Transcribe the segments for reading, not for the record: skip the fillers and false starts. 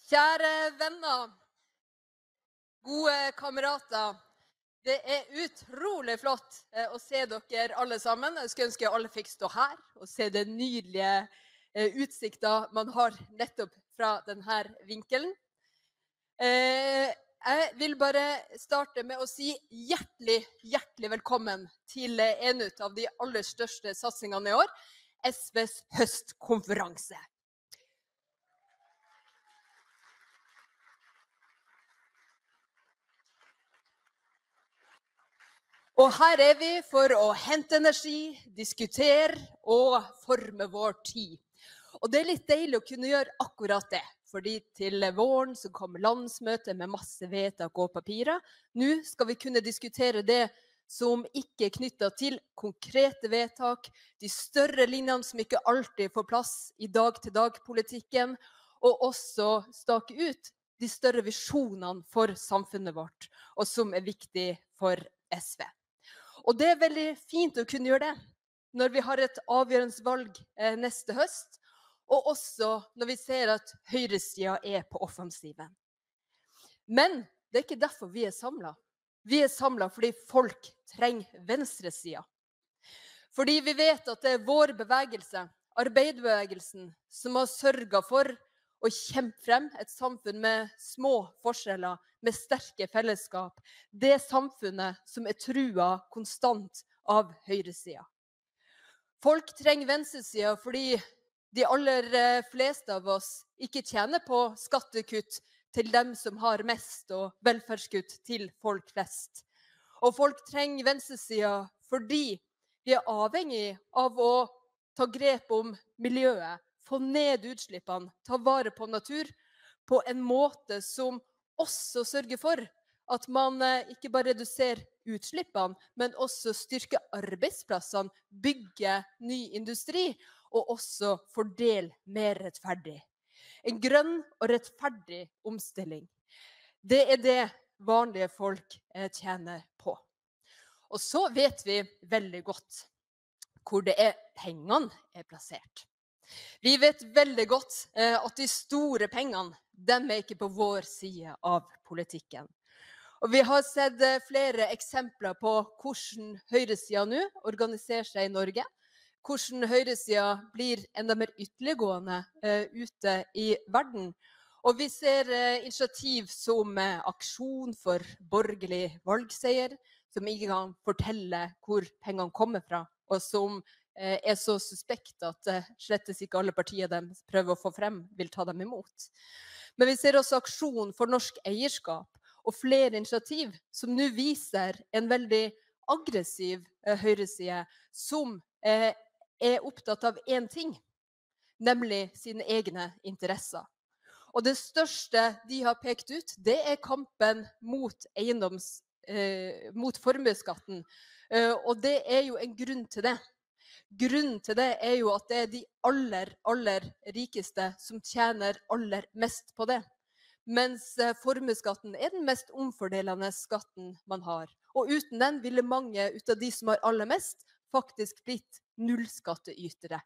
Kjære venner, gode kamerater, det utrolig flott å se dere alle sammen. Jeg skulle ønske alle fikk stå her og se det nydelige utsikta man har nettopp fra denne vinkelen. Jeg vil bare starte med å si hjertelig velkommen til en av de aller største satsingene i år, SVs høstkonferanse. Og her vi for å hente energi, diskutere og forme vår tid. Og det litt deilig å kunne gjøre akkurat det, fordi til våren så kommer landsmøtet med masse vedtak og papirer. Nå skal vi kunne diskutere det som ikke knyttet til konkrete vedtak, de større linjene som ikke alltid får plass i dag-til-dag-politikken, og også stake ut de større visjonene for samfunnet vårt, og som viktig for SV. Og det veldig fint å kunne gjøre det når vi har et avgjørende valg neste høst, og også når vi ser at høyresiden på offensiven. Men det ikke derfor vi samlet. Vi samlet fordi folk trenger venstresiden. Fordi vi vet at det vår bevegelse, arbeiderbevegelsen, som har sørget for å kjempe frem et samfunn med små forskjeller, med sterke fellesskap. Det samfunnet som trua konstant av høyresiden. Folk trenger venstresiden fordi de aller fleste av oss ikke tjener på skattekutt til dem som har mest, og velferdskutt til folk flest. Og folk trenger venstresiden fordi vi avhengig av å ta grep om miljøet, få ned utslippene, ta vare på natur, på en måte som også sørger for at man ikke bare reduserer utslippene, men også styrker arbeidsplassene, bygger ny industri, og også fordeler mer rettferdig. En grønn og rettferdig omstilling. Det det vanlige folk tjener på. Og så vet vi veldig godt hvor det pengene plassert. Vi vet veldig godt at de store pengene, de ikke på vår side av politikken. Og vi har sett flere eksempler på hvordan høyresiden nå organiserer seg i Norge, hvordan høyresiden blir enda mer ytterliggående ute i verden. Og vi ser initiativ som aksjon for borgerlig valgseier, som ikke kan fortelle hvor pengene kommer fra, og som så suspekt at slettes ikke alle partier de prøver å få frem, vil ta dem imot. Men vi ser også aksjon for norsk eierskap, og flere initiativ som nå viser en veldig aggressiv høyreside, som opptatt av en ting, nemlig sine egne interesser. Og det største de har pekt ut, det kampen mot mot formuesskatten. Og det jo en grunn til det. Grunnen til det jo at det de aller rikeste som tjener aller mest på det. Mens formuesskatten den mest omfordelende skatten man har. Og uten den ville mange ut av de som har aller mest, faktisk blitt nullskatteytere.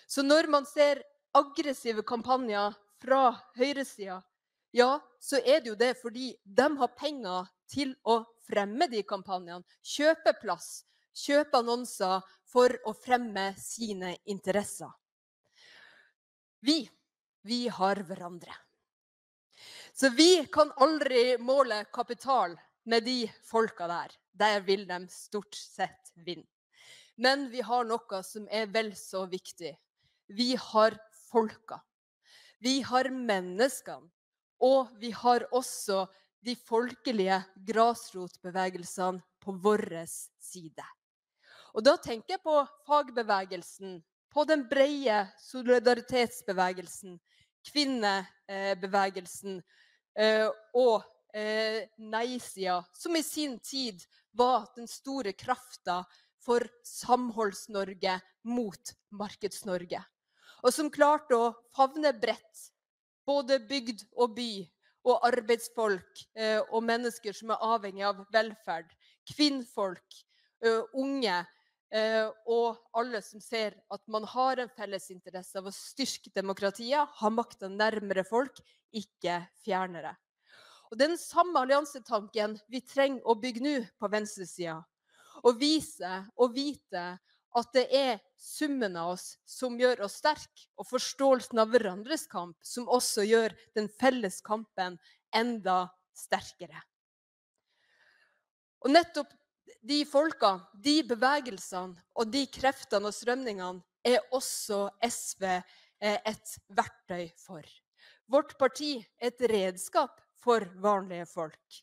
Så når man ser aggressive kampanjer fra høyresiden, ja, så det jo det fordi de har penger til å fremme de kampanjene, kjøpe plass, kjøpe annonser for å fremme sine interesser. Vi har hverandre. Så vi kan aldri måle kapital med de folka der. Der vil de stort sett vinne. Men vi har noe som vel så viktig. Vi har folka. Vi har menneskene. Og vi har også de folkelige grasrotbevegelsene på vår side. Og da tenker jeg på fagbevegelsen, på den brede solidaritetsbevegelsen, kvinnebevegelsen og nei-sida, som i sin tid var den store krafta for Samholds-Norge mot Markeds-Norge. Og som klarte å favne bredt, både bygd og by, og arbeidsfolk og mennesker som avhengig av velferd, kvinnfolk, unge, og alle som ser at man har en felles interesse av å styrke demokratiet, ha makten nærmere folk, ikke fjernere. Og den samme alliansetanken vi trenger å bygge nå på venstresiden, og vise og vite at det summen av oss som gjør oss sterk, og forståelsen av hverandres kamp, som også gjør den felles kampen enda sterkere. Og nettopp de folka, de bevegelsene og de kreftene og strømningene også SV et verktøy for. Vårt parti et redskap for vanlige folk.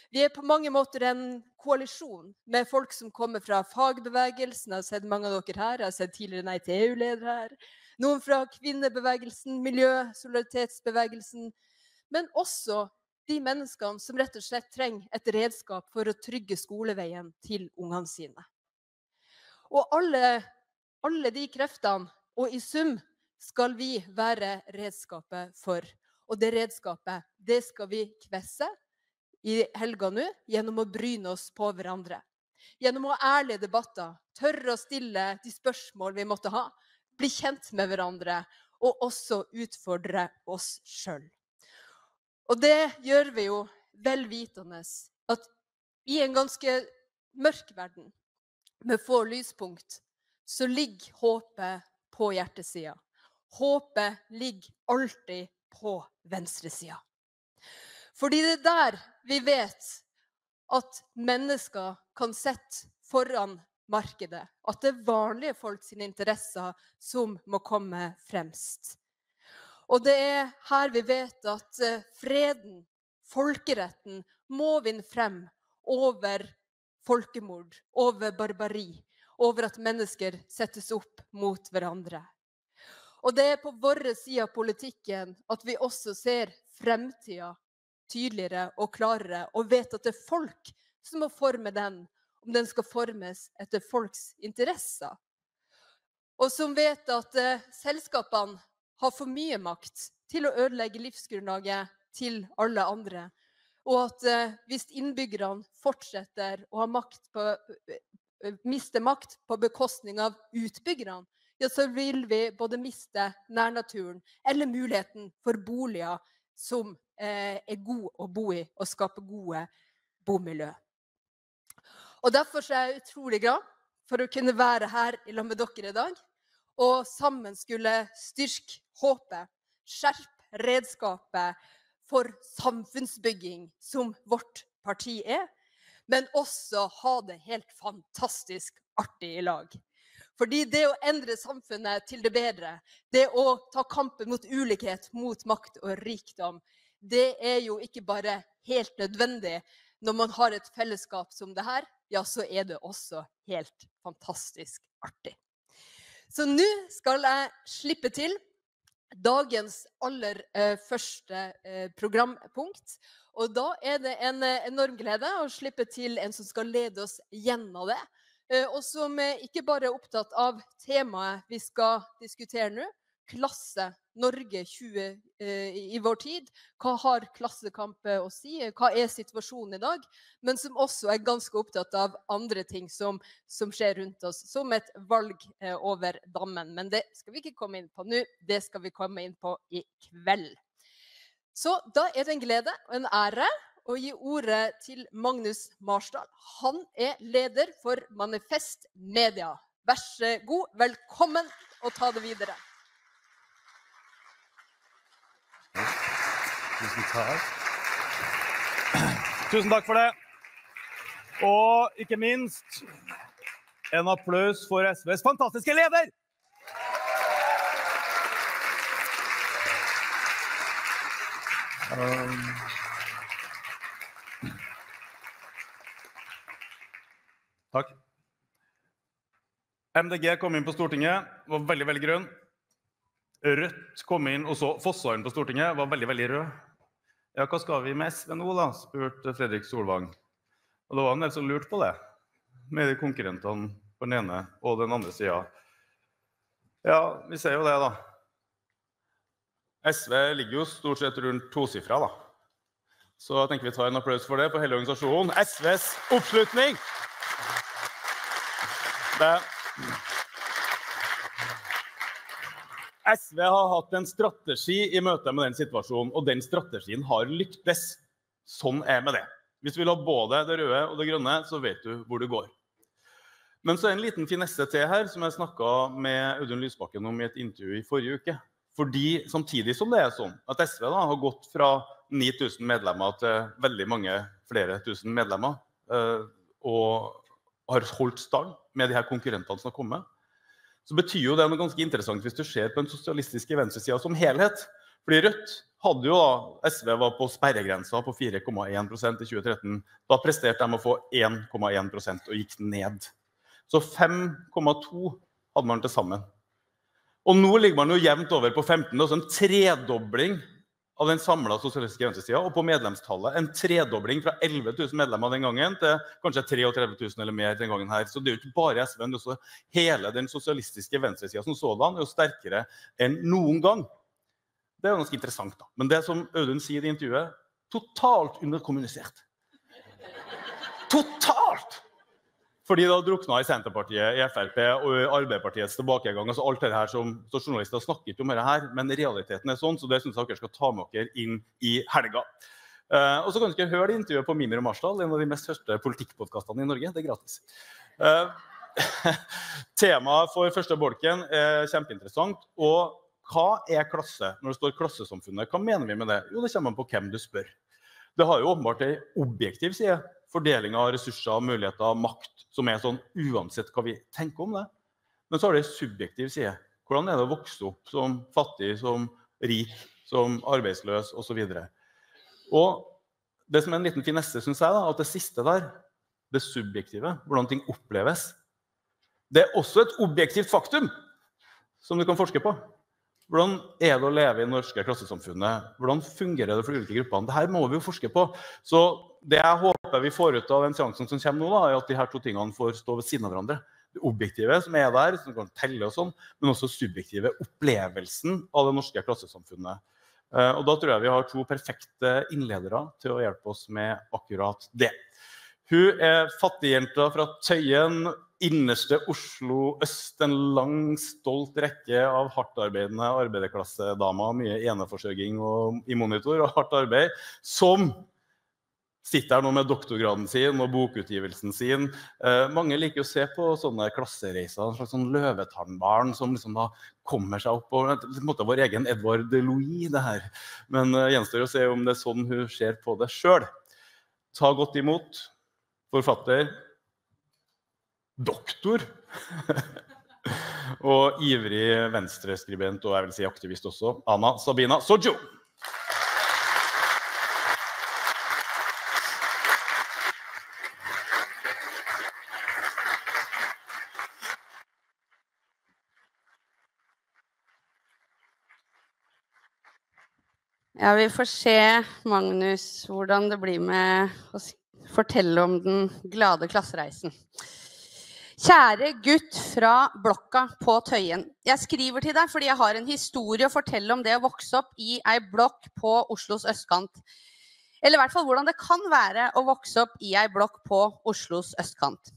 Vi på mange måter en koalisjon med folk som kommer fra fagbevegelsen. Jeg har sett mange av dere her, jeg har sett tidligere Nei til EU-ledere her. Noen fra kvinnebevegelsen, solidaritetsbevegelsen, men også de menneskene som rett og slett trenger et redskap for å trygge skoleveien til ungene sine. Og alle de kreftene, og i sum skal vi være redskapet for. Og det redskapet, det skal vi kvesse i helga nå, gjennom å bryne oss på hverandre. Gjennom å ha ærlige debatter, tørre å stille de spørsmål vi måtte ha, bli kjent med hverandre, og også utfordre oss selv. Og det gjør vi jo velvitende at i en ganske mørk verden, med få lyspunkt, så ligger håpet på hjertesida. Håpet ligger alltid på venstresida. Fordi det der vi vet at mennesker kan sette foran markedet, at det vanlige folk sine interesser som må komme fremst. Og det her vi vet at freden, folkeretten, må vinne frem over folkemord, over barbari, over at mennesker settes opp mot hverandre. Og det på vår side av politikken at vi også ser fremtiden tydeligere og klarere, og vet at det folk som må forme den, om den skal formes etter folks interesser. Og som vet at selskapene har for mye makt til å ødelegge livsgrunnlaget til alle andre, og at hvis innbyggerne fortsetter å ha miste makt på bekostning av utbyggerne, ja, så vil vi både miste nærnaturen eller muligheten for boliger som god å bo i og skape gode bomiljø. Og derfor er jeg utrolig glad for å kunne være her i lag med dere i dag, og sammen skulle styrke håpet, skjerpe redskapet for samfunnsbygging som vårt parti men også ha det helt fantastisk artig i lag. Fordi det å endre samfunnet til det bedre, det å ta kampen mot ulikhet, mot makt og rikdom, det jo ikke bare helt nødvendig. Når man har et fellesskap som det her, ja, så det også helt fantastisk artig. Så nå skal jeg slippe til dagens aller første programpunkt. Og da det en enorm glede å slippe til en som skal lede oss gjennom det. Og som ikke bare opptatt av temaet vi skal diskutere nå, klasse, Norge 20 i vår tid. Hva har klassekamp å si? Hva situasjonen i dag? Men som også ganske opptatt av andre ting som skjer rundt oss, som et valg over dammen. Men det skal vi ikke komme inn på nå, det skal vi komme inn på i kveld. Så da det en glede og en ære å gi ordet til Magnus Marsdal. Han leder for Manifest Media. Vær så god, velkommen og ta det videre. Tusen takk for det. Og ikke minst en applaus for SVs fantastiske leder. Takk. MDG kom inn på Stortinget, var veldig, veldig grønn. Rødt kom inn, og så Fossaren på Stortinget, var veldig, veldig rød. Ja, hva skal vi med SV nå da, spurte Fredrik Solvang. Og det var en del som lurte på det, med de konkurrentene på den ene og den andre siden. Ja, vi ser jo det da. SV ligger jo stort sett rundt tosifra da. Så jeg tenker vi tar en applaus for det, for hele organisasjonen. SVs oppslutning! SV har hatt en strategi i møte med den situasjonen, og den strategien har lyktes. Sånn med det. Hvis vi vil ha både det røde og det grønne, så vet du hvor det går. Men så en liten finesse til her, som jeg snakket med Audun Lysbakken om i et intervju i forrige uke. Fordi samtidig som det sånn at SV da, har gått fra 9000 medlemmer til veldig mange flere tusen medlemmer, og har holdt stand med de her konkurrentene som har kommet, så betyr jo det noe ganske interessant hvis du ser på den sosialistiske venstresiden som helhet. Fordi Rødt hadde jo da, SV var på sperregrensa på 4,1% i 2013. Da presterte de å få 1,1% og gikk ned. Så 5,2 hadde man til sammen. Og nå ligger man jo jevnt over på 15, altså en tredobling av den samlede sosialistiske venstresiden, og på medlemstallet en tredobling fra 11 000 medlemmer den gangen til kanskje 33 000 eller mer den gangen her. Så det er jo ikke bare SV, men også hele den sosialistiske venstresiden som sådan er jo sterkere enn noen gang. Det er jo ganske interessant da. Men det som Audun sier i intervjuet, totalt underkommunisert. Totalt! Fordi det har druknet i Senterpartiet, i FRP og i Arbeiderpartiets tilbakegang. Altså alt det her som journalister snakker ikke om det her, men realiteten er sånn, så det synes jeg dere skal ta med dere inn i helga. Og så kan dere høre det intervjuet på Mimir og Marsdal, en av de mest hørte politikkpodcastene i Norge. Det er gratis. Temaet for første bolken er kjempeinteressant, og hva er klasse? Når det står klassesamfunnet, hva mener vi med det? Jo, det kommer an på hvem du spør. Det har jo åpenbart en objektiv side, fordeling av ressurser, muligheter, makt, som er sånn uansett hva vi tenker om det. Men så har det en subjektiv side. Hvordan er det å vokse opp som fattig, som rik, som arbeidsløs, og så videre. Og det som er en liten finesse, synes jeg da, at det siste der, det subjektive, hvordan ting oppleves, det er også et objektivt faktum, som du kan forske på. Hvordan er det å leve i det norske klassesamfunnet? Hvordan fungerer det for ulike gruppene? Dette må vi jo forske på. Så det jeg håper vi får ut av den seansen som kommer nå, da, er at de her to tingene får stå ved siden av hverandre. Det objektive som er der, som kan telle og sånn, men også subjektive opplevelsen av det norske klassesamfunnet. Og da tror jeg vi har to perfekte innledere til å hjelpe oss med akkurat det. Hun er fattigjenta fra Tøyen, innerste Oslo øst, en lang, stolt rekke av hardtarbeidende arbeiderklassedamer, mye eneforsørging og i monitor og hardt arbeid, som sitter her nå med doktorgraden sin og bokutgivelsen sin. Mange liker å se på sånne klassereiser, en slags sånn løvetannbarn som liksom da kommer seg opp, og på en måte vår egen Edvard Louis det her. Men gjenstår å se om det er sånn hun ser på det selv. Ta godt imot forfatter, doktor og ivrig venstreskribent, og jeg vil si aktivist også, Anna Sabina Sojo. Ja, vi får se, Magnus, hvordan det blir med å fortelle om den glade klassereisen. Kjære gutt fra blokka på Tøyen. Jeg skriver til deg fordi jeg har en historie å fortelle om det å vokse opp i ei blokk på Oslos østkant. Eller i hvert fall hvordan det kan være å vokse opp i ei blokk på Oslos østkant.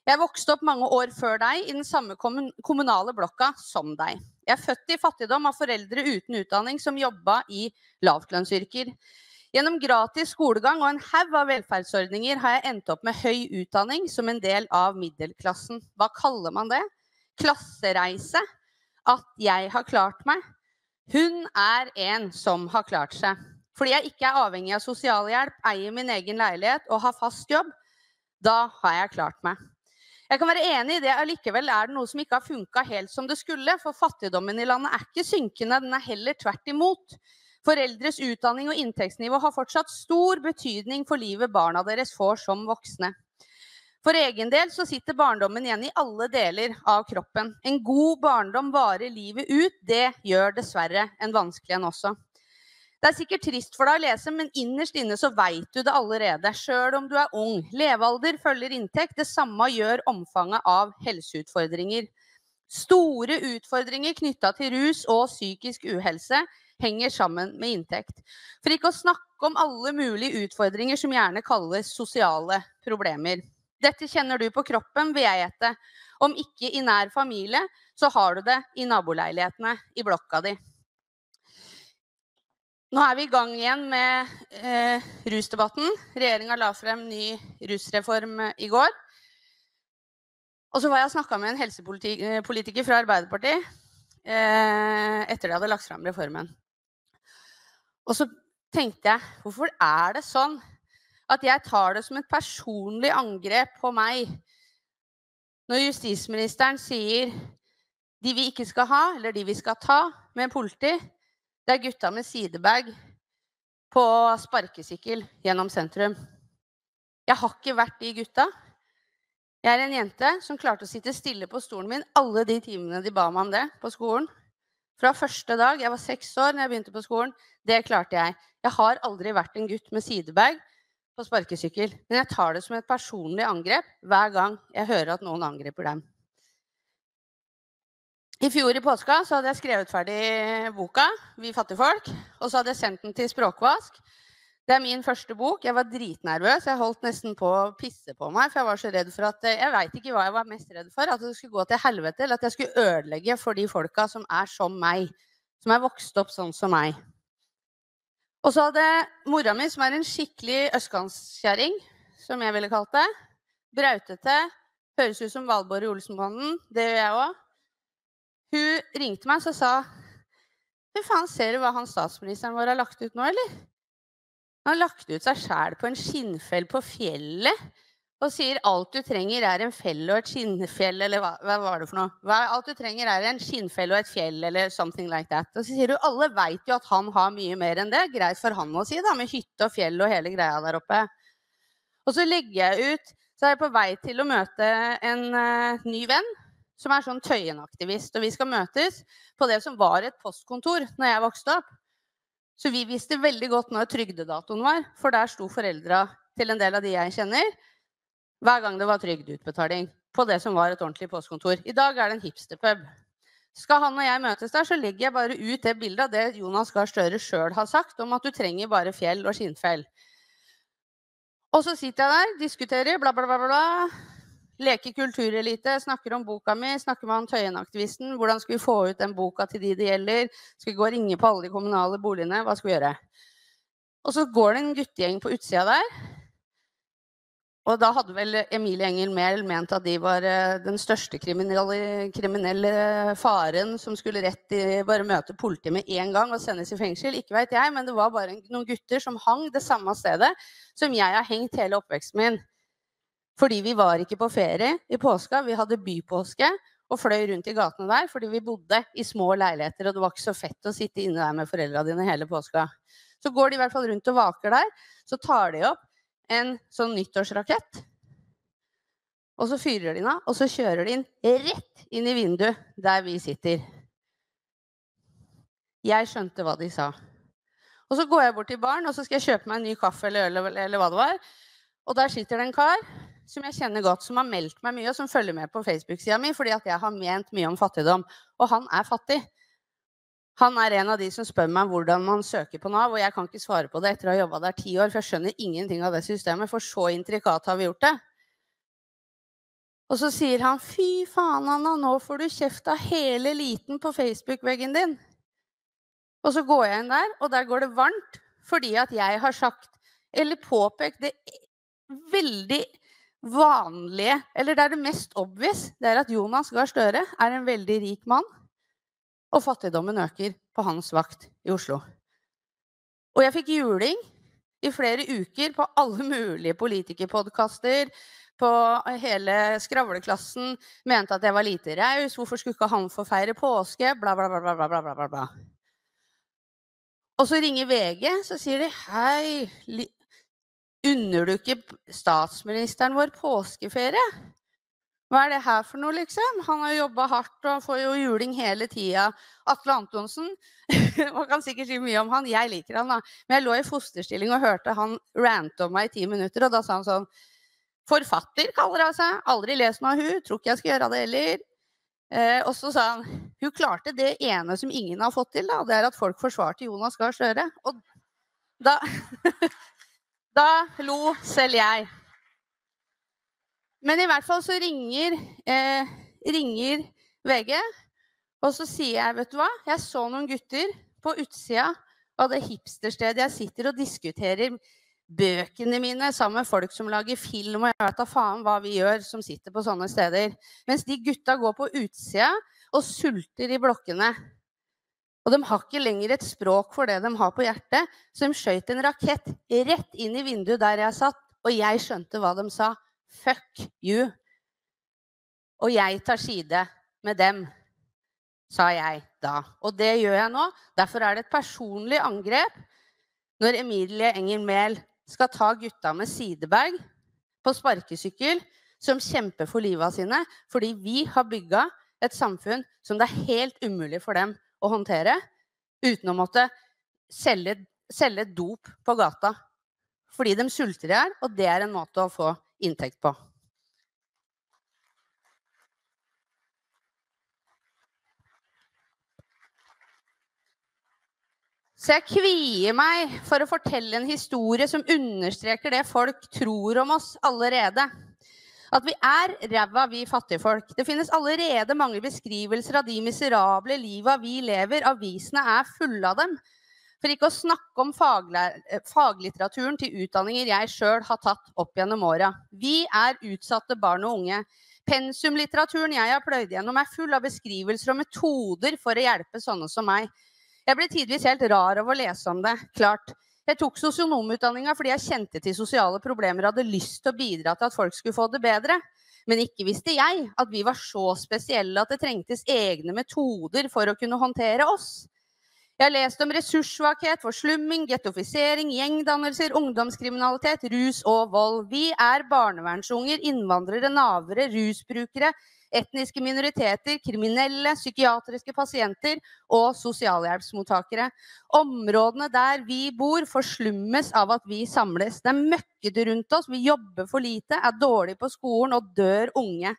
Jeg vokste opp mange år før deg i den samme kommunale blokka som deg. Jeg er født i fattigdom av foreldre uten utdanning som jobbet i lavtlønnsyrker. Gjennom gratis skolegang og en haug av velferdsordninger har jeg endt opp med høy utdanning som en del av middelklassen. Hva kaller man det? Klassereise? At jeg har klart meg? Hun er en som har klart seg. Fordi jeg ikke er avhengig av sosialhjelp, eier min egen leilighet og har fast jobb, da har jeg klart meg. Jeg kan være enig i det, allikevel er det noe som ikke har funket helt som det skulle, for fattigdommen i landet er ikke synkende, den er heller tvert imot. Foreldres utdanning og inntektsnivå har fortsatt stor betydning for livet barna deres får som voksne. For egen del så sitter barndommen igjen i alle deler av kroppen. En god barndom varer livet ut, det gjør dessverre en vanskelig en også. Det er sikkert trist for deg å lese, men innerst inne så vet du det allerede, selv om du er ung. Levealder følger inntekt, det samme gjør omfanget av helseutfordringer. Store utfordringer knyttet til rus og psykisk uhelse henger sammen med inntekt. For ikke å snakke om alle mulige utfordringer som gjerne kalles sosiale problemer. Dette kjenner du på kroppen, vil jeg gjette. Om ikke i nær familie, så har du det i naboleilighetene i blokka di. Nå vi i gang igjen med rusdebatten. Regjeringen la frem ny rusreform i går. Og så var jeg og snakket med en helsepolitiker fra Arbeiderpartiet etter de hadde lagt frem reformen. Og så tenkte jeg, hvorfor det sånn at jeg tar det som et personlig angrep på meg når justisministeren sier de vi ikke skal ha, eller de vi skal ta med politi, det gutta med sidebag på sparkesykkel gjennom sentrum. Jeg har ikke vært de gutta. Jeg en jente som klarte å sitte stille på stolen min alle de timene de ba meg om det på skolen. Fra første dag, jeg var 6 år når jeg begynte på skolen, det klarte jeg. Jeg har aldri vært en gutt med sidebag på sparkesykkel, men jeg tar det som et personlig angrep hver gang jeg hører at noen angriper dem. I fjor i påska så hadde jeg skrevet ferdig boka, Vi fattige folk, og så hadde jeg sendt den til språkvask. Det min første bok, jeg var dritnervøs, jeg holdt nesten på å pisse på meg, for jeg var så redd for at, jeg vet ikke hva jeg var mest redd for, at det skulle gå til helvete, eller at jeg skulle ødelegge for de folka som som meg, som vokst opp sånn som meg. Og så hadde mora mi, som en skikkelig østkantskjæring, som jeg ville kalt det, brautete, høres ut som Valborg i Olsenbanden, det gjør jeg også. Hun ringte meg og sa, «Hva faen, ser du hva han statsministeren vår har lagt ut nå, eller?» Han har lagt ut seg selv på en skinnfell på fjellet, og sier alt du trenger en fell og et skinnfjell, eller hva var det for noe? Alt du trenger en skinnfell og et fjell, eller something like that. Og så sier du, alle vet jo at han har mye mer enn det, greit for han å si da, med hytte og fjell og hele greia der oppe. Og så legger jeg ut, så jeg på vei til å møte en ny venn, som sånn Tøyen-aktivist, og vi skal møtes på det som var et postkontor når jeg vokste opp. Så vi visste veldig godt når trygdedatoen var, for der sto foreldra til en del av de jeg kjenner, hver gang det var trygdeutbetaling på det som var et ordentlig postkontor. I dag det en hipsterpub. Skal han og jeg møtes der, så legger jeg bare ut det bildet av det Jonas Gahr Støre selv har sagt, om at du trenger bare fjell og skinnfell. Og så sitter jeg der, diskuterer, bla bla bla bla, leker kulturelite, snakker om boka mi, snakker med han Tøyen-aktivisten, hvordan skal vi få ut den boka til de det gjelder, skal vi gå og ringe på alle de kommunale boligene, hva skal vi gjøre? Og så går det en guttegjeng på utsida der, og da hadde vel Emilie Engel Mehl ment at de var den største kriminelle faren som skulle bare møte politiet med en gang og sendes i fengsel, ikke vet jeg, men det var bare noen gutter som hang det samme stedet som jeg har hengt hele oppveksten min. Fordi vi var ikke på ferie i påska, vi hadde bypåske og fløy rundt i gatene der, fordi vi bodde i små leiligheter, og det var ikke så fett å sitte inne der med foreldrene dine hele påska. Så går de i hvert fall rundt og vaker der, så tar de opp en sånn nyttårsrakett, og så fyrer de den av, og så kjører de inn rett inn i vinduet der vi sitter. Jeg skjønte hva de sa. Og så går jeg bort til baren, og så skal jeg kjøpe meg en ny kaffe eller øl, eller hva det var, og der sitter det en kar som jeg kjenner godt, som har meldt meg mye, og som følger med på Facebook-siden min, fordi at jeg har ment mye om fattigdom, og han fattig. Han en av de som spør meg hvordan man søker på Nav, og jeg kan ikke svare på det etter å ha jobbet der 10 år, for jeg skjønner ingenting av det systemet, for så intrikat har vi gjort det. Og så sier han, fy faen Anna, nå får du kjeft av hele eliten på Facebook-veggen din. Og så går jeg inn der, og der går det varmt, fordi at jeg har sagt, eller påpekt det veldig vanlige, eller det det mest obvious, det at Jonas Gahr Støre en veldig rik mann, og fattigdommen øker på hans vakt i Oslo. Og jeg fikk juling i flere uker på alle mulige politikerpodcaster, på hele skravleklassen, mente at jeg var lite raus, hvorfor skulle ikke han få feire påske, bla bla bla bla bla bla bla bla. Og så ringer VG, så sier de, hei, unner du ikke statsministeren vår påskeferie? Hva det her for noe, liksom? Han har jobbet hardt og får jo juling hele tiden. Atle Antonsen, man kan sikkert si mye om han, jeg liker han da. Men jeg lå i fosterstilling og hørte han rante om meg i 10 minutter, og da sa han sånn, forfatter kaller han seg, aldri lest noe av hun, tror ikke jeg skal gjøre det heller. Og så sa han, hun klarte det ene som ingen har fått til, da, det at folk forsvarte Jonas Gahr Støre. Og da, da lo selv jeg. Men i hvert fall så ringer VG Og så sier jeg, vet du hva? Jeg så noen gutter på utsida av det hipsterstedet jeg sitter og diskuterer bøkene mine sammen med folk som lager film, og jeg vet da faen hva vi gjør som sitter på sånne steder. Mens de gutta går på utsida og sulter i blokkene. Og de har ikke lenger et språk for det de har på hjertet, så de skjøt en rakett rett inn i vinduet der jeg satt, og jeg skjønte hva de sa. Fuck you. Og jeg tar side med dem, sa jeg da. Og det gjør jeg nå. Derfor er det et personlig angrep når Emilie Enger-Mehl skal ta gutta med sidebag på sparkesykkel som kjemper for livet sine, fordi vi har bygget et samfunn som det er helt umulig for dem å håndtere, uten å måtte selge dop på gata. Fordi de sulter her, og det er en måte å få inntekt på. Så jeg kvier meg for å fortelle en historie som understreker det folk tror om oss allerede. At vi er ræva, vi fattige folk. Det finnes allerede mange beskrivelser av de miserable livet vi lever. Avisene er fulle av dem. For ikke å snakke om faglitteraturen til utdanninger jeg selv har tatt opp gjennom året. Vi er utsatte barn og unge. Pensumlitteraturen jeg har pløyd gjennom er full av beskrivelser og metoder for å hjelpe sånne som meg. Jeg ble tidligvis helt rar av å lese om det, klart. Jeg tok sosionomutdanningen fordi jeg kjente til sosiale problemer og hadde lyst til å bidra til at folk skulle få det bedre. Men ikke visste jeg at vi var så spesielle at det trengtes egne metoder for å kunne håndtere oss. Jeg har lest om ressurssvakhet, forslumming, gettofisering, gjengdannelser, ungdomskriminalitet, rus og vold. Vi er barnevernsunger, innvandrere, navere, rusbrukere, etniske minoriteter, kriminelle, psykiatriske pasienter og sosialhjelpsmottakere. Områdene der vi bor forslummes av at vi samles. Det er møkkete rundt oss, vi jobber for lite, er dårlige på skolen og dør unge.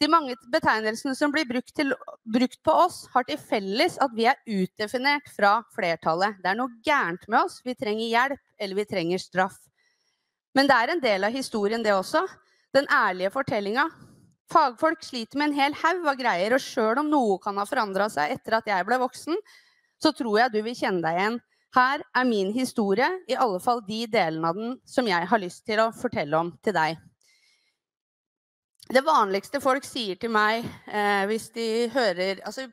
De mange betegnelsene som blir brukt på oss har til felles at vi er utdefinert fra flertallet. Det er noe gærent med oss, vi trenger hjelp eller vi trenger straff. Men det er en del av historien det også, den ærlige fortellingen. Fagfolk sliter med en hel haug av greier, og selv om noe kan ha forandret seg etter at jeg ble voksen, så tror jeg du vil kjenne deg igjen. Her er min historie, i alle fall de delene av den som jeg har lyst til å fortelle om til deg. Det vanligste folk sier til meg, hvis de hører, altså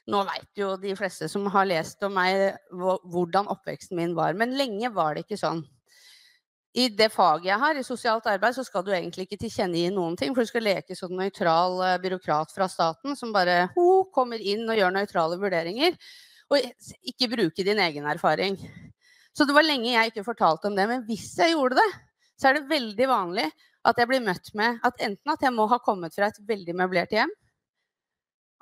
nå vet jo de fleste som har lest om meg hvordan oppveksten min var, men lenge var det ikke sånn. I det faget jeg har, i sosialt arbeid, så skal du egentlig ikke tilkjennegi noen ting, for du skal leke sånn nøytral byråkrat fra staten, som bare kommer inn og gjør nøytrale vurderinger, og ikke bruke din egen erfaring. Så det var lenge jeg ikke fortalte om det, men hvis jeg gjorde det, så er det veldig vanlig at jeg blir møtt med at enten at jeg må ha kommet fra et veldig møblert hjem,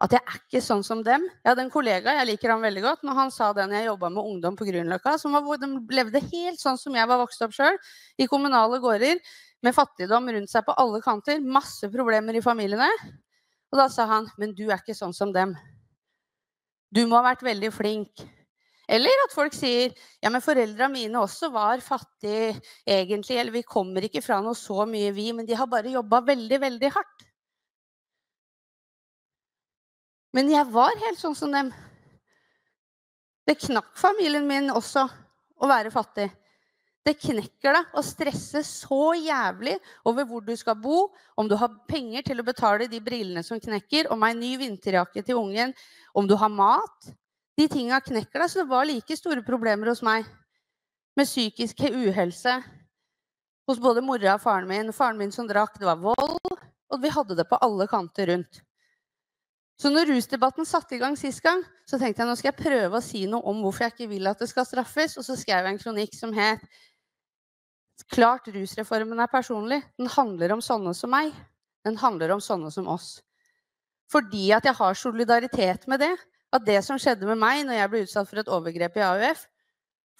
at jeg er ikke sånn som dem. Jeg hadde en kollega, jeg liker han veldig godt, når han sa det når jeg jobbet med ungdom på Grünerløkka, hvor de levde helt sånn som jeg var vokst opp selv, i kommunale gårder, med fattigdom rundt seg på alle kanter, masse problemer i familiene. Og da sa han, men du er ikke sånn som dem. Du må ha vært veldig flink. Eller at folk sier, ja, men foreldrene mine også var fattige egentlig, eller vi kommer ikke fra noe så mye vi, men de har bare jobbet veldig, veldig hardt. Men jeg var helt sånn som dem. Det knakk familien min også å være fattig. Det knekker deg å stresse så jævlig over hvor du skal bo, om du har penger til å betale de brillene som knekker, om en ny vinterjakke til ungen, om du har mat. De tingene knekker deg, så det var like store problemer hos meg. Med psykisk uhelse. Hos både mora og faren min som drakk, det var vold, og vi hadde det på alle kanter rundt. Så når rusdebatten satte i gang sist gang, så tenkte jeg, nå skal jeg prøve å si noe om hvorfor jeg ikke vil at det skal straffes, og så skrev jeg en kronikk som het Klart rusreformen er personlig. Den handler om sånne som meg. Den handler om sånne som oss. Fordi at jeg har solidaritet med det, at det som skjedde med meg når jeg ble utsatt for et overgrep i AUF,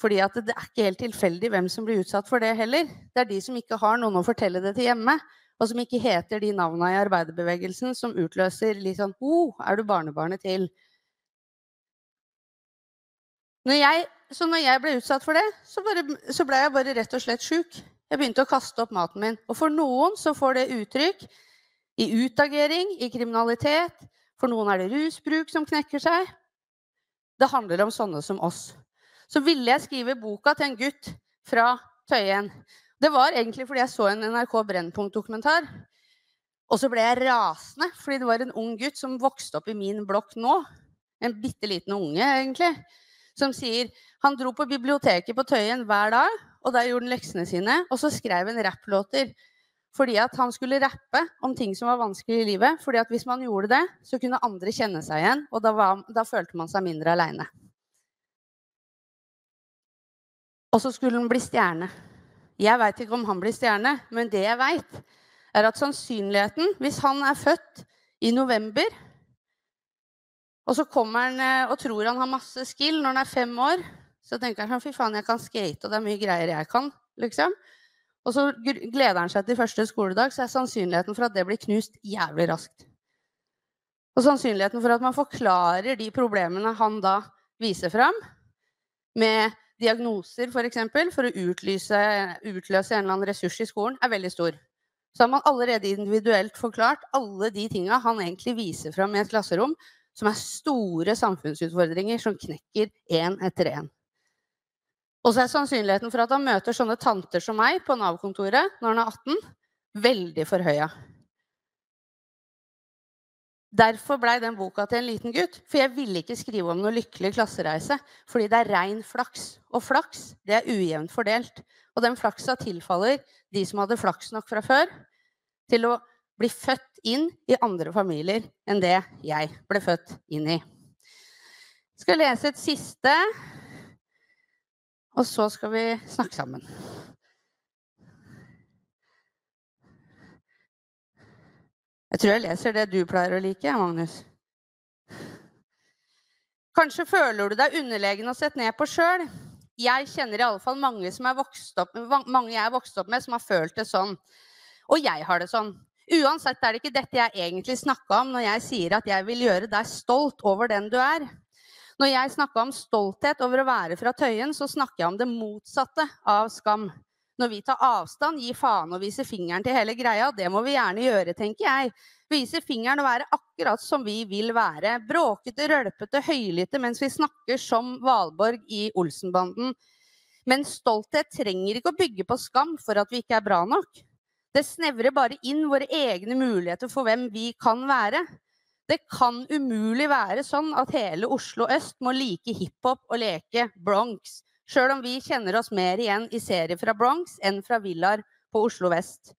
fordi at det er ikke helt tilfeldig hvem som blir utsatt for det heller. Det er de som ikke har noen å fortelle det til hjemme, og som ikke heter de navnene i arbeiderbevegelsen som utløser litt sånn, er du barnebarnet til? Så når jeg ble utsatt for det, så ble jeg bare rett og slett syk. Jeg begynte å kaste opp maten min. Og for noen så får det uttrykk i utagering, i kriminalitet. For noen det rusbruk som knekker seg. Det handler om sånne som oss. Så ville jeg skrive boka til en gutt fra Tøyen. Det var egentlig fordi jeg så en NRK Brennpunkt-dokumentar. Og så ble jeg rasende, fordi det var en ung gutt som vokste opp i min blokk nå. En bitteliten unge, egentlig. Som sier, han dro på biblioteket på Tøyen hver dag, og der gjorde han leksene sine, og så skrev han rapplåter. Fordi at han skulle rappe om ting som var vanskelig i livet, fordi at hvis man gjorde det, så kunne andre kjenne seg igjen, og da følte man seg mindre alene. Og så skulle han bli stjerne. Jeg vet ikke om han blir stjerne, men det jeg vet, at sannsynligheten, hvis han født i november, og så kommer han og tror han har masse skill når han 5 år, så tenker han, fy faen, jeg kan skate, og det mye greier jeg kan, liksom. Og så gleder han seg til første skoledag, så sannsynligheten for at det blir knust jævlig raskt. Og sannsynligheten for at man forklarer de problemene han da viser frem, med diagnoser for eksempel, for å utløse en eller annen ressurs i skolen, veldig stor. Så har man allerede individuelt forklart alle de tingene han egentlig viser frem i et klasserom, som store samfunnsutfordringer som knekker en etter en. Og så sannsynligheten for at han møter sånne tanter som meg på Nav-kontoret når han 18, veldig forhøya. Derfor ble den boka til en liten gutt, for jeg ville ikke skrive om noe lykkelig klassereise, fordi det ren flaks. Og flaks, det ujevnt fordelt. Og den flaksa tilfaller de som hadde flaks nok fra før, til å bli født inn i andre familier enn det jeg ble født inn i. Jeg skal lese et siste, og så skal vi snakke sammen. Jeg tror jeg leser det du pleier å like, Magnus. Kanskje føler du deg underlegen og sett ned på selv. Jeg kjenner i alle fall mange jeg er vokst opp med som har følt det sånn. Og jeg har det sånn. Uansett det ikke dette jeg egentlig snakket om når jeg sier at jeg vil gjøre deg stolt over den du er. Når jeg snakket om stolthet over å være fra Tøyen, så snakker jeg om det motsatte av skam. Når vi tar avstand, gir faen og viser fingeren til hele greia, det må vi gjerne gjøre, tenker jeg. Vise fingeren og være akkurat som vi vil være. Bråkete, rølpete, høylytte, mens vi snakker som Valborg i Olsenbanden. Men stolthet trenger ikke å bygge på skam for at vi ikke bra nok. Det snevrer bare inn våre egne muligheter for hvem vi kan være. Det kan umulig være sånn at hele Oslo Øst må like hiphop og leke Bronx, selv om vi kjenner oss mer igjen i serier fra Bronx enn fra villaer på Oslo Vest.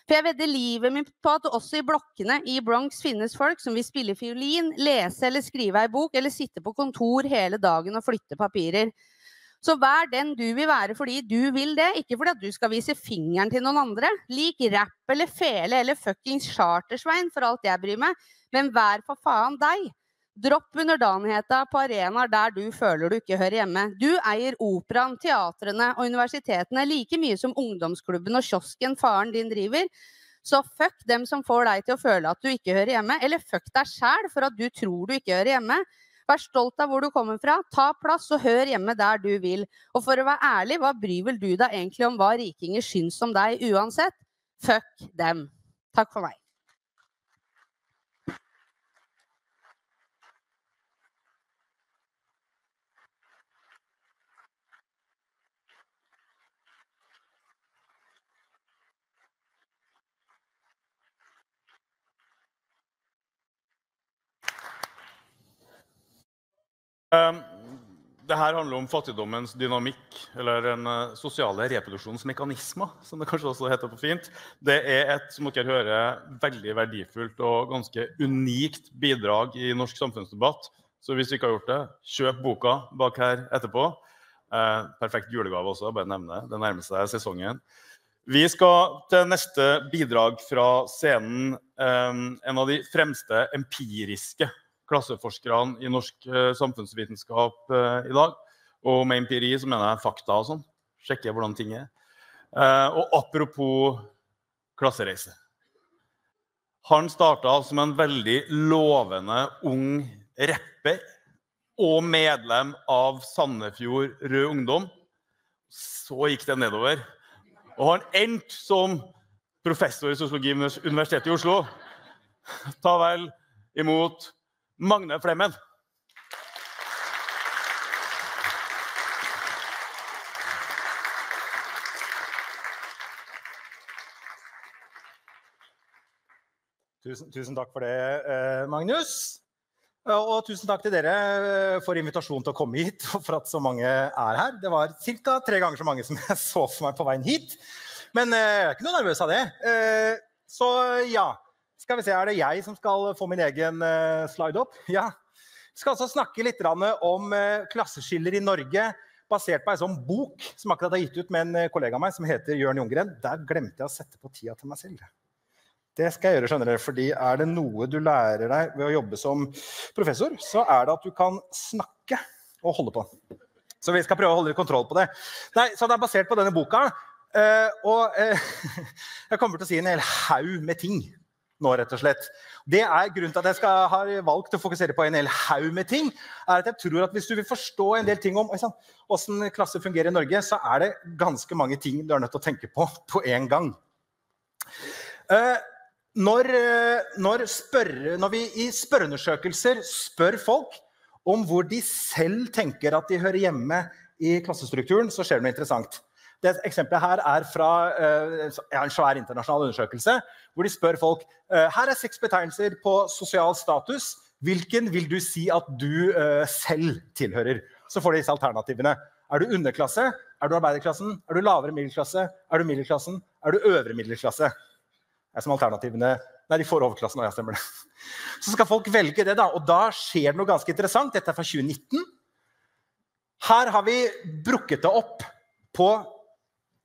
For jeg vedder livet mitt på at også i blokkene i Bronx finnes folk som vil spille fiolin, lese eller skrive en bok, eller sitte på kontor hele dagen og flytte papirer. Så vær den du vil være fordi du vil det, ikke fordi at du skal vise fingeren til noen andre. Lik rapp eller fele eller fuckings chartersvein for alt jeg bryr meg, men vær for faen deg. Dropp underdanigheten på arenaer der du føler du ikke hører hjemme. Du eier operaen, teatrene og universitetene like mye som ungdomsklubben og kiosken faren din driver. Så fuck dem som får deg til å føle at du ikke hører hjemme, eller fuck deg selv for at du tror du ikke hører hjemme. Vær stolt av hvor du kommer fra, ta plass og hør hjemme der du vil. Og for å være ærlig, hva bryr vel du deg egentlig om hva rikinger syns om deg uansett? Fuck dem. Takk for meg. Det her handler om fattigdommens dynamikk, eller en sosiale reproduksjonsmekanismer, som det kanskje også heter på fint. Det et, som dere hører, veldig verdifullt og ganske unikt bidrag i norsk samfunnsdebatt. Så hvis du ikke har gjort det, kjøp boka bak her etterpå. Perfekt julegave også, bare nevne det. Det nærmer seg sesongen. Vi skal til neste bidrag fra scenen, en av de fremste empiriske klasseforskerne i norsk samfunnsvitenskap i dag. Og med empiri så mener jeg fakta og sånn. Sjekke hvordan ting Og apropos klassereise. Han startet som en veldig lovende ung rapper og medlem av Sandefjord Rød Ungdom. Så gikk det nedover. Og han endte som professor i sosiologi ved Universitetet i Oslo. Ta vel imot Magne Flemmen. Tusen takk for det, Magnus. Og tusen takk til dere for invitasjonen til å komme hit, og for at så mange er her. Det var cirka 3 ganger så mange som jeg så for meg på veien hit. Men jeg er ikke noe nervøs av det. Så ja, skal vi se, er det jeg som skal få min egen slide opp? Ja. Jeg skal altså snakke litt om klasseskiller i Norge, basert på en sånn bok som akkurat har gitt ut med en kollega av meg som heter Jørn Jungren. Der glemte jeg å sette på tida til meg selv. Det skal jeg gjøre, skjønner dere, fordi er det noe du lærer deg ved å jobbe som professor, så er det at du kan snakke og holde på. Så vi skal prøve å holde kontroll på det. Nei, så det er basert på denne boka, og jeg kommer til å si en hel haug med ting nå, rett og slett. Det er grunnen til at jeg har valgt å fokusere på en hel haug med ting, er at jeg tror at hvis du vil forstå en del ting om hvordan klasse fungerer i Norge, så er det ganske mange ting du er nødt til å tenke på en gang. Når vi i spørreundersøkelser spør folk om hvor de selv tenker at de hører hjemme i klassestrukturen, så skjer det noe interessant. Det eksempelet her er fra en svær internasjonal undersøkelse, hvor de spør folk, her er 6 betegnelser på sosial status, hvilken vil du si at du selv tilhører? Så får de disse alternativene. Er du underklasse? Er du arbeiderklassen? Er du lavere middelklasse? Er du middelklassen? Er du øvre middelklasse? Det er som alternativene. Nei, de får overklassen, og jeg stemmer det. Så skal folk velge det da, og da skjer det noe ganske interessant. Dette er fra 2019. Her har vi brukket det opp på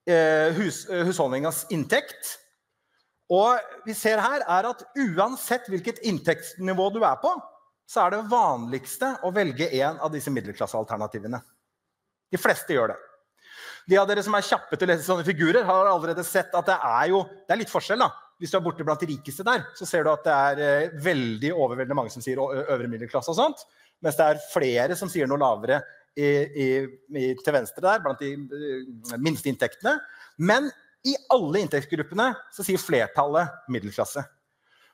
husholdningens inntekt. Og vi ser her er at uansett hvilket inntektsnivå du er på, så er det vanligste å velge en av disse middelklassealternativene. De fleste gjør det. De av dere som er kjappe til å lese sånne figurer har allerede sett at det er litt forskjell da. Hvis du er borte blant de rikeste der, så ser du at det er veldig overveldende mange som sier øvre middelklasse og sånt, mens det er flere som sier noe lavere til venstre der, blant de minste inntektene. Men i alle inntektsgruppene så sier flertallet middelklasse.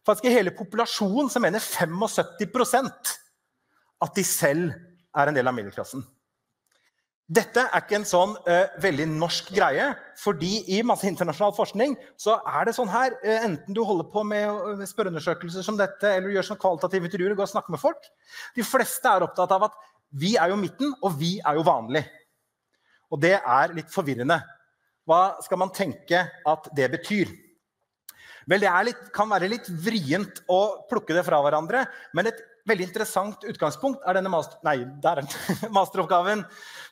Faktisk i hele populasjonen så mener 75% at de selv er en del av middelklassen. Dette er ikke en sånn veldig norsk greie, fordi i masse internasjonal forskning så er det sånn her, enten du holder på med spørreundersøkelser som dette, eller gjør sånn kvalitative intervjuer og går og snakker med folk. De fleste er opptatt av at vi er jo midten, og vi er jo vanlig. Og det er litt forvirrende. Hva skal man tenke at det betyr? Vel, det kan være litt vrient å plukke det fra hverandre, men et veldig interessant utgangspunkt er denne masteroppgaven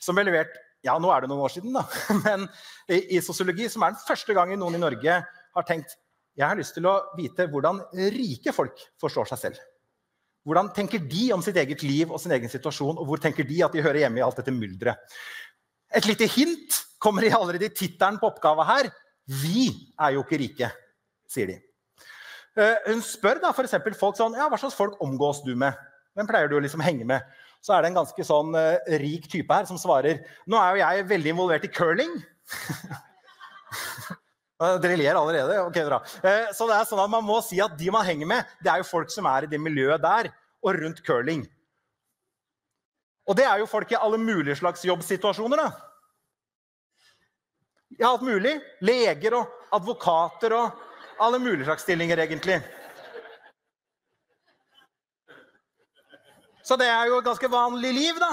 som ble levert, ja, nå er det noen år siden da, men i sosiologi, som er den første gangen noen i Norge har tenkt, jeg har lyst til å vite hvordan rike folk forstår seg selv. Hvordan tenker de om sitt eget liv og sin egen situasjon, og hvor tenker de at de hører hjemme i alt dette myldre? Et lite hint kommer allerede i titelen på oppgaven her. Vi er jo ikke rike, sier de. Hun spør da for eksempel folk sånn, ja, hva slags folk omgås du med? Hvem pleier du å liksom henge med? Så er det en ganske sånn rik type her som svarer, nå er jo jeg veldig involvert i curling. Dere ler allerede, ok, bra. Så det er sånn at man må si at de man henger med, det er jo folk som er i det miljøet der, og rundt curling. Og det er jo folk i alle mulige slags jobbsituasjoner da. Ja, alt mulig. Leger og advokater og alle mulige slags stillinger egentlig. Så det er jo et ganske vanlig liv da.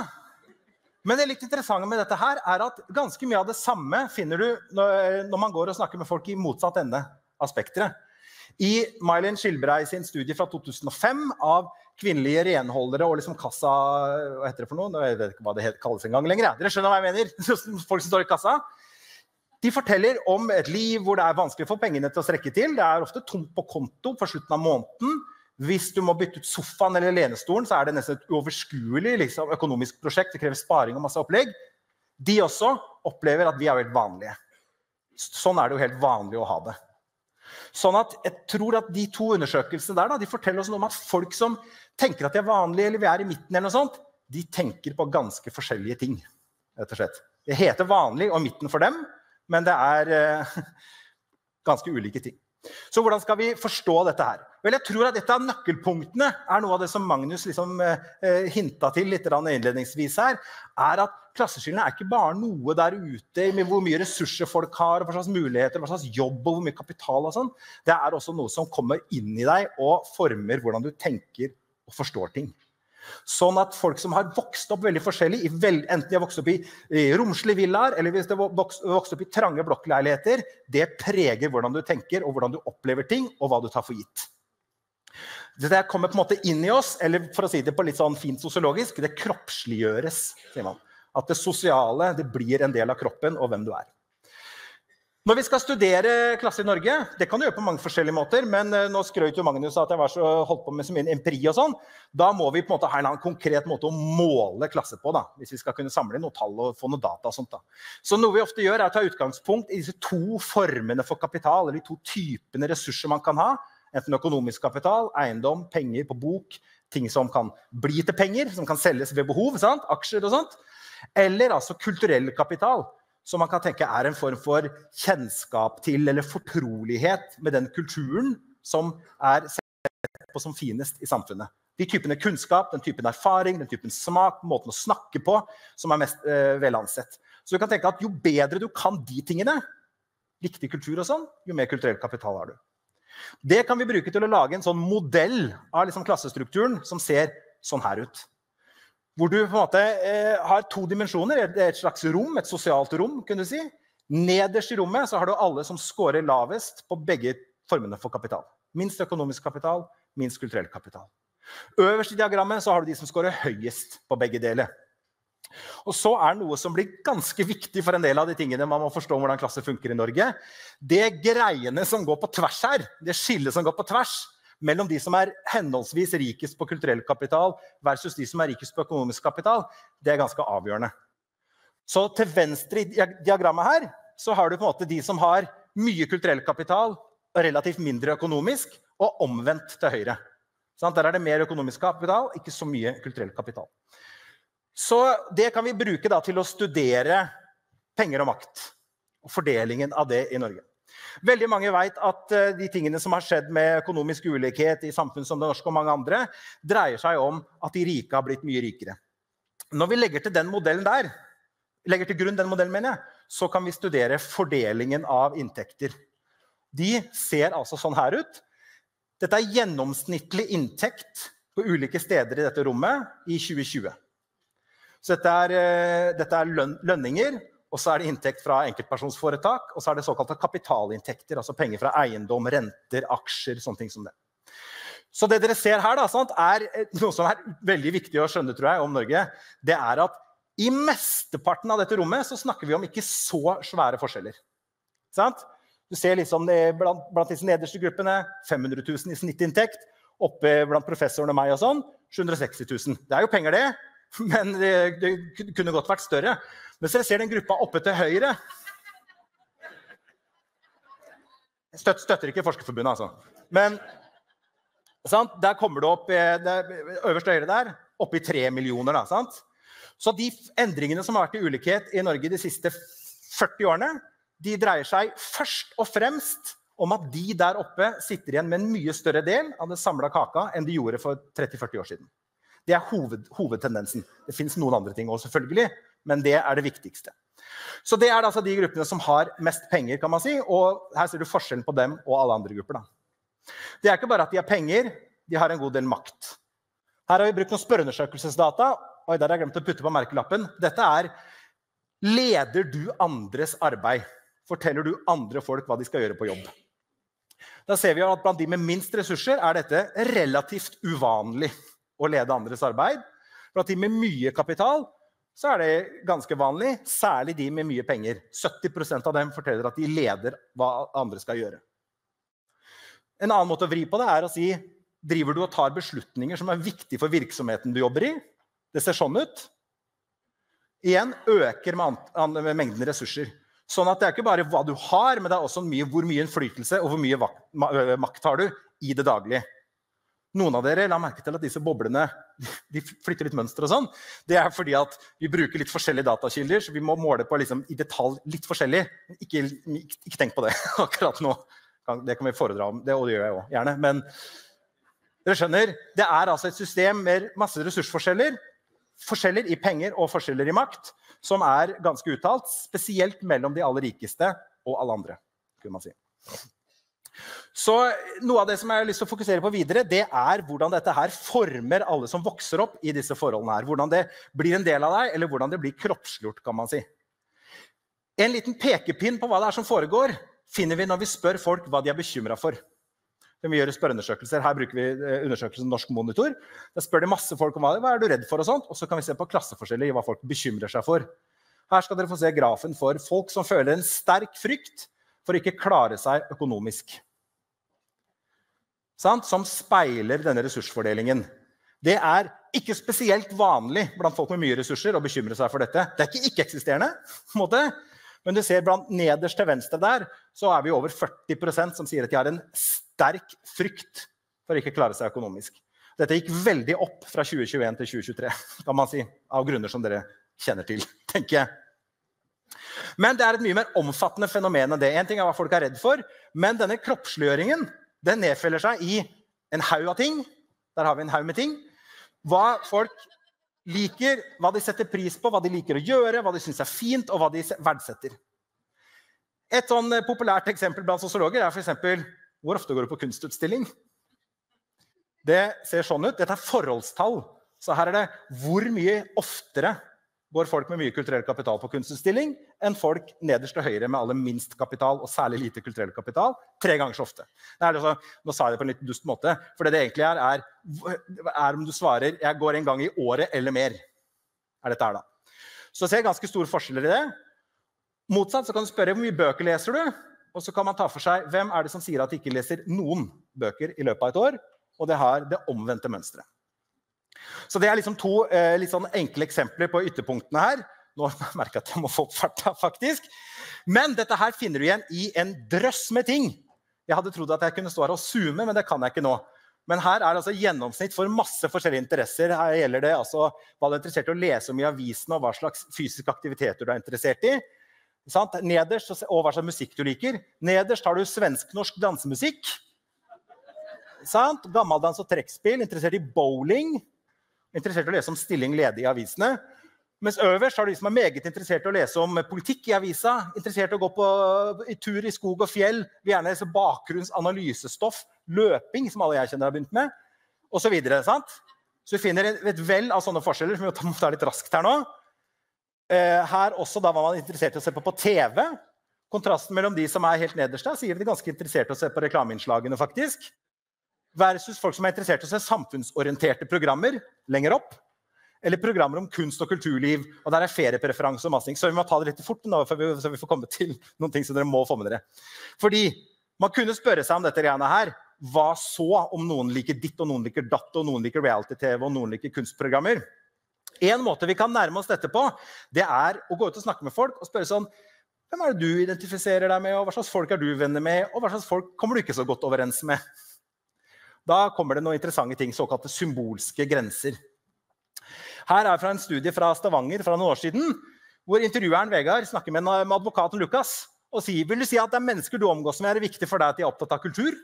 Men det litt interessante med dette her er at ganske mye av det samme finner du når man går og snakker med folk i motsatt ende av spektret. I Mylin Skilbrei sin studie fra 2005 av kvinnelige renholdere og liksom kassa, hva heter det for noe? Jeg vet ikke hva det kalles en gang lenger. Dere skjønner hva jeg mener? Folk som står i kassa. De forteller om et liv hvor det er vanskelig å få pengene til å strekke til. Det er ofte tomt på konto for slutten av måneden. Hvis du må bytte ut sofaen eller lenestolen, så er det nesten et uoverskuelig liksom, økonomisk prosjekt. Det krever sparing og masse opplegg. De også opplever at vi er helt vanlige. Sånn er det jo helt vanlig å ha det. Sånn at jeg tror at de to undersøkelsene der, da, de forteller oss noe om at folk som tenker at de er vanlige, eller vi er i midten eller noe sånt, de tenker på ganske forskjellige ting, rett og slett. Det heter vanlig og midten for dem, men det er ganske ulike ting. Så hvordan skal vi forstå dette her? Vel, jeg tror at dette av nøkkelpunktene noe av det som Magnus liksom hintet til litt innledningsvis her, at klasseskillene ikke bare noe der ute med hvor mye ressurser folk har, hva slags muligheter, hva slags jobb og hvor mye kapital og sånn. Det også noe som kommer inn i deg og former hvordan du tenker og forstår ting. Sånn at folk som har vokst opp veldig forskjellig, enten de har vokst opp i romslige villaer, eller hvis de har vokst opp i trange blokkleiligheter, det preger hvordan du tenker, og hvordan du opplever ting, og hva du tar for gitt. Det kommer på en måte inn i oss, eller for å si det på litt sånn fint sosiologisk, det kroppsliggjøres, sier man. At det sosiale, det blir en del av kroppen, og hvem du Når vi skal studere klasse i Norge, det kan du gjøre på mange forskjellige måter, men nå skrøt jo Magnus at jeg var så holdt på med så mye empiri og sånn, da må vi på en måte ha en konkret måte å måle klasse på, da, hvis vi skal kunne samle inn noen tall og få noe data og sånt. Da. Så noe vi ofte gjør å ta utgangspunkt i disse to formene for kapital, eller de to typene ressurser man kan ha, enten økonomisk kapital, eiendom, penger på bok, ting som kan bli til penger, som kan selges ved behov, sant? Aksjer og sånt, eller altså kulturell kapital, som man kan tenke en form for kjennskap til eller fortrolighet med den kulturen som sett på som finest i samfunnet. De typene kunnskap, den typen erfaring, den typen smak, måten å snakke på, som mest velansett. Så du kan tenke at jo bedre du kan de tingene, viktig kultur og sånn, jo mer kulturell kapital har du. Det kan vi bruke til å lage en sånn modell av liksom klassestrukturen som ser sånn her ut. Hvor du på en måte har to dimensjoner, et slags rom, et sosialt rom, kunne du si. Nederst i rommet så har du alle som scorer lavest på begge formene for kapital. Minst økonomisk kapital, minst kulturell kapital. Øverst i diagrammet så har du de som scorer høyest på begge deler. Og så noe som blir ganske viktig for en del av de tingene man må forstå hvordan klasse funker i Norge. Det greiene som går på tvers her, det skillet som går på tvers, mellom de som henholdsvis rikest på kulturell kapital versus de som rikest på økonomisk kapital, det ganske avgjørende. Så til venstre i diagrammet her, så har du på en måte de som har mye kulturell kapital og relativt mindre økonomisk, og omvendt til høyre. Der det mer økonomisk kapital, ikke så mye kulturell kapital. Så det kan vi bruke da til å studere penger og makt, og fordelingen av det i Norge. Veldig mange vet at de tingene som har skjedd med økonomisk ulikhet i samfunn som det norske og mange andre, dreier seg om at de rike har blitt mye rikere. Når vi legger til den modellen der, legger til grunn den modellen, mener jeg, så kan vi studere fordelingen av inntekter. De ser altså sånn her ut. Dette gjennomsnittlig inntekt på ulike steder i dette rommet i 2020. Så dette lønninger, og så det inntekt fra enkeltpersonsforetak, og så det såkalte kapitalinntekter, altså penger fra eiendom, renter, aksjer, sånne ting som det. Så det dere ser her da, sant, noe som veldig viktig å skjønne, tror jeg, om Norge, det at i mesteparten av dette rommet så snakker vi om ikke så svære forskjeller. Sant? Du ser liksom det blant disse nederste gruppene, 500 000 i snittinntekt, oppe blant professorene og meg og sånn, 760 000. Det jo penger det, men det kunne godt vært større. Men så jeg ser den gruppa oppe til høyre. Jeg støtter ikke Forskerforbundet, altså. Men sant? Der kommer det opp, øverst til høyre der, oppe i 3 millioner. Da, sant? Så de endringene som har vært i ulikhet i Norge de siste 40 årene, de dreier seg først og fremst om at de der oppe sitter igjen med en mye større del av den samlede kaka enn de gjorde for 30-40 år siden. Det hovedtendensen. Det finnes noen andre ting også, selvfølgelig, men det det viktigste. Så det altså de gruppene som har mest penger, kan man si, og her ser du forskjellen på dem og alle andre grupper. Da. Det ikke bare at de har penger, de har en god del makt. Her har vi brukt noen spørreundersøkelsesdata, og der har jeg glemt å putte på merkelappen. Dette leder du andres arbeid? Forteller du andre folk hva de skal gjøre på jobb? Da ser vi at blant de med minst ressurser dette relativt uvanlig å lede andres arbeid. Blant de med mye kapital så det ganske vanlig, særlig de med mye penger. 70% av dem forteller at de leder hva andre skal gjøre. En annen måte å vri på det å si, driver du og tar beslutninger som viktige for virksomheten du jobber i? Det ser sånn ut. Igjen øker med mengden ressurser. Sånn at det ikke bare hva du har, men det også hvor mye innflytelse og hvor mye makt har du i det daglige. Noen av dere la merke til at disse boblene de flytter litt mønster og sånn. Det fordi at vi bruker litt forskjellige datakilder, så vi må måle på liksom, i detalj litt forskjellig. Ikke tenk på det akkurat nå. Det kan vi foredra om, og det gjør jeg også, gjerne. Men dere skjønner, det altså et system med masse ressursforskjeller, forskjeller i penger og forskjeller i makt, som ganske uttalt, spesielt mellom de aller rikeste og alle andre, kunne man si. Så noe av det som jeg har lyst til å fokusere på videre, det hvordan dette her former alle som vokser opp i disse forholdene her. Hvordan det blir en del av deg, eller hvordan det blir kroppsgjort, kan man si. En liten pekepinn på hva det som foregår, finner vi når vi spør folk hva de bekymret for. Når vi gjør spørreundersøkelser, her bruker vi undersøkelsen Norsk Monitor. Da spør de masse folk om hva du redd for og sånt, og så kan vi se på klasseforskjeller i hva folk bekymrer seg for. Her skal dere få se grafen for folk som føler en sterk frykt for å ikke klare seg økonomisk. Som speiler denne ressursfordelingen. Det ikke spesielt vanlig blant folk med mye ressurser å bekymre seg for dette. Det ikke eksisterende, på en måte. Men du ser blant nederst til venstre der, så vi over 40% som sier at de har en sterk frykt for å ikke klare seg økonomisk. Dette gikk veldig opp fra 2021 til 2023, kan man si, av grunner som dere kjenner til, tenker jeg. Men det et mye mer omfattende fenomen enn det. En ting hva folk redd for, men denne kroppsliggjøringen, den nedfeller seg i en haug av ting. Der har vi en haug med ting. Hva folk liker, hva de setter pris på, hva de liker å gjøre, hva de synes fint, og hva de verdsetter. Et sånn populært eksempel blant sosiologer for eksempel, hvor ofte går du på kunstutstilling? Det ser sånn ut. Dette forholdstall. Så her det hvor mye oftere går folk med mye kulturell kapital på kunstutstilling enn folk nederst til høyre med aller minst kapital og særlig lite kulturell kapital 3 ganger så ofte. Nå sa jeg det på en litt dust måte, for det egentlig om du svarer jeg går en gang i året eller mer. Dette her da. Så ser jeg ganske store forskjeller i det. Motsatt så kan du spørre hvor mye bøker leser du, og så kan man ta for seg hvem det som sier at de ikke leser noen bøker i løpet av et år, og det har det omvendte mønstret. Så det liksom 2 litt sånn enkle eksempler på ytterpunktene her. Nå merker jeg at jeg må få opp farta, faktisk. Men dette her finner du igjen i en drøss med ting. Jeg hadde trodd at jeg kunne stå her og zoome, men det kan jeg ikke nå. Men her det altså gjennomsnitt for masse forskjellige interesser. Her gjelder det altså hva du interessert i å lese om i avisen, og hva slags fysiske aktiviteter du interessert i. Nederst, og hva slags musikk du liker. Nederst har du svensk-norsk dansemusikk. Gammaldans og trekkspill, interessert i bowling. Interessert i å lese om stilling ledig i avisene. Mens øverst har de som meget interessert i å lese om politikk i avisa, interessert i å gå på tur i skog og fjell, vil gjerne lese bakgrunnsanalysestoff, løping, som alle jeg kjenner har begynt med, og så videre, Så vi finner et vel av sånne forskjeller, som vi må ta litt raskt her nå. Her også da var man interessert i å se på TV. Kontrasten mellom de som helt nederst, sier de ganske interessert i å se på reklameinnslagene, faktisk. Versus folk som interessert i å se samfunnsorienterte programmer lenger opp, eller programmer om kunst og kulturliv, og der feriepreferanse og masse ting. Så vi må ta det litt fort nå, så vi får komme til noen ting som dere må få med dere. Fordi man kunne spørre seg om dette greiene her, hva så om noen liker ditt, og noen liker datt, og noen liker reality-TV, og noen liker kunstprogrammer. En måte vi kan nærme oss dette på, det å gå ut og snakke med folk, og spørre sånn, hvem det du identifiserer deg med, og hva slags folk du venner med, og hva slags folk kommer du ikke så godt overens med? Da kommer det noen interessante ting, såkalte symbolske grenser. Her fra en studie fra Stavanger fra noen år siden, hvor intervjueren Vegard snakker med advokaten Lukas, og sier, vil du si at det mennesker du omgås med viktig for deg at de opptatt av kultur?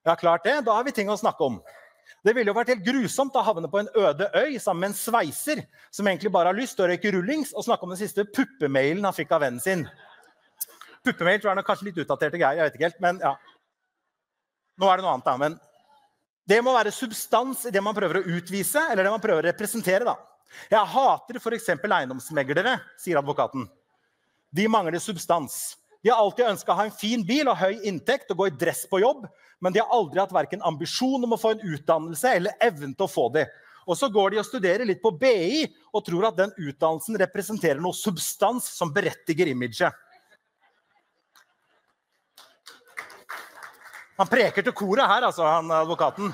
Ja, klart det. Da har vi ting å snakke om. Det ville jo vært helt grusomt å havne på en øde øy sammen med en sveiser, som egentlig bare har lyst til å røyke rullings, og snakke om den siste puppemailen han fikk av vennen sin. Puppemail tror jeg kanskje litt utdaterte greier, jeg vet ikke helt, men ja. Nå det noe annet da, men det må være substans i det man prøver å utvise, eller det man prøver å representere da. Jeg hater for eksempel eiendomsmeglere, sier advokaten. De mangler substans. De har alltid ønsket å ha en fin bil og høy inntekt og gå i dress på jobb, men de har aldri hatt hverken ambisjon om å få en utdannelse eller evnen til å få det. Og så går de og studerer litt på BI og tror at den utdannelsen representerer noe substans som berettiger imaget. Han preker til koret her, altså, han advokaten.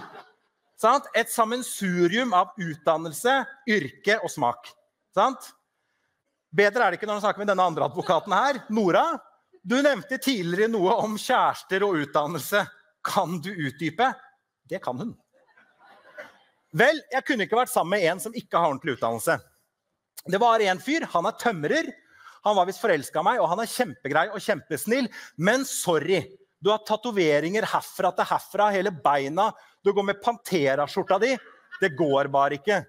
Et sammensurium av utdannelse, yrke og smak. Bedre det ikke når han snakker med denne andre advokaten her. Nora, du nevnte tidligere noe om kjærester og utdannelse. Kan du utdype? Det kan hun. Vel, jeg kunne ikke vært sammen med en som ikke har ordentlig utdannelse. Det var en fyr, han tømrer. Han var visst forelsket av meg, og han kjempegrei og kjempesnill. Men sorry. Du har tatoveringer herfra til herfra, hele beina. Du går med Pantera-skjorta di. Det går bare ikke.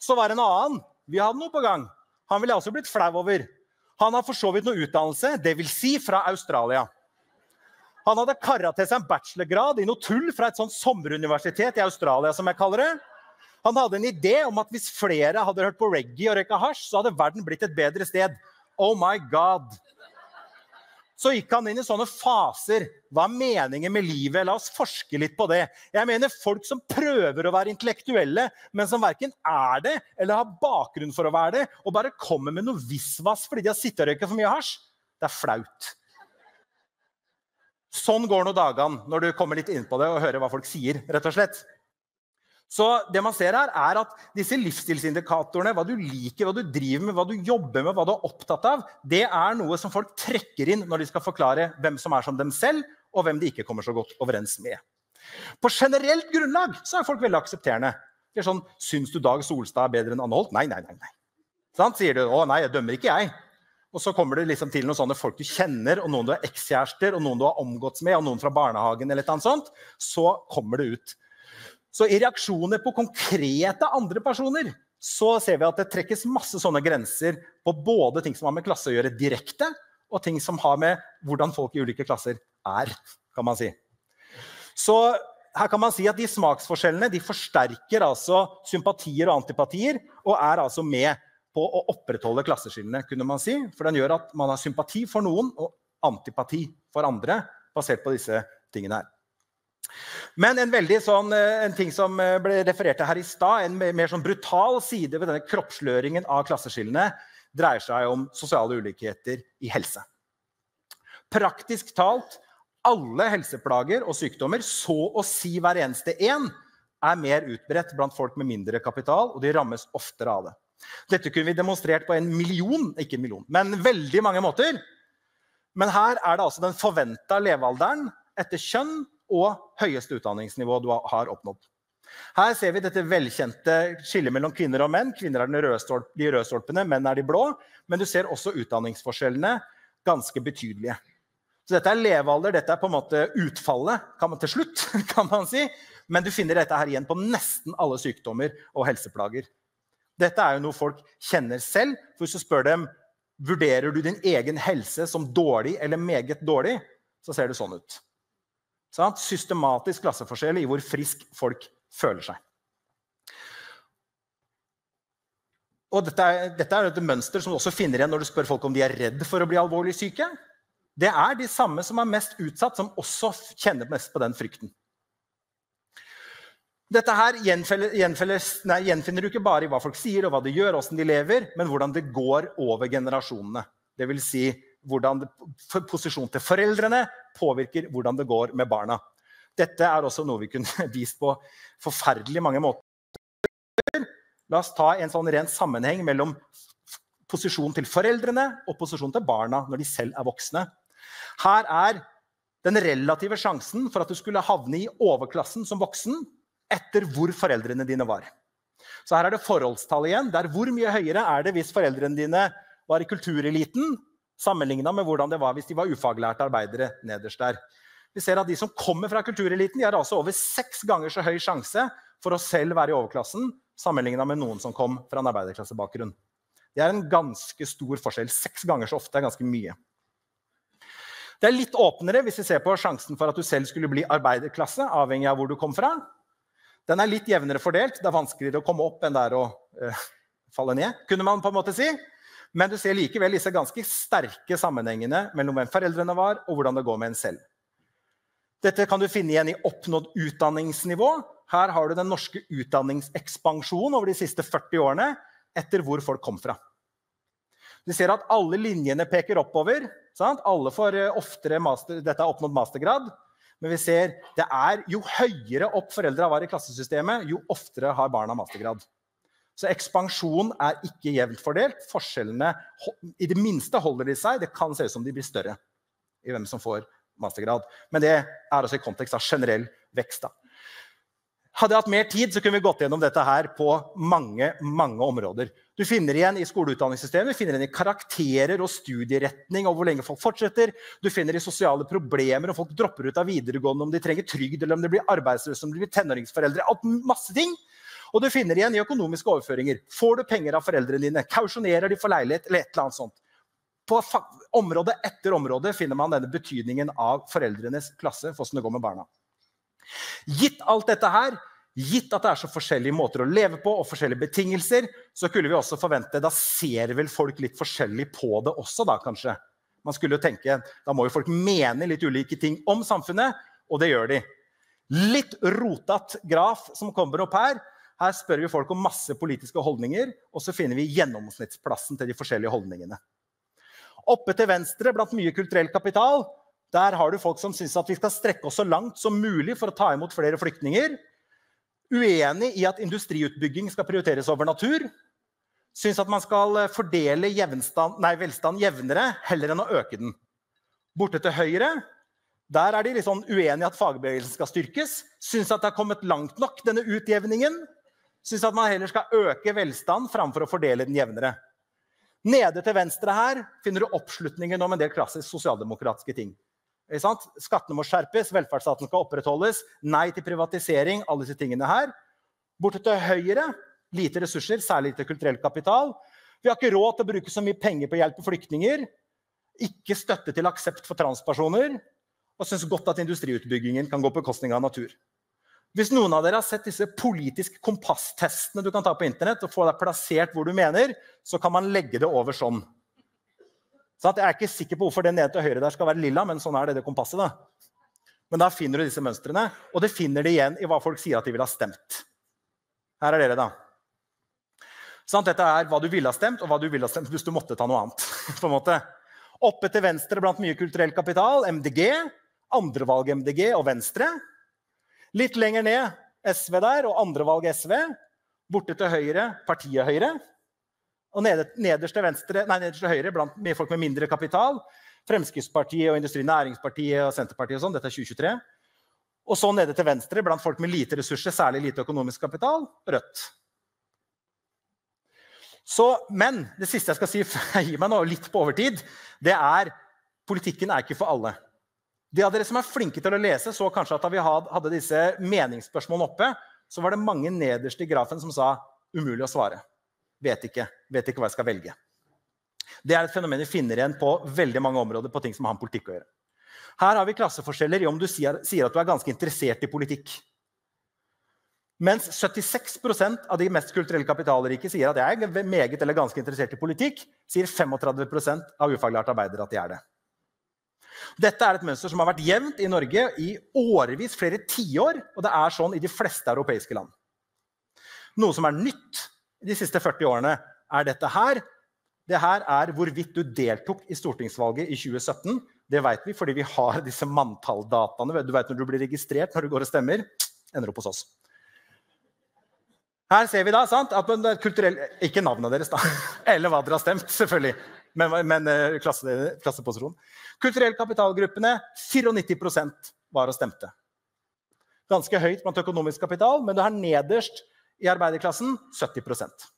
Så var det en annen. Vi hadde noe på gang. Han ville også blitt flau over. Han har for så vidt noe utdannelse, det vil si fra Australia. Han hadde karret til seg en bachelorgrad i noe tull fra et sånt sommeruniversitet i Australia, som jeg kaller det. Han hadde en idé om at hvis flere hadde hørt på reggae og røyka hasj, så hadde verden blitt et bedre sted. Oh my God. Så gikk han inn i sånne faser. Hva er meningen med livet? La oss forske litt på det. Jeg mener folk som prøver å være intellektuelle, men som hverken er det, eller har bakgrunn for å være det, og bare kommer med noe visvas fordi de har sittet og røyket for mye hasj. Det er flaut. Sånn går noen dagene når du kommer litt inn på det og hører hva folk sier, rett og slett. Så det man ser her er at disse livsstilsindikatorene, hva du liker, hva du driver med, hva du jobber med, hva du er opptatt av, det er noe som folk trekker inn når de skal forklare hvem som er som dem selv, og hvem de ikke kommer så godt overens med. På generelt grunnlag så er folk veldig aksepterende. Det er sånn, syns du Dag Solstad er bedre enn Anne Holt? Nei. Sånn, sier du, å nei, jeg dømmer ikke jeg. Og så kommer det liksom til noen sånne folk du kjenner, og noen du er ekskjærester, og noen du har omgått med, og noen fra barnehagen eller et annet sånt, så kommer det ut. Så i reaksjoner på konkrete andre personer, så ser vi at det trekkes masse sånne grenser på både ting som har med klasse å gjøre direkte, og ting som har med hvordan folk i ulike klasser er, kan man si. Så her kan man si at de smaksforskjellene, de forsterker altså sympatier og antipatier, og er altså med på å opprettholde klasseskillene, kunne man si, for den gjør at man har sympati for noen og antipati for andre, basert på disse tingene her. Men en ting som ble referert til her i stad, en mer sånn brutal side ved denne kroppssløringen av klasseskillene, dreier seg om sosiale ulikheter i helse. Praktisk talt, alle helseplager og sykdommer, så å si hver eneste en, er mer utbredt blant folk med mindre kapital, og de rammes oftere av det. Dette kunne vi demonstrert på ikke en million, men veldig mange måter. Men her er det altså den forventet levealderen etter kjønn og høyeste utdanningsnivå du har oppnådd. Her ser vi dette velkjente skillet mellom kvinner og menn. Kvinner er de røde stolpene, menn er de blå. Men du ser også utdanningsforskjellene ganske betydelige. Så dette er levealder, dette er på en måte utfallet, til slutt, kan man si. Men du finner dette her igjen på nesten alle sykdommer og helseplager. Dette er jo noe folk kjenner selv. For hvis du spør dem, vurderer du din egen helse som dårlig eller meget dårlig, så ser det sånn ut. Systematisk klasseforskjell i hvor frisk folk føler seg. Og dette er et mønster som du også finner igjen når du spør folk om de er redd for å bli alvorlig syke. Det er de samme som er mest utsatt, som også kjenner mest på den frykten. Dette her gjenfinner du ikke bare i hva folk sier og hva de gjør, hvordan de lever, men hvordan det går over generasjonene. Det vil si hvordan posisjonen til foreldrene påvirker hvordan det går med barna. Dette er også noe vi kunne vist på forferdelig mange måter. La oss ta en sånn ren sammenheng mellom posisjonen til foreldrene og posisjonen til barna når de selv er voksne. Her er den relative sjansen for at du skulle havne i overklassen som voksen etter hvor foreldrene dine var. Så her er det forholdstallet igjen, der hvor mye høyere er det hvis foreldrene dine var i kultureliten, sammenlignet med hvordan det var hvis de var ufaglærte arbeidere nederst der. Vi ser at de som kommer fra kultureliten, de har altså over 6 ganger så høy sjanse for å selv være i overklassen, sammenlignet med noen som kom fra en arbeiderklassebakgrunn. Det er en ganske stor forskjell. 6 ganger så ofte er ganske mye. Det er litt åpnere hvis vi ser på sjansen for at du selv skulle bli arbeiderklasse, avhengig av hvor du kom fra. Den er litt jevnere fordelt. Det er vanskeligere å komme opp enn der å falle ned, kunne man på en måte si. Men du ser likevel disse ganske sterke sammenhengene mellom hvem foreldrene var og hvordan det går med en selv. Dette kan du finne igjen i oppnådd utdanningsnivå. Her har du den norske utdanningsekspansjonen over de siste 40 årene etter hvor folk kom fra. Du ser at alle linjene peker oppover. Sant? Alle får oftere dette er oppnådd mastergrad. Men vi ser det er jo høyere opp foreldre var i klassesystemet, jo oftere har barna mastergrad. Så ekspansjon er ikke jevnt fordelt. Forskjellene, i det minste holder de seg. Det kan se ut som de blir større i hvem som får mastergrad. Men det er også i kontekst av generell vekst. Hadde jeg hatt mer tid, så kunne vi gått gjennom dette her på mange områder. Du finner igjen i skoleutdanningssystemet, du finner igjen i karakterer og studieretning, og hvor lenge folk fortsetter. Du finner i sosiale problemer, om folk dropper ut av videregående, om de trenger trygd, eller om de blir arbeidsløse, om de blir tenåringsforeldre, alt masse ting. Og du finner igjen i økonomiske overføringer. Får du penger av foreldrene dine? Kausjonerer de for leilighet, eller et eller annet sånt? På område etter område finner man denne betydningen av foreldrenes klasse, for hvordan det går med barna. Gitt alt dette her, gitt at det så forskjellige måter å leve på og forskjellige betingelser, så skulle vi også forvente, da ser vel folk litt forskjellig på det også da, kanskje. Man skulle jo tenke, da må jo folk mene litt ulike ting om samfunnet, og det gjør de. Litt rotet graf som kommer opp her. Her spør vi folk om masse politiske holdninger, og så finner vi gjennomsnittsplassen til de forskjellige holdningene. Oppe til venstre, blant mye kulturell kapital, der har du folk som synes at vi skal strekke oss så langt som mulig for å ta imot flere flyktninger. Uenig i at industriutbygging skal prioriteres over natur. Synes at man skal fordele velstand jevnere, heller enn å øke den. Borte til høyre, der de litt sånn uenige i at fagbevegelsen skal styrkes. Synes at det har kommet langt nok, denne utjevningen. Synes at man heller skal øke velstand framfor å fordele den jevnere. Nede til venstre her finner du oppslutningen om en del klassisk sosialdemokratiske ting. Skattene må skjerpes, velferdsstaten skal opprettholdes, nei til privatisering, alle disse tingene her. Borte til høyre, lite ressurser, særlig til kulturell kapital. Vi har ikke råd til å bruke så mye penger på å hjelpe flyktninger, ikke støtte til aksept for transpersoner, og synes godt at industriutbyggingen kan gå på bekostning av natur. Hvis noen av dere har sett disse politiske kompasstestene du kan ta på internett og få deg plassert hvor du mener, så kan man legge det over sånn. Så jeg ikke sikker på hvorfor det nede til høyre der skal være lilla, men sånn det kompasset da. Men da finner du disse mønstrene, og det finner de igjen i hva folk sier at de vil ha stemt. Her dere da. Dette hva du ville ha stemt, og hva du ville ha stemt hvis du måtte ta noe annet. På en måte. Oppe til venstre blant mye kulturell kapital, MDG, andrevalg MDG og Venstre. Litt lenger ned, SV der, og andrevalg SV. Borte til høyre, partiet Høyre. Og nederst til høyre blant folk med mindre kapital, Fremskrittspartiet og Industri- og Næringspartiet og Senterpartiet og sånn, dette 2023. Og så nede til venstre blant folk med lite ressurser, særlig lite økonomisk kapital, Rødt. Men det siste jeg skal si, jeg gir meg nå litt på overtid, det politikken ikke for alle. De av dere som flinke til å lese, så kanskje at da vi hadde disse meningsspørsmålene oppe, så var det mange nederst i grafen som sa umulig å svare. Vet ikke hva jeg skal velge. Det et fenomen vi finner igjen på veldig mange områder på ting som har med politikk å gjøre. Her har vi klasseforskjeller i om du sier at du ganske interessert i politikk. Mens 76% av de mest kulturelle kapitalrike sier at jeg meget eller ganske interessert i politikk, sier 35% av ufaglærte arbeidere at de det. Dette et mønster som har vært jevnt i Norge i årevis, flere tiår, og det sånn i de fleste europeiske land. Noe som nytt de siste 40 årene dette her. Det her hvorvidt du deltok i stortingsvalget i 2017. Det vet vi fordi vi har disse manntallsdataene. Du vet når du blir registrert, når du går og stemmer, ender opp hos oss. Her ser vi da, sant, at kulturell, ikke navnet deres da, eller hva dere har stemt, selvfølgelig, men klasseposisjon. Kulturell kapitalgruppene, 94% var og stemte. Ganske høyt blant økonomisk kapital, men du har nederst i arbeiderklassen 70%.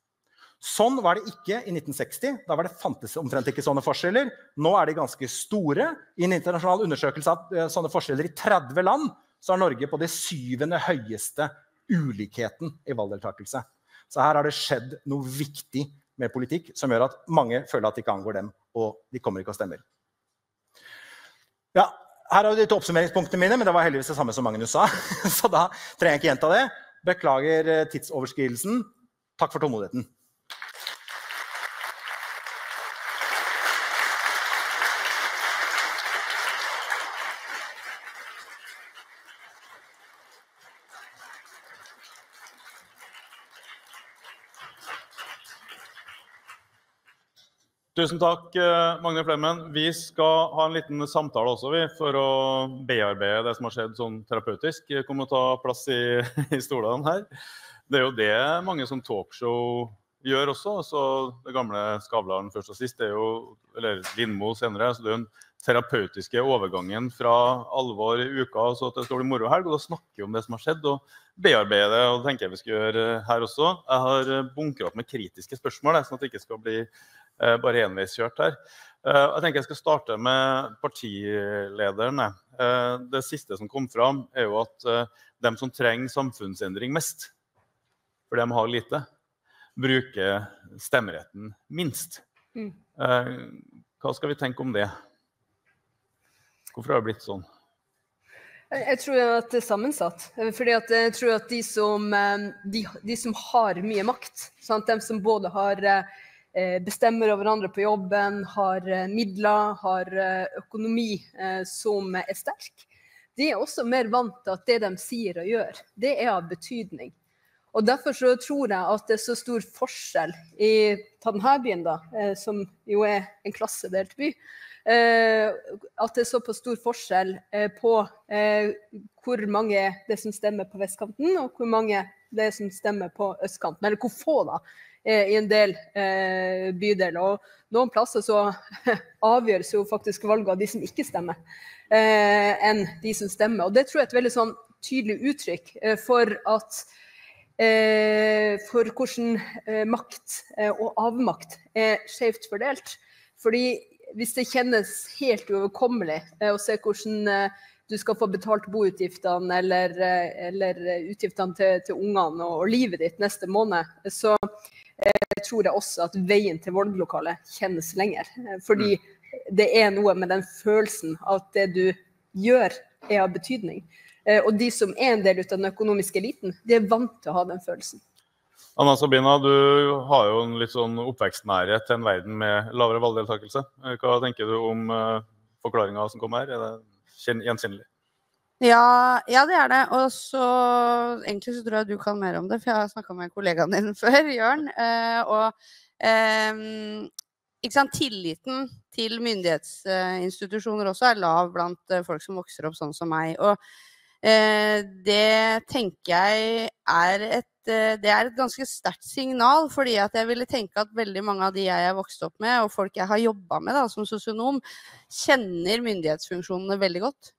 Sånn var det ikke i 1960, da fantes omtrent ikke sånne forskjeller. Nå de ganske store. I en internasjonal undersøkelse av sånne forskjeller i 30 land, så Norge på det 7. høyeste ulikheten i valgdeltakelse. Så her har det skjedd noe viktig med politikk, som gjør at mange føler at det ikke angår dem, og de kommer ikke og stemmer. Ja, her har vi de to oppsummeringspunktene mine, men det var heldigvis det samme som Magnus sa, så da trenger jeg ikke gjenta det. Beklager tidsoverskridelsen. Takk for tålmodigheten. Tusen takk, Magne Flemmen. Vi skal ha en liten samtale også, for å bearbeide det som har skjedd sånn terapeutisk. Kom og ta plass i stolene her. Det jo det mange som talkshow gjør også. Så det gamle Skavlan først og sist, det jo, eller Lindmo senere, så det jo en terapeutiske overgangen fra alvor i uka og så til det blir moro helg, og da snakker vi om det som har skjedd, og bearbeider det, og det tenker jeg vi skal gjøre her også. Jeg har bunkret opp med kritiske spørsmål, sånn at det ikke skal bli bare enveiskjørt her. Jeg tenker jeg skal starte med partilederen. Det siste som kom fram jo at de som trenger samfunnsendring mest, for de har lite, bruker stemmeretten minst. Hva skal vi tenke om det? Hvorfor har det blitt sånn? Jeg tror at det sammensatt. Fordi at jeg tror at de som har mye makt, sant? De som både har bestemmer over andre på jobben, har midler, har økonomi som sterk, de også mer vant til at det de sier og gjør, det av betydning. Og derfor så tror jeg at det så stor forskjell i denne byen da, som jo en klassedelt by, at det så på stor forskjell på hvor mange det som stemmer på vestkanten, og hvor mange det som stemmer på østkanten, eller hvor få da, i en del bydeler. Og noen plasser så avgjøres jo faktisk valget av de som ikke stemmer, enn de som stemmer. Og det tror jeg et veldig sånn tydelig uttrykk for at for hvordan makt og avmakt skjevt fordelt. Fordi hvis det kjennes helt uoverkommelig å se hvordan du skal få betalt boutgiftene eller utgiftene til ungene og livet ditt neste måned, så tror jeg også at veien til valglokalet kjennes lenger. Fordi det noe med den følelsen at det du gjør av betydning. Og de som en del ut av den økonomiske eliten, de vant til å ha den følelsen. Anna Sabina, du har jo en litt sånn oppvekstnærhet til en verden med lavere valgdeltakelse. Hva tenker du om forklaringen som kom her? Det gjenkjennelig? Ja, det det. Og så egentlig så tror jeg du kan mer om det, for jeg har snakket med kollegaen din før, Jørn. Ikke sant, tilliten til myndighetsinstitusjoner også lav blant folk som vokser opp sånn som meg. Og det tenker jeg det et ganske sterkt signal, fordi at jeg ville tenke at veldig mange av de jeg har vokst opp med, og folk jeg har jobbet med da, som sosionom, kjenner myndighetsfunksjonene veldig godt.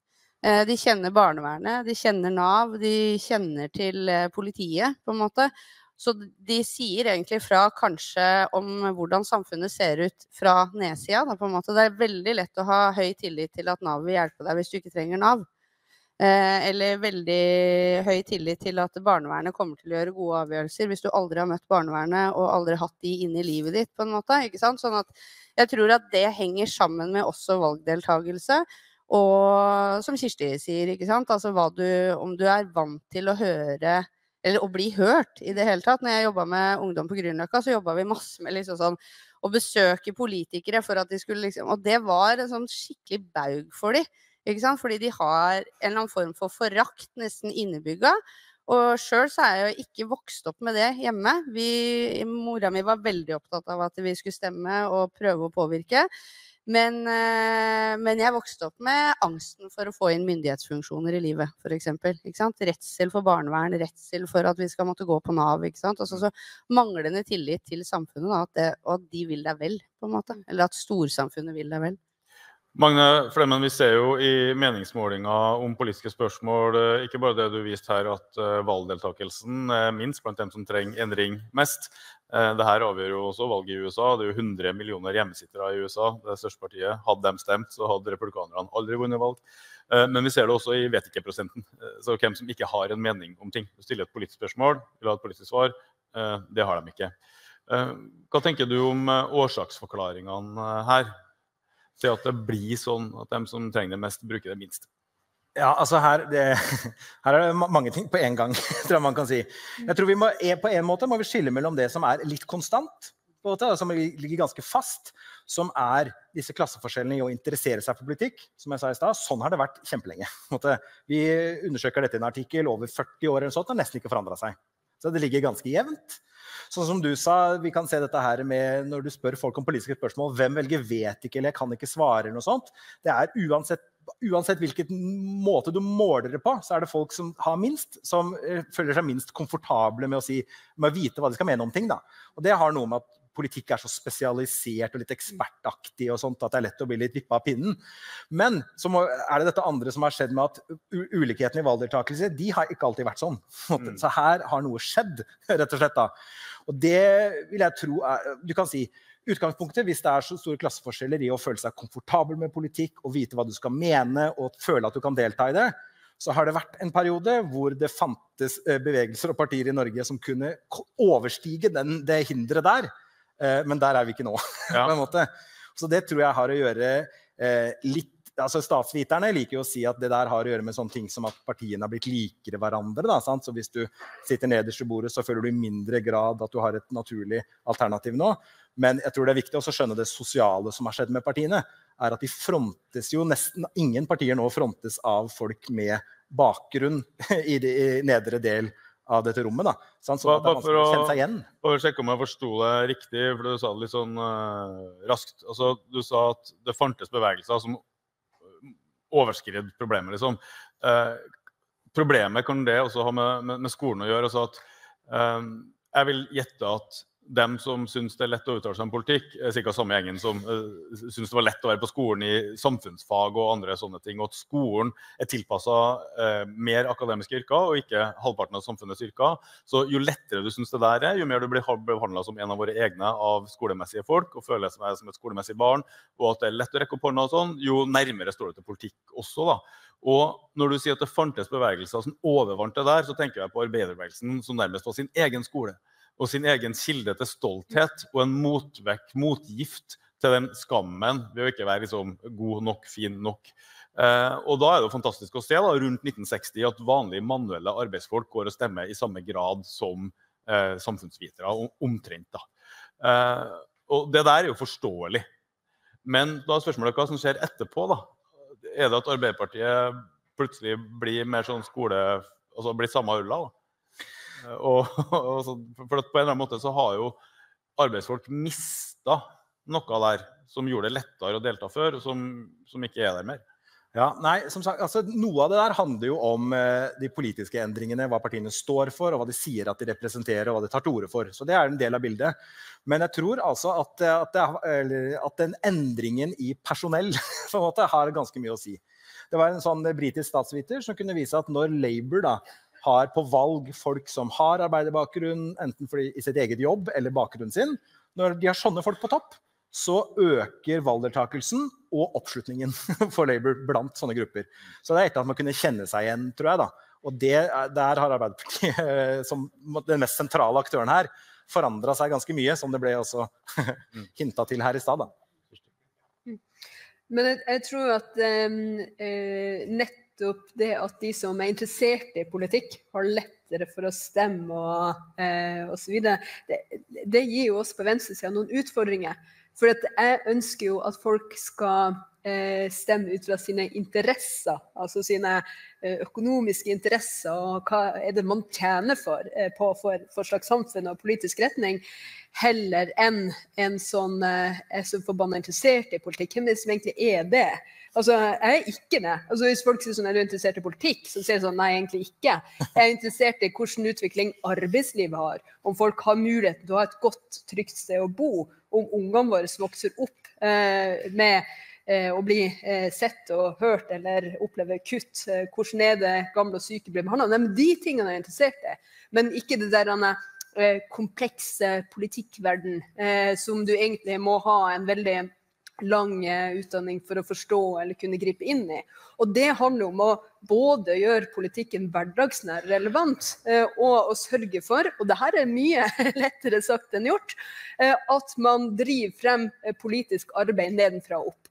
De kjenner barnevernet, de kjenner Nav, de kjenner til politiet på en måte. Så de sier egentlig fra kanskje om hvordan samfunnet ser ut fra nedsiden da, på en måte. Det veldig lett å ha høy tillit til at Nav vil hjelpe deg hvis du ikke trenger Nav. Eller veldig høy tillit til at barnevernet kommer til å gjøre gode avgjørelser hvis du aldri har møtt barnevernet og aldri hatt de inne i livet ditt på en måte, ikke sant? Sånn at jeg tror at det henger sammen med også valgdeltagelse, og som Kirsti sier, ikke sant? Altså om du vant til å høre, eller å bli hørt i det hele tatt. Når jeg jobbet med ungdom på Grünerløkka, så jobbet vi masse med liksom sånn, å besøke politikere for at de skulle liksom, og det var en sånn skikkelig baug for de. Ikke sant? Fordi de har en eller annen form for forakt nesten innebygget. Og selv så jeg jo ikke vokst opp med det hjemme. Mora mi var veldig opptatt av at vi skulle stemme og prøve å påvirke. Men jeg vokste opp med angsten for å få inn myndighetsfunksjoner i livet, for eksempel. Ikke sant? Redsel for barnevern, redsel for at vi skal måtte gå på Nav. Ikke sant? Altså så manglende tillit til samfunnet, da, og at de vil deg vel, på en måte. Eller at storsamfunnet vil deg vel. Magne Flemmen, vi ser jo i meningsmålinger om politiske spørsmål, ikke bare det du viste her, at valgdeltakelsen minst blant dem som trenger endring mest. Dette avgjør jo også valget i USA. Det jo 100 millioner hjemmesittere i USA, det største partiet. Hadde de stemt, så hadde republikanerne aldri vunnet valg. Men vi ser det også i vet ikke-prosenten. Så hvem som ikke har en mening om ting. Du stiller et politisk spørsmål, vil ha et politisk svar, det har de ikke. Hva tenker du om årsaksforklaringene her? Til at det blir sånn at de som trenger det mest, bruker det minst. Ja, altså her det mange ting på en gang, tror jeg man kan si. Jeg tror vi må, på en måte må vi skille mellom det som litt konstant, på en måte, som ligger ganske fast, som disse klasseforskjellene i å interessere seg for politikk, som jeg sa i sted. Sånn har det vært kjempelenge. Vi undersøker dette i en artikkel over 40 år eller sånt, og nesten ikke forandret seg. Så det ligger ganske jevnt. Sånn som du sa, vi kan se dette her med når du spør folk om politiske spørsmål, hvem velger vet ikke eller kan ikke svare eller noe sånt. Det uansett hvilken måte du måler det på, så det folk som har minst, som føler seg minst komfortable med å vite hva de skal mene om ting da. Og det har noe med at politikk så spesialisert og litt ekspertaktig og sånt, at det lett å bli litt vippet av pinnen. Men så det dette andre som har skjedd med at ulikheten i valgdeltakelse, de har ikke alltid vært sånn. Så her har noe skjedd, rett og slett da. Og det vil jeg tro du kan si, utgangspunktet, hvis det så store klasseforskjeller i å føle seg komfortabel med politikk, og vite hva du skal mene, og føle at du kan delta i det, så har det vært en periode hvor det fantes bevegelser og partier i Norge som kunne overstige det hindret der, men der vi ikke nå, på en måte. Så det tror jeg har å gjøre litt, altså statsviterne liker jo å si at det der har å gjøre med sånne ting som at partiene har blitt likere hverandre, da, sant? Så hvis du sitter nederst i bordet, så føler du i mindre grad at du har et naturlig alternativ nå. Men jeg tror det viktig å skjønne det sosiale som har skjedd med partiene, at de frontes jo nesten, ingen partier nå frontes av folk med bakgrunn i nedre del av dette rommet, da. Sånn at det vanskelig å kjenne seg igjen. For å sjekke om jeg forstod det riktig, for du sa det litt sånn raskt. Altså, du sa at det fantes bevegelser som overskrider problemet, liksom. Problemet kan det også ha med skolen å gjøre, altså at jeg vil gjette at dem som synes det lett å uttale seg om politikk, sikkert samme gjengen som synes det var lett å være på skolen i samfunnsfag og andre sånne ting, og at skolen tilpasset mer akademiske yrker og ikke halvparten av samfunnets yrker. Så jo lettere du synes det der jo mer du blir behandlet som en av våre egne av skolemessige folk, og føler seg som et skolemessig barn, og at det lett å rekke opp hånda og sånn, jo nærmere står det til politikk også da. Og når du sier at det fantes bevegelser som overvant det der, så tenker jeg på arbeiderbevegelsen som nærmest var sin egen skole, og sin egen kilde til stolthet, og en motgift til den skammen ved å ikke være liksom god nok, fin nok. Og da det jo fantastisk å se da, rundt 1960 at vanlige manuelle arbeidsfolk går og stemmer i samme grad som samfunnsvitere, omtrent da. Og det der jo forståelig. Men da spørsmålet hva som skjer etterpå da? Det at Arbeiderpartiet plutselig blir mer sånn skole, altså blir samme øla da? For på en eller annen måte så har jo arbeidsfolk mistet noe der som gjorde det lettere å delta før, og som ikke der mer. Ja, nei, som sagt, altså, noe av det der handler jo om de politiske endringene, hva partiene står for, og hva de sier at de representerer, og hva de tar til orde for. Så det en del av bildet. Men jeg tror altså at den endringen i personell på en måte har ganske mye å si. Det var en sånn britisk statsviter som kunne vise at når Labour da, har på valg folk som har arbeiderbakgrunn, enten i sitt eget jobb eller bakgrunnen sin. Når de har sånne folk på topp, så øker valgdeltakelsen og oppslutningen for Labour blant sånne grupper. Så det et at man kunne kjenne seg igjen, tror jeg da. Og der har Arbeiderpartiet, som den mest sentrale aktøren her, forandret seg ganske mye, som det ble også hintet til her i sted da. Men jeg tror at nettopp det at de som interessert i politikk har lettere for å stemme og så videre, det gir jo oss på venstresiden noen utfordringer. For at jeg ønsker jo at folk skal stemme ut fra sine interesser, altså sine økonomiske interesser, og hva det man tjener for slags samfunn og politisk retning, heller enn en sånn så forbannet interessert i politikk. Hvem som egentlig det? Altså, jeg ikke det. Altså, hvis folk sier sånn, du interessert i politikk, så sier jeg sånn, nei, egentlig ikke. Jeg interessert i hvordan utvikling arbeidslivet har, om folk har muligheten til å ha et godt, trygt sted å bo, om ungene våre vokser opp med å bli sett og hørt eller oppleve kutt, hvordan det gamle og syke blir behandlet. Nei, men de tingene jeg interessert i, men ikke det der komplekse politikkverden som du egentlig må ha en veldig lang utdanning for å forstå eller kunne gripe inn i. Og det handler om å både gjøre politikken hverdagsnær relevant og å sørge for, og det her mye lettere sagt enn gjort, at man driver frem politisk arbeid nedenfra og opp.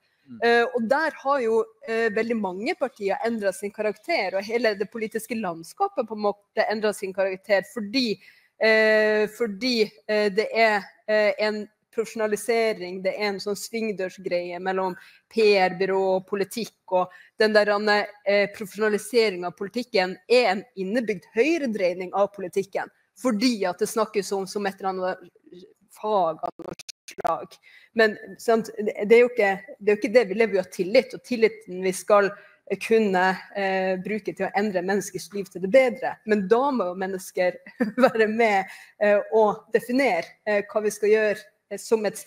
Og der har jo veldig mange partier endret sin karakter, og hele det politiske landskapet på en måte endret sin karakter, fordi det en profesjonalisering, det en sånn svingdørsgreie mellom PR-byrå og politikk, og den der profesjonaliseringen av politikken en innebygd høyredreining av politikken, fordi at det snakkes som et eller annet fag av noe slag. Men sant, det jo ikke det vi lever jo av tillit, og tilliten vi skal kunne bruke til å endre menneskers liv til det bedre. Men da må mennesker være med og definere hva vi skal gjøre som vi et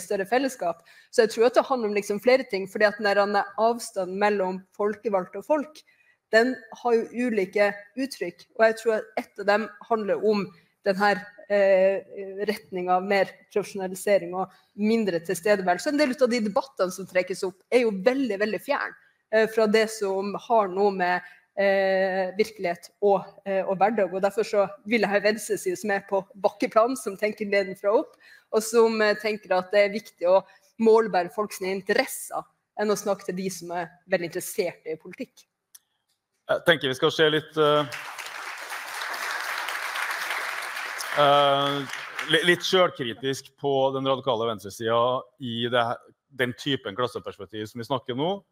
større fellesskap. Så jeg tror at det handler om liksom flere ting, fordi at den avstanden mellom folkevalgte og folk, den har jo ulike uttrykk, og jeg tror at et av dem handler om denne retningen av mer profesjonalisering og mindre tilstedeværelse. En del av de debattene som trekkes opp jo veldig, veldig fjern fra det som har noe med virkelighet og hverdag, og derfor så vil jeg ha venstreside som på bakkeplan, som tenker nedenfra opp, og som tenker at det viktig å målbære folks interesser enn å snakke til de som veldig interessert i politikk. Jeg tenker vi skal se litt selvkritisk på den radikale venstresiden i den typen klasseperspektiv som vi snakker nå.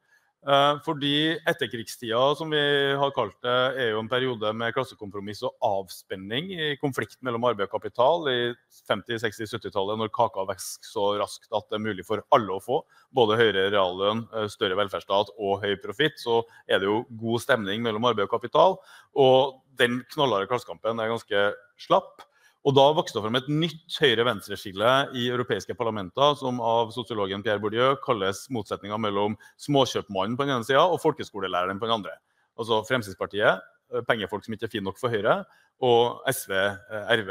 Fordi etterkrigstida, som vi har kalt det, jo en periode med klassekompromiss og avspenning i konflikten mellom arbeid og kapital i 50-, 60-, 70-tallet, når kaka vokste så raskt at det mulig for alle å få, både høyere reallønn, større velferdsstat og høy profitt, så det jo god stemning mellom arbeid og kapital, og den knallharde klassekampen ganske slapp. Og da vokste det frem et nytt høyre-venstre-skille i europeiske parlamenter, som av sosiologen Pierre Bourdieu kalles motsetninger mellom småkjøpmannen på den ene siden og folkeskolelæreren på den andre. Altså Fremskrittspartiet, pengefolk som ikke er fine nok for Høyre, og SV, RV,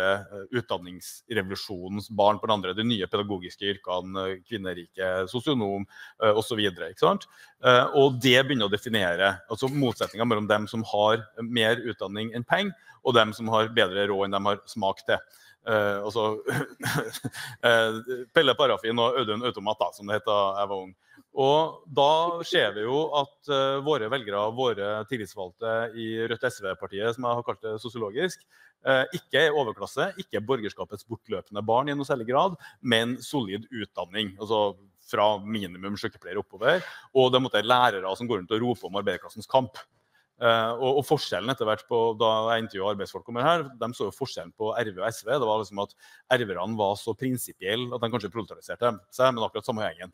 utdanningsrevolusjonens barn på den andre, de nye pedagogiske yrkene, kvinnerike, sosionom, og så videre, ikke sant? Og det begynner å definere, altså motsetninger mellom dem som har mer utdanning enn penger, og dem som har bedre råd enn de har smak til. Altså Pelle Parafin og Audun Automat, da, som det heter da jeg var ung. Og da ser vi jo at våre velgere, våre tillitsvalgte i Rødt-SV-partiet, som jeg har kalt det sosiologisk, ikke overklasse, ikke borgerskapets bortløpende barn i noe særlig grad, men solid utdanning, altså fra minimum sykepleier oppover, og det måtte lærere som går rundt og roper om arbeiderklassens kamp. Og forskjellen etter hvert på, da jeg intervjuet arbeidsfolk om det her, de så jo forskjellen på RV og SV, det var liksom at RV-erne var så prinsipielle at de kanskje proletariserte seg, men akkurat samme gjengen.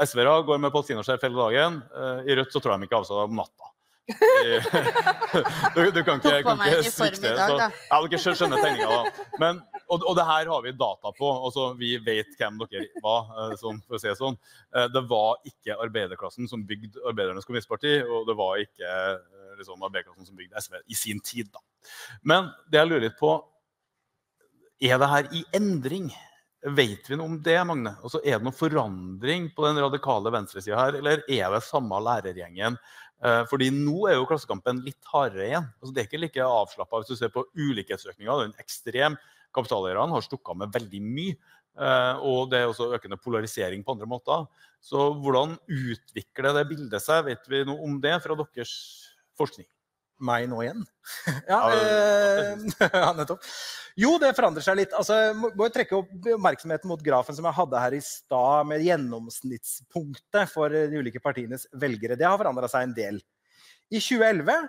SV-ere går med palestinaskjerf hele dagen, i Rødt så tror de ikke av seg om natta. Du kan ikke strikse det, så ja, dere skjønner tegninga da. Men, og det her har vi data på, altså vi vet hvem dere var, sånn, for å si det sånn. Det var ikke arbeiderklassen som bygde Arbeidernes kommunistparti, og det var ikke liksom, arbeiderklassen som bygde SV i sin tid da. Men det jeg lurer litt på, det her i endring? Vet vi noe om det, Magne? Altså, det noen forandring på den radikale venstresiden her, eller det samme lærergjengen? Fordi nå jo klassekampen litt hardere igjen. Altså, det ikke like avslappet hvis du ser på ulikhetsøkningen. Den ekstrem kapitaleierne har stukket med veldig mye, og det også økende polarisering på andre måter. Så hvordan utvikler det bildet seg? Vet vi noe om det fra deres forskning? Meg nå igjen? Ja, nettopp. Jo, det forandrer seg litt. Altså, må jeg trekke opp oppmerksomheten mot grafen som jeg hadde her i stad, med gjennomsnittspunktet for de ulike partienes velgere. Det har forandret seg en del. I 2011,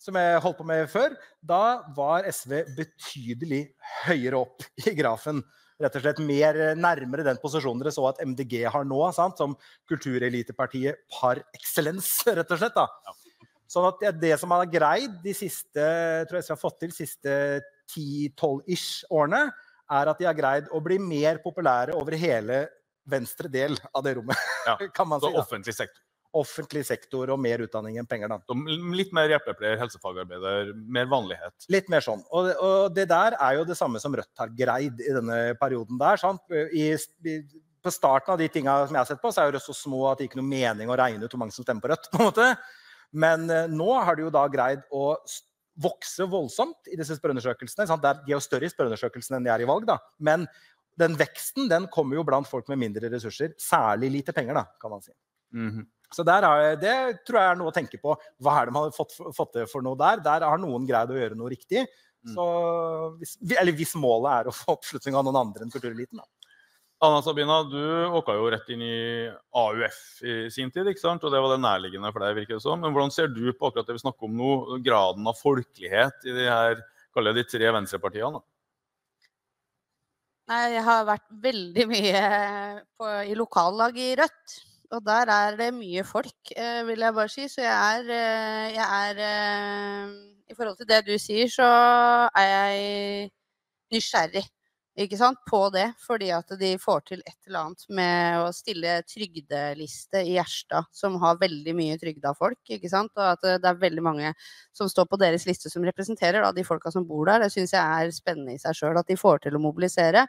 som jeg holdt på med før, da var SV betydelig høyere opp i grafen. Rett og slett mer nærmere den posisjonen dere så at MDG har nå, sant? Som kulturelitepartiet par excellence, rett og slett da. Ja. Sånn at det som har greid de siste, tror jeg har fått til, siste 10-12-ish årene, at de har greid å bli mer populære over hele venstre del av det rommet, ja, kan man si. Så offentlig sektor. Offentlig sektor og mer utdanning enn penger da. Litt mer hjelpepleier, helsefagarbeider, mer vanlighet. Litt mer sånn. Og det der jo det samme som Rødt har greid i denne perioden der, sant? På starten av de tingene som jeg har sett på, så jo Rødt så små at det ikke noe mening å regne ut hvor mange som stemmer på Rødt, på en måte. Men nå har de jo da greid å vokse voldsomt i disse spørreundersøkelsene. Sant? De jo større i spørreundersøkelsene enn de i valg, da. Men den veksten, den kommer jo blant folk med mindre ressurser. Særlig lite penger, da, kan man si. Mm-hmm. Så det tror jeg noe å tenke på. Hva de har fått til for noe der? Der har noen greid å gjøre noe riktig. Så, hvis målet å få oppslutning av noen andre enn kultureliten, da. Anna Sabina, du åket jo rett inn i AUF i sin tid, ikke sant? Og det var det nærliggende for deg, virker det som. Men hvordan ser du på akkurat det vi snakker om nå, graden av folkelighet i de her, kaller jeg de tre venstrepartiene? Nei, jeg har vært veldig mye i lokallag i Rødt, og der det mye folk, vil jeg bare si. Så jeg i forhold til det du sier, så jeg nysgjerrig ikke sant, på det, fordi at de får til et eller annet med å stille trygdeliste i Gjerstad, som har veldig mye trygda folk, ikke sant, og at det veldig mange som står på deres liste som representerer da, de folka som bor der. Det synes jeg spennende i seg selv, at de får til å mobilisere.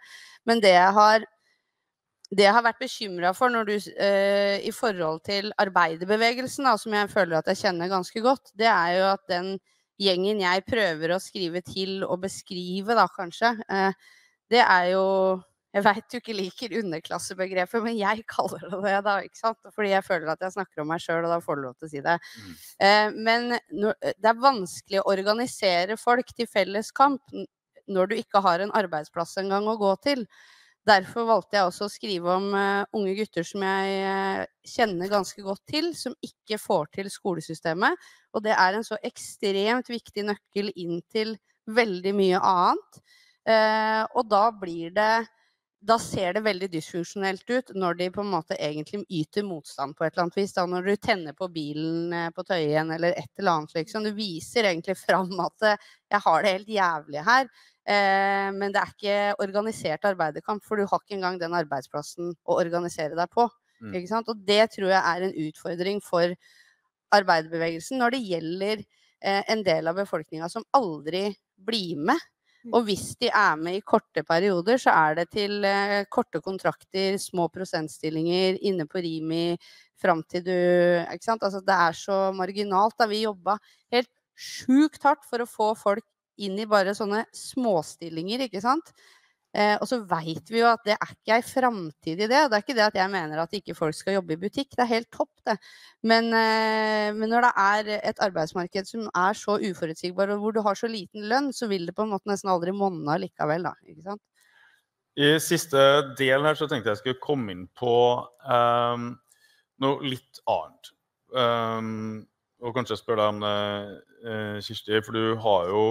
Men det jeg har vært bekymret for når du, i forhold til arbeiderbevegelsen, da, som jeg føler at jeg kjenner ganske godt, det jo at den gjengen jeg prøver å skrive til og beskrive da, kanskje, det jo, jeg vet du ikke liker underklassebegrepet, men jeg kaller det da, ikke sant? Fordi jeg føler at jeg snakker om meg selv, og da får du lov til å si det. Men det vanskelig å organisere folk til felles kamp når du ikke har en arbeidsplass en gang å gå til. Derfor valgte jeg også å skrive om unge gutter som jeg kjenner ganske godt til, som ikke får til skolesystemet, og det en så ekstremt viktig nøkkel inn til veldig mye annet. Og da ser det veldig dysfunksjonelt ut når de på en måte egentlig yter motstand på et eller annet vis. Da når du tenner på bilen på Tøyen eller et eller annet liksom. Du viser egentlig fram at jeg har det helt jævlig her, men det ikke organisert arbeiderkamp, for du har ikke engang den arbeidsplassen å organisere deg på. Ikke sant? Og det tror jeg en utfordring for arbeiderbevegelsen når det gjelder en del av befolkningen som aldri blir med. Og hvis de med i korte perioder, så det til korte kontrakter, små prosentstillinger, inne på Rimi, frem til du, ikke sant? Altså det så marginalt da vi jobbet helt sjukt hardt for å få folk inn i bare sånne småstillinger, ikke sant? Og så vet vi jo at det ikke fremtid i det, og det ikke det at jeg mener at ikke folk skal jobbe i butikk, det helt topp det. Men når det et arbeidsmarked som så uforutsigbar, og hvor du har så liten lønn, så vil det på en måte nesten aldri monne likevel da, ikke sant? I siste del her så tenkte jeg skulle komme inn på noe litt annet. Og kanskje spørre deg om det, Kirsti, for du har jo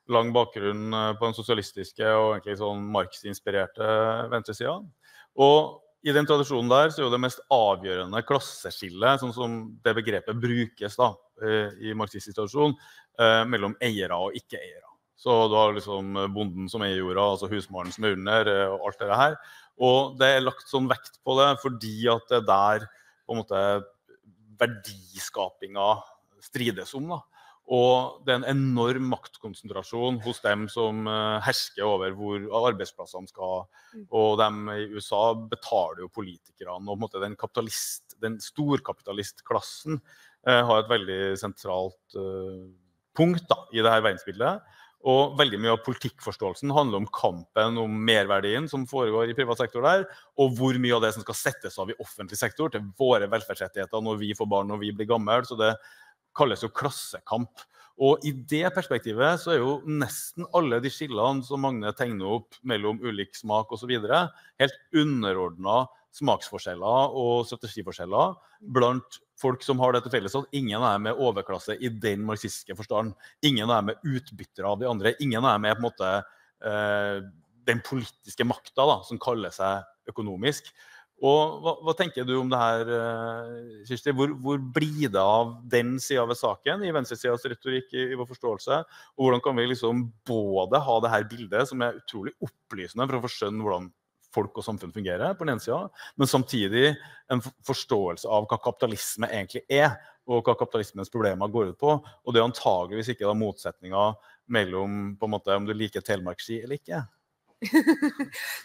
lang bakgrunn på den sosialistiske og egentlig sånn marxinspirerte venstresiden. Og i den tradisjonen der så det mest avgjørende klasseskillet, sånn som det begrepet brukes da, i marxistisk tradisjon, mellom eiere og ikke-eiere. Så du har liksom bonden som eier jorda, altså husmannen som under, og alt det her. Og det lagt sånn vekt på det, fordi at det der på en måte verdiskapinga strides om da. Og det en enorm maktkonsentrasjon hos dem som hersker over hvor arbeidsplassene skal, og dem i USA betaler jo politikerne, og på en måte den storkapitalistklassen har et veldig sentralt punkt da, i det her verdensbildet. Og veldig mye av politikkforståelsen handler om kampen om merverdien som foregår i privat sektor der, og hvor mye av det som skal settes av i offentlig sektor til våre velferdsrettigheter når vi får barn og vi blir gamle, så det kalles jo klassekamp. Og i det perspektivet så jo nesten alle de skillene som Magne tegner opp mellom ulik smak og så videre, helt underordnet smaksforskjeller og strategiforskjeller blant folk som har dette felles, at ingen med overklasse i den marxistiske forstand. Ingen med utbyttere av de andre. Ingen med på en måte den politiske makta da, som kaller seg økonomisk. Og hva tenker du om det her, Kirsti? Hvor blir det av den siden ved saken i venstresidens retorikk i vår forståelse? Og hvordan kan vi liksom både ha det her bildet som utrolig opplysende for å skjønne hvordan folk og samfunn fungerer på den ene siden, men samtidig en forståelse av hva kapitalisme egentlig og hva kapitalismens problemer går ut på, og det antageligvis ikke da motsetninger mellom på en måte om du liker telemarkski eller ikke.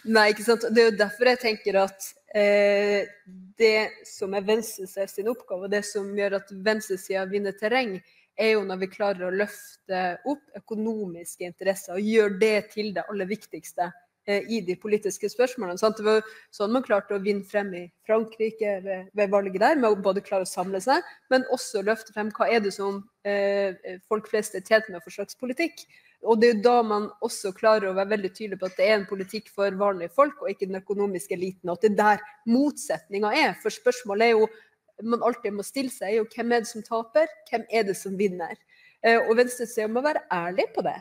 Nei, ikke sant? Det jo derfor jeg tenker at det som venstresiden sin oppgave, og det som gjør at venstresiden vinner terreng, jo når vi klarer å løfte opp økonomiske interesser og gjøre det til det aller viktigste i de politiske spørsmålene. Sant? Det var sånn man klarte å vinne frem i Frankrike ved valget der, med å både klare å samle seg, men også løfte frem hva det som folk flest tjent med for slags politikk. Og det jo da man også klarer å være veldig tydelig på at det en politikk for vanlige folk, og ikke den økonomiske eliten, og at det der motsetningen for spørsmålet jo, man alltid må stille seg, jo hvem det som taper, hvem det som vinner. Og venstresiden må være ærlig på det,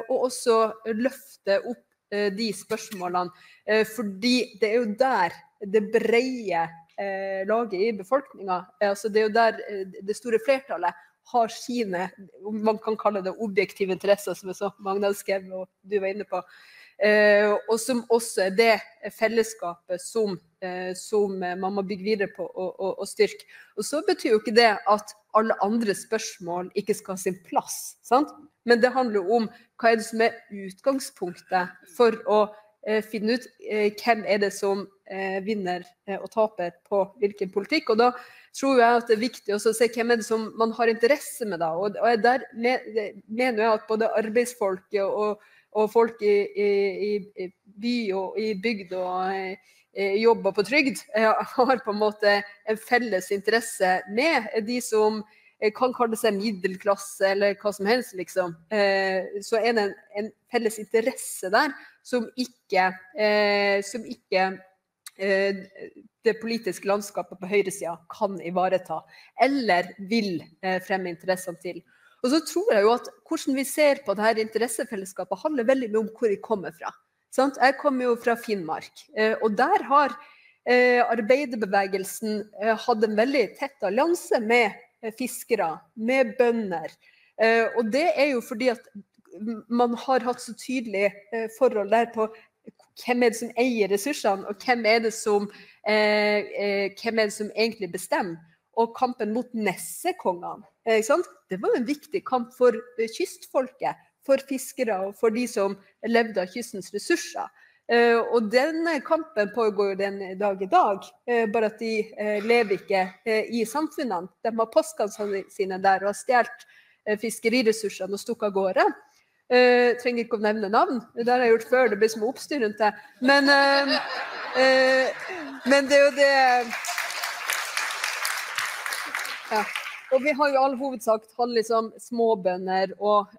og også løfte opp de spørsmålene, fordi det jo der det breie laget i befolkningen, altså det jo der det store flertallet har sine, man kan kalle det objektive interesser, som så mange har skrevet, og du var inne på, og som også det fellesskapet som man må bygge videre på og styrke. Og så betyr jo ikke det at alle andre spørsmål ikke skal ha sin plass, sant? Men det handler om hva det som utgangspunktet for å finne ut hvem det som vinner og taper på hvilken politikk. Og da tror jeg at det viktig også å se hvem det som man har interesse med da. Og der mener jeg at både arbeidsfolk og folk i by og i bygd og jobber på trygd har på en måte en felles interesse med de som kan kalle seg middelklasse eller hva som helst, liksom. Så det en felles interesse der som ikke det politiske landskapet på høyresiden kan ivareta, eller vil fremme interessene til. Og så tror jeg jo at hvordan vi ser på dette interessefellesskapet handler veldig mye om hvor vi kommer fra. Sant? Jeg kommer jo fra Finnmark, og der har arbeiderbevegelsen hatt en veldig tett allianse med fiskere, med bønder. Og det jo fordi at man har hatt så tydelig forhold der på hvem det som eier ressursene, og hvem det som egentlig bestemmer. Og kampen mot nessekongene, ikke sant? Det var en viktig kamp for kystfolket, for fiskere og for de som levde av kystens ressurser. Og denne kampen pågår den dag i dag, bare at de lever ikke i samfunnene. De har postkassene sine der og har stjert fiskeriressursene og stukket av gårde. Trenger ikke å nevne navn, det har jeg gjort før, det blir som oppstyr rundt det. Men det jo det... Ja. Og vi har jo all hovedsak hatt liksom småbønder og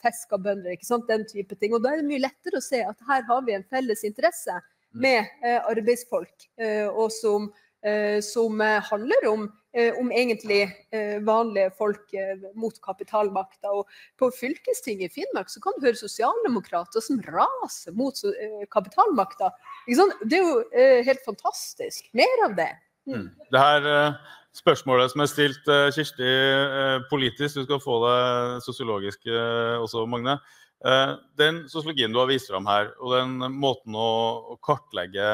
fiskebønder, ikke sant, den type ting. Og da det mye lettere å se at her har vi en felles interesse med arbeidsfolk, og som handler om egentlig vanlige folk mot kapitalmakta. Og på fylkestinget i Finnmark så kan du høre sosialdemokrater som raser mot kapitalmakta. Ikke sant? Det jo helt fantastisk. Mer av det. Det her spørsmålet som stilt Kirsti politisk, du skal få det sosiologisk også, Magne. Den sosiologien du har vist frem her, og den måten å kartlegge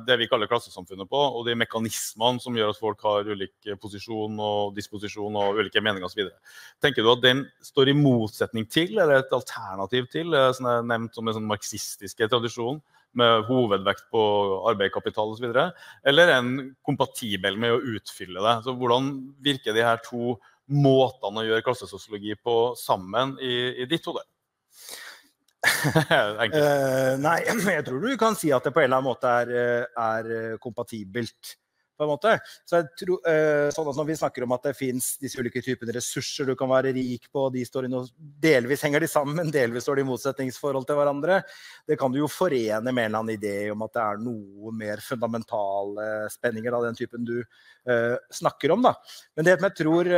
det vi kaller klassesamfunnet på, og de mekanismene som gjør at folk har ulik posisjon og disposisjon og ulike meninger og så videre. Tenker du at den står i motsetning til, eller et alternativ til, som nevnt som en sånn marxistiske tradisjon, med hovedvekt på arbeid, kapital og så videre, eller en kompatibel med å utfylle det? Så hvordan virker de her to måtene å gjøre klassesosiologi på sammen i ditt hode? Nei, jeg tror du kan si at det på en eller annen måte er kompatibelt, på en måte. Så jeg tror, sånn at når vi snakker om at det finnes disse ulike typene ressurser du kan være rik på, de står i noe, delvis henger de sammen, delvis står de i motsetningsforhold til hverandre. Det kan du jo forene med en eller annen idé om at det er noe mer fundamentale spenninger av den typen du snakker om, da. Men det jeg tror,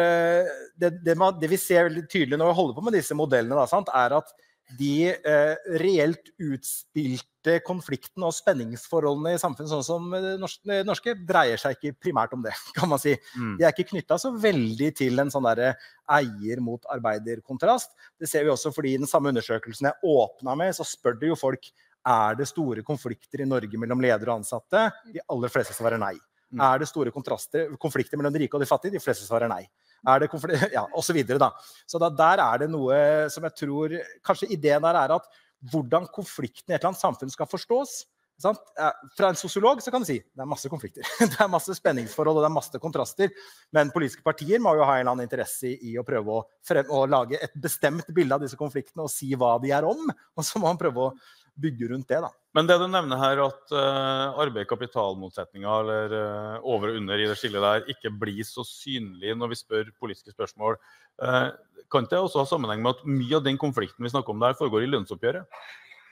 det vi ser veldig tydelig når vi holder på med disse modellene, da, sant, er at de reelt utspilte konfliktene og spenningsforholdene i samfunnet, sånn som det norske, dreier seg ikke primært om det, kan man si. De ikke knyttet så veldig til en sånn der eier mot arbeider-kontrast. Det ser vi også fordi i den samme undersøkelsen jeg åpnet med, så spør det jo folk, det store konflikter i Norge mellom ledere og ansatte? De aller fleste svarer nei. Det store konflikter mellom de rike og de fattige? De fleste svarer nei. Det ja, og så videre da. Så der det noe som jeg tror, kanskje ideen der at hvordan konflikten i et eller annet samfunn skal forstås. Sant? Fra en sosiolog så kan du si, det masse konflikter. Det masse spenningsforhold og det masse kontraster. Men politiske partier må jo ha en eller annen interesse i å prøve å lage et bestemt bilde av disse konfliktene og si hva de om. Og så må man prøve å bygge rundt det da. Men det du nevner her at arbeid-kapitalmotsetninger eller over og under i det skillet der ikke blir så synlig når vi spør politiske spørsmål, kan det også ha sammenheng med at mye av den konflikten vi snakker om der foregår i lønnsoppgjøret?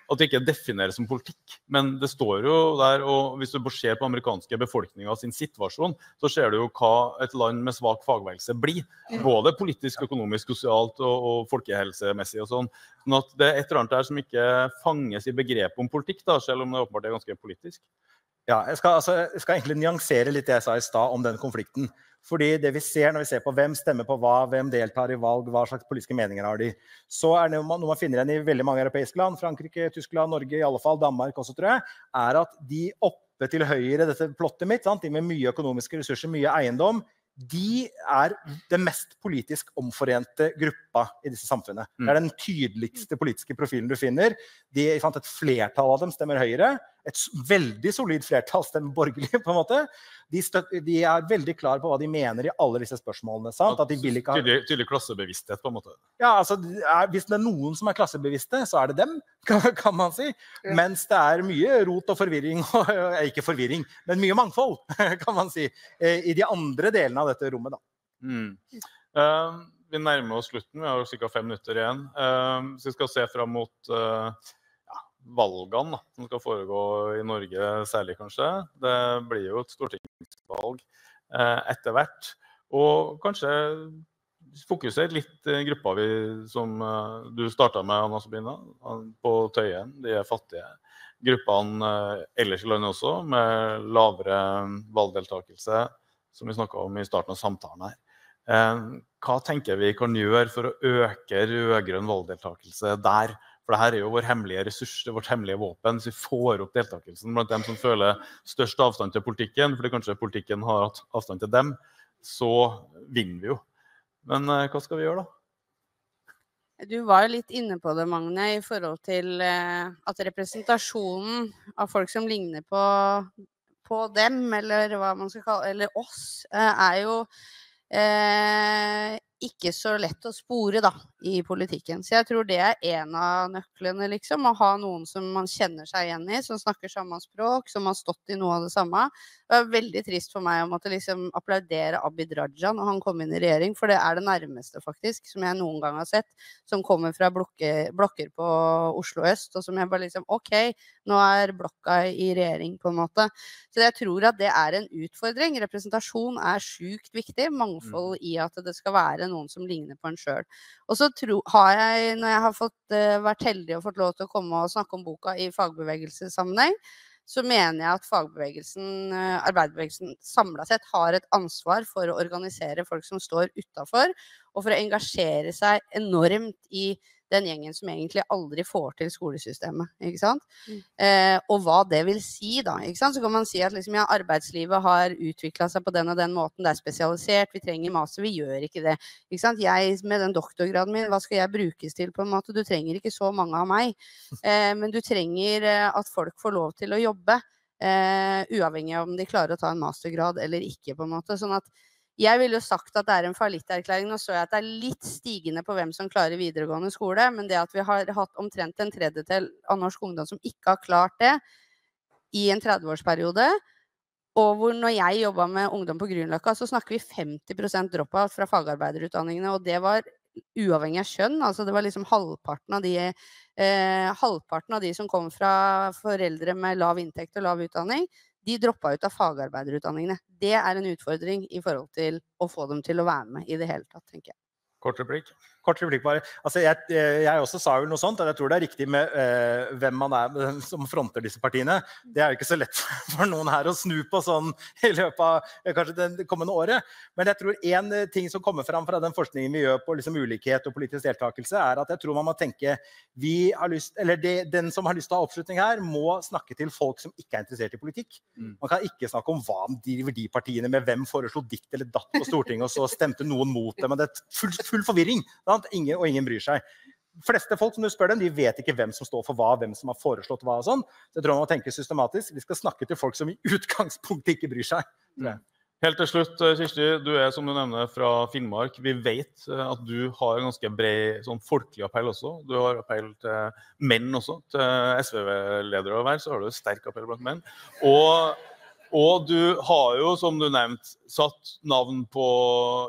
At det ikke defineres som politikk, men det står jo der, og hvis du ser på amerikanske befolkningen sin situasjon, så ser du jo hva et land med svak fagbevegelse blir, både politisk, økonomisk, sosialt og folkehelsemessig og sånn. Sånn at det et eller annet der som ikke fanges i begrepet om politikk, da, selv om det åpenbart ganske politisk. Ja, jeg skal egentlig nyansere litt det jeg sa i sted om den konflikten. Fordi det vi ser når vi ser på hvem stemmer på hva, hvem deltar i valg, hva slags politiske meninger har de, så det noe man finner igjen i veldig mange europeiske land, Frankrike, Tyskland, Norge, i alle fall Danmark også, tror jeg, at de oppe til høyre, dette plottet mitt, sant? De med mye økonomiske ressurser, mye eiendom, de den mest politisk omforente gruppa i disse samfunnet. Det den tydeligste politiske profilen du finner. Et flertall av dem stemmer høyre. Et veldig solid flertall stemmer borgerlig, på en måte. De veldig klare på hva de mener i alle disse spørsmålene. Sant? At de vil ikke ha... Tydelig klassebevissthet, på en måte. Ja, altså, hvis det noen som klassebevisste, så det dem, kan man si. Ja. Mens det mye rot og forvirring, ikke forvirring, men mye mangfold, kan man si, i de andre delene av dette rommet, da. Vi nærmer oss slutten, vi har cirka 5 minutter igjen. Så vi skal se frem mot valgene som skal foregå i Norge særlig, kanskje. Det blir jo et stortingsvalg etter hvert. Og kanskje fokusere litt i gruppa som du startet med, Anna Sabina, på Tøyen, de fattige. Gruppene ellers i landet også, med lavere valgdeltakelse, som vi snakket om i starten av samtalen her. Hva tenker vi kan gjøre for å øke rødgrønn valgdeltakelse der? For dette jo vår hemmelige ressurs, vårt hemmelige våpen, så vi får opp deltakelsen blant dem som føler størst avstand til politikken, fordi kanskje politikken har hatt avstand til dem, så vinner vi jo. Men hva skal vi gjøre da? Du var litt inne på det, Magne, i forhold til at representasjonen av folk som ligner på dem, eller hva man skal kalle, eller oss, jo ikke så lett å spore da, i politikken. Så jeg tror det en av nøklene, liksom, å ha noen som man kjenner seg igjen i, som snakker samme språk, som har stått i noe av det samme. Det veldig trist for meg å måtte liksom applaudere Abid Raja når han kom inn i regjering, for det det nærmeste faktisk, som jeg noen gang har sett, som kommer fra blokker på Oslo Øst, og som jeg bare liksom, ok, nå blokka i regjering på en måte. Så jeg tror at det en utfordring. Representasjon sykt viktig, mangfold i at det skal være noen som ligner på en selv. Og så har jeg, når jeg har vært heldig og fått lov til å komme og snakke om boka i fagbevegelsessammenheng, så mener jeg at arbeiderbevegelsen samlet sett har et ansvar for å organisere folk som står utenfor, og for å engasjere seg enormt i den gjengen som egentlig aldri får til skolesystemet, ikke sant? Og hva det vil si da, ikke sant? Så kan man si at liksom, ja, arbeidslivet har utviklet seg på den og den måten, det spesialisert, vi trenger master, vi gjør ikke det, ikke sant? Jeg med den doktorgraden min, hva skal jeg brukes til på en måte? Du trenger ikke så mange av meg, men du trenger at folk får lov til å jobbe, uavhengig av om de klarer å ta en mastergrad eller ikke på en måte, sånn at jeg ville jo sagt at det en fallitterklæring. Nå så jeg at det litt stigende på hvem som klarer videregående skole, men det at vi har hatt omtrent en tredjedel av norsk ungdom som ikke har klart det i en 30-årsperiode, og hvor når jeg jobbet med ungdom på Grünerløkka, så snakker vi 50% dropout fra fagarbeiderutdanningene, og det var uavhengig av kjønn, altså det var liksom halvparten av de som kom fra foreldre med lav inntekt og lav utdanning, de droppet ut av fagarbeiderutdanningene. Det en utfordring i forhold til å få dem til å være med i det hele tatt, tenker jeg. Kort replikk. Kort replikk bare. Altså, jeg også sa jo noe sånt, og jeg tror det riktig med hvem man som fronter disse partiene. Det jo ikke så lett for noen her å snu på sånn i løpet av kanskje det kommende året. Men jeg tror en ting som kommer fram fra den forskningen vi gjør på liksom, ulikhet og politisk deltakelse, at jeg tror man må tenke den som har lyst til å ha oppslutning her, må snakke til folk som ikke interessert i politikk. Man kan ikke snakke om hva de partiene med hvem foreslo ditt eller datt på Stortinget, og så stemte noen mot dem, men det full forvirring. Ingen bryr seg. De fleste folk som du spør dem, de vet ikke hvem som står for hva, hvem som har foreslått hva og sånn. Så jeg tror man må tenke systematisk. Vi skal snakke til folk som i utgangspunktet ikke bryr seg. Helt til slutt, Kirsti, du som du nevner fra Finnmark. Vi vet at du har en ganske bred sånn folkelig appell også. Du har appell til menn også. Til SV-ledere å være, så har du sterk appell blant menn. Og du har jo, som du nevnt, satt navn på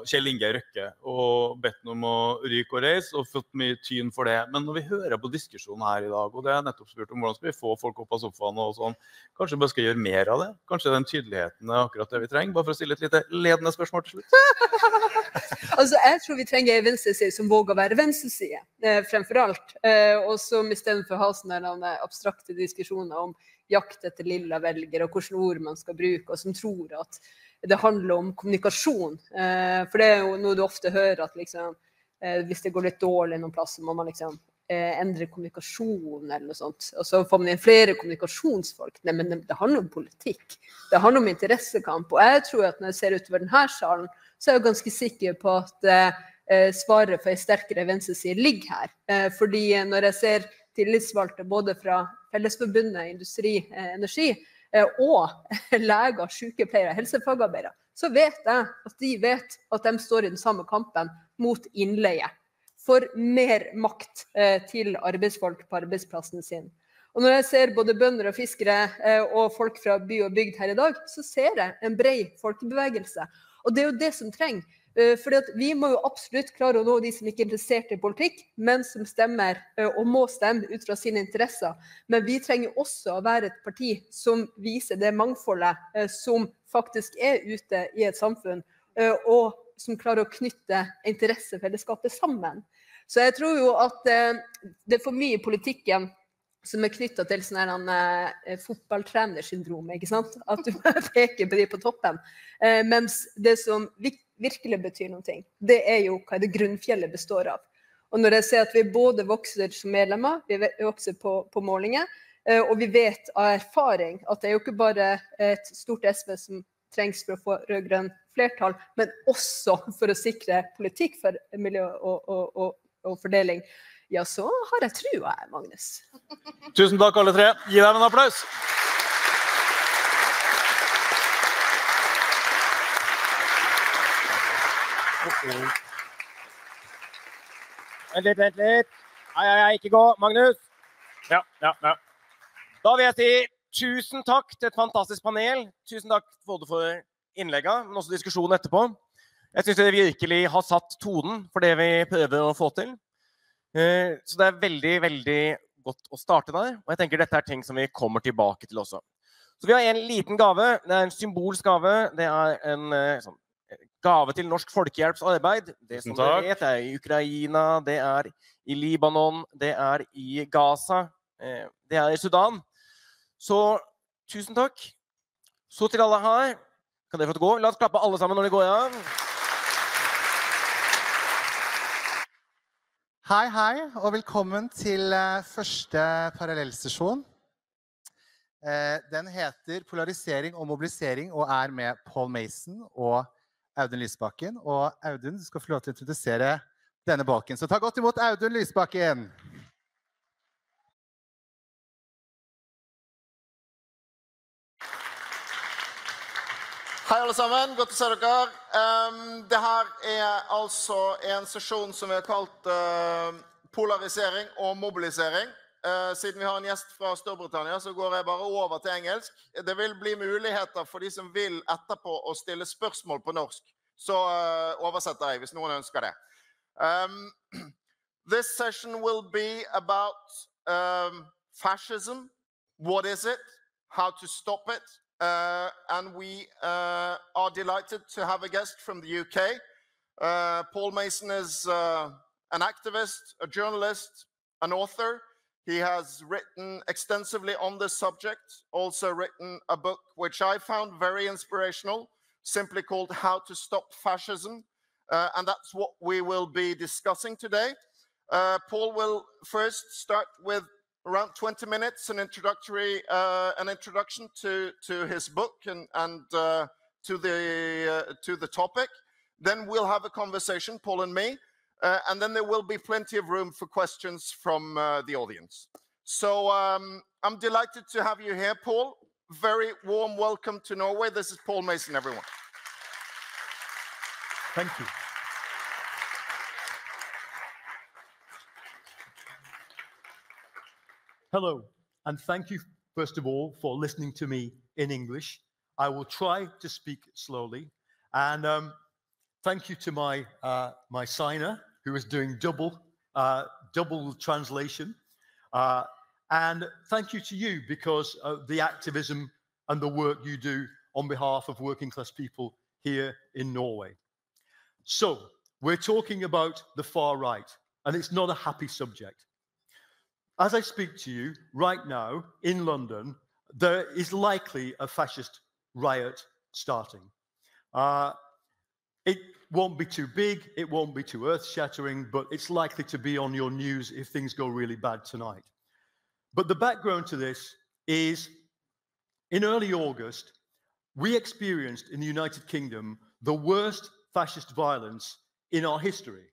Kjell Inge Røkke og bedt ham om å ryke og reise og fått mye tyn for det. Men når vi hører på diskusjonen her i dag, og det nettopp spurt om hvordan skal vi få folk opp av sofaen og sånn, kanskje vi bare skal gjøre mer av det? Kanskje den tydeligheten akkurat det vi trenger? Bare for å stille et lite ledende spørsmål til slutt. Altså, jeg tror vi trenger en venstreside som våger å være venstreside, fremfor alt. Og som i stedet for å ha sånne abstrakte diskusjoner om jakt etter lilla velger, og hvilke ord man skal bruke, og som tror at det handler om kommunikasjon. For det jo noe du ofte hører, at liksom, hvis det går litt dårlig noen plass, så må man liksom endre kommunikasjon eller noe sånt. Og så får man inn flere kommunikasjonsfolk. Nei, men det handler om politikk. Det handler om interessekamp. Og jeg tror at når jeg ser utover denne salen, så er jeg ganske sikker på at svaret for en sterkere venstreside ligger her. Fordi når jeg ser tillitsvalgte både fra Fellesforbundet, Industri, Energi, og leger, sykepleiere, helsefagarbeidere, så vet jeg at de vet at de står i den samme kampen mot innleie. For mer makt til arbeidsfolk på arbeidsplassen sin. Og når jeg ser både bønder og fiskere og folk fra by og bygd her i dag, så ser jeg en bred folkebevegelse. Og det er jo det som trenger. Fordi at vi må jo absolutt klare å nå de som ikke er interessert i politikk, men som stemmer og må stemme ut fra sine interesser. Men vi trenger også å være et parti som viser det mangfoldet som faktisk er ute i et samfunn, og som klarer å knytte interessefellesskapet sammen. Så jeg tror jo at det er for mye i politikken som er knyttet til sånn fotballtrenersyndrom, ikke sant? At du peker på de på toppen. Mens det som virkelig betyr noe, det er jo hva det grunnfjellet består av. Og når jeg ser at vi både vokser som medlemmer, vi vokser på målinger, og vi vet av erfaring at det er jo ikke bare et stort SV som trengs for å få rød-grønn flertall, men også for å sikre politikk for miljø og fordeling. Ja, så har jeg trua, Magnus. Tusen takk alle tre. Gi dem en applaus. Vent litt. Nei, ikke gå. Magnus. Ja. Da vil jeg si tusen takk til et fantastisk panel. Tusen takk både for innlegget, men også diskusjonen etterpå. Jeg synes det virkelig har satt tonen for det vi prøver å få til. Så det er veldig, veldig godt å starte der. Og jeg tenker dette er ting som vi kommer tilbake til også. Så vi har en liten gave. Det er en symbolsk gave. Det er en gave til Norsk Folkehjelps arbeid. Det som dere vet er i Ukraina, det er i Libanon, det er i Gaza, det er i Sudan. Så tusen takk. Så til alle her. Kan dere få gå? La oss klappe alle sammen når de går av. Hei, og velkommen til første parallellstasjon. Den heter Polarisering og mobilisering, og er med Paul Mason og Audun Lysbakken. Og Audun, du skal få lov til å introdusere denne bolken. Så ta godt imot Audun Lysbakken. Hei alle sammen, godt å se dere. Det her er altså en sesjon som vi har kalt Polarisering og mobilisering. Siden vi har en gjest fra Storbritannia, så går jeg bare over til engelsk. Det vil bli muligheter for de som vil etterpå å stille spørsmål på norsk. Så oversetter jeg hvis noen ønsker det. This session will be about fascism. What is it? How to stop it? And we are delighted to have a guest from the UK. Paul Mason is an activist, a journalist, an author. He has written extensively on this subject, also written a book which I found very inspirational, simply called How to Stop Fascism. And that's what we will be discussing today. Paul will first start with around 20 minutes, an introduction to his book and to the topic. Then we'll have a conversation, Paul and me, and then there will be plenty of room for questions from the audience. So I'm delighted to have you here, Paul. Very warm welcome to Norway. This is Paul Mason, everyone. Thank you. Hello, and thank you, first of all, for listening to me in English. I will try to speak slowly, and thank you to my signer, who is doing double translation, and thank you to you, because of the activism and the work you do on behalf of working class people here in Norway. So, we're talking about the far right, and it's not a happy subject. As I speak to you right now in London, there is likely a fascist riot starting. It won't be too big, it won't be too earth-shattering, but it's likely to be on your news if things go really bad tonight. But the background to this is, in early August, we experienced in the United Kingdom the worst fascist violence in our history.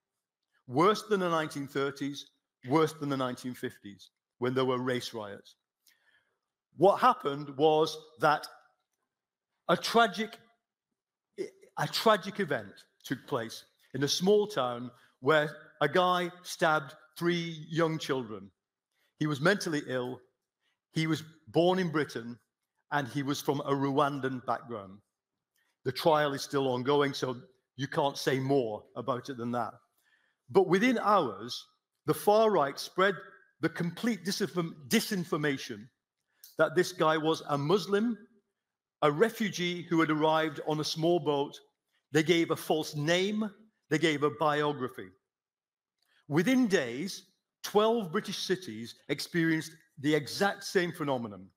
Worse than the 1930s, worse than the 1950s, when there were race riots. What happened was that a tragic event took place in a small town where a guy stabbed 3 young children. He was mentally ill, he was born in Britain, and he was from a Rwandan background. The trial is still ongoing, so you can't say more about it than that. But within hours, the far right spread the complete disinformation that this guy was a Muslim, a refugee who had arrived on a small boat. They gave a false name, they gave a biography. Within days, 12 British cities experienced the exact same phenomenon.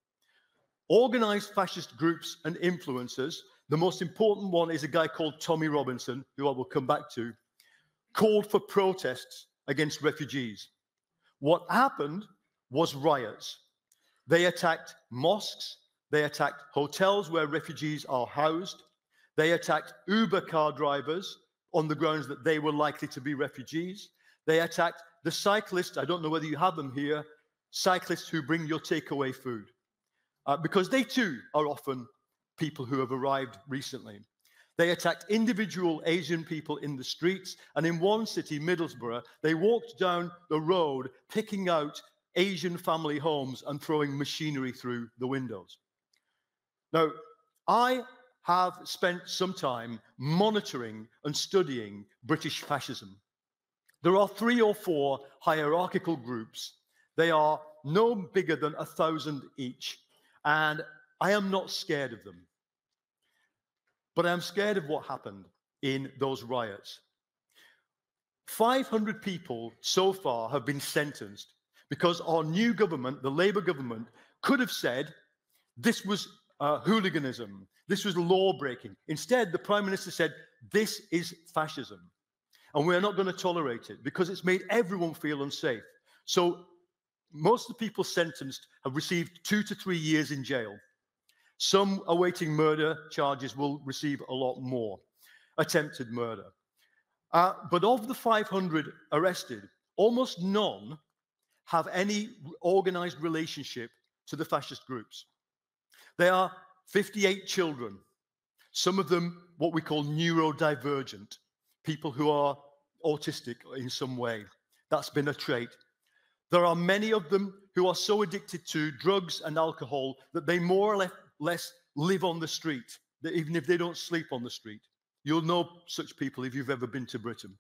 Organized fascist groups and influencers, the most important one is a guy called Tommy Robinson, who I will come back to, called for protests against refugees. What happened was riots. They attacked mosques, they attacked hotels where refugees are housed, they attacked Uber car drivers on the grounds that they were likely to be refugees. They attacked the cyclists, I don't know whether you have them here, cyclists who bring your takeaway food. Because they too are often people who have arrived recently. They attacked individual Asian people in the streets, and in one city, Middlesbrough, they walked down the road picking out Asian family homes and throwing machinery through the windows. Now, I have spent some time monitoring and studying British fascism. There are 3 or 4 hierarchical groups. They are no bigger than 1,000 each, and I am not scared of them. But I'm scared of what happened in those riots. 500 people so far have been sentenced because our new government, the Labour government, could have said this was hooliganism, this was law breaking. Instead, the Prime Minister said this is fascism. And we're not going to tolerate it because it's made everyone feel unsafe. So most of the people sentenced have received 2 to 3 years in jail. Some awaiting murder charges will receive a lot more, attempted murder. But of the 500 arrested, almost none have any organized relationship to the fascist groups. There are 58 children, some of them what we call neurodivergent, people who are autistic in some way. That's been a trait. There are many of them who are so addicted to drugs and alcohol that they more or less live on the street, even if they don't sleep on the street. You'll know such people if you've ever been to Britain.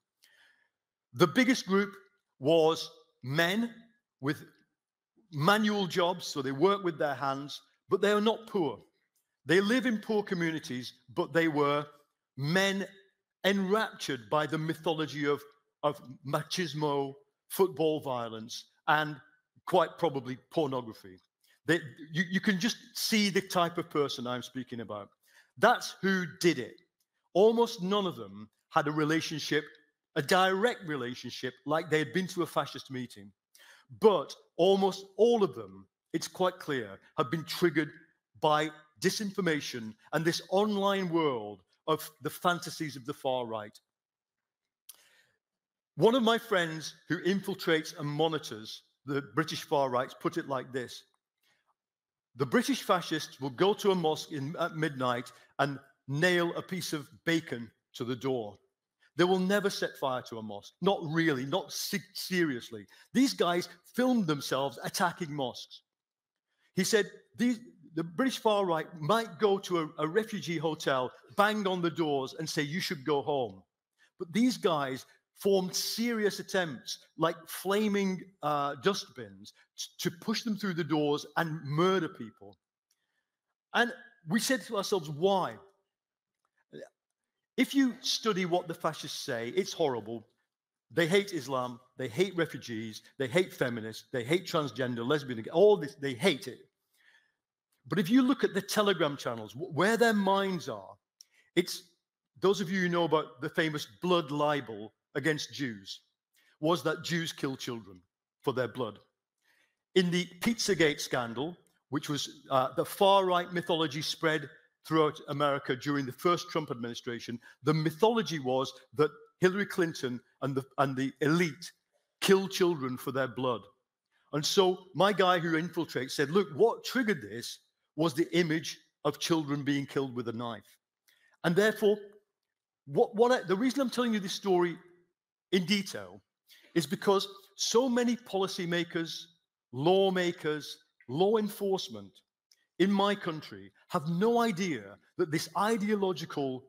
The biggest group was men with manual jobs, so they work with their hands, but they are not poor. They live in poor communities, but they were men enraptured by the mythology of machismo, football violence, and quite probably pornography. You can just see the type of person I'm speaking about. That's who did it. Almost none of them had a relationship, a direct relationship, like they had been to a fascist meeting. But almost all of them, it's quite clear, have been triggered by disinformation and this online world of the fantasies of the far right. One of my friends who infiltrates and monitors the British far right put it like this: the British fascists will go to a mosque at midnight and nail a piece of bacon to the door. They will never set fire to a mosque. Not really, not seriously. These guys filmed themselves attacking mosques. He said the British far right might go to a refugee hotel, bang on the doors and say, you should go home. But these guys formed serious attempts, like flaming dustbins, to push them through the doors and murder people. And we said to ourselves, why? If you study what the fascists say, it's horrible. They hate Islam, they hate refugees, they hate feminists, they hate transgender, lesbian, all this, they hate it. But if you look at the Telegram channels, where their minds are, it's those of you who know about the famous blood libel against Jews, was that Jews kill children for their blood. In the Pizzagate scandal, which was the far-right mythology spread throughout America during the first Trump administration, the mythology was that Hillary Clinton and the elite kill children for their blood. And so my guy who infiltrates said, look, what triggered this was the image of children being killed with a knife. And therefore, the reason I'm telling you this story in detail is because so many policymakers, lawmakers, law enforcement in my country have no idea that this ideological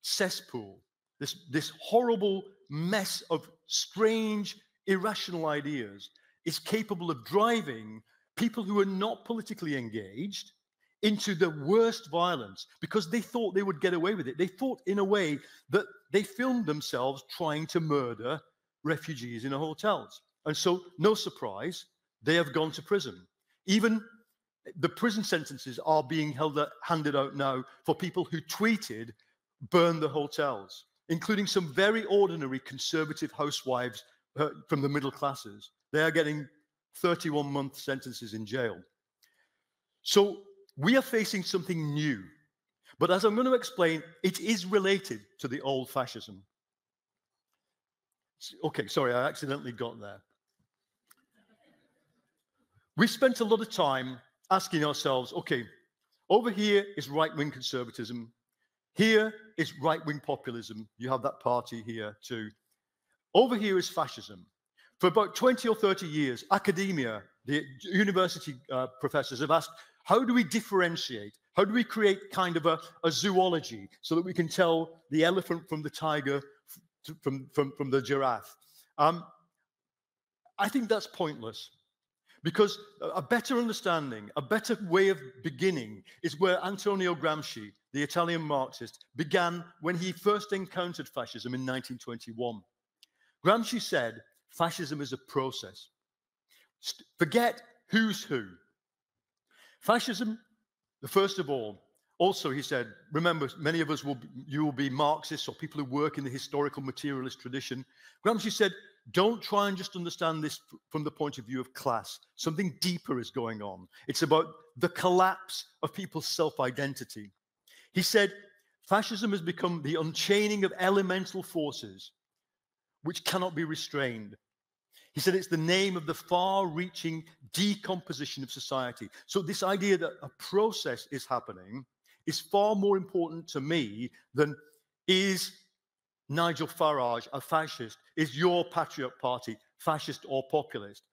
cesspool, this horrible mess of strange, irrational ideas is capable of driving people who are not politically engaged into the worst violence because they thought they would get away with it. They thought in a way that they filmed themselves trying to murder refugees in hotels. And so, no surprise, they have gone to prison. Even the prison sentences are being handed out now for people who tweeted, burn the hotels, including some very ordinary conservative housewives from the middle classes. They are getting 31-month sentences in jail. So we are facing something new. But as I'm going to explain, it is related to the old fascism. Okay, sorry, I accidentally got there. We spent a lot of time asking ourselves, okay, over here is right-wing conservatism. Here is right-wing populism. You have that party here too. Over here is fascism. For about 20 or 30 years, academia, the university professors have asked, how do we differentiate? How do we create kind of a zoology so that we can tell the elephant from the tiger from the giraffe? I think that's pointless. Because a better understanding, a better way of beginning is where Antonio Gramsci, the Italian Marxist, began when he first encountered fascism in 1921. Gramsci said, fascism is a process. Forget who's who. Fascism, first of all, also he said, remember, many of us will be Marxists or people who work in the historical materialist tradition. Gramsci said, don't try and just understand this from the point of view of class. Something deeper is going on. It's about the collapse of people's self-identity. He said, fascism has become the unchaining of elemental forces which cannot be restrained. He said it's the name of the far-reaching decomposition of society. So this idea that a process is happening is far more important to me than is Nigel Farage a fascist? Is your Patriot Party fascist or populist?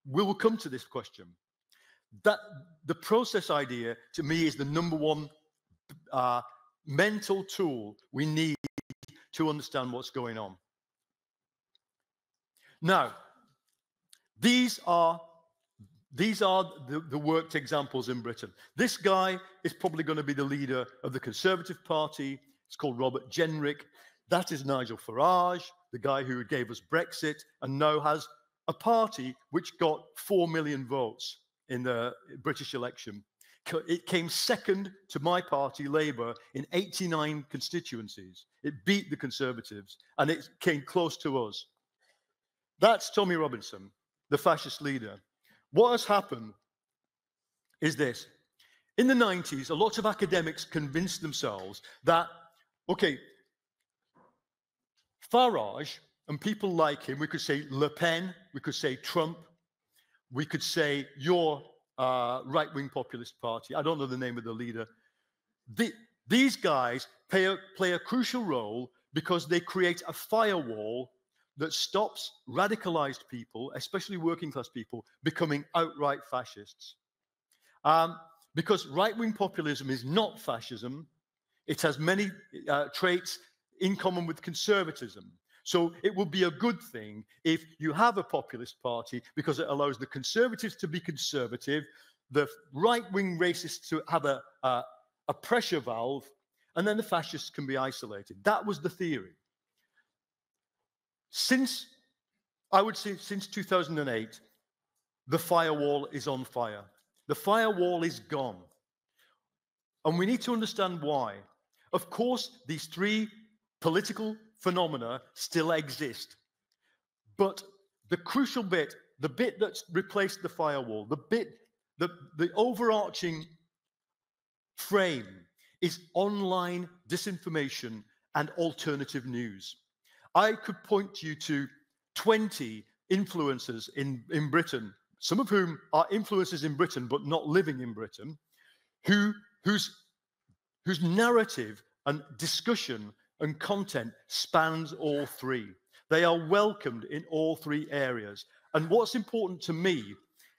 We will come to this question. That the process idea, to me, is the number one mental tool we need to understand what's going on. Now, these are the worked examples in Britain. This guy is probably going to be the leader of the Conservative Party. It's called Robert Jenrick. That is Nigel Farage, the guy who gave us Brexit and now has a party which got 4 million votes in the British election. It came second to my party, Labour, in 89 constituencies. It beat the Conservatives and it came close to us. That's Tommy Robinson, the fascist leader. What has happened is this. In the 90s, a lot of academics convinced themselves that, okay, Farage and people like him, we could say Le Pen, we could say Trump, we could say your right-wing populist party. I don't know the name of the leader. These guys play a crucial role because they create a firewall that stops radicalized people, especially working class people, becoming outright fascists. Because right-wing populism is not fascism. It has many traits in common with conservatism. So it would be a good thing if you have a populist party because it allows the conservatives to be conservative, the right-wing racists to have a pressure valve, and then the fascists can be isolated. That was the theory. I would say since 2008, the firewall is on fire. The firewall is gone. And we need to understand why. Of course, these three political phenomena still exist. But the crucial bit, the bit that's replaced the firewall, the overarching frame is online disinformation and alternative news. I could point you to 20 influencers in Britain, some of whom are influencers in Britain but not living in Britain, whose narrative and discussion and content spans all three. They are welcomed in all three areas. And what's important to me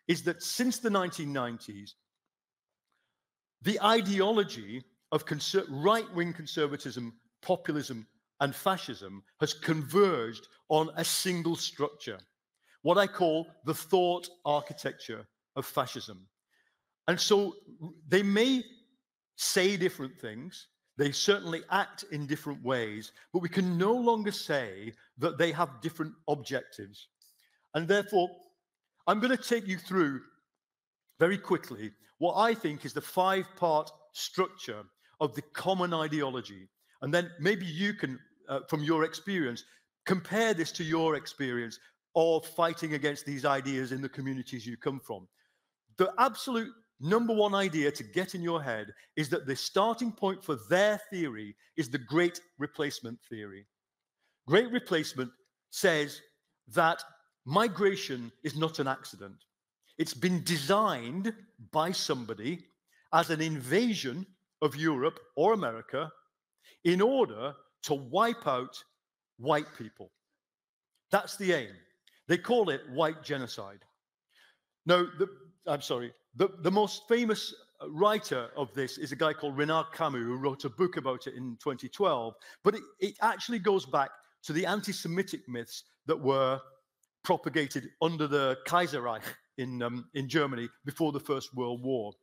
is that since the 1990s, the ideology of right-wing conservatism, populism, and fascism has converged on a single structure, what I call the thought architecture of fascism. And so they may say different things, they certainly act in different ways, but we can no longer say that they have different objectives. And therefore, I'm going to take you through very quickly what I think is the 5-part structure of the common ideology. And then maybe you can, from your experience, compare this to your experience of fighting against these ideas in the communities you come from. The absolute number one idea to get in your head is that the starting point for their theory is the Great Replacement theory. Great Replacement says that migration is not an accident. It's been designed by somebody as an invasion of Europe or America in order to wipe out white people. That's the aim. They call it white genocide. Now, the most famous writer of this is a guy called René Camus, who wrote a book about it in 2012. But it actually goes back to the anti-Semitic myths that were propagated under the Kaiserreich in Germany before the First World War.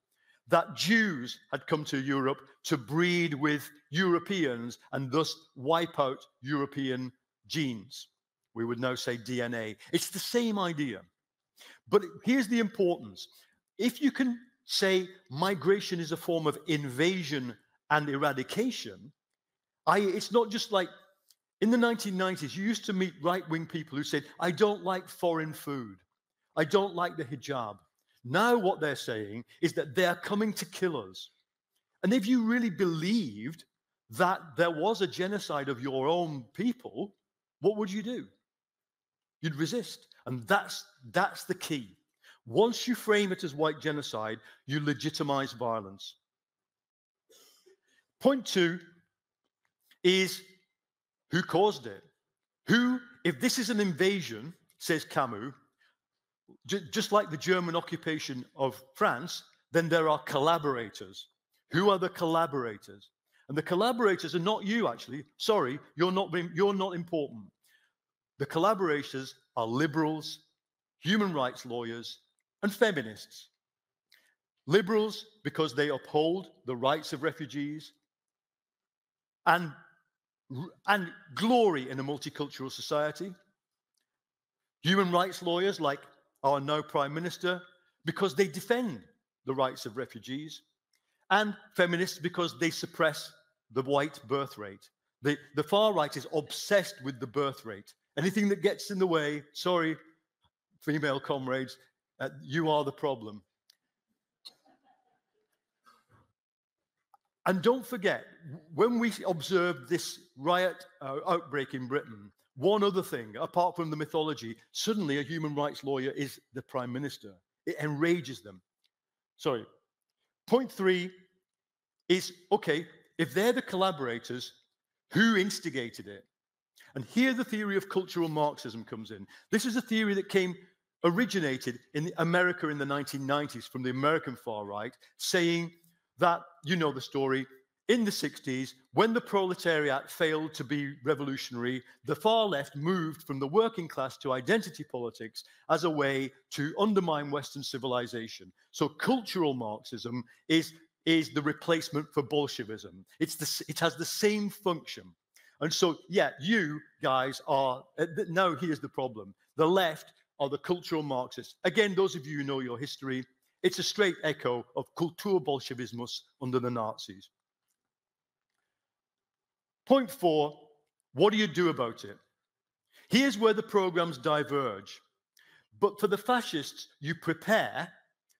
That Jews had come to Europe to breed with Europeans and thus wipe out European genes. We would now say DNA. It's the same idea. But here's the importance. If you can say migration is a form of invasion and eradication, it's not just like in the 1990s, you used to meet right-wing people who said, I don't like foreign food. I don't like the hijab. Now what they're saying is that they're coming to kill us. And if you really believed that there was a genocide of your own people, what would you do? You'd resist. And that's the key. Once you frame it as white genocide, you legitimize violence. Point 2 is who caused it? If this is an invasion, says Camus, just like the German occupation of France, then there are collaborators. Who are the collaborators? And the collaborators are not you, actually. Sorry, you're not important. The collaborators are liberals, human rights lawyers, and feminists. Liberals, because they uphold the rights of refugees and glory in a multicultural society. Human rights lawyers, like our now Prime Minister, because they defend the rights of refugees. And feminists, because they suppress the white birth rate. The far right is obsessed with the birth rate. Anything that gets in the way, sorry, female comrades, you are the problem. And don't forget, when we observed this riot outbreak in Britain, one other thing, apart from the mythology, suddenly a human rights lawyer is the Prime Minister. It enrages them. Sorry. Point 3 is, okay, if they're the collaborators, who instigated it? And here the theory of cultural Marxism comes in. This is a theory that originated in America in the 1990s from the American far right, saying that, you know the story, in the 60s, when the proletariat failed to be revolutionary, the far left moved from the working class to identity politics as a way to undermine Western civilization. So cultural Marxism is the replacement for Bolshevism. It has the same function. And so, yeah, you guys are, now here's the problem. The left are the cultural Marxists. Again, those of you who know your history, it's a straight echo of Kulturbolshevismus under the Nazis. Point 4 What do you do about it? Here's where the programs diverge. But for the fascists, you prepare.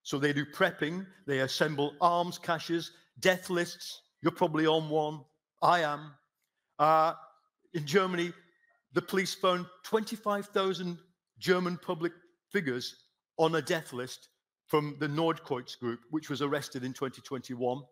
So they do prepping. They assemble arms caches, death lists. You're probably on one. I am. In Germany, the police found 25,000 German public figures on a death list from the Nordkreuz group, which was arrested in 2021.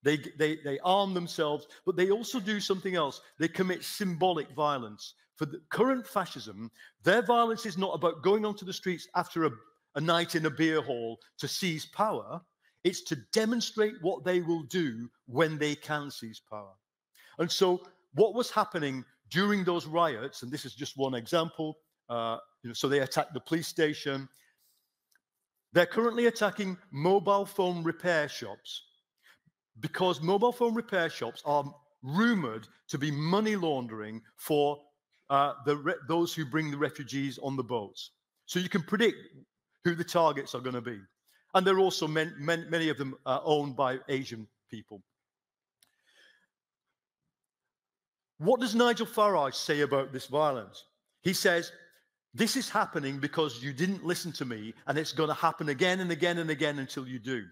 They arm themselves, but they also do something else. They commit symbolic violence. For the current fascism, their violence is not about going onto the streets after a night in a beer hall to seize power. It's to demonstrate what they will do when they can seize power. And so what was happening during those riots, and this is just one example, so they attacked the police station. They're currently attacking mobile phone repair shops because mobile phone repair shops are rumored to be money laundering for those who bring the refugees on the boats. So you can predict who the targets are going to be. And they're also, many of them are owned by Asian people. What does Nigel Farage say about this violence? He says, this is happening because you didn't listen to me, and it's going to happen again and again and again until you do.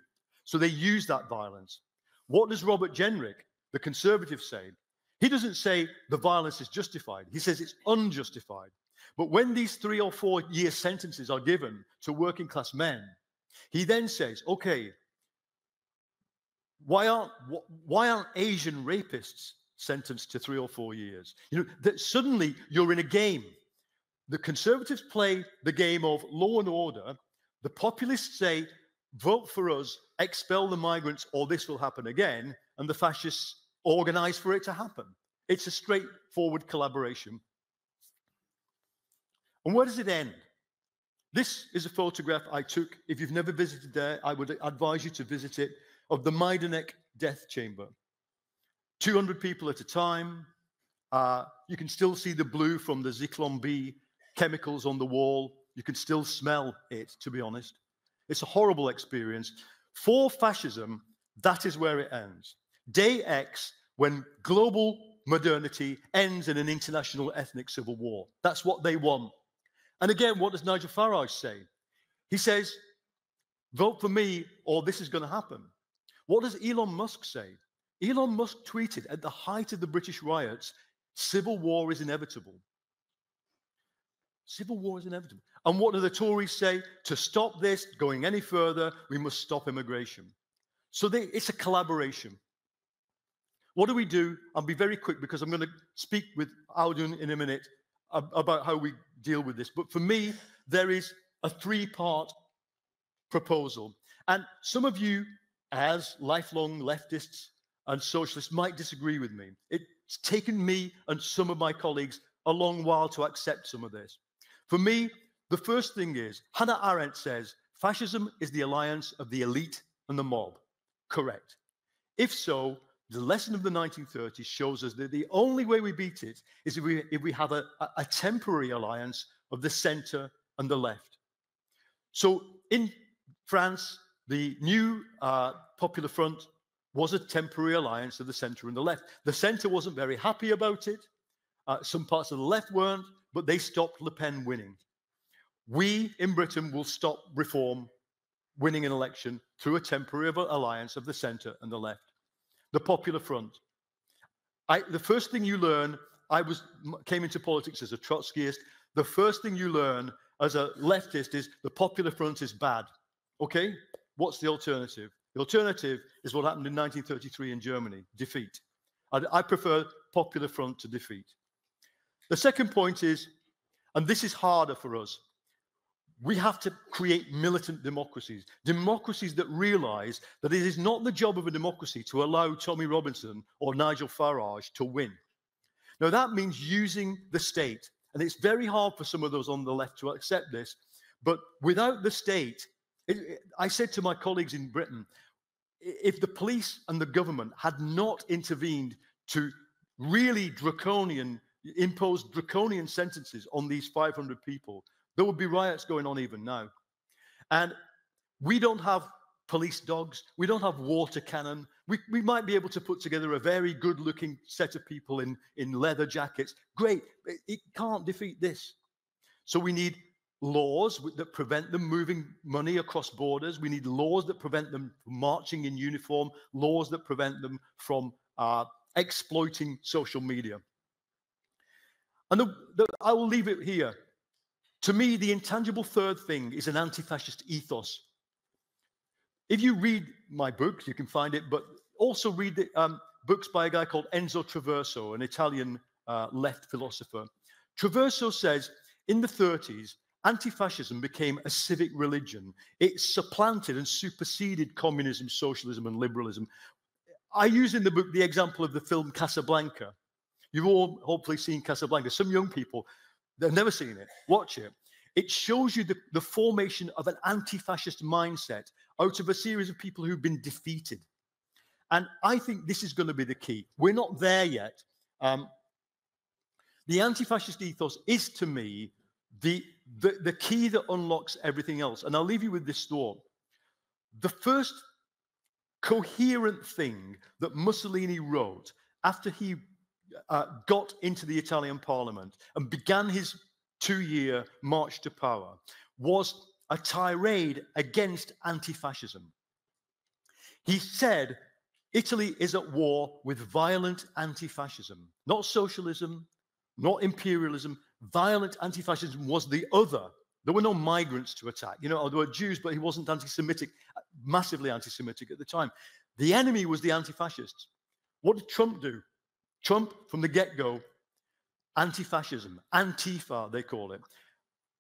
So they use that violence. What does Robert Jenrick, the Conservative, say? He doesn't say the violence is justified. He says it's unjustified. But when these 3 or 4 year sentences are given to working class men, he then says, okay, why aren't Asian rapists sentenced to 3 or 4 years? You know, that suddenly you're in a game. The Conservatives play the game of law and order. The populists say, vote for us, expel the migrants, or this will happen again. And the fascists organize for it to happen. It's a straightforward collaboration. And where does it end? This is a photograph I took. If you've never visited there, I would advise you to visit it, of the Majdanek death chamber. 200 people at a time. You can still see the blue from the Zyklon B chemicals on the wall. You can still smell it, to be honest. It's a horrible experience. For fascism, that is where it ends. Day X, when global modernity ends in an international ethnic civil war. That's what they want. And again, what does Nigel Farage say? He says, vote for me or this is going to happen. What does Elon Musk say? Elon Musk tweeted at the height of the British riots, civil war is inevitable. Civil war is inevitable. And what do the Tories say? To stop this going any further, we must stop immigration. So it's a collaboration. What do we do? I'll be very quick because I'm going to speak with Audun in a minute about how we deal with this. But for me, there is a 3-part proposal. And some of you, as lifelong leftists and socialists, might disagree with me. It's taken me and some of my colleagues a long while to accept some of this. For me, the first thing is, Hannah Arendt says, fascism is the alliance of the elite and the mob. Correct. If so, the lesson of the 1930s shows us that the only way we beat it is if we have a temporary alliance of the center and the left. So in France, the new Popular Front was a temporary alliance of the center and the left. The center wasn't very happy about it. Some parts of the left weren't, but they stopped Le Pen winning. We in Britain will stop reform winning an election through a temporary alliance of the center and the left. The Popular Front. The first thing you learn, came into politics as a Trotskyist. The first thing you learn as a leftist is the Popular Front is bad. Okay? What's the alternative? The alternative is what happened in 1933 in Germany, defeat. I prefer Popular Front to defeat. The second point is, and this is harder for us, we have to create militant democracies, democracies that realize that it is not the job of a democracy to allow Tommy Robinson or Nigel Farage to win. Now, that means using the state, and it's very hard for some of those on the left to accept this, but without the state, I said to my colleagues in Britain, if the police and the government had not intervened to really impose draconian sentences on these 500 people, there would be riots going on even now. And we don't have police dogs. We don't have water cannon. We might be able to put together a very good-looking set of people in leather jackets. Great. It can't defeat this. So we need laws that prevent them moving money across borders. We need laws that prevent them from marching in uniform, laws that prevent them from exploiting social media. And I will leave it here. To me, the intangible third thing is an anti-fascist ethos. If you read my books, you can find it, but also read the, books by a guy called Enzo Traverso, an Italian left philosopher. Traverso says, in the 30s, anti-fascism became a civic religion. It supplanted and superseded communism, socialism, and liberalism. I use in the book the example of the film Casablanca. You've all hopefully seen Casablanca. Some young people, they've never seen it. Watch it. It shows you the formation of an anti-fascist mindset out of a series of people who've been defeated. And I think this is going to be the key. We're not there yet. The anti-fascist ethos is, to me, the key that unlocks everything else. And I'll leave you with this thought. The first coherent thing that Mussolini wrote after he got into the Italian parliament and began his 2-year march to power was a tirade against anti-fascism. He said, Italy is at war with violent anti-fascism, not socialism, not imperialism. Violent anti-fascism was the other. There were no migrants to attack. You know, there were Jews, but he wasn't anti-Semitic, massively anti-Semitic at the time. The enemy was the anti-fascists. What did Trump do? Trump, from the get-go, anti-fascism, Antifa, they call it.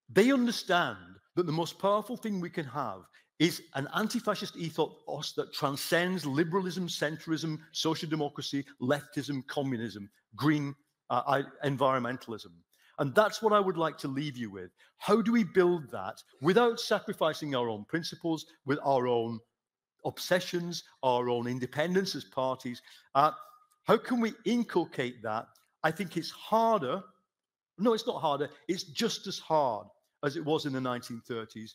They understand that the most powerful thing we can have is an anti-fascist ethos that transcends liberalism, centrism, social democracy, leftism, communism, green environmentalism. And that's what I would like to leave you with. How do we build that without sacrificing our own principles, with our own obsessions, our own independence as parties? How can we inculcate that? I think it's harder. No, it's not harder. It's just as hard as it was in the 1930s.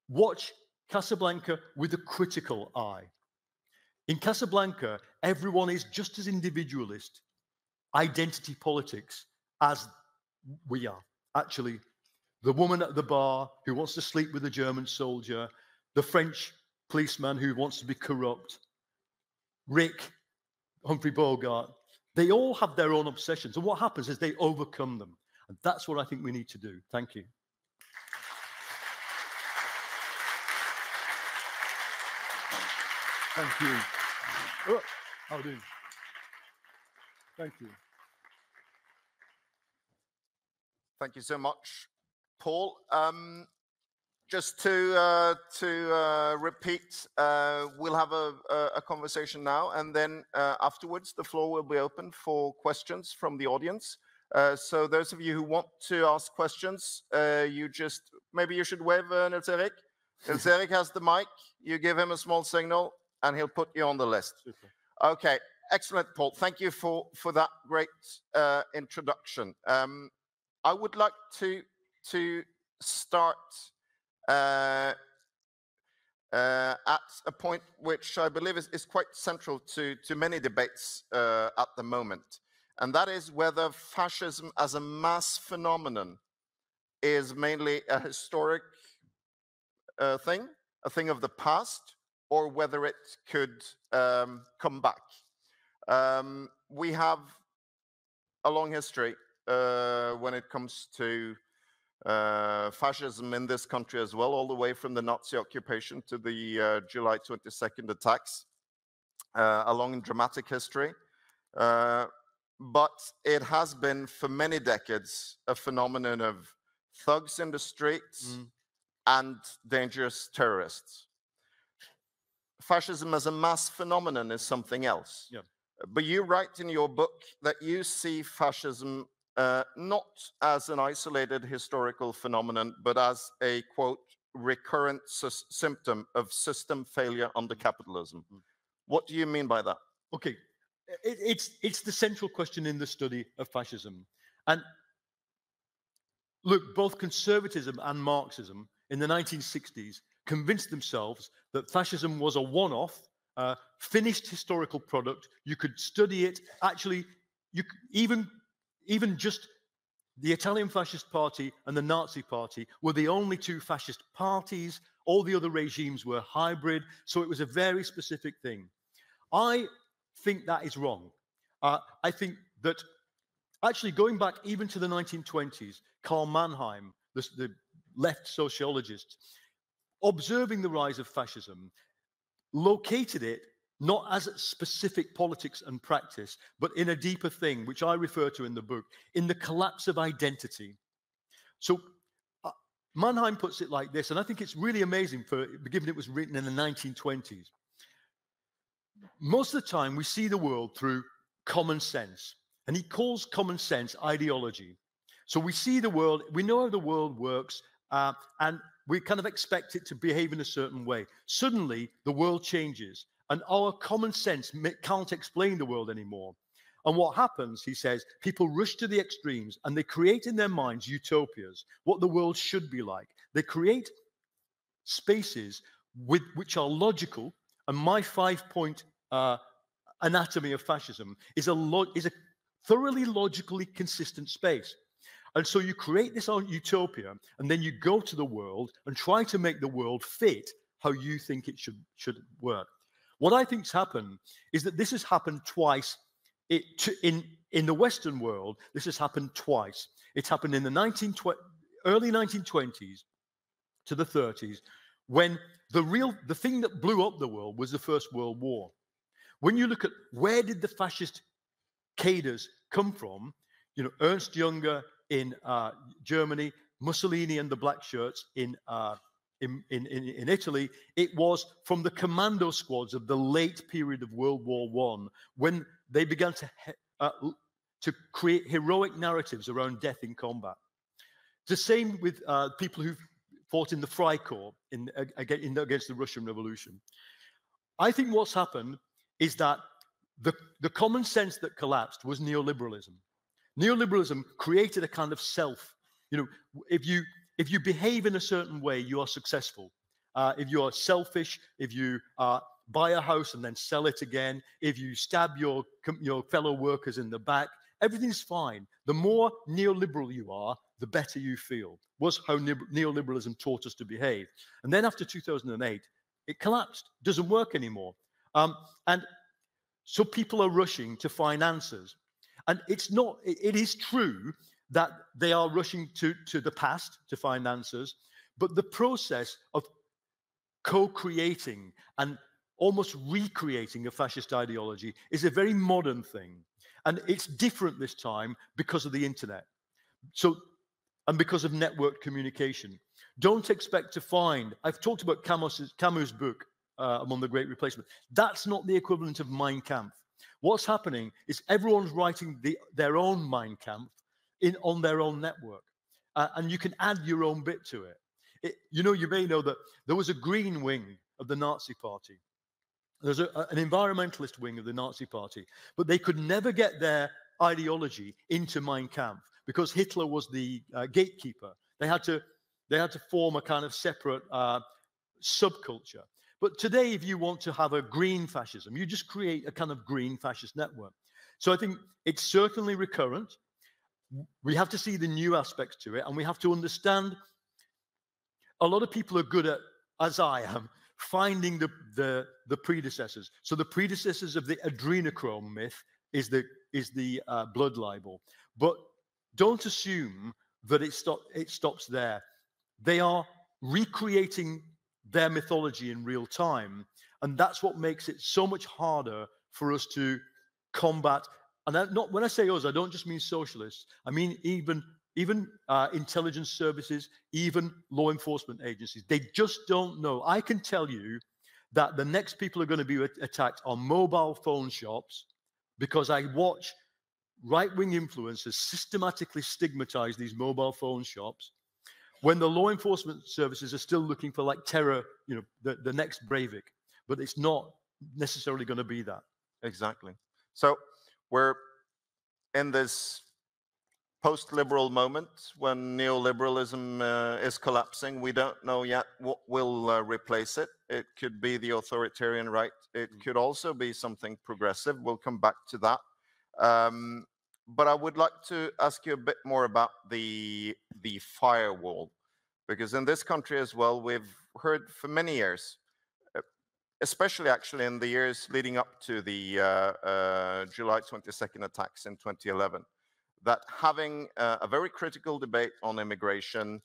Watch Casablanca with a critical eye. In Casablanca, everyone is just as individualist, identity politics, as we are. Actually, the woman at the bar who wants to sleep with a German soldier, the French policeman who wants to be corrupt, Rick, Humphrey Bogart, they all have their own obsessions. And what happens is they overcome them. And that's what I think we need to do. Thank you. Thank you. Oh, how do you? Thank you. Thank you so much, Paul. Just to repeat, we'll have a conversation now, and then afterwards the floor will be open for questions from the audience. So those of you who want to ask questions, maybe you should wave Nils Erik. Nils Erik has the mic. You give him a small signal, and he'll put you on the list. Super. Okay, excellent, Paul. Thank you for that great introduction. I would like to start at a point which I believe is quite central to many debates at the moment, and that is whether fascism as a mass phenomenon is mainly a historic thing, a thing of the past, or whether it could come back. We have a long history when it comes to fascism in this country as well, all the way from the Nazi occupation to the July 22nd attacks, a long and dramatic history. But it has been for many decades a phenomenon of thugs in the streets and dangerous terrorists. Fascism as a mass phenomenon is something else. Yeah. But you write in your book that you see fascism not as an isolated historical phenomenon, but as a, quote, recurrent symptom of system failure under capitalism. What do you mean by that? Okay, it's the central question in the study of fascism. And look, both conservatism and Marxism in the 1960s convinced themselves that fascism was a one-off, finished historical product. You could study it. Actually, even just the Italian Fascist Party and the Nazi Party were the only two fascist parties. All the other regimes were hybrid, so it was a very specific thing. I think that is wrong. I think that actually going back even to the 1920s, Karl Mannheim, the left sociologist, observing the rise of fascism, located it not as specific politics and practice, but in a deeper thing, which I refer to in the book, in the collapse of identity. So Mannheim puts it like this, and I think it's really amazing, given it was written in the 1920s. Most of the time, we see the world through common sense, and he calls common sense ideology. So we see the world, we know how the world works, and we kind of expect it to behave in a certain way. Suddenly, the world changes, and our common sense can't explain the world anymore. And what happens, he says, people rush to the extremes, and they create in their minds utopias, what the world should be like. They create spaces which are logical, and my 5-point anatomy of fascism is a thoroughly logically consistent space. And so you create this utopia, and then you go to the world and try to make the world fit how you think it should work. What I think's happened is that this has happened twice in the Western world. This has happened twice. It's happened in the early 1920s to the 30s, when the thing that blew up the world was the First World War. When you look at where did the fascist cadres come from, you know, Ernst Jünger in Germany, Mussolini and the black shirts in Italy, it was from the commando squads of the late period of World War I, when they began to create heroic narratives around death in combat. The same with people who fought in the Freikorps against the Russian Revolution. I think what's happened is that the common sense that collapsed was neoliberalism. Neoliberalism created a kind of self. You know, if you behave in a certain way, you are successful. If you are selfish, if you buy a house and then sell it again, if you stab your fellow workers in the back, everything's fine. The more neoliberal you are, the better you feel, was how neoliberalism taught us to behave. And then after 2008, it collapsed, doesn't work anymore. And so people are rushing to find answers. And it is true that they are rushing to the past to find answers, but the process of co-creating and almost recreating a fascist ideology is a very modern thing. And it's different this time because of the internet. And because of network communication. Don't expect to find, I've talked about Camus' book, Among the Great Replacement. That's not the equivalent of Mein Kampf. What's happening is everyone's writing their own Mein Kampf on their own network. And you can add your own bit to it. You may know that there was a green wing of the Nazi Party. There's an environmentalist wing of the Nazi Party, but they could never get their ideology into Mein Kampf because Hitler was the gatekeeper. They had to form a kind of separate subculture. But today, if you want to have a green fascism, you just create a kind of green fascist network. So I think it's certainly recurrent. We have to see the new aspects to it, and we have to understand a lot of people are good at, as I am, finding the predecessors. So the predecessors of the adrenochrome myth is the blood libel. But don't assume that it stops there. They are recreating their mythology in real time, and that's what makes it so much harder for us to combat. And when I say us, I don't just mean socialists. I mean even intelligence services, even law enforcement agencies. They just don't know. I can tell you that the next people are going to be attacked are mobile phone shops, because I watch right-wing influencers systematically stigmatize these mobile phone shops when the law enforcement services are still looking for like terror, the next Breivik, but it's not necessarily going to be that. Exactly. So we're in this post-liberal moment when neoliberalism is collapsing. We don't know yet what will replace it. It could be the authoritarian right. It could also be something progressive. We'll come back to that. But I would like to ask you a bit more about the firewall, because in this country as well, we've heard for many years, especially actually in the years leading up to the July 22nd attacks in 2011, that having a very critical debate on immigration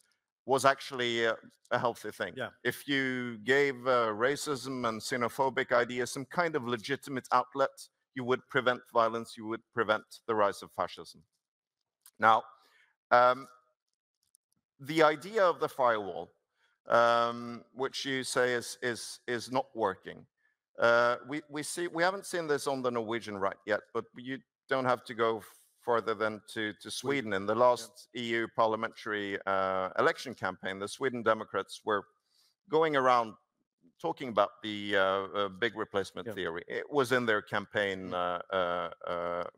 was actually a healthy thing. Yeah. If you gave racism and xenophobic ideas some kind of legitimate outlet, you would prevent violence, you would prevent the rise of fascism. Now, the idea of the firewall, which you say is not working, we haven't seen this on the Norwegian right yet, but you don't have to go further than to Sweden. In the last EU parliamentary election campaign, the Sweden Democrats were going around talking about the big replacement theory. It was in their campaign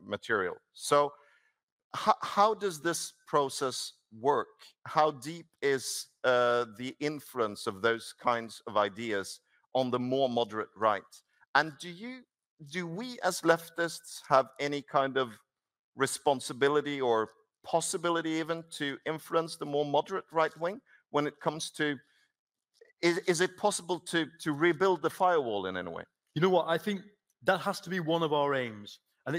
material. So how does this process work? How deep is the influence of those kinds of ideas on the more moderate right? And do we as leftists have any kind of responsibility or possibility even to influence the more moderate right wing when it comes to, is it possible to rebuild the firewall in any way? You know what? I think that has to be one of our aims. And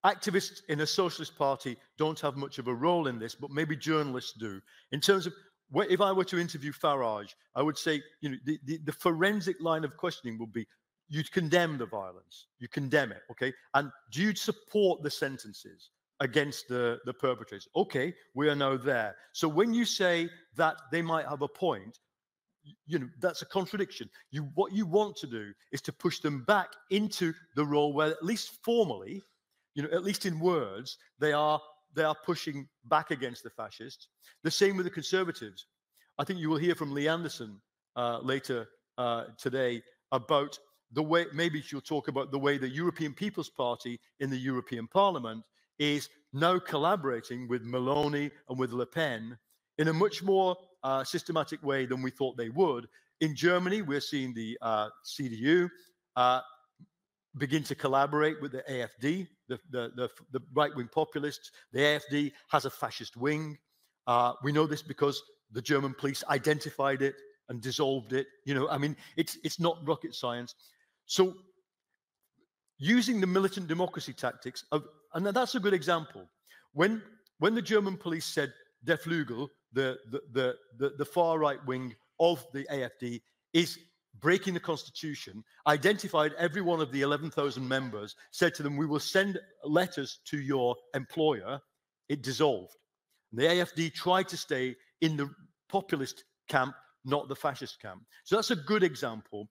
activists in a socialist party don't have much of a role in this, but maybe journalists do. In terms of, if I were to interview Farage, I would say, you know, the forensic line of questioning would be, you condemn the violence, you condemn it, okay? And do you support the sentences against the perpetrators? Okay, we are now there. So when you say that they might have a point, you know, that's a contradiction. What you want to do is to push them back into the role where, at least formally, you know, at least in words, they are pushing back against the fascists. The same with the conservatives. I think you will hear from Lee Anderson later today about the way, maybe she'll talk about the way the European People's Party in the European Parliament is now collaborating with Meloni and with Le Pen in a much more systematic way than we thought they would. In Germany, we're seeing the CDU begin to collaborate with the AfD, the right-wing populists. The AfD has a fascist wing. We know this because the German police identified it and dissolved it. You know, I mean, it's not rocket science. So using the militant democracy tactics, and that's a good example. When the German police said Der Flügel, the far right wing of the AfD, is breaking the constitution, identified every one of the 11,000 members, said to them, we will send letters to your employer, it dissolved. And the AfD tried to stay in the populist camp, not the fascist camp. So that's a good example.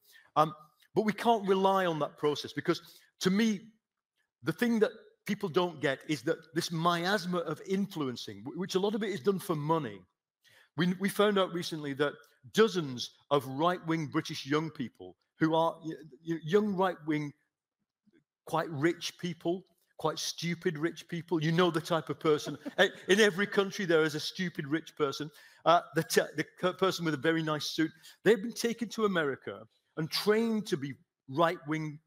But we can't rely on that process, because to me, the thing that people don't get is that this miasma of influencing, which a lot of it is done for money. We found out recently that dozens of right-wing British young people who are young right-wing, quite rich people, quite stupid rich people. You know the type of person. In every country there is a stupid rich person. The person with a very nice suit. They've been taken to America and trained to be right-wing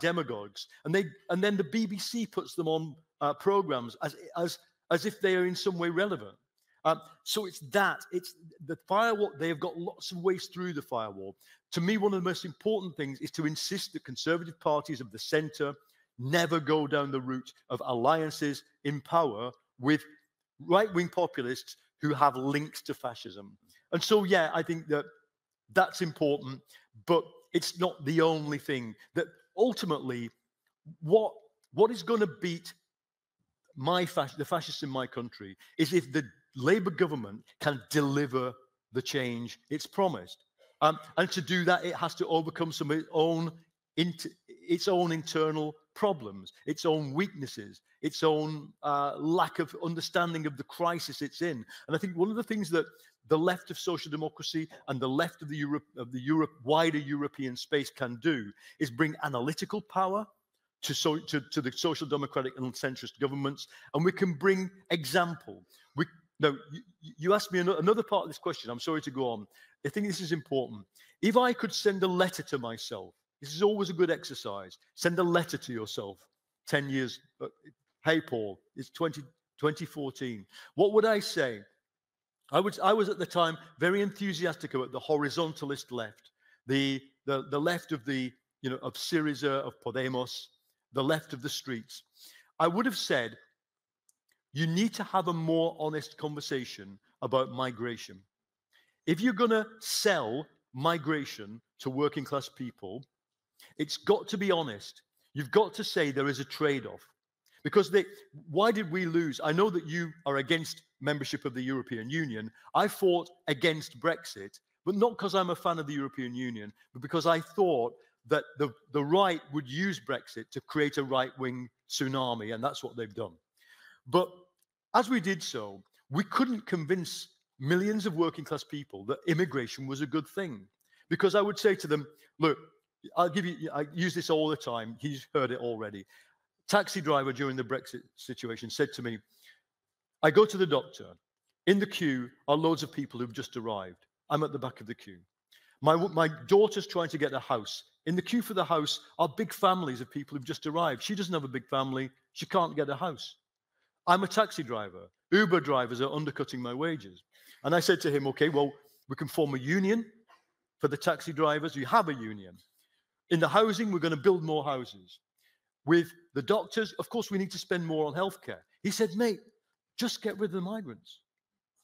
demagogues, and then the BBC puts them on programs as if they are in some way relevant. So it's the firewall. They have got lots of ways through the firewall. To me, one of the most important things is to insist that conservative parties of the centre never go down the route of alliances in power with right-wing populists who have links to fascism. And so, yeah, I think that's important, but it's not the only thing. That ultimately, what is going to beat the fascists in my country is if the Labour government can deliver the change it's promised. And to do that, it has to overcome some of its own internal problems, its own weaknesses, its own lack of understanding of the crisis it's in. And I think one of the things that the left of social democracy and the left of the wider European space can do is bring analytical power to the social democratic and centrist governments, and we can bring example. Now, you asked me another part of this question. I'm sorry to go on. I think this is important. If I could send a letter to myself, this is always a good exercise. Send a letter to yourself 10 years. Hey, Paul, it's 2014. What would I say? I was at the time very enthusiastic about the horizontalist left, the left of of Syriza, of Podemos, the left of the streets. I would have said, you need to have a more honest conversation about migration. If you're going to sell migration to working class people, it's got to be honest. You've got to say there is a trade-off. Because why did we lose? I know that you are against membership of the European Union. I fought against Brexit, but not because I'm a fan of the European Union, but because I thought that the right would use Brexit to create a right-wing tsunami, and that's what they've done. But as we did so, we couldn't convince millions of working class people that immigration was a good thing. Because I would say to them, look, I use this all the time. He's heard it already. Taxi driver during the Brexit situation said to me, I go to the doctor. In the queue are loads of people who've just arrived. I'm at the back of the queue. My daughter's trying to get a house. In the queue for the house are big families of people who've just arrived. She doesn't have a big family. She can't get a house. I'm a taxi driver. Uber drivers are undercutting my wages. And I said to him, okay, well, we can form a union for the taxi drivers. You have a union. In the housing, we're going to build more houses. With the doctors, of course, we need to spend more on healthcare. He said, mate, just get rid of the migrants.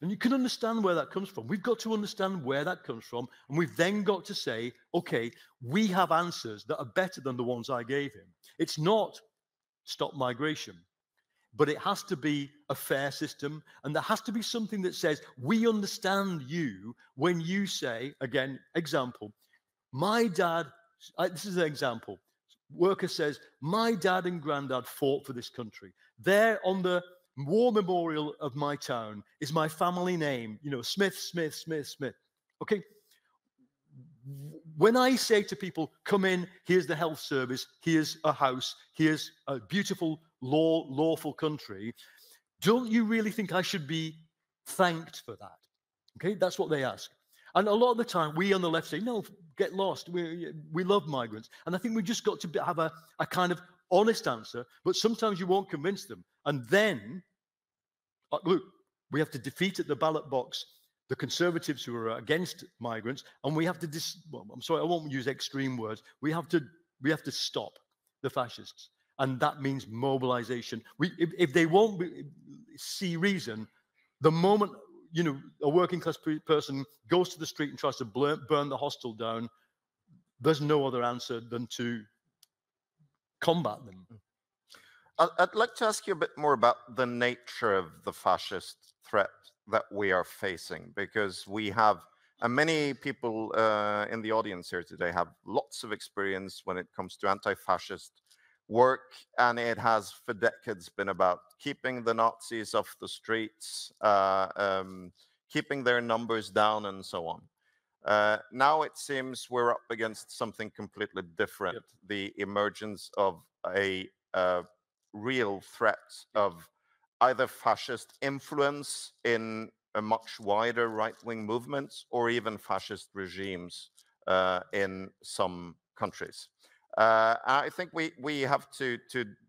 And you can understand where that comes from. We've got to understand where that comes from. And we've then got to say, okay, we have answers that are better than the ones I gave him. It's not stop migration, but it has to be a fair system. And there has to be something that says, we understand you when you say, again, example, my dad, this is an example. Worker says, my dad and granddad fought for this country. There on the war memorial of my town is my family name, Smith, Smith, Smith, Smith. Okay. When I say to people, come in, here's the health service, here's a house, here's a beautiful, lawful country, don't you really think I should be thanked for that? Okay, that's what they ask. And a lot of the time, we on the left say, no, get lost. We love migrants. And I think we just got to have a kind of honest answer, but sometimes you won't convince them. And then, look, we have to defeat at the ballot box the Conservatives who are against migrants, and we have to, well, I'm sorry, I won't use extreme words. We have to stop the fascists. And that means mobilization. If they won't see reason, the moment a working class person goes to the street and tries to burn the hostel down, there's no other answer than to combat them. I'd like to ask you a bit more about the nature of the fascist threat that we are facing, because we have, and many people in the audience here today have lots of experience when it comes to anti-fascist work, and it has for decades been about keeping the Nazis off the streets, keeping their numbers down, and so on. Now it seems we're up against something completely different, the emergence of a real threat of either fascist influence in a much wider right-wing movement, or even fascist regimes in some countries. I think we have to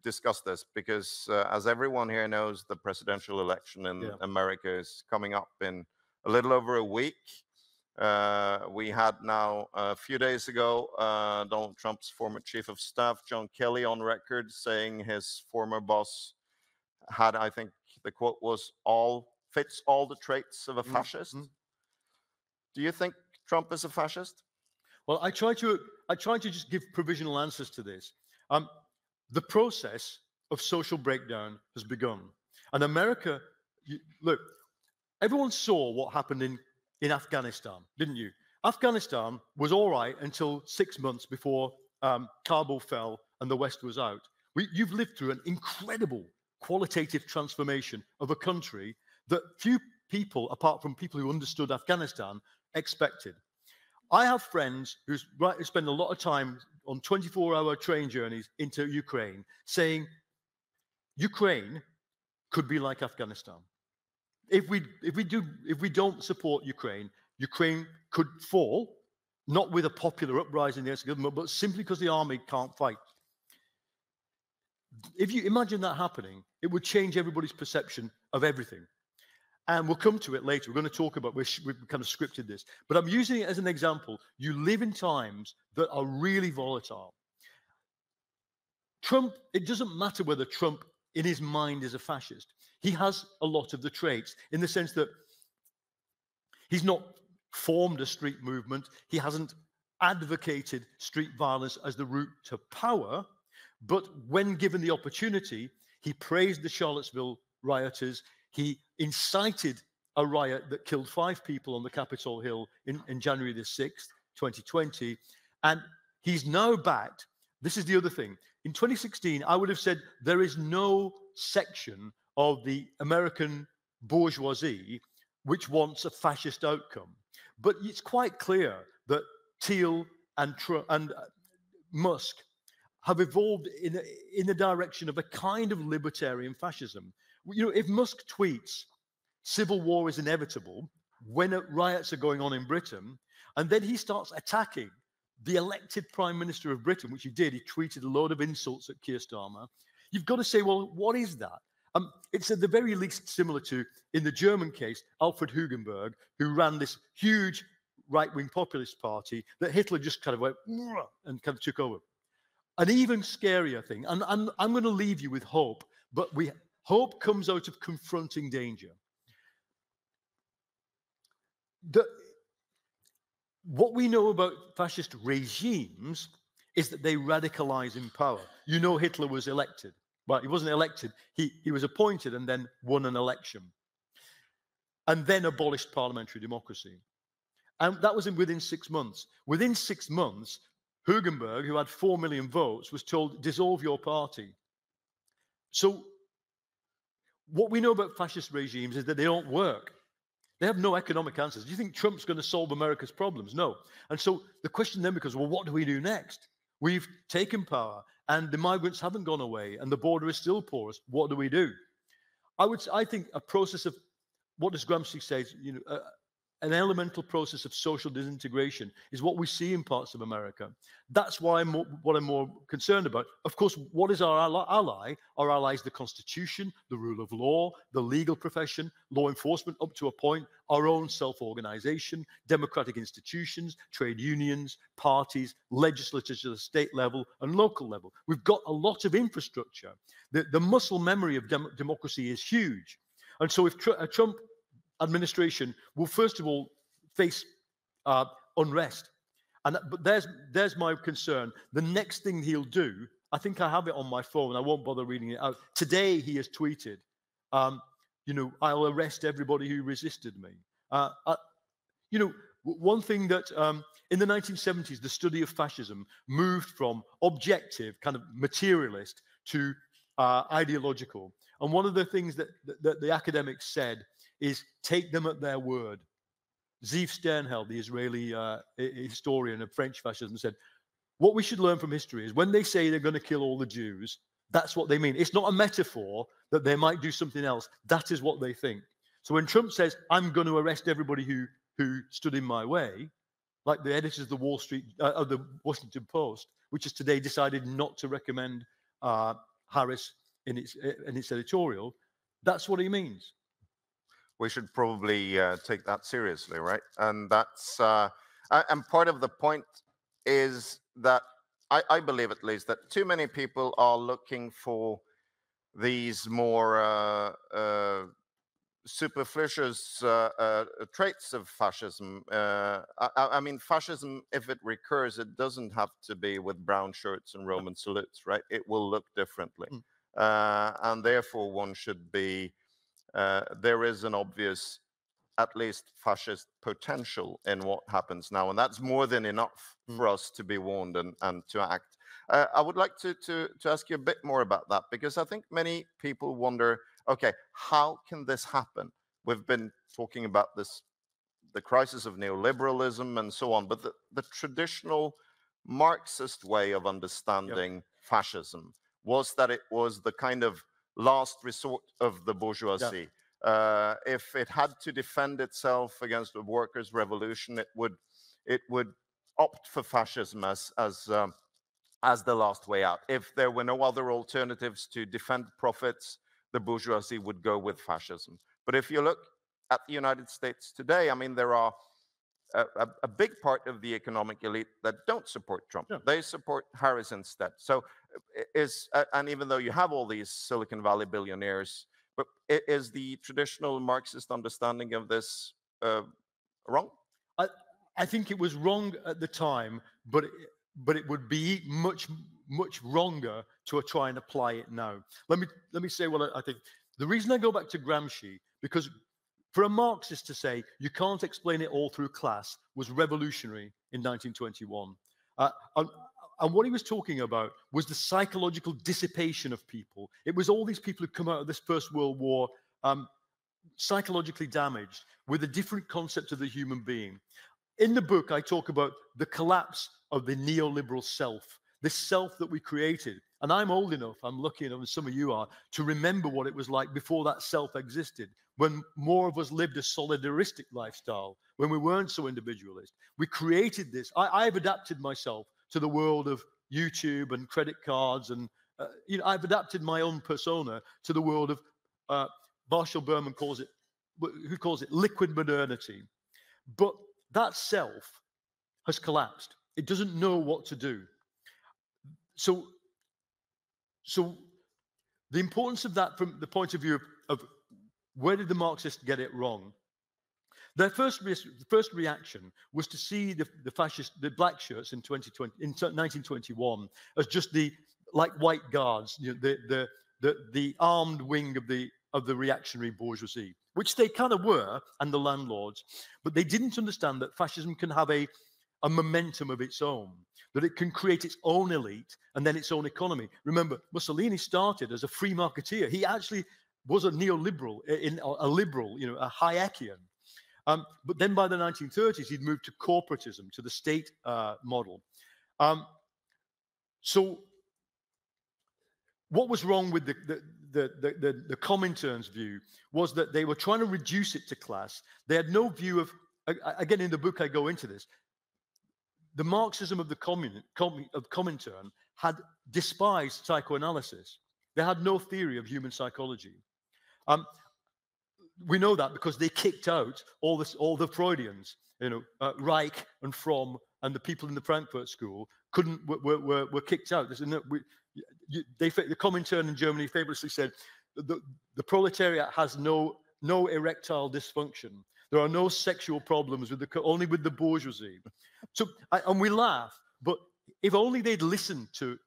discuss this because, as everyone here knows, the presidential election in America is coming up in a little over a week. We had now, a few days ago, Donald Trump's former chief of staff, John Kelly, on record saying his former boss had, I think the quote was, fits all the traits of a fascist. Do you think Trump is a fascist? Well, I try to just give provisional answers to this. The process of social breakdown has begun. And America, look, everyone saw what happened in Afghanistan, didn't you? Afghanistan was all right until 6 months before Kabul fell and the West was out. You've lived through an incredible qualitative transformation of a country that few people, apart from people who understood Afghanistan, expected. I have friends who spend a lot of time on 24-hour train journeys into Ukraine saying Ukraine could be like Afghanistan. If we don't support Ukraine, Ukraine could fall, not with a popular uprising against the government, but simply because the army can't fight. If you imagine that happening, it would change everybody's perception of everything. And we'll come to it later. We're going to talk about, we've kind of scripted this, but I'm using it as an example. You live in times that are really volatile. Trump, it doesn't matter whether Trump in his mind is a fascist. He has a lot of the traits in the sense that he's not formed a street movement. He hasn't advocated street violence as the route to power. But when given the opportunity, he praised the Charlottesville rioters. He incited a riot that killed 5 people on the Capitol Hill in January the 6th, 2020. And he's now backed. This is the other thing. In 2016, I would have said there is no section of the American bourgeoisie which wants a fascist outcome. But it's quite clear that Thiel and Musk have evolved in the direction of a kind of libertarian fascism. You know, if Musk tweets, civil war is inevitable, when riots are going on in Britain, and then he starts attacking the elected Prime Minister of Britain, which he did, he tweeted a load of insults at Keir Starmer, you've got to say, well, what is that? It's at the very least similar to, in the German case, Alfred Hugenberg, who ran this huge right-wing populist party that Hitler just kind of went and kind of took over. An even scarier thing, and I'm going to leave you with hope, but hope comes out of confronting danger. What we know about fascist regimes is that they radicalize in power. You know, Hitler was elected. Well, he wasn't elected. He was appointed and then won an election. And then abolished parliamentary democracy. And that was within 6 months. Within 6 months, Hugenberg, who had 4 million votes, was told, dissolve your party. So what we know about fascist regimes is that they don't work. They have no economic answers. Do you think Trump's going to solve America's problems? No. And so the question then becomes, well, what do we do next? We've taken power, and the migrants haven't gone away, and the border is still porous. What do we do? I think a process of, what does Gramsci say, you know, an elemental process of social disintegration is what we see in parts of America. That's why what I'm more concerned about. Of course, what is our ally? Our ally is the Constitution, the rule of law, the legal profession, law enforcement up to a point, our own self-organization, democratic institutions, trade unions, parties, legislatures at the state level and local level. We've got a lot of infrastructure. The muscle memory of democracy is huge. And so if a Trump administration will first of all face unrest, but there's my concern. The next thing he'll do, I think I have it on my phone, I won't bother reading it out. Today he has tweeted, you know, I'll arrest everybody who resisted me. You know, one thing that in the 1970s, the study of fascism moved from objective, kind of materialist, to ideological. And one of the things that the academics said is take them at their word. Ziv Sternheld, the Israeli historian of French fascism, said, what we should learn from history is when they say they're going to kill all the Jews, that's what they mean. It's not a metaphor that they might do something else. That is what they think. So when Trump says, I'm going to arrest everybody who stood in my way, like the editors of the Washington Post, which has today decided not to recommend Harris in its editorial, that's what he means. We should probably take that seriously, right? And that's and part of the point is that I believe, at least, that too many people are looking for these more superfluous traits of fascism. I mean, fascism, if it recurs, it doesn't have to be with brown shirts and Roman salutes, right? It will look differently. And therefore, one should be, there is an obvious, at least fascist potential in what happens now. And that's more than enough for us to be warned and to act. I would like to ask you a bit more about that, because I think many people wonder, okay, how can this happen? We've been talking about this the crisis of neoliberalism and so on. But the traditional Marxist way of understanding fascism was that it was the kind of last resort of the bourgeoisie. If it had to defend itself against a workers' revolution, it would opt for fascism as the last way out. If there were no other alternatives to defend profits, the bourgeoisie would go with fascism. But if you look at the United States today, I mean, there are a big part of the economic elite that don't support Trump. They support Harris instead. So and even though you have all these Silicon Valley billionaires, but is the traditional Marxist understanding of this wrong? I think it was wrong at the time, but it would be much wronger to try and apply it now. Let me say what I think. The reason I go back to Gramsci, because for a Marxist to say you can't explain it all through class was revolutionary in 1921. And what he was talking about was the psychological dissipation of people. It was all these people who come out of this First World War psychologically damaged with a different concept of the human being. In the book, I talk about the collapse of the neoliberal self, this self that we created. And I'm old enough, I'm lucky enough, and some of you are, to remember what it was like before that self existed, when more of us lived a solidaristic lifestyle, when we weren't so individualist. We created this. I've adapted myself to the world of YouTube and credit cards, and I've adapted my own persona to the world of, Marshall Berman calls it liquid modernity. But that self has collapsed. It doesn't know what to do. So the importance of that from the point of view of where did the Marxists get it wrong? Their first reaction was to see the black shirts in 1921 as just like white guards, the armed wing of the reactionary bourgeoisie, which they kind of were, and the landlords. But they didn't understand that fascism can have a momentum of its own, that it can create its own elite and then its own economy. Remember, Mussolini started as a free marketeer. He actually was a neoliberal, a liberal, a Hayekian. But then by the 1930s, he'd moved to corporatism, to the state model. So what was wrong with the Comintern's view was that they were trying to reduce it to class. They had no view of, again, in the book I go into this, the Marxism of the Comintern had despised psychoanalysis. They had no theory of human psychology. We know that because they kicked out all the Freudians, Reich and Fromm and the people in the Frankfurt School were kicked out. The Comintern in Germany famously said the proletariat has no erectile dysfunction. There are no sexual problems only with the bourgeoisie. So, and we laugh, but if only they'd listened to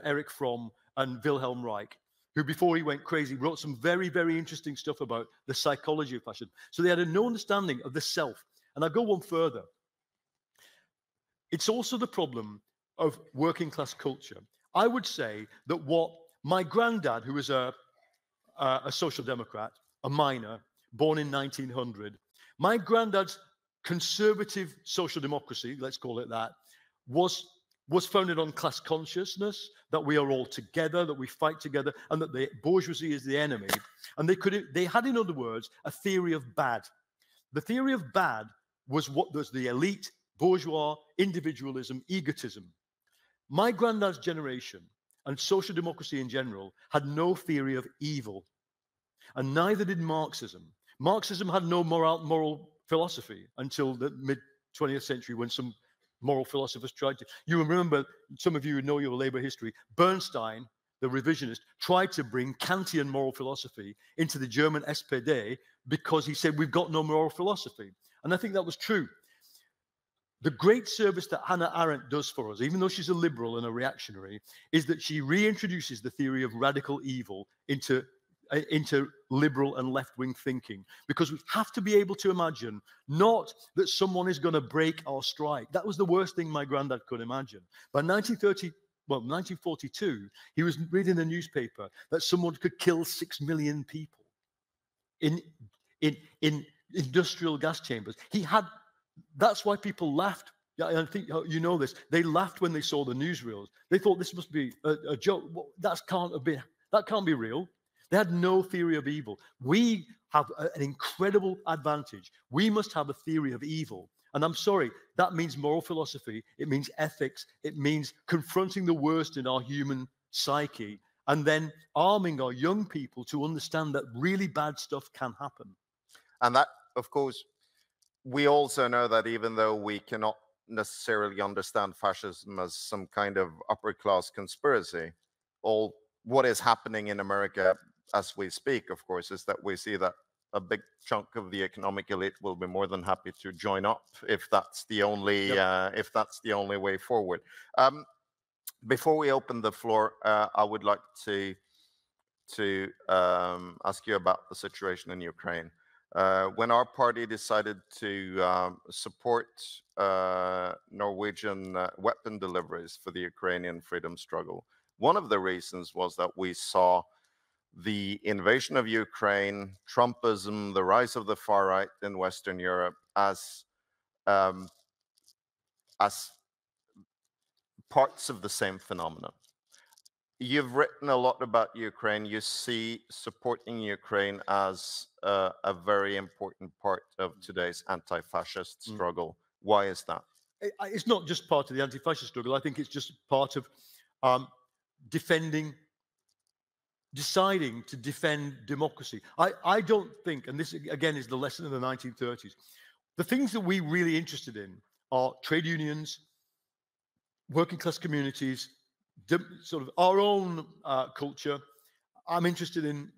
Erich Fromm and Wilhelm Reich, who before he went crazy wrote some very, very interesting stuff about the psychology of fascism. So they had no understanding of the self. And I go one further. It's also the problem of working class culture. I would say that what my granddad, who was a social democrat, a miner, born in 1900, my granddad's conservative social democracy, let's call it that, was founded on class consciousness, that we are all together, that we fight together, and that the bourgeoisie is the enemy. And they had, in other words, a theory of bad. The theory of bad was what was the elite, bourgeois, individualism, egotism. My granddad's generation and social democracy in general had no theory of evil, and neither did Marxism. Marxism had no moral philosophy until the mid-20th century, when some moral philosophers tried to. You remember, some of you who know your labor history, Bernstein, the revisionist, tried to bring Kantian moral philosophy into the German SPD because he said, we've got no moral philosophy. And I think that was true. The great service that Hannah Arendt does for us, even though she's a liberal and a reactionary, is that she reintroduces the theory of radical evil into liberal and left-wing thinking, because we have to be able to imagine not that someone is going to break our strike. That was the worst thing my granddad could imagine. By 1942, he was reading the newspaper that someone could kill 6 million people in industrial gas chambers. That's why people laughed. Yeah, I think you know this. They laughed when they saw the newsreels. They thought this must be a joke. Well, that can't be real. They had no theory of evil. We have an incredible advantage. We must have a theory of evil. And I'm sorry, that means moral philosophy. It means ethics. It means confronting the worst in our human psyche and then arming our young people to understand that really bad stuff can happen. And that, of course, we also know that even though we cannot necessarily understand fascism as some kind of upper class conspiracy, all what is happening in America as we speak, of course, is that we see that a big chunk of the economic elite will be more than happy to join up if that's the only way forward. Before we open the floor, I would like to ask you about the situation in Ukraine. When our party decided to support Norwegian weapon deliveries for the Ukrainian freedom struggle, one of the reasons was that we saw the invasion of Ukraine, Trumpism, the rise of the far right in Western Europe as parts of the same phenomenon. You've written a lot about Ukraine. You see supporting Ukraine as a very important part of today's anti-fascist struggle. Why is that? It's not just part of the anti-fascist struggle. I think it's just part of deciding to defend democracy. I don't think, and this again is the lesson of the 1930s, the things that we're really interested in are trade unions, working class communities, sort of our own culture. I'm interested in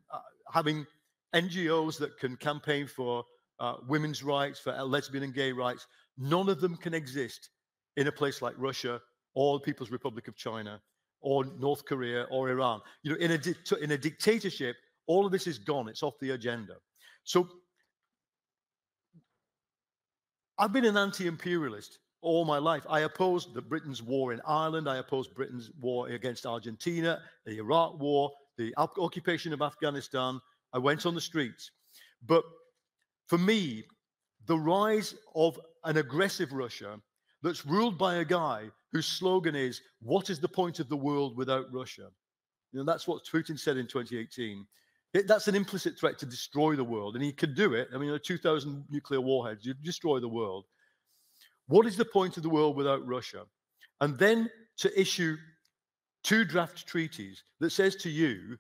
having NGOs that can campaign for women's rights, for lesbian and gay rights. None of them can exist in a place like Russia or the People's Republic of China or North Korea or Iran. You know, in a dictatorship, all of this is gone. It's off the agenda. So I've been an anti-imperialist all my life. I opposed Britain's war in Ireland. I opposed Britain's war against Argentina, the Iraq war, the occupation of Afghanistan. I went on the streets. But for me, the rise of an aggressive Russia that's ruled by a guy whose slogan is, "What is the point of the world without Russia?" You know, that's what Putin said in 2018. That's an implicit threat to destroy the world, and he could do it. I mean, 2,000 nuclear warheads, you destroy the world. What is the point of the world without Russia? And then to issue 2 draft treaties that says to you,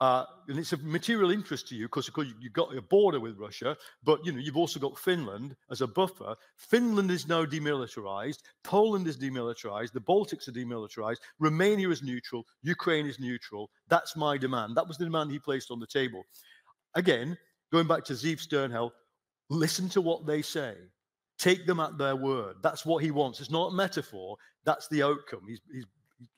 and it's of material interest to you because you've got a border with Russia, but you know you've also got Finland as a buffer. Finland is now demilitarized. Poland is demilitarized. The Baltics are demilitarized. Romania is neutral. Ukraine is neutral. That's my demand. That was the demand he placed on the table. Again, going back to Zeev Sternhell, listen to what they say. Take them at their word. That's what he wants. It's not a metaphor. That's the outcome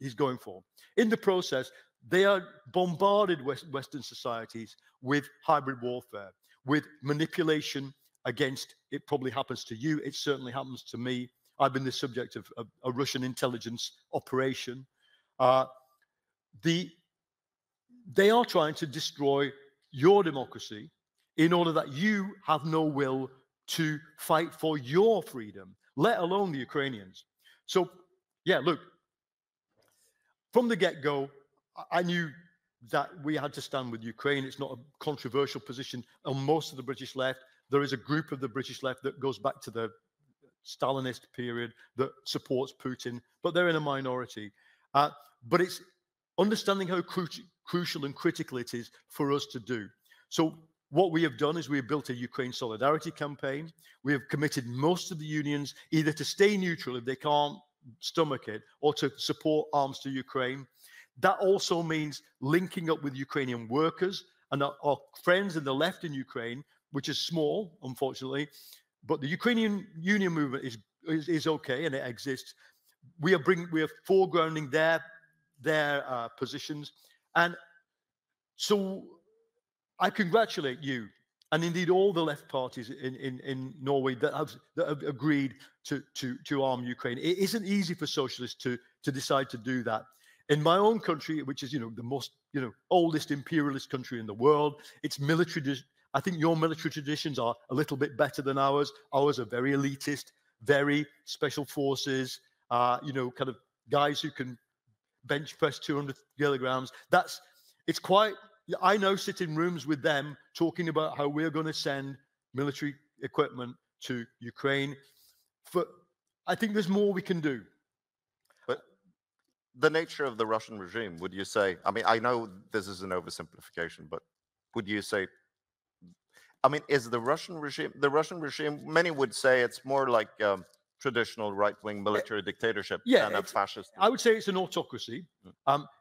he's going for. In the process, they are bombarded Western societies with hybrid warfare, with manipulation against, it probably happens to you, it certainly happens to me. I've been the subject of a Russian intelligence operation. They are trying to destroy your democracy in order that you have no will to fight for your freedom, let alone the Ukrainians. So, yeah, look, from the get-go, I knew that we had to stand with Ukraine. It's not a controversial position on most of the British left. There is a group of the British left that goes back to the Stalinist period that supports Putin, but they're in a minority. But it's understanding how crucial and critical it is for us to do. So what we have done is we have built a Ukraine solidarity campaign. We have committed most of the unions either to stay neutral if they can't stomach it or to support arms to Ukraine. That also means linking up with Ukrainian workers and our friends in the left in Ukraine, which is small, unfortunately, but the Ukrainian union movement is okay and it exists. We are foregrounding their positions, and so I congratulate you and indeed all the left parties in Norway that have agreed to arm Ukraine. It isn't easy for socialists to decide to do that. In my own country, which is the most oldest imperialist country in the world, its military I think your military traditions are a little bit better than ours. Ours are very elitist, very special forces, you know, kind of guys who can bench press 200 kilograms. It's quite, I know, sit in rooms with them talking about how we're going to send military equipment to Ukraine. I think there's more we can do. But the nature of the Russian regime, would you say, I mean, I know this is an oversimplification, but would you say, I mean, is the Russian regime, many would say it's more like traditional right-wing military dictatorship than a fascist. I would say it's an autocracy.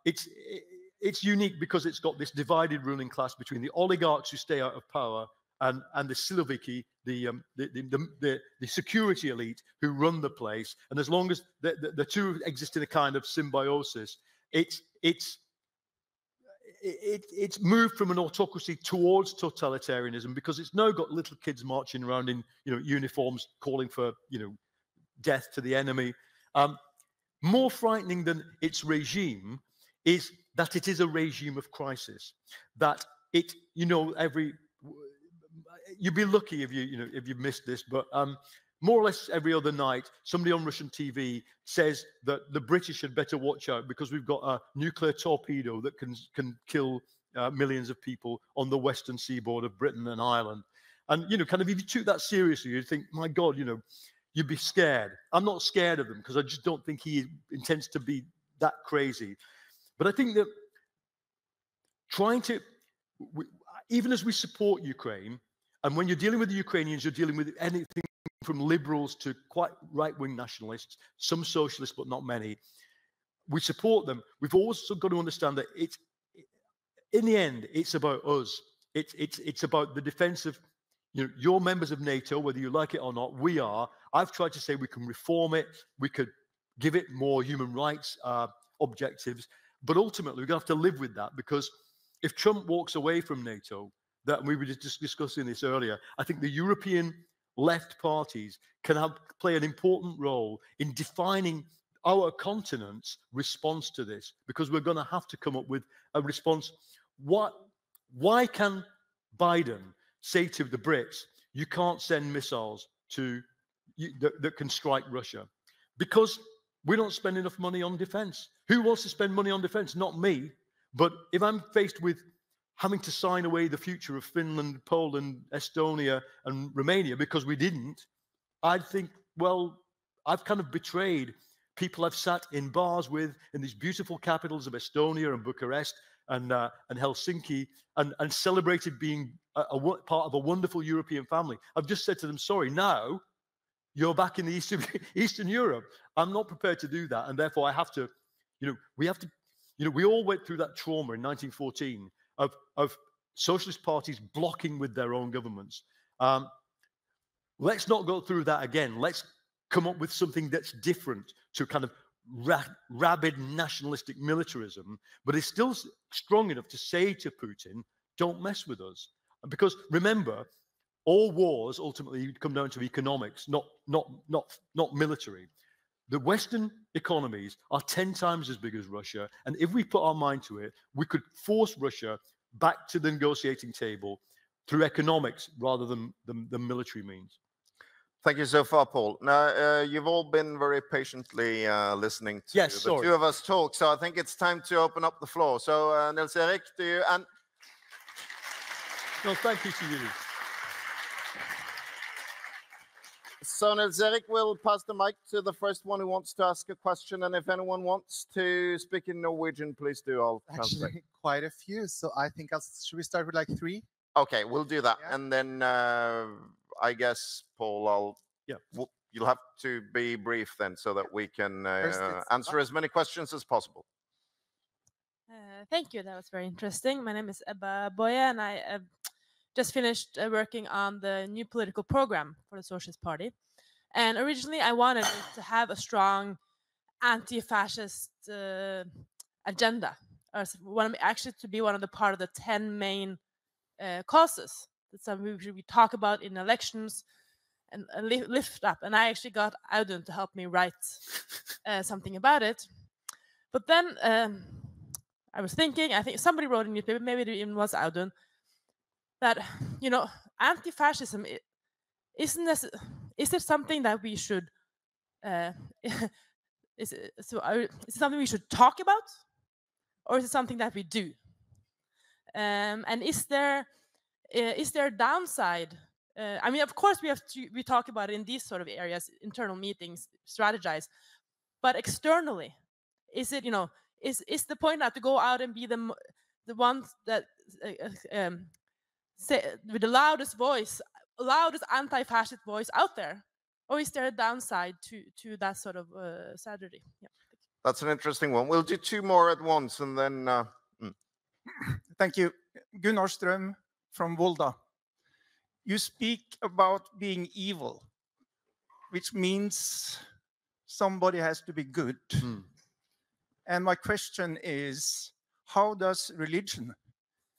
It's unique because it's got this divided ruling class between the oligarchs who stay out of power and the Siloviki, the security elite who run the place. And as long as the two exist in a kind of symbiosis, it's moved from an autocracy towards totalitarianism because it's now got little kids marching around in, you know, uniforms calling for, you know, death to the enemy. More frightening than its regime is that it is a regime of crisis. That it, you know, you'd be lucky if you missed this, but more or less every other night, somebody on Russian TV says that the British had better watch out because we've got a nuclear torpedo that can kill millions of people on the western seaboard of Britain and Ireland. And, you know, kind of if you took that seriously, you'd think, my God, you know, you'd be scared. I'm not scared of him because I just don't think he intends to be that crazy. But I think that even as we support Ukraine, and when you're dealing with the Ukrainians, you're dealing with anything from liberals to quite right-wing nationalists, some socialists, but not many. We support them. We've also got to understand that in the end, it's about us. It's about the defense of, you know, you're members of NATO, whether you like it or not. We are. I've tried to say we can reform it. We could give it more human rights objectives. But ultimately, we're going to have to live with that because if Trump walks away from NATO, that we were just discussing this earlier, I think the European left parties can play an important role in defining our continent's response to this, because we're going to have to come up with a response. Why can Biden say to the Brits, you can't send missiles that can strike Russia? Because we don't spend enough money on defense. Who wants to spend money on defense? Not me. But if I'm faced with having to sign away the future of Finland, Poland, Estonia, and Romania because we didn't, I'd think, well, I've kind of betrayed people I've sat in bars with in these beautiful capitals of Estonia and Bucharest and Helsinki and celebrated being a part of a wonderful European family. I've just said to them, sorry, now you're back in the Eastern Europe. I'm not prepared to do that. And therefore I have to, we all went through that trauma in 1914 of socialist parties blocking with their own governments. Let's not go through that again. Let's come up with something that's different to kind of rabid nationalistic militarism, but is still strong enough to say to Putin, don't mess with us. Because remember, all wars ultimately come down to economics, not military. The Western economies are 10 times as big as Russia, and if we put our mind to it, we could force Russia back to the negotiating table through economics rather than the military means. Thank you so far, Paul. Now, you've all been very patiently listening to the two of us talk, so I think it's time to open up the floor. So, Nils Erik, do you... No, thank you to you. So, Nils Erik will pass the mic to the first one who wants to ask a question, and if anyone wants to speak in Norwegian, please do. I'll translate. Actually, quite a few, so I think should we start with like 3? Okay, we'll do that. Yeah. And then I guess, Paul, you'll have to be brief then so that we can answer as many questions as possible. Thank you. That was very interesting. My name is Ebba Boye, and I just finished working on the new political program for the Socialist Party. And originally, I wanted to have a strong anti-fascist agenda, or actually to be one of the part of the 10 main causes that we talk about in elections and lift up. And I actually got Audun to help me write something about it. But then I was thinking, I think somebody wrote in newspaper, maybe it even was Audun, that, anti-fascism is it something that we should is it something we should talk about, or is it something that we do? And is there a downside? I mean, of course, we talk about it in these sort of areas, internal meetings, strategize, but externally, is it is the point not to go out and be the ones that say with the loudest anti-fascist voice out there, or is there a downside to that sort of strategy? Yeah. That's an interesting one. We'll do two more at once, and then. Thank you, Gunnar Strøm from Volda. You speak about being evil, which means somebody has to be good. And my question is, how does religion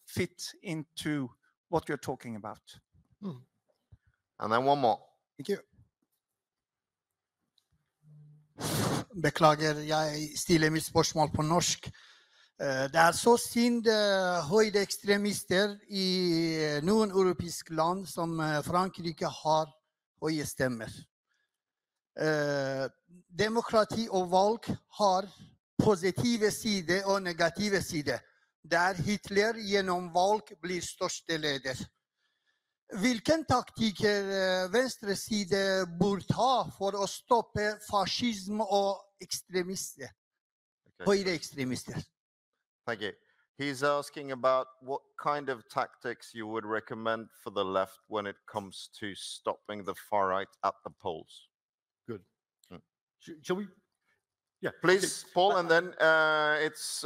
fit into what you're talking about? And then one more. Thank you. Beklager, jeg stiller mitt spørsmål på norsk. Det så synd høyreekstremister i noen europeiske land som Frankrike har høye stemmer. Demokrati og valg har positive sider og negative sider. Der Hitler gjennom valg blir største leder. Hvilken taktikker venstre side burde ha for å stoppe fascisme og ekstremister? Høyreekstremister. Thank you. He's asking about what kind of tactics you would recommend for the left when it comes to stopping the far right at the polls. Good. Shall we? Yeah. Please, Paul, and then it's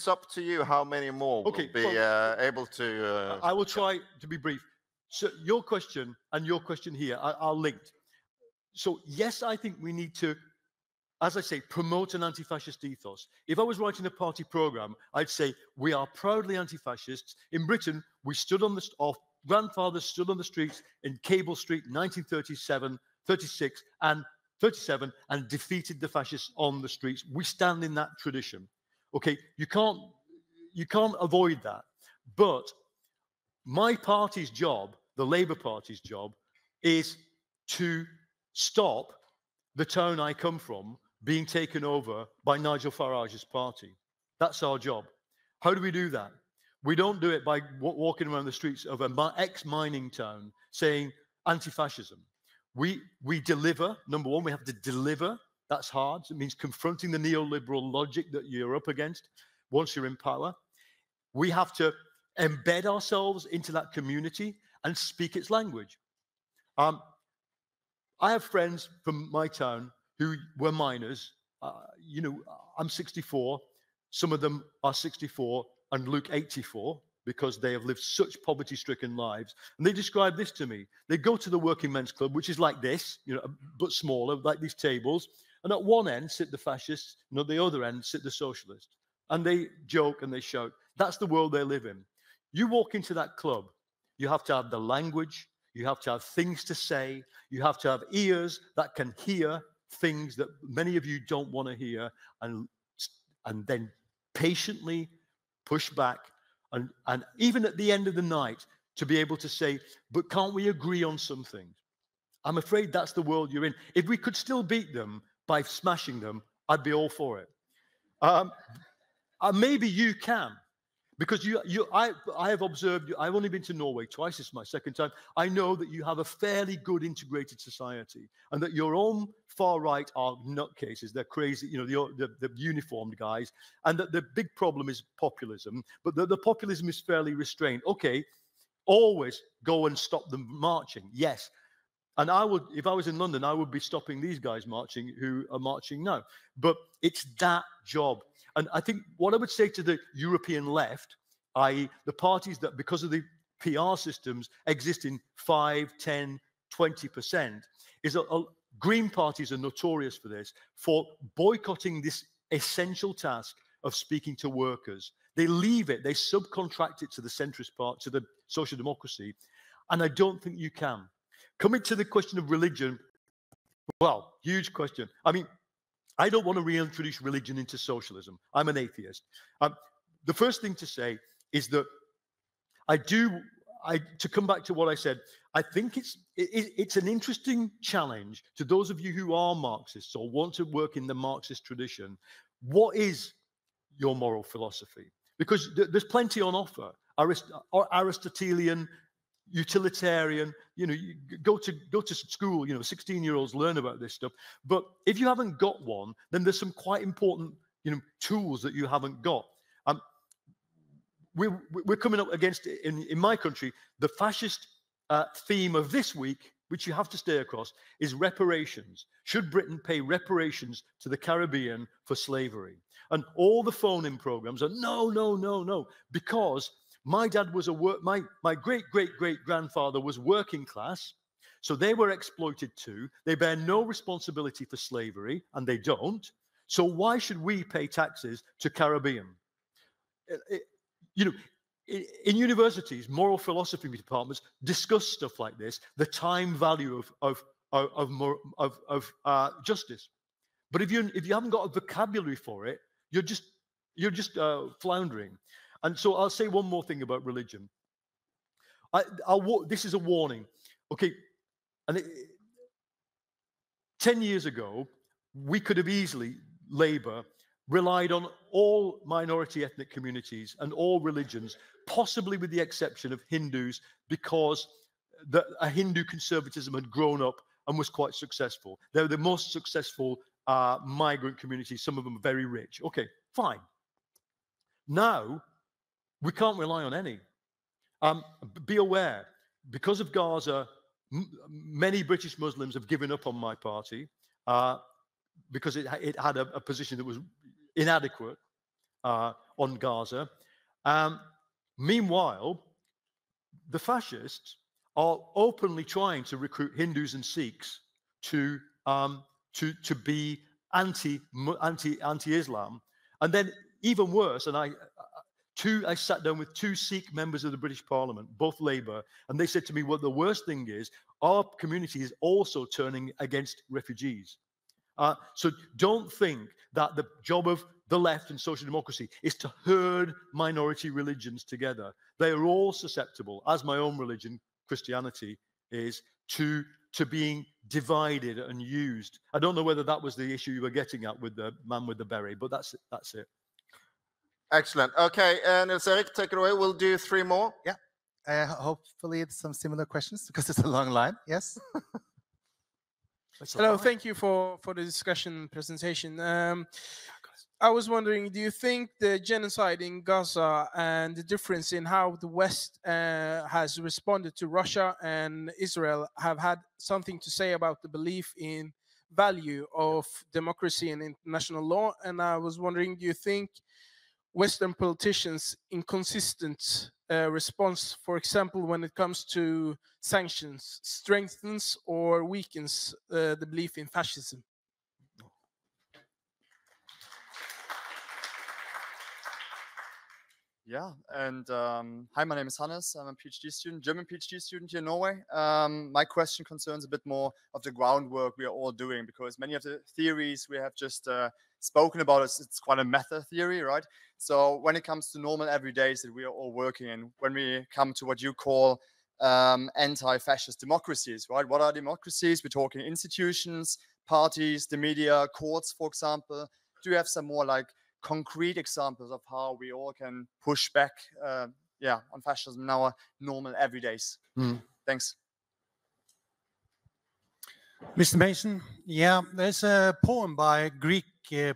up to you how many more will be able to. I will try to be brief. So your question and your question here are linked. So yes, I think we need to, as I say, promote an anti-fascist ethos. If I was writing a party program, I'd say we are proudly anti-fascists. In Britain, we stood on our grandfathers stood on the streets in Cable Street, 1937, 36, and 37, and defeated the fascists on the streets. We stand in that tradition. Okay, you can't avoid that. But my party's job, the Labour Party's job, is to stop the town I come from being taken over by Nigel Farage's party. That's our job. How do we do that? We don't do it by walking around the streets of an ex-mining town saying anti-fascism. We deliver. Number one, we have to deliver. That's hard. It means confronting the neoliberal logic that you're up against once you're in power. We have to embed ourselves into that community and speak its language. I have friends from my town who were miners. I'm 64. Some of them are 64 and look 84 because they have lived such poverty-stricken lives. And they describe this to me. They go to the Working Men's Club, which is like this, but smaller, like these tables. And at one end sit the fascists, and at the other end sit the socialists. And they joke and they shout. That's the world they live in. You walk into that club, you have to have the language, you have to have things to say, you have to have ears that can hear things that many of you don't want to hear, and then patiently push back, and even at the end of the night, to be able to say, but can't we agree on some things? I'm afraid that's the world you're in. If we could still beat them by smashing them, I'd be all for it. Maybe you can. Because I have observed, I've only been to Norway twice, this is my second time. I know that you have a fairly good integrated society, and that your own far right are nutcases. They're crazy, the uniformed guys, and that the big problem is populism, but the populism is fairly restrained. Okay, always go and stop them marching, yes. And I would, if I was in London, I would be stopping these guys marching who are marching now. But it's that job. And I think what I would say to the European left, i.e. the parties that, because of the PR systems, exist in 5, 10, 20%, is Green parties are notorious for this, for boycotting this essential task of speaking to workers. They leave it, they subcontract it to the centrist part, to the social democracy, and I don't think you can. Coming to the question of religion, well, huge question. I mean, I don't want to reintroduce religion into socialism. I'm an atheist. The first thing to say is that I do to come back to what I said, I think it's an interesting challenge to those of you who are Marxists or want to work in the Marxist tradition. What is your moral philosophy? Because there's plenty on offer. Aristotelian, utilitarian, you go to school, 16-year-olds learn about this stuff. But if you haven't got one, then there's some quite important, tools that you haven't got. We're coming up against, in my country, the fascist theme of this week, which you have to stay across, is reparations. Should Britain pay reparations to the Caribbean for slavery? And all the phone-in programs are no, because my dad was my great-great-great-grandfather was working class, so they were exploited too. They bear no responsibility for slavery, and they don't. So why should we pay taxes to Caribbean? In universities, moral philosophy departments discuss stuff like this, the time value of justice. But if you haven't got a vocabulary for it, you're just floundering. And so I'll say one more thing about religion. This is a warning. Okay, and 10 years ago, we could have easily, Labour, relied on all minority ethnic communities and all religions, possibly with the exception of Hindus, because a Hindu conservatism had grown up and was quite successful. They're the most successful migrant communities, some of them are very rich. Okay, fine. Now, we can't rely on any. Be aware, because of Gaza, many British Muslims have given up on my party because it had a position that was inadequate on Gaza. Meanwhile, the fascists are openly trying to recruit Hindus and Sikhs to be anti-Islam, and then even worse. And I sat down with 2 Sikh members of the British Parliament, both Labour, and they said to me, "Well, the worst thing is our community is also turning against refugees." So don't think that the job of the left and social democracy is to herd minority religions together. They are all susceptible, as my own religion, Christianity, is, to being divided and used. I don't know whether that was the issue you were getting at with the man with the beret, but that's it. Excellent. Okay, Nils Erik, take it away. We'll do 3 more. Yeah. Hopefully it's some similar questions because it's a long line. Yes. Hello, thank you for the discussion presentation. I was wondering, do you think the genocide in Gaza and the difference in how the West has responded to Russia and Israel have had something to say about the belief in value of democracy and international law? And I was wondering, do you think Western politicians' inconsistent response, for example, when it comes to sanctions, strengthens or weakens the belief in fascism? Yeah, and hi, my name is Hannes. I'm a PhD student, German PhD student here in Norway. My question concerns a bit more of the groundwork we are all doing, because many of the theories we have just spoken about, it's quite a meta theory, right? So when it comes to normal everydays that we are all working in, when we come to what you call anti-fascist democracies, right? What are democracies? We're talking institutions, parties, the media, courts, for example. Do you have some more like concrete examples of how we all can push back on fascism in our normal everydays? Thanks. Mr. Mason, yeah, there's a poem by a Greek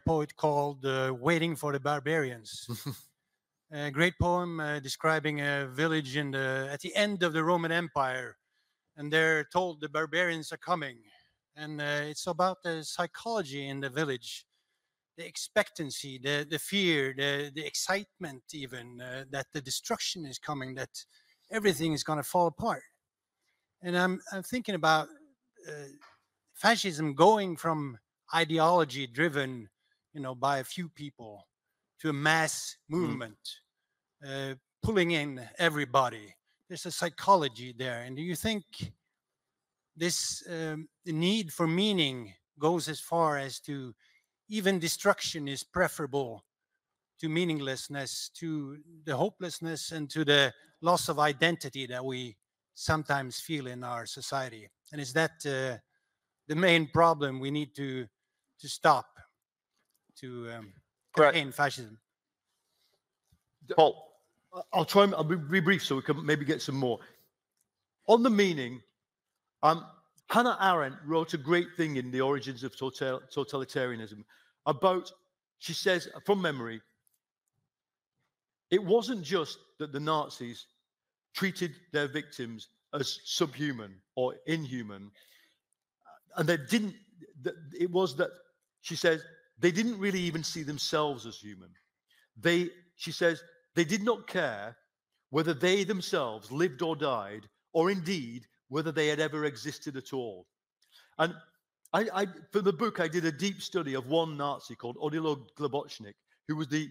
poet called Waiting for the Barbarians. A great poem describing a village at the end of the Roman Empire, and they're told the barbarians are coming. And it's about the psychology in the village, the expectancy, the fear, the excitement even, that the destruction is coming, that everything is going to fall apart. And I'm thinking about fascism going from ideology driven, by a few people to a mass movement, pulling in everybody. There's a psychology there. And do you think this the need for meaning goes as far as to even destruction is preferable to meaninglessness, to the hopelessness, and to the loss of identity that we sometimes feel in our society. And is that the main problem we need to stop, to contain fascism? Paul, I'll be brief so we can maybe get some more. On the meaning, Hannah Arendt wrote a great thing in The Origins of Totalitarianism about, she says, from memory, it wasn't just that the Nazis treated their victims as subhuman or inhuman, and they didn't, it was that, she says, they didn't really even see themselves as human. She says, they did not care whether they themselves lived or died, or indeed whether they had ever existed at all. And for the book, I did a deep study of one Nazi called Odilo Globocnik, who was the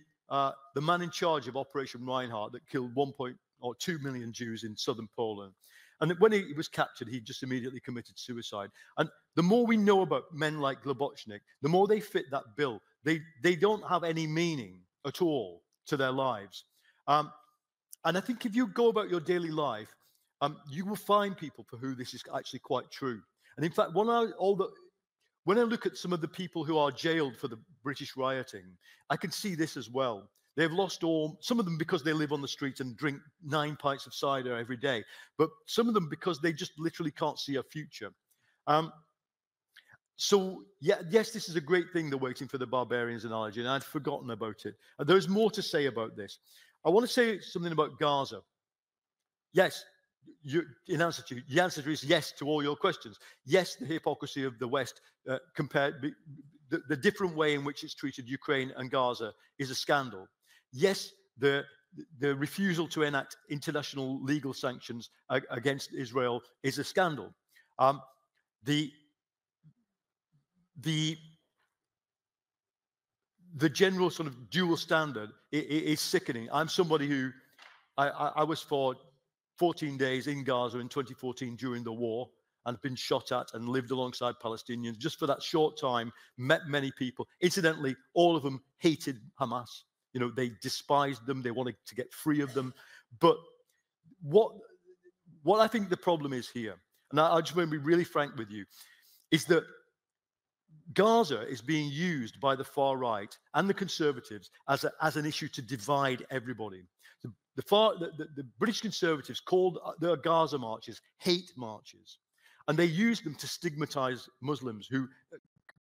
man in charge of Operation Reinhardt that killed 1.2 million Jews in southern Poland. And when he was captured, he just immediately committed suicide. And the more we know about men like Globocnik, the more they fit that bill. They don't have any meaning at all to their lives. And I think if you go about your daily life, you will find people for who this is actually quite true. And in fact, when I look at some of the people who are jailed for the British rioting, I can see this as well. They've lost all, some of them because they live on the street and drink 9 pints of cider every day, but some of them because they just literally can't see a future. So, yeah, yes, this is a great thing, the waiting for the barbarians analogy, and I'd forgotten about it. There's more to say about this. I want to say something about Gaza. Yes, the answer is yes to all your questions. Yes, the hypocrisy of the West compared, the different way in which it's treated Ukraine and Gaza is a scandal. Yes, the refusal to enact international legal sanctions against Israel is a scandal. The general sort of dual standard is sickening. I'm somebody who, I was for 14 days in Gaza in 2014 during the war and been shot at and lived alongside Palestinians. Just for that short time, met many people. Incidentally, all of them hated Hamas. You know, they despised them. They wanted to get free of them. But what I think the problem is here, and I just want to be really frank with you, is that Gaza is being used by the far right and the conservatives as an issue to divide everybody. The British conservatives called their Gaza marches hate marches, and they used them to stigmatize Muslims who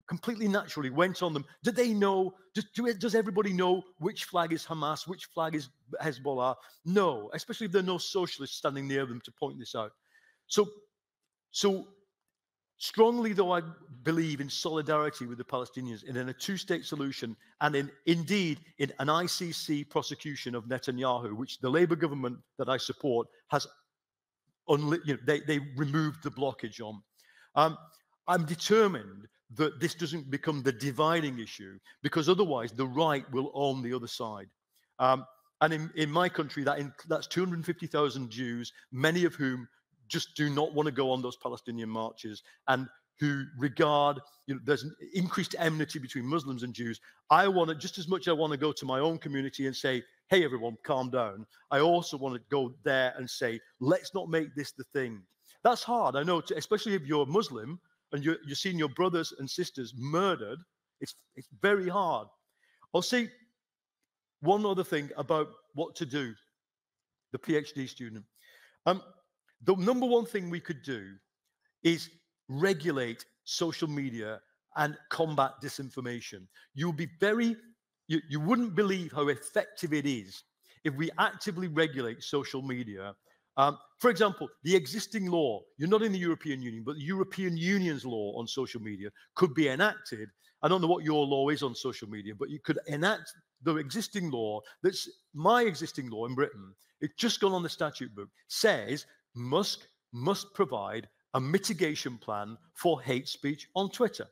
completely naturally went on them. Did they know? Does everybody know which flag is Hamas, which flag is Hezbollah? No, especially if there are no socialists standing near them to point this out. So strongly, though, I believe in solidarity with the Palestinians and in a two-state solution, and indeed in an ICC prosecution of Netanyahu, which the Labour government that I support has, they removed the blockage on. I'm determined that this doesn't become the dividing issue, because otherwise the right will own the other side. And in my country, that's 250,000 Jews, many of whom just do not want to go on those Palestinian marches, and who regard, there's an increased enmity between Muslims and Jews. I want to, just as much as I want to go to my own community and say, hey, everyone, calm down, I also want to go there and say, let's not make this the thing. That's hard, I know, especially if you're Muslim and you're seeing your brothers and sisters murdered. It's very hard. I'll say one other thing about what to do, the PhD student. The number one thing we could do is regulate social media and combat disinformation. You wouldn't believe how effective it is if we actively regulate social media. For example, the existing law, you're not in the European Union, but the European Union's law on social media could be enacted. I don't know what your law is on social media, but you could enact the existing law. That's my existing law in Britain. It's just gone on the statute book, says Musk must provide a mitigation plan for hate speech on Twitter.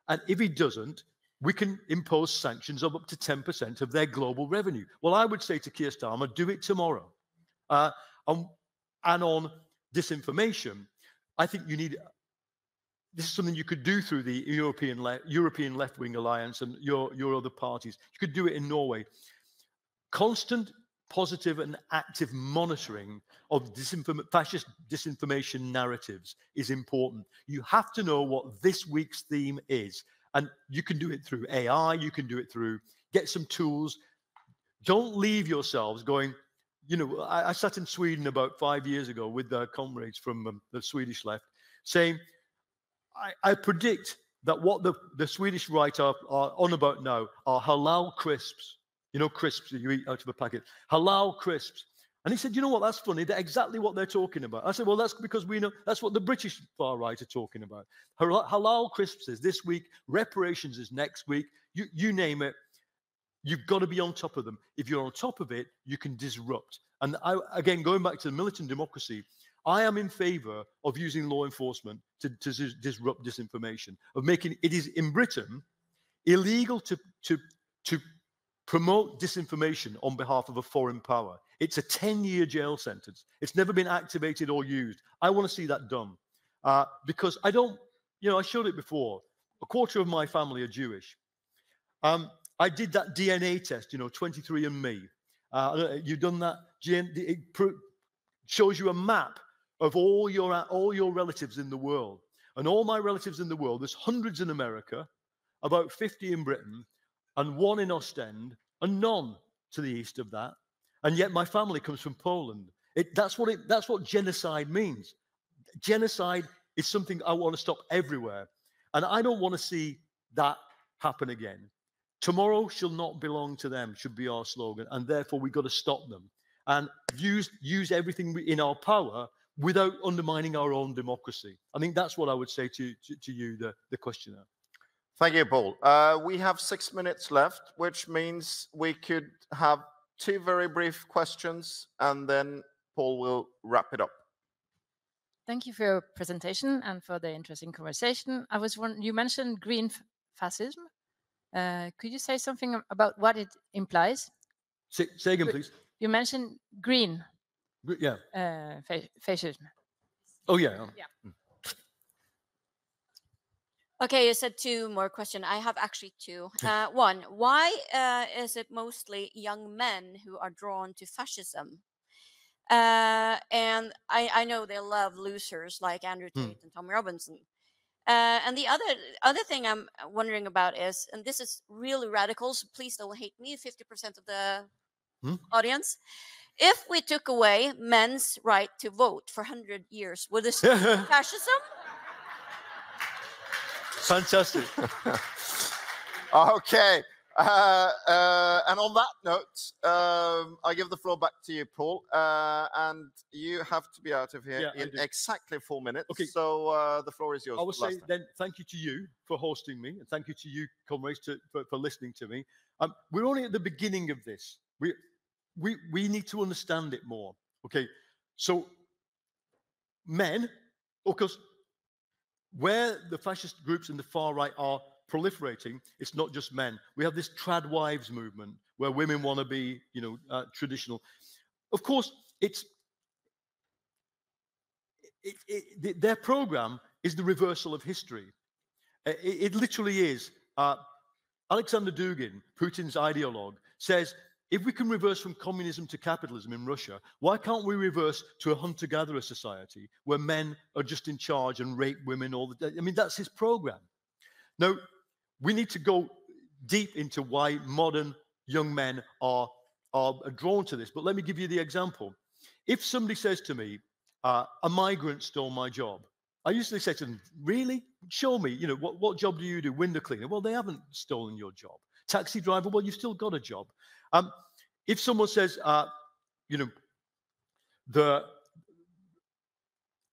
And if he doesn't, we can impose sanctions of up to 10% of their global revenue. Well, I would say to Keir Starmer, do it tomorrow. And on disinformation, I think you need, this is something you could do through the European left-wing alliance and your other parties. You could do it in Norway. Constant positive and active monitoring of fascist disinformation narratives is important. You have to know what this week's theme is. And you can do it through AI, you can do it through, get some tools. Don't leave yourselves going, you know, I sat in Sweden about 5 years ago with comrades from the Swedish left saying, I predict that what the Swedish right are on about now are halal crisps. You know, crisps that you eat out of a packet. Halal crisps. And he said, you know what, that's funny. They're exactly what they're talking about. I said, well, that's because we know that's what the British far right are talking about. Halal crisps is this week. Reparations is next week. You name it. You've got to be on top of them. If you're on top of it, you can disrupt. And again, going back to the militant democracy, I am in favor of using law enforcement to disrupt disinformation, of making it is in Britain illegal to promote disinformation on behalf of a foreign power. It's a 10-year jail sentence. It's never been activated or used. I want to see that done because I don't, you know, I showed it before. A quarter of my family are Jewish. I did that DNA test, you know, 23andMe. You've done that. It shows you a map of all your relatives in the world. And all my relatives in the world, there's hundreds in America, about 50 in Britain, and 1 in Ostend, and none to the east of that. And yet my family comes from Poland. That's what genocide means. Genocide is something I want to stop everywhere. And I don't want to see that happen again. Tomorrow shall not belong to them, should be our slogan. And therefore, we've got to stop them and use everything in our power without undermining our own democracy. I think that's what I would say to you, the questioner. Thank you, Paul. We have 6 minutes left, which means we could have 2 very brief questions, and then Paul will wrap it up. Thank you for your presentation and for the interesting conversation. I was wondering, you mentioned green fascism. Could you say something about what it implies? Say again, please. You mentioned green. Yeah. Fascism. Oh, yeah. Yeah. Okay, you said 2 more questions. I have actually 2. One, why is it mostly young men who are drawn to fascism? And I know they love losers like Andrew Tate and Tommy Robinson. And the other thing I'm wondering about is, and this is really radical, so please don't hate me, 50% of the audience. If we took away men's right to vote for 100 years, would this be fascism? Fantastic. Okay. And on that note, I give the floor back to you, Paul. And you have to be out of here in exactly 4 minutes. Okay. So the floor is yours. I will say then thank you to you for hosting me, and thank you to you, comrades, for listening to me. We're only at the beginning of this. We need to understand it more. Okay. So men, of course, where the fascist groups in the far right are proliferating, it's not just men. We have this trad wives movement where women want to be, you know, traditional. Of course, their program is the reversal of history. It literally is. Alexander Dugin, Putin's ideologue, says, if we can reverse from communism to capitalism in Russia, why can't we reverse to a hunter-gatherer society where men are just in charge and rape women all the day? I mean, that's his program. Now, we need to go deep into why modern young men are drawn to this. But let me give you the example. If somebody says to me, a migrant stole my job, I usually say to them, really? Show me, you know, what job do you do? Window cleaner. Well, they haven't stolen your job. Taxi driver, well, you've still got a job. If someone says, you know,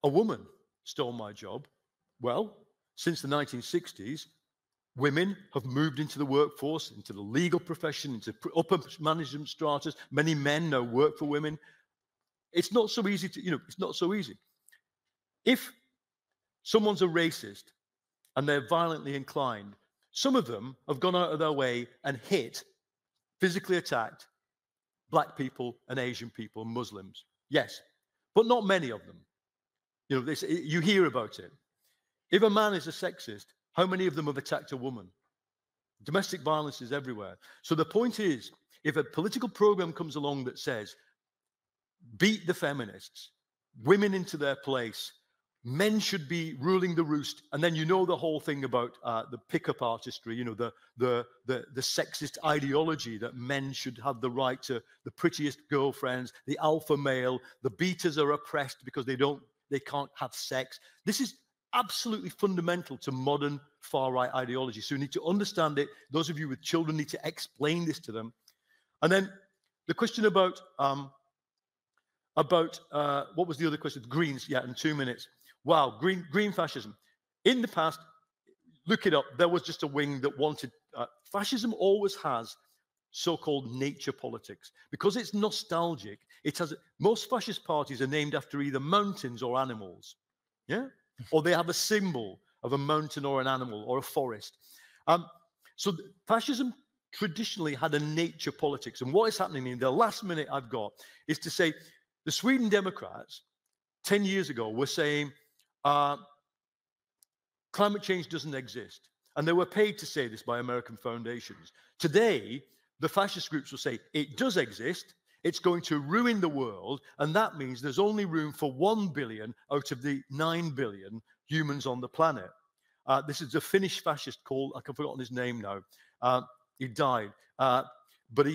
a woman stole my job, well, since the 1960s, women have moved into the workforce, into the legal profession, into upper management stratas. Many men now work for women. It's not so easy to, you know, it's not so easy. If someone's a racist and they're violently inclined, some of them have gone out of their way and hit, physically attacked Black people and Asian people and Muslims. Yes, but not many of them. You know, you hear about it. If a man is a sexist, how many of them have attacked a woman? Domestic violence is everywhere. So the point is, If a political program comes along that says, beat the feminists, women into their place, men should be ruling the roost, and then you know the whole thing about the pickup artistry, you know, the sexist ideology that men should have the right to the prettiest girlfriends, the alpha male, the beaters are oppressed because they can't have sex. This is absolutely fundamental to modern far-right ideology. So you need to understand it. Those of you with children need to explain this to them. And then the question about what was the other question? Greens, yeah, in 2 minutes. Wow, green fascism. In the past, look it up, there was just a wing that wanted, fascism always has so-called nature politics. Because it's nostalgic, it has, most fascist parties are named after either mountains or animals, yeah? Or they have a symbol of a mountain or an animal or a forest. So fascism traditionally had a nature politics. And what is happening in the last minute I've got is to say, the Sweden Democrats, 10 years ago, were saying, climate change doesn't exist. And they were paid to say this by American foundations. Today, the fascist groups will say, it does exist, it's going to ruin the world, and that means there's only room for 1 billion out of the 9 billion humans on the planet. This is a Finnish fascist called, I've forgotten his name now, he died. But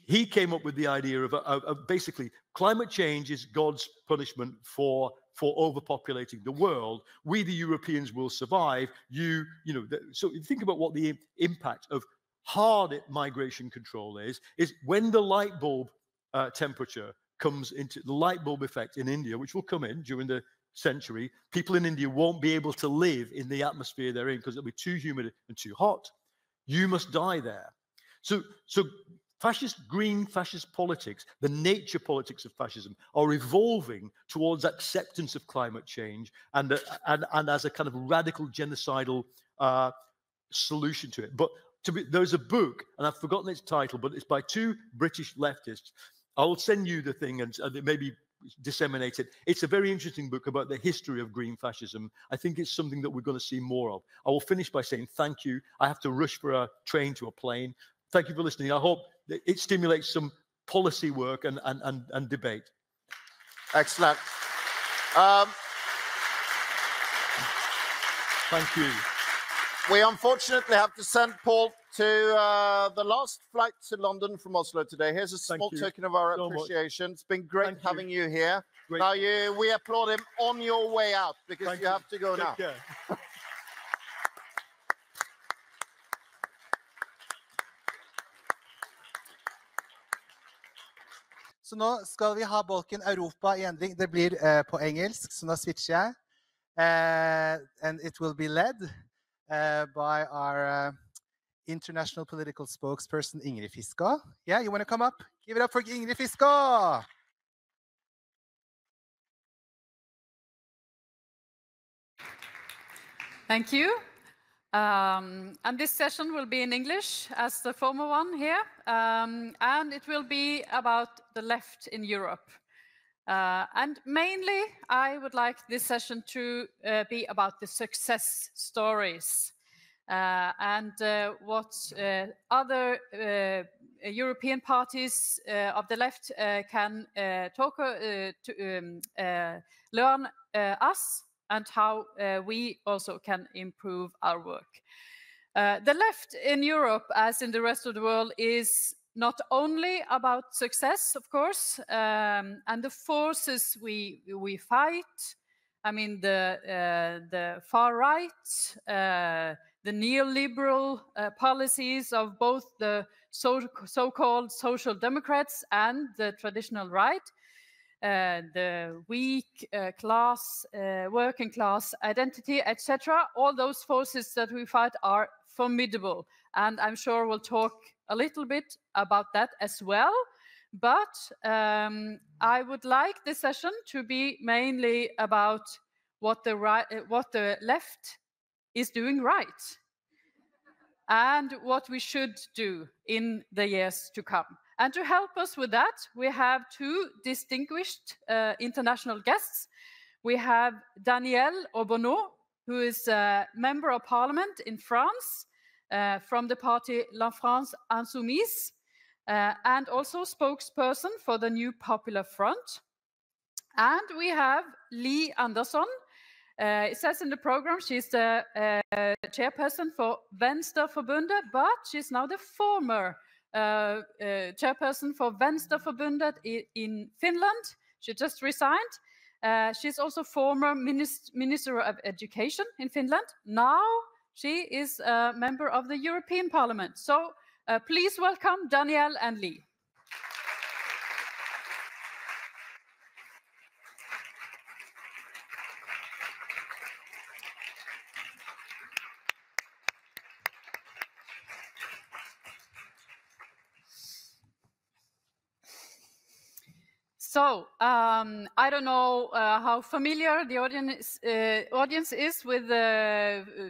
he came up with the idea of basically climate change is God's punishment for overpopulating the world. We, the Europeans, will survive. So you think about what the impact of hard migration control is when the light bulb temperature comes into the light bulb effect in India, which will come in during the century, people in India won't be able to live in the atmosphere they're in because it'll be too humid and too hot. You must die there. So green fascist politics, the nature politics of fascism, are evolving towards acceptance of climate change and as a kind of radical genocidal solution to it. But there's a book, and I've forgotten its title, but it's by two British leftists. I'll send you the thing and maybe disseminate it. It's a very interesting book about the history of green fascism. I think it's something that we're going to see more of. I will finish by saying thank you. I have to rush for a train to a plane. Thank you for listening. I hope that it stimulates some policy work and debate. Excellent. Thank you. We unfortunately have to send Paul to the last flight to London from Oslo today. Here's a small token of our appreciation. It's been great having you here. Great. Now we applaud him on your way out because you have to go now. Så nå skal vi ha bolken Europa i endring. Det blir på engelsk, så nå switcher jeg. And it will be led by our international political spokesperson, Ingrid Fiskå. Yeah, you want to come up? Give it up for Ingrid Fiskå! Thank you. And this session will be in English as the former one here. And it will be about the left in Europe. And mainly, I would like this session to be about the success stories and what other European parties of the left can learn us and how we also can improve our work. The left in Europe, as in the rest of the world, is not only about success, of course, and the forces we fight. I mean, the far right, the neoliberal policies of both the so-called social democrats and the traditional right, the weak class, working class identity, etc. All those forces that we fight are formidable, and I'm sure we'll talk a little bit about that as well. But I would like this session to be mainly about what the left is doing right and what we should do in the years to come. And to help us with that, we have two distinguished international guests. We have Danielle Obono, who is a member of parliament in France from the party La France Insoumise. and also spokesperson for the New Popular Front. And we have Lee Andersson. It says in the program she's the chairperson for Venstreforbundet, but she's now the former chairperson for Venstreforbundet in Finland. She just resigned. She's also former Minister of Education in Finland. Now she is a member of the European Parliament. So please welcome Danielle and Lee. So, I don't know how familiar the audience is with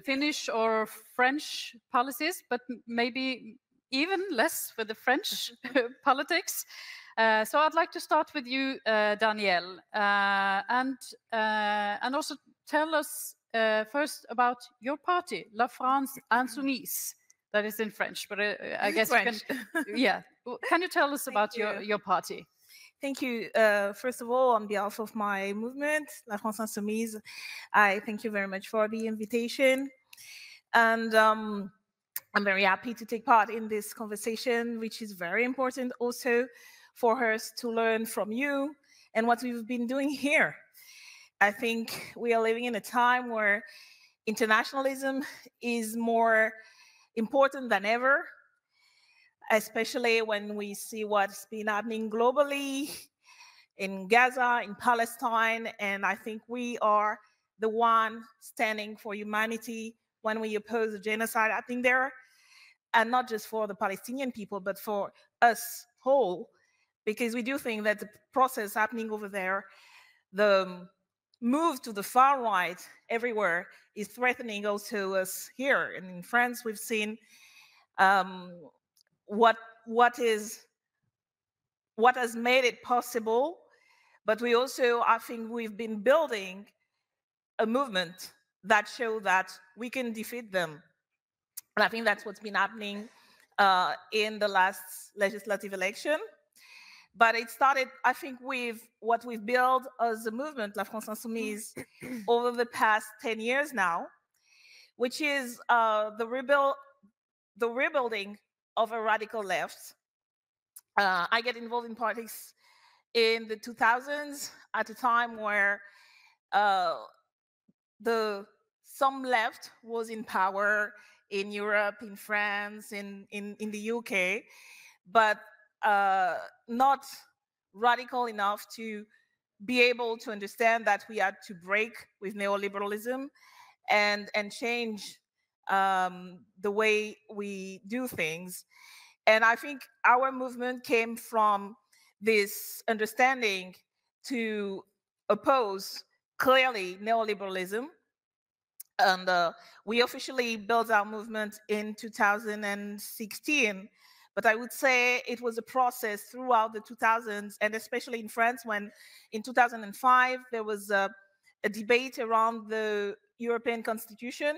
Finnish or French policies, but maybe even less with the French politics. So I'd like to start with you, Danielle, and also tell us first about your party, La France Insoumise. That is in French, but I guess French. you can. Yeah, can you tell us about your party? Thank you. First of all, on behalf of my movement, La France Insoumise, I thank you very much for the invitation. And I'm very happy to take part in this conversation, which is very important also for us to learn from you and what we've been doing here. I think we are living in a time where internationalism is more important than ever, especially when we see what's been happening globally in Gaza, in Palestine, and I think we are the one standing for humanity when we oppose the genocide happening there, and not just for the Palestinian people, but for us whole, because we do think that the process happening over there, the move to the far right everywhere, is threatening also us here. And in France, we've seen what has made it possible, but we also, I think, we've been building a movement that shows that we can defeat them. And I think that's what's been happening in the last legislative election. But it started, I think, with what we've built as a movement, La France Insoumise, over the past 10 years now, which is the rebuilding of a radical left. I get involved in politics in the 2000s at a time where some left was in power in Europe, in France, in the UK, but not radical enough to be able to understand that we had to break with neoliberalism and change the way we do things. And I think our movement came from this understanding to oppose clearly neoliberalism. And we officially built our movement in 2016. But I would say it was a process throughout the 2000s, and especially in France, when in 2005 there was a debate around the European Constitution,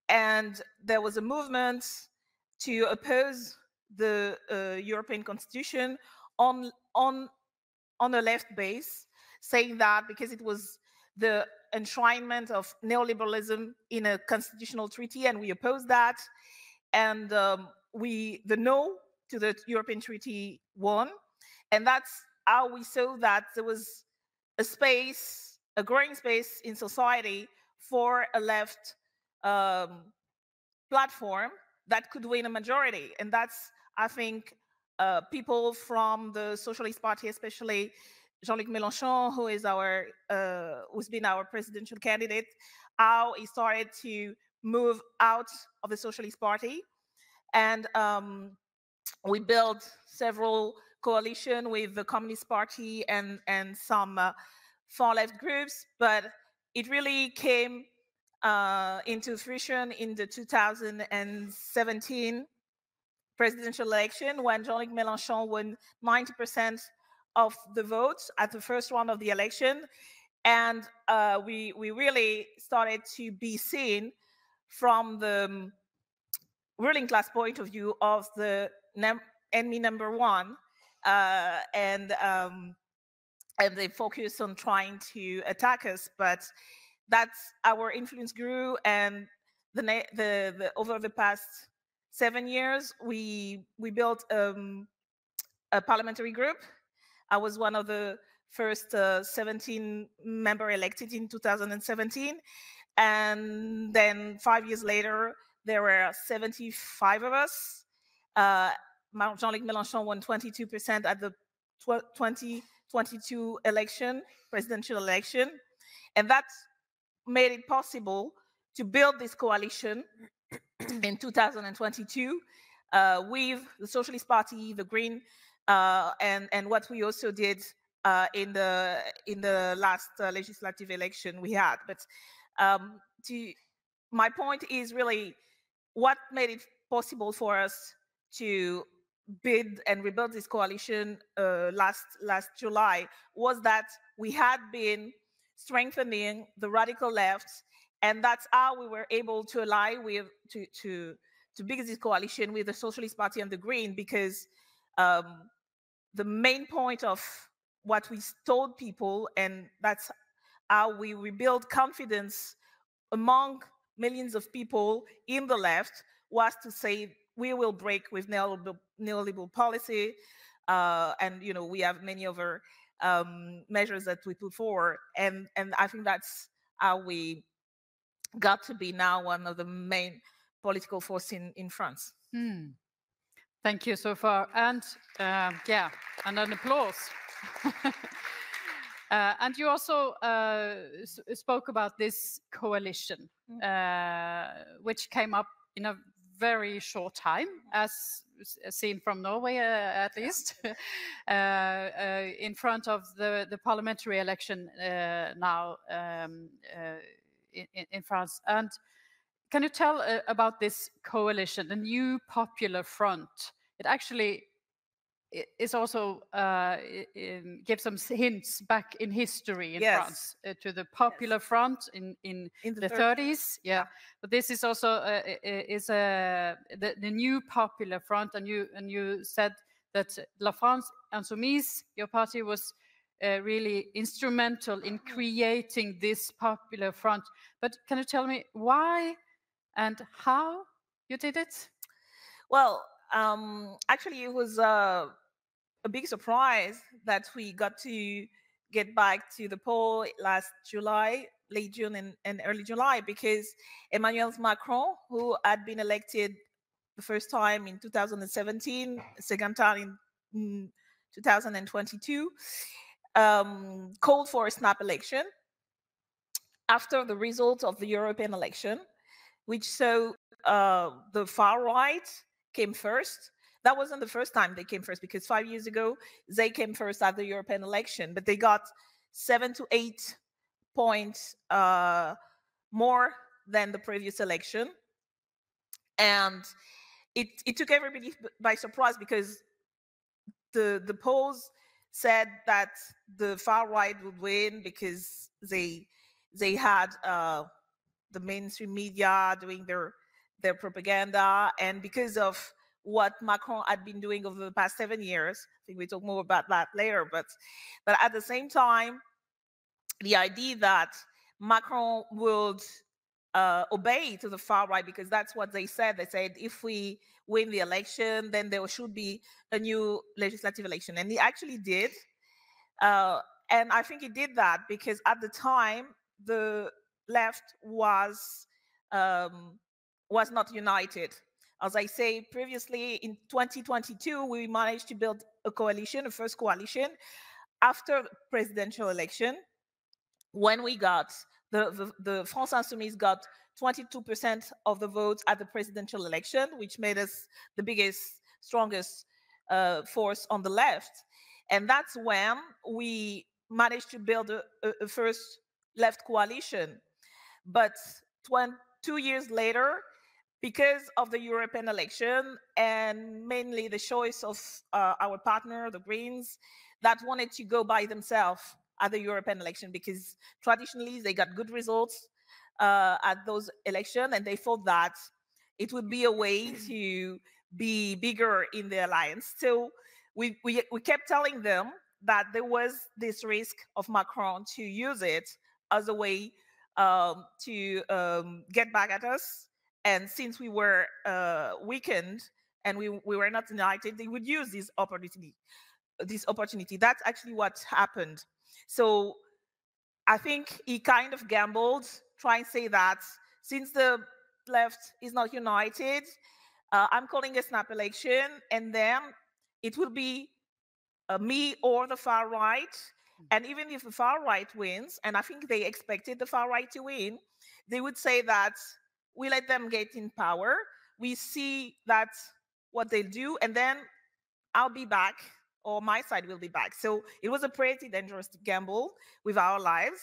and there was a movement to oppose the European Constitution on a left base, saying that because it was the enshrinement of neoliberalism in a constitutional treaty, and we opposed that, and the no to the European Treaty won, and that's how we saw that there was a space, a growing space in society for a left platform that could win a majority. And that's, I think, people from the Socialist Party, especially Jean-Luc Mélenchon, who's been our presidential candidate, how he started to move out of the Socialist Party. And we built several coalitions with the Communist Party and some far-left groups, but it really came into fruition in the 2017 presidential election when Jean-Luc Mélenchon won 90% of the votes at the first round of the election. And we really started to be seen from the ruling class point of view of the enemy number one, and they focus on trying to attack us. But that's our influence grew, and over the past 7 years, we built a parliamentary group. I was one of the first 17 members elected in 2017. And then 5 years later, there were 75 of us. Jean-Luc Mélenchon won 22% at the 2022 election, presidential election. And that made it possible to build this coalition in 2022 with the Socialist Party, the Green, and what we also did in the last legislative election we had. But my point is really what made it possible for us to bid and rebuild this coalition last July was that we had been strengthening the radical left, and that's how we were able to ally with to build this coalition with the Socialist Party and the Green, because the main point of what we told people, and that's how we rebuild confidence among millions of people in the left, was to say we will break with neoliberal policy, and we have many other measures that we put forward, and I think that's how we got to be now one of the main political forces in France. Thank you so far, and yeah, and an applause. And you also spoke about this coalition, which came up in a very short time, as seen from Norway at least, in front of the parliamentary election now in France. And can you tell about this coalition, the New Popular Front? It actually is also gives some hints back in history in France to the Popular Front in the 30s. Yeah, but this is also the New Popular Front, and you said that La France Insoumise, your party, was really instrumental in creating this Popular Front. But can you tell me why and how you did it? Well, actually, it was a big surprise that we got to get back to the poll last July, late June and early July, because Emmanuel Macron, who had been elected the first time in 2017, second time in 2022, called for a snap election after the result of the European election, which saw the far right came first. That wasn't the first time they came first, because 5 years ago, they came first at the European election, but they got 7 to 8 points more than the previous election. And it took everybody by surprise, because the polls said that the far right would win because they had the mainstream media doing their propaganda, and because of what Macron had been doing over the past 7 years. I think we talk more about that later, but at the same time, the idea that Macron would obey to the far right, because that's what they said. They said, if we win the election, then there should be a new legislative election. And he actually did. And I think he did that because at the time, the left was not united. As I say previously, in 2022, we managed to build a coalition, a first coalition, after the presidential election, when we got the France Insoumise got 22% of the votes at the presidential election, which made us the biggest, strongest force on the left. And that's when we managed to build a first left coalition. But 2 years later, because of the European election and mainly the choice of our partner, the Greens, that wanted to go by themselves at the European election, because traditionally they got good results at those elections, and they thought that it would be a way to be bigger in the alliance. So we kept telling them that there was this risk of Macron to use it as a way to get back at us. And since we were weakened and we were not united, they would use this opportunity. That's actually what happened. So I think he kind of gambled, trying to say that since the left is not united, I'm calling a snap election, and then it will be me or the far right. And even if the far right wins, and I think they expected the far right to win, they would say that we let them get in power. We see that what they'll do, and then I'll be back, or my side will be back. So it was a pretty dangerous gamble with our lives.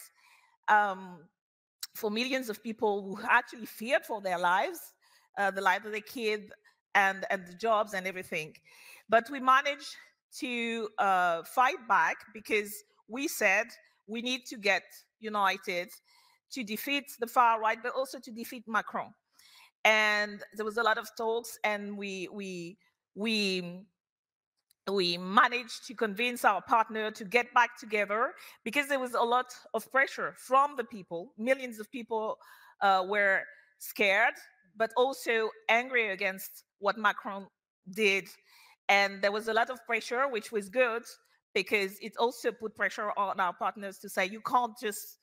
For millions of people who actually feared for their lives, the lives of their kids and the jobs and everything. But we managed to fight back because we said we need to get united to defeat the far right, but also to defeat Macron. And there was a lot of talks, and we managed to convince our partner to get back together because there was a lot of pressure from the people. Millions of people were scared, but also angry against what Macron did. And there was a lot of pressure, which was good because it also put pressure on our partners to say, you can't just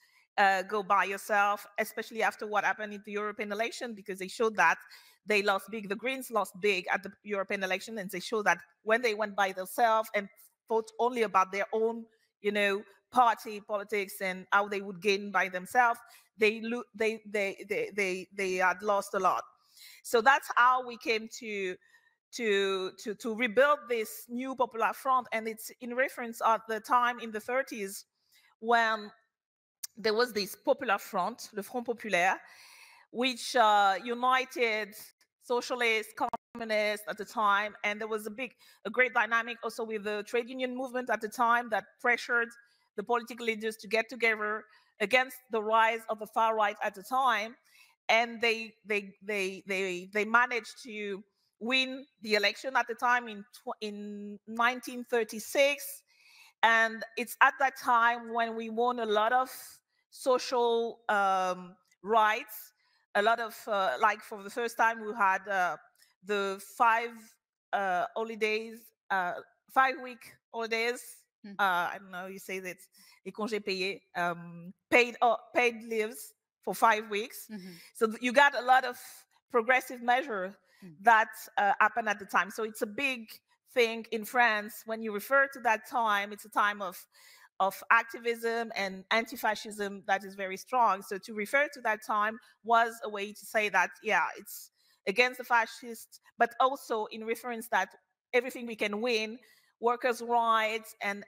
go by yourself, especially after what happened in the European election, because they showed that they lost big. The Greens lost big at the European election, and they showed that when they went by themselves and thought only about their own, party politics and how they would gain by themselves, they had lost a lot. So that's how we came to rebuild this new popular front, and it's in reference at the time in the 30s when there was this popular front, le Front Populaire, which united socialists, communists at the time, and there was a great dynamic also with the trade union movement at the time that pressured the political leaders to get together against the rise of the far right at the time, and they managed to win the election at the time in 1936, and it's at that time when we won a lot of social rights, a lot of like for the first time we had the 5 holidays, 5-week holidays. I don't know how you say that, les congés payés, paid leaves for 5 weeks. So you got a lot of progressive measures that happened at the time. So it's a big thing in France. When you refer to that time, it's a time of activism and anti-fascism that is very strong. So to refer to that time was a way to say that, yeah, it's against the fascists, but also in reference that everything we can win, workers' rights and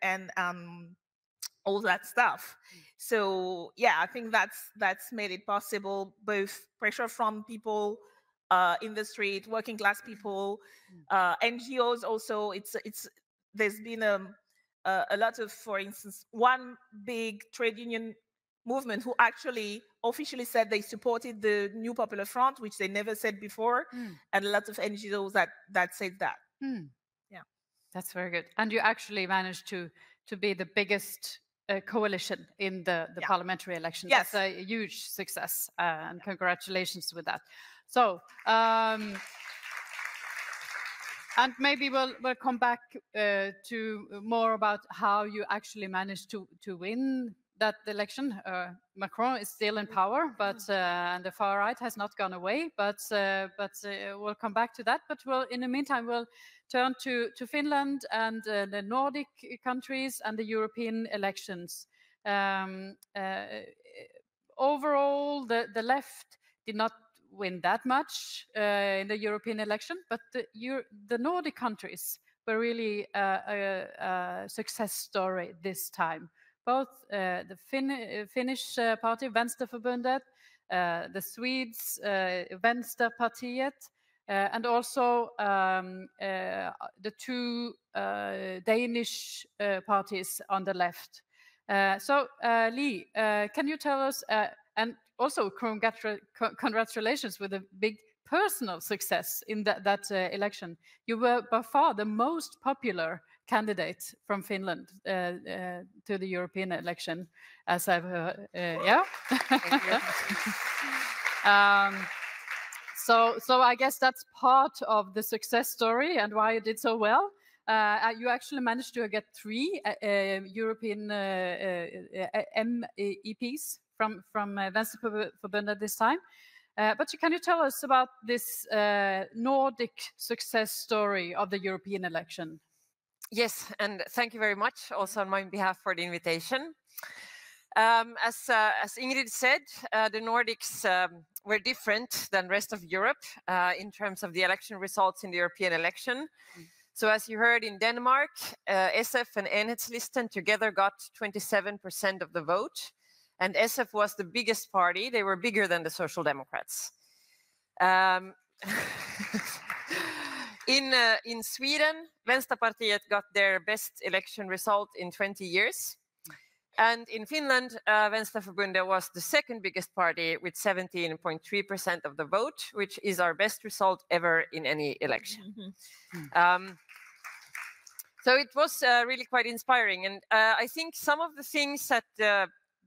all that stuff. So yeah, I think that's made it possible, both pressure from people in the street, working class people, NGOs also. There's been a lot of, for instance, one big trade union movement who actually officially said they supported the New Popular Front, which they never said before, and a lot of NGOs that said that. Yeah, that's very good. And you actually managed to be the biggest coalition in the parliamentary election. Yes. That's a huge success, and congratulations with that. So. And maybe we'll come back to more about how you actually managed to win that election. Macron is still in power, but and the far right has not gone away. But we'll come back to that. But in the meantime, we'll turn to Finland and the Nordic countries and the European elections. Overall, the left did not win that much in the European election, but the Nordic countries were really a success story this time. Both the Finnish party, Vänsterförbundet, the Swedes, Vänsterpartiet, and also the 2 Danish parties on the left. So, Lee, can you tell us, and also congratulations with a big personal success in that election. You were by far the most popular candidate from Finland to the European election, as I've heard. Yeah. Thank you. So I guess that's part of the success story and why you did so well. You actually managed to get 3 European MEPs from Venstreforbundet this time. But can you tell us about this Nordic success story of the European election? Yes, and thank you very much also on my behalf for the invitation. As Ingrid said, the Nordics were different than the rest of Europe in terms of the election results in the European election. So as you heard in Denmark, SF and Enhedslisten together got 27% of the vote. And SF was the biggest party. They were bigger than the Social Democrats. In Sweden, Vänsterpartiet got their best election result in 20 years. And in Finland, Venstreforbundet was the second biggest party with 17.3% of the vote, which is our best result ever in any election. So it was really quite inspiring. And I think some of the things that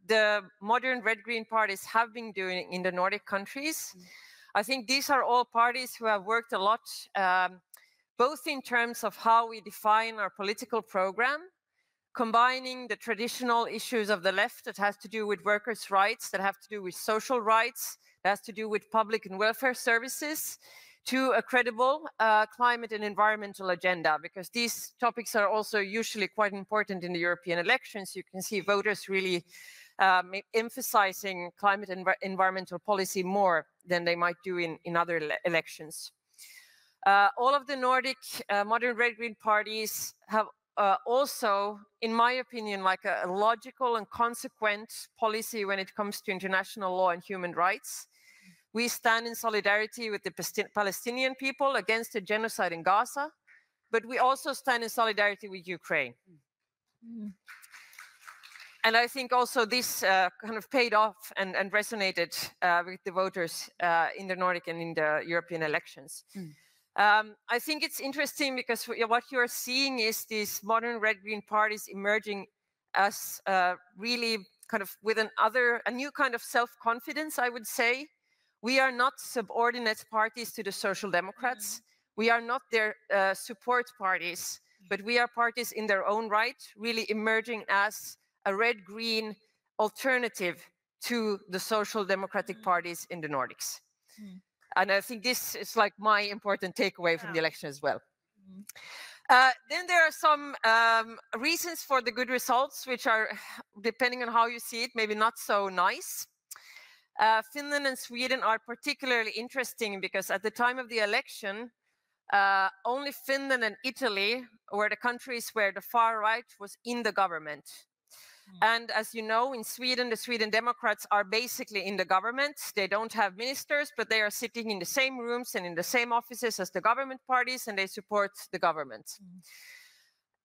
the modern red-green parties have been doing in the Nordic countries, I think these are all parties who have worked a lot, both in terms of how we define our political program, combining the traditional issues of the left that has to do with workers' rights, that have to do with social rights, that has to do with public and welfare services, to a credible climate and environmental agenda, because these topics are also usually quite important in the European elections. You can see voters really emphasizing climate and environmental policy more than they might do in other elections. All of the Nordic modern red-green parties have also, in my opinion, like a logical and consequent policy when it comes to international law and human rights. We stand in solidarity with the Palestinian people against the genocide in Gaza, but we also stand in solidarity with Ukraine. And I think also this kind of paid off and resonated with the voters in the Nordic and in the European elections. I think it's interesting because what you're seeing is these modern red-green parties emerging as really kind of with a new kind of self-confidence, I would say. We are not subordinate parties to the Social Democrats. We are not their support parties, but we are parties in their own right, really emerging as a red-green alternative to the Social Democratic parties in the Nordics. And I think this is like my important takeaway from the election as well. Then there are some reasons for the good results, which are, depending on how you see it, maybe not so nice. Finland and Sweden are particularly interesting because at the time of the election, only Finland and Italy were the countries where the far right was in the government. And as you know, in Sweden, the Sweden Democrats are basically in the government. They don't have ministers, but they are sitting in the same rooms and in the same offices as the government parties, and they support the government.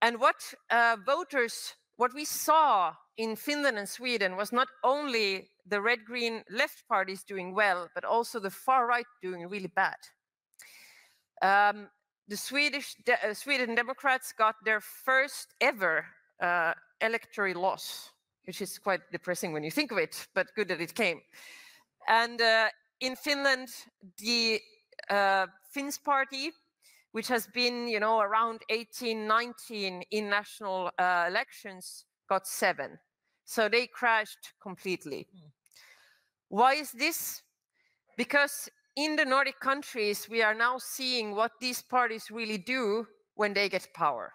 And what we saw in Finland and Sweden was not only the red-green left parties doing well, but also the far right doing really bad. The Sweden Democrats got their first ever electoral loss, which is quite depressing when you think of it, but good that it came. And in Finland, the Finns party, which has been, around 18, 19 in national elections, got 7. So they crashed completely. Why is this? Because in the Nordic countries, we are now seeing what these parties really do when they get power.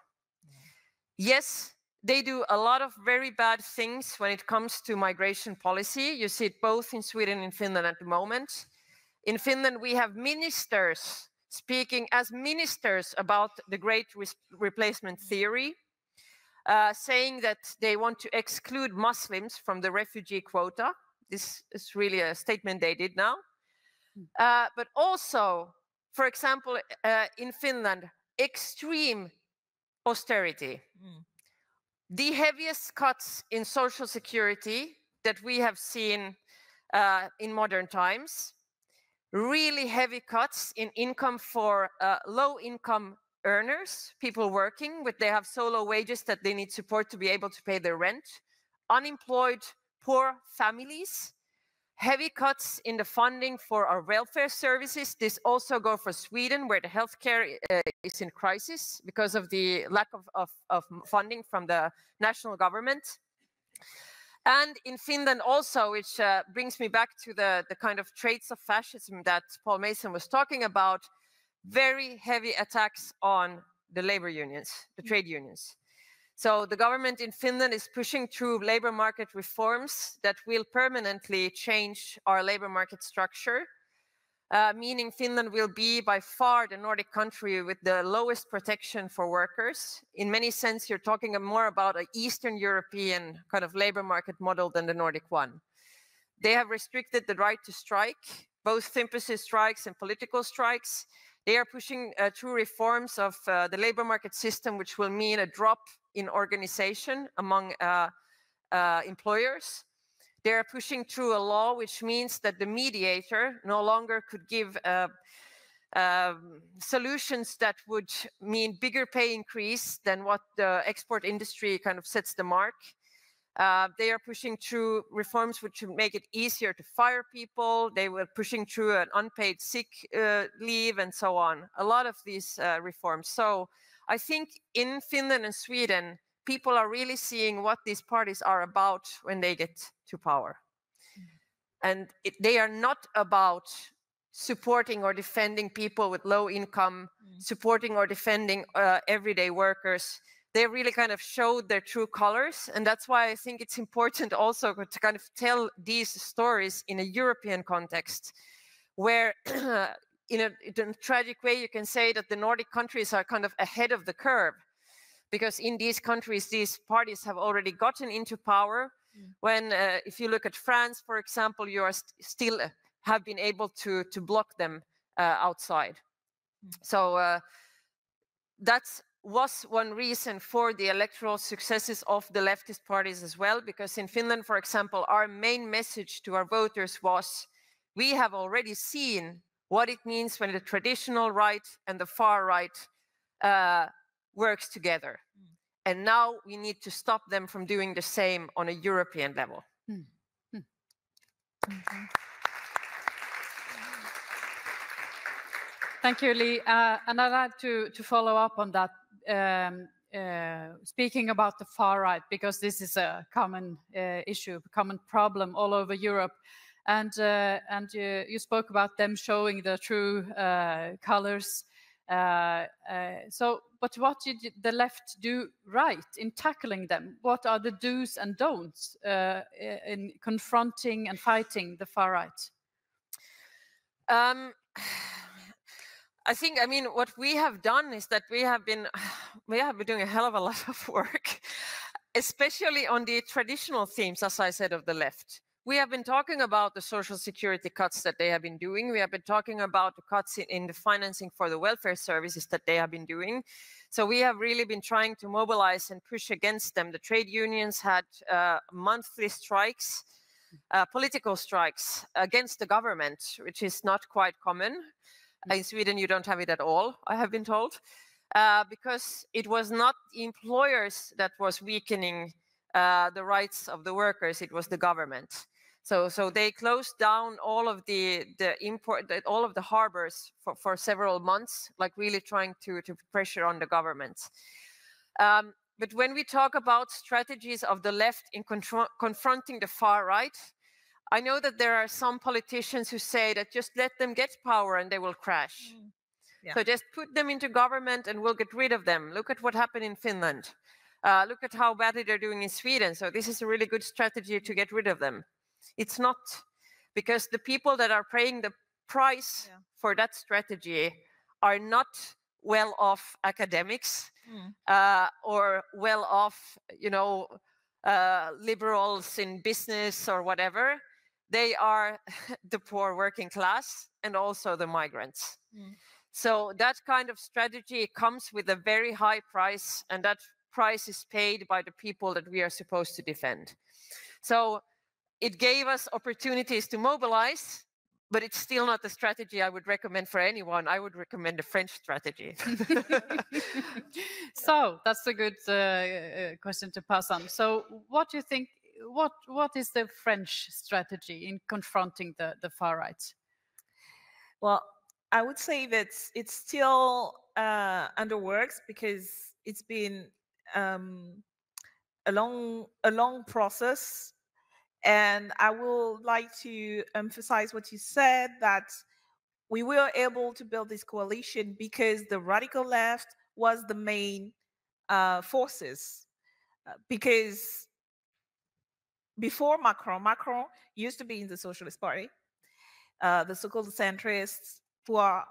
Yes, they do a lot of very bad things when it comes to migration policy. You see it both in Sweden and Finland at the moment. In Finland, we have ministers speaking as ministers about the great replacement theory, saying that they want to exclude Muslims from the refugee quota. This is really a statement they did now. But also, for example, in Finland, extreme austerity. The heaviest cuts in social security that we have seen in modern times. really heavy cuts in income for low-income earners, people working, but they have so low wages that they need support to be able to pay their rent, unemployed, poor families, heavy cuts in the funding for our welfare services. This also goes for Sweden, where the healthcare is in crisis because of the lack of funding from the national government. And in Finland also, which brings me back to the kind of traits of fascism that Paul Mason was talking about, very heavy attacks on the labor unions, the trade unions. So the government in Finland is pushing through labor market reforms that will permanently change our labor market structure, meaning Finland will be by far the Nordic country with the lowest protection for workers. In many sense, you're talking more about an Eastern European kind of labor market model than the Nordic one. They have restricted the right to strike, both sympathy strikes and political strikes. They are pushing through reforms of the labor market system, which will mean a drop in organization among employers. They are pushing through a law which means that the mediator no longer could give solutions that would mean bigger pay increase than what the export industry kind of sets the mark. They are pushing through reforms which would make it easier to fire people. They were pushing through an unpaid sick leave and so on. A lot of these reforms. So I think in Finland and Sweden, people are really seeing what these parties are about when they get to power. And they are not about supporting or defending people with low income, supporting or defending everyday workers. They really kind of showed their true colors. And that's why I think it's important also to kind of tell these stories in a European context, where in a tragic way, you can say that the Nordic countries are kind of ahead of the curve. Because in these countries, these parties have already gotten into power. When, if you look at France, for example, you are still have been able to block them outside. So that was one reason for the electoral successes of the leftist parties as well. Because in Finland, for example, our main message to our voters was, we have already seen what it means when the traditional right and the far right works together. And now we need to stop them from doing the same on a European level. Thank you, Lee. And I'd like to follow up on that, speaking about the far right, because this is a common issue, a common problem all over Europe. And you spoke about them showing the true colors. But what did the left do right in tackling them? What are the do's and don'ts in confronting and fighting the far right? I think, I mean, what we have done is that we have been doing a hell of a lot of work, especially on the traditional themes, as I said, of the left. We have been talking about the social security cuts that they have been doing. We have been talking about the cuts in the financing for the welfare services that they have been doing. So we have really been trying to mobilize and push against them. The trade unions had monthly strikes, political strikes against the government, which is not quite common. In Sweden, you don't have it at all, I have been told, because it was not the employers that was weakening the rights of the workers, it was the government. So they closed down all of all of the harbors for several months, like really trying to pressure on the government. But when we talk about strategies of the left in confronting the far right, I know that there are some politicians who say that just let them get power and they will crash. Yeah. So just put them into government and we'll get rid of them. Look at what happened in Finland. Look at how badly they're doing in Sweden. So this is a really good strategy to get rid of them. It's not, because the people that are paying the price for that strategy are not well-off academics or well-off, liberals in business or whatever. They are the poor working class and also the migrants. So that kind of strategy comes with a very high price, and that price is paid by the people that we are supposed to defend. So it gave us opportunities to mobilize, but it's still not the strategy I would recommend for anyone. I would recommend a French strategy. So that's a good question to pass on. So what do you think, what is the French strategy in confronting the far right? Well, I would say that it's still under works because it's been a long process. And I would like to emphasize what you said, that we were able to build this coalition because the radical left was the main forces. Because before Macron used to be in the Socialist Party, the so-called centrists, who are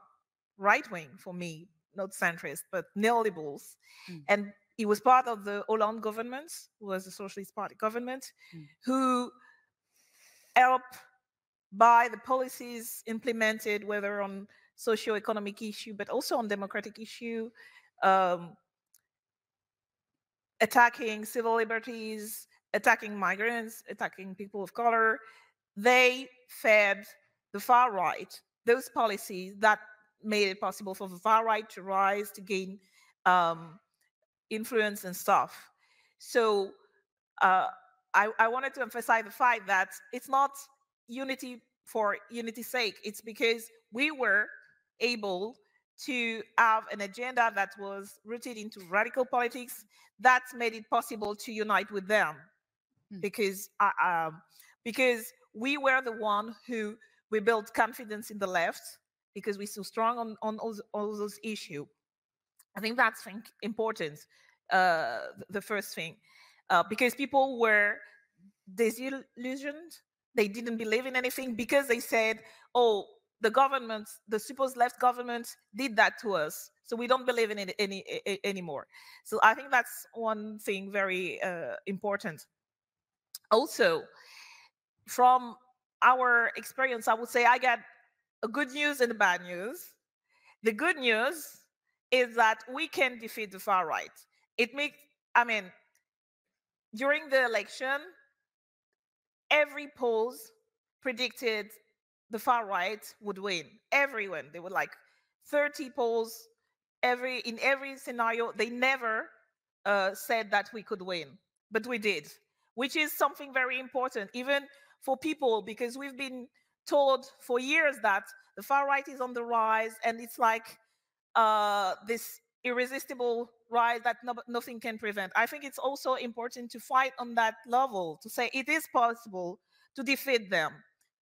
right-wing for me, not centrist, but neoliberals. And he was part of the Hollande government, who was the Socialist Party government, who helped by the policies implemented, whether on socio-economic issue, but also on democratic issue, attacking civil liberties, attacking migrants, attacking people of color. They fed the far right those policies that made it possible for the far right to rise, to gain influence and stuff. So I wanted to emphasize the fact that it's not unity for unity's sake. It's because we were able to have an agenda that was rooted into radical politics that made it possible to unite with them. Because we were the one who we built confidence in the left, because we're so strong on all those issues. I think that's important, the first thing. Because people were disillusioned. They didn't believe in anything because they said, oh, the government, the supposed left government did that to us, so we don't believe in it anymore. So I think that's one thing very important. Also, from our experience, I would say I got a good news and a bad news. The good news is that we can defeat the far right. It makes, I mean, during the election, every polls predicted the far right would win. Everyone, they were like 30 polls in every scenario. They never said that we could win, but we did, which is something very important, even for people, because we've been told for years that the far right is on the rise, and it's like this irresistible rise that nothing can prevent. I think it's also important to fight on that level, to say it is possible to defeat them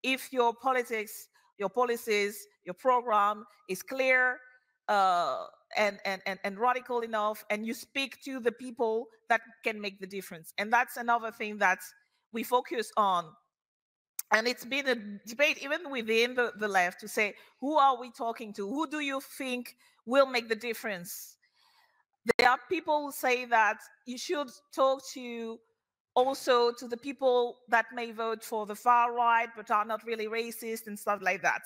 if your politics, your policies, your program is clear and radical enough, and you speak to the people that can make the difference. And that's another thing that we focus on. And it's been a debate even within the left to say, who are we talking to? Who do you think will make the difference? There are people who say that you should talk to also to the people that may vote for the far right but are not really racist and stuff like that.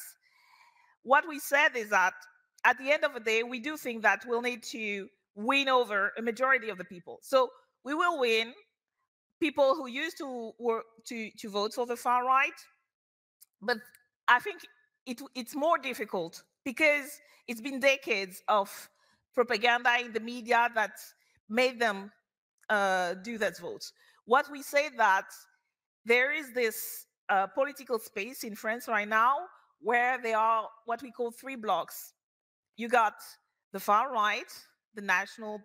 What we said is that at the end of the day, we do think that we'll need to win over a majority of the people. So we will win people who used to vote for the far right, but I think it's more difficult because it's been decades of propaganda in the media that made them do that vote. What we say that there is this political space in France right now where there are what we call three blocks. You got the far right, the national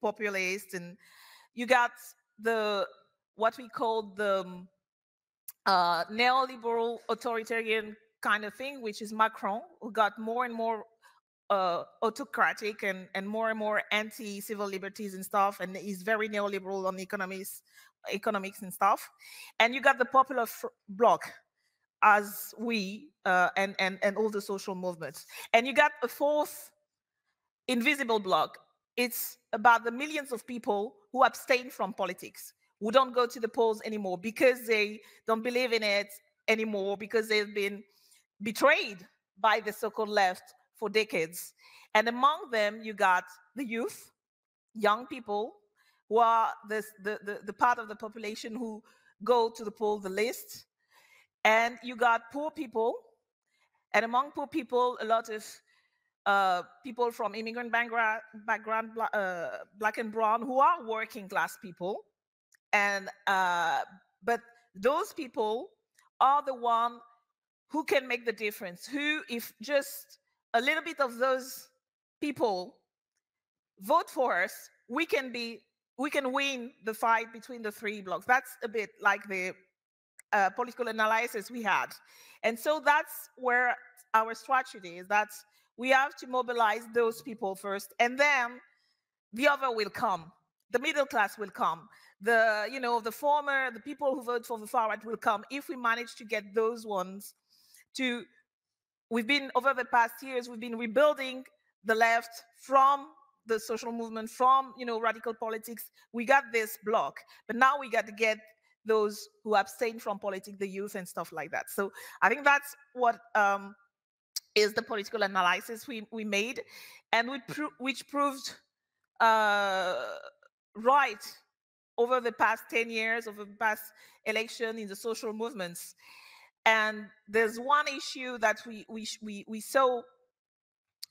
populist, and you got the what we call the neoliberal authoritarian kind of thing, which is Macron, who got more and more autocratic and more anti-civil liberties and stuff, and is very neoliberal on economics and stuff. And you got the popular bloc, as we and all the social movements. And you got a fourth invisible bloc. It's about the millions of people who abstain from politics, who don't go to the polls anymore because they don't believe in it anymore, because they've been betrayed by the so-called left for decades. And among them, you got the youth, young people, who are the part of the population who go to the poll the least. And you got poor people, And among poor people, a lot of people from immigrant background, black and brown, who are working class people. And but those people are the one who can make the difference, who, if just a little bit of those people vote for us, we can win the fight between the three blocks. That's a bit like the political analysis we had. And so that's where our strategy is, that we have to mobilize those people first, and then the other will come. The middle class will come. The people who vote for the far right will come, if we manage to get those ones to. Over the past years, we've been rebuilding the left from the social movement, from radical politics. We got this block, but now we got to get those who abstain from politics, the youth and stuff like that. So I think that's what is the political analysis we made, and which proved right over the past 10 years, over the past election in the social movements. And there's one issue that we saw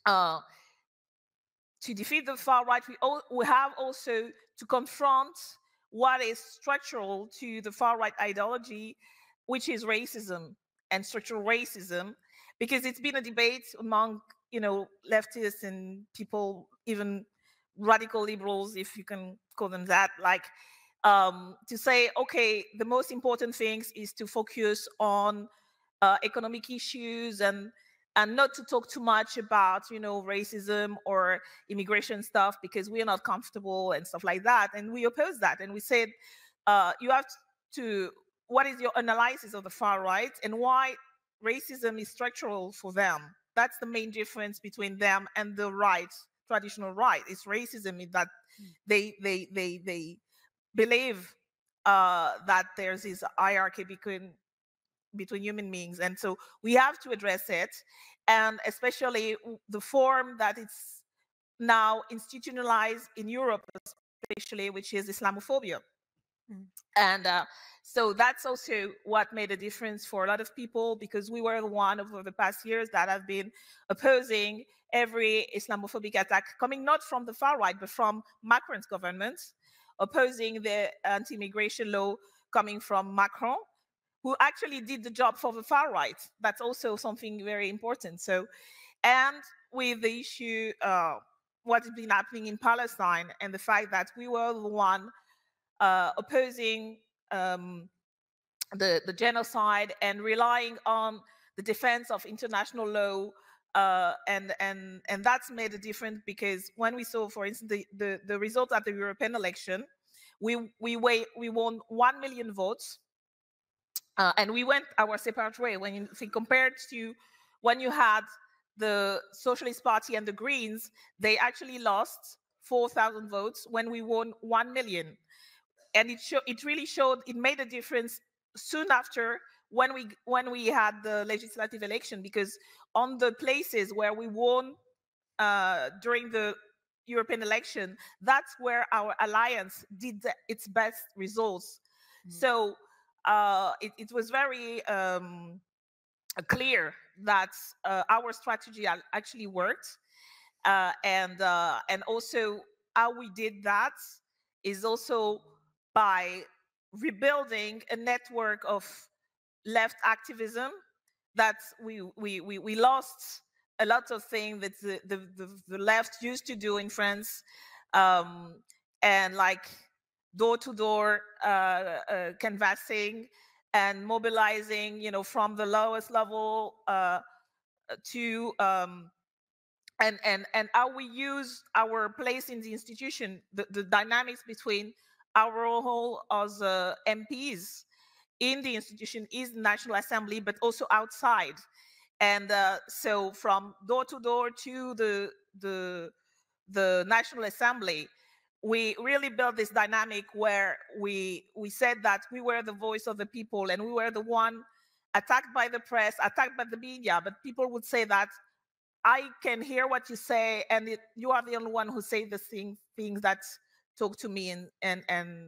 to defeat the far right. We have also to confront what is structural to the far right ideology, which is racism and structural racism, because it's been a debate among leftists and people, even radical liberals, if you can call them that, like to say, okay, the most important things is to focus on economic issues and not to talk too much about racism or immigration stuff, because we are not comfortable and stuff like that. And we oppose that, and we said you have to, what is your analysis of the far right and why racism is structural for them? That's the main difference between them and the right, traditional right. It's racism in that they believe that there's this hierarchy between human beings, and so we have to address it, and especially the form that it's now institutionalized in Europe, especially, which is Islamophobia. And so that's also what made a difference for a lot of people, because we were the one over the past years that have been opposing every Islamophobic attack coming not from the far right, but from Macron's government, opposing the anti-immigration law coming from Macron, who actually did the job for the far right. That's also something very important. So, and with the issue, what has been happening in Palestine, and the fact that we were the one opposing the genocide and relying on the defense of international law, and that's made a difference, because when we saw, for instance, the results at the European election, we won 1 million votes, and we went our separate way. When you think, compared to when you had the Socialist Party and the Greens, they actually lost 4,000 votes when we won 1 million. And it really showed, it made a difference soon after when we had the legislative election, because on the places where we won during the European election, that's where our alliance did its best results. So it was very clear that our strategy actually worked, and also how we did that is also by rebuilding a network of left activism that we lost a lot of things that the left used to do in France, and like door-to-door canvassing and mobilizing, from the lowest level to and how we use our place in the institution, the dynamics between our role as MPs in the institution, is the National Assembly, but also outside. And so from door to door to the National Assembly, we really built this dynamic where we said that we were the voice of the people, and we were the one attacked by the press, attacked by the media, but people would say that I can hear what you say, and you are the only one who say the things that talk to me, and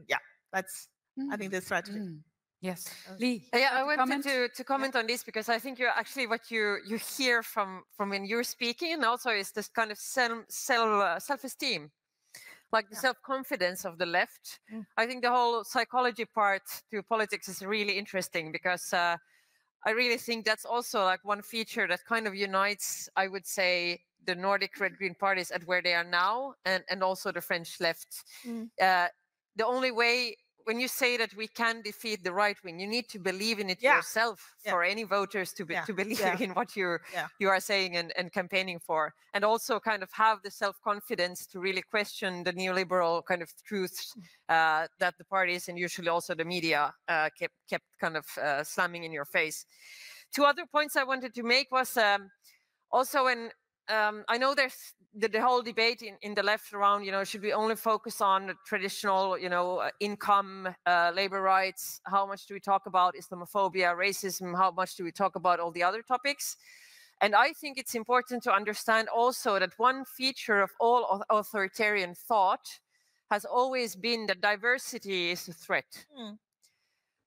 yeah, that's I think the strategy. Yes, Yeah, I wanted to comment on this because I think you're actually what you hear from when you're speaking, and also is this kind of self-esteem, like the self-confidence of the left. I think the whole psychology part to politics is really interesting because I really think that's also like one feature that kind of unites, I would say, the Nordic red-green parties at where they are now, and also the French left. The only way, when you say that we can defeat the right wing, you need to believe in it yourself for any voters to believe in what you are saying and campaigning for, and also kind of have the self-confidence to really question the neoliberal kind of truths that the parties and usually also the media kept kind of slamming in your face. Two other points I wanted to make was also when I know there's the whole debate in the left around, should we only focus on the traditional, income, labor rights? How much do we talk about Islamophobia, racism? How much do we talk about all the other topics? And I think it's important to understand also that one feature of all authoritarian thought has always been that diversity is a threat.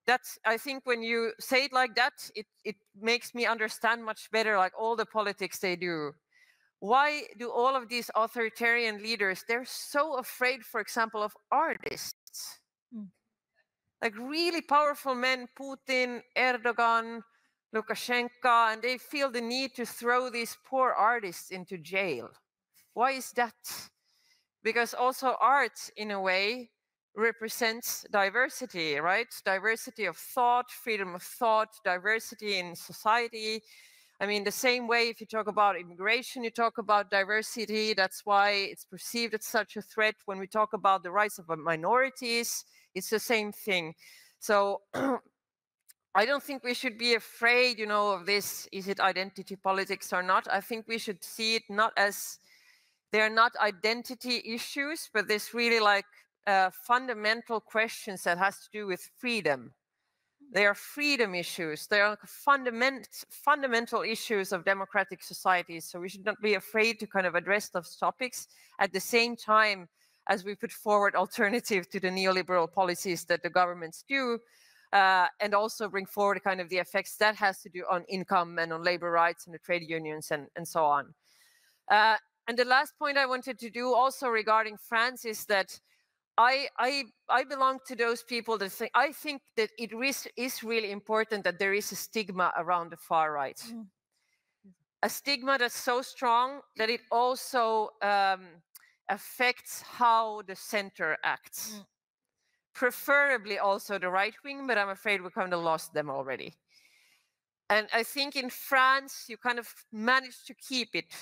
That's, I think when you say it like that, it makes me understand much better like all the politics they do. Why do all of these authoritarian leaders, they're so afraid, for example, of artists? Like really powerful men, Putin, Erdogan, Lukashenko, and they feel the need to throw these poor artists into jail. Why is that? Because also art, in a way, represents diversity, right? Diversity of thought, freedom of thought, diversity in society. I mean, the same way if you talk about immigration, you talk about diversity. That's why it's perceived as such a threat. When we talk about the rights of minorities, it's the same thing. So I don't think we should be afraid, of this. Is it identity politics or not? I think we should see it not as, they're not identity issues, but this really like fundamental questions that has to do with freedom. They are freedom issues. They are fundamental issues of democratic societies. So we should not be afraid to kind of address those topics at the same time as we put forward alternative to the neoliberal policies that the governments do, and also bring forward kind of the effects that has to do on income and on labor rights and the trade unions and so on. And the last point I wanted to do also regarding France is that I belong to those people that think, I think that it is really important that there is a stigma around the far right. A stigma that's so strong that it also affects how the center acts. Preferably also the right wing, but I'm afraid we kind of lost them already. And I think in France, you kind of managed to keep it.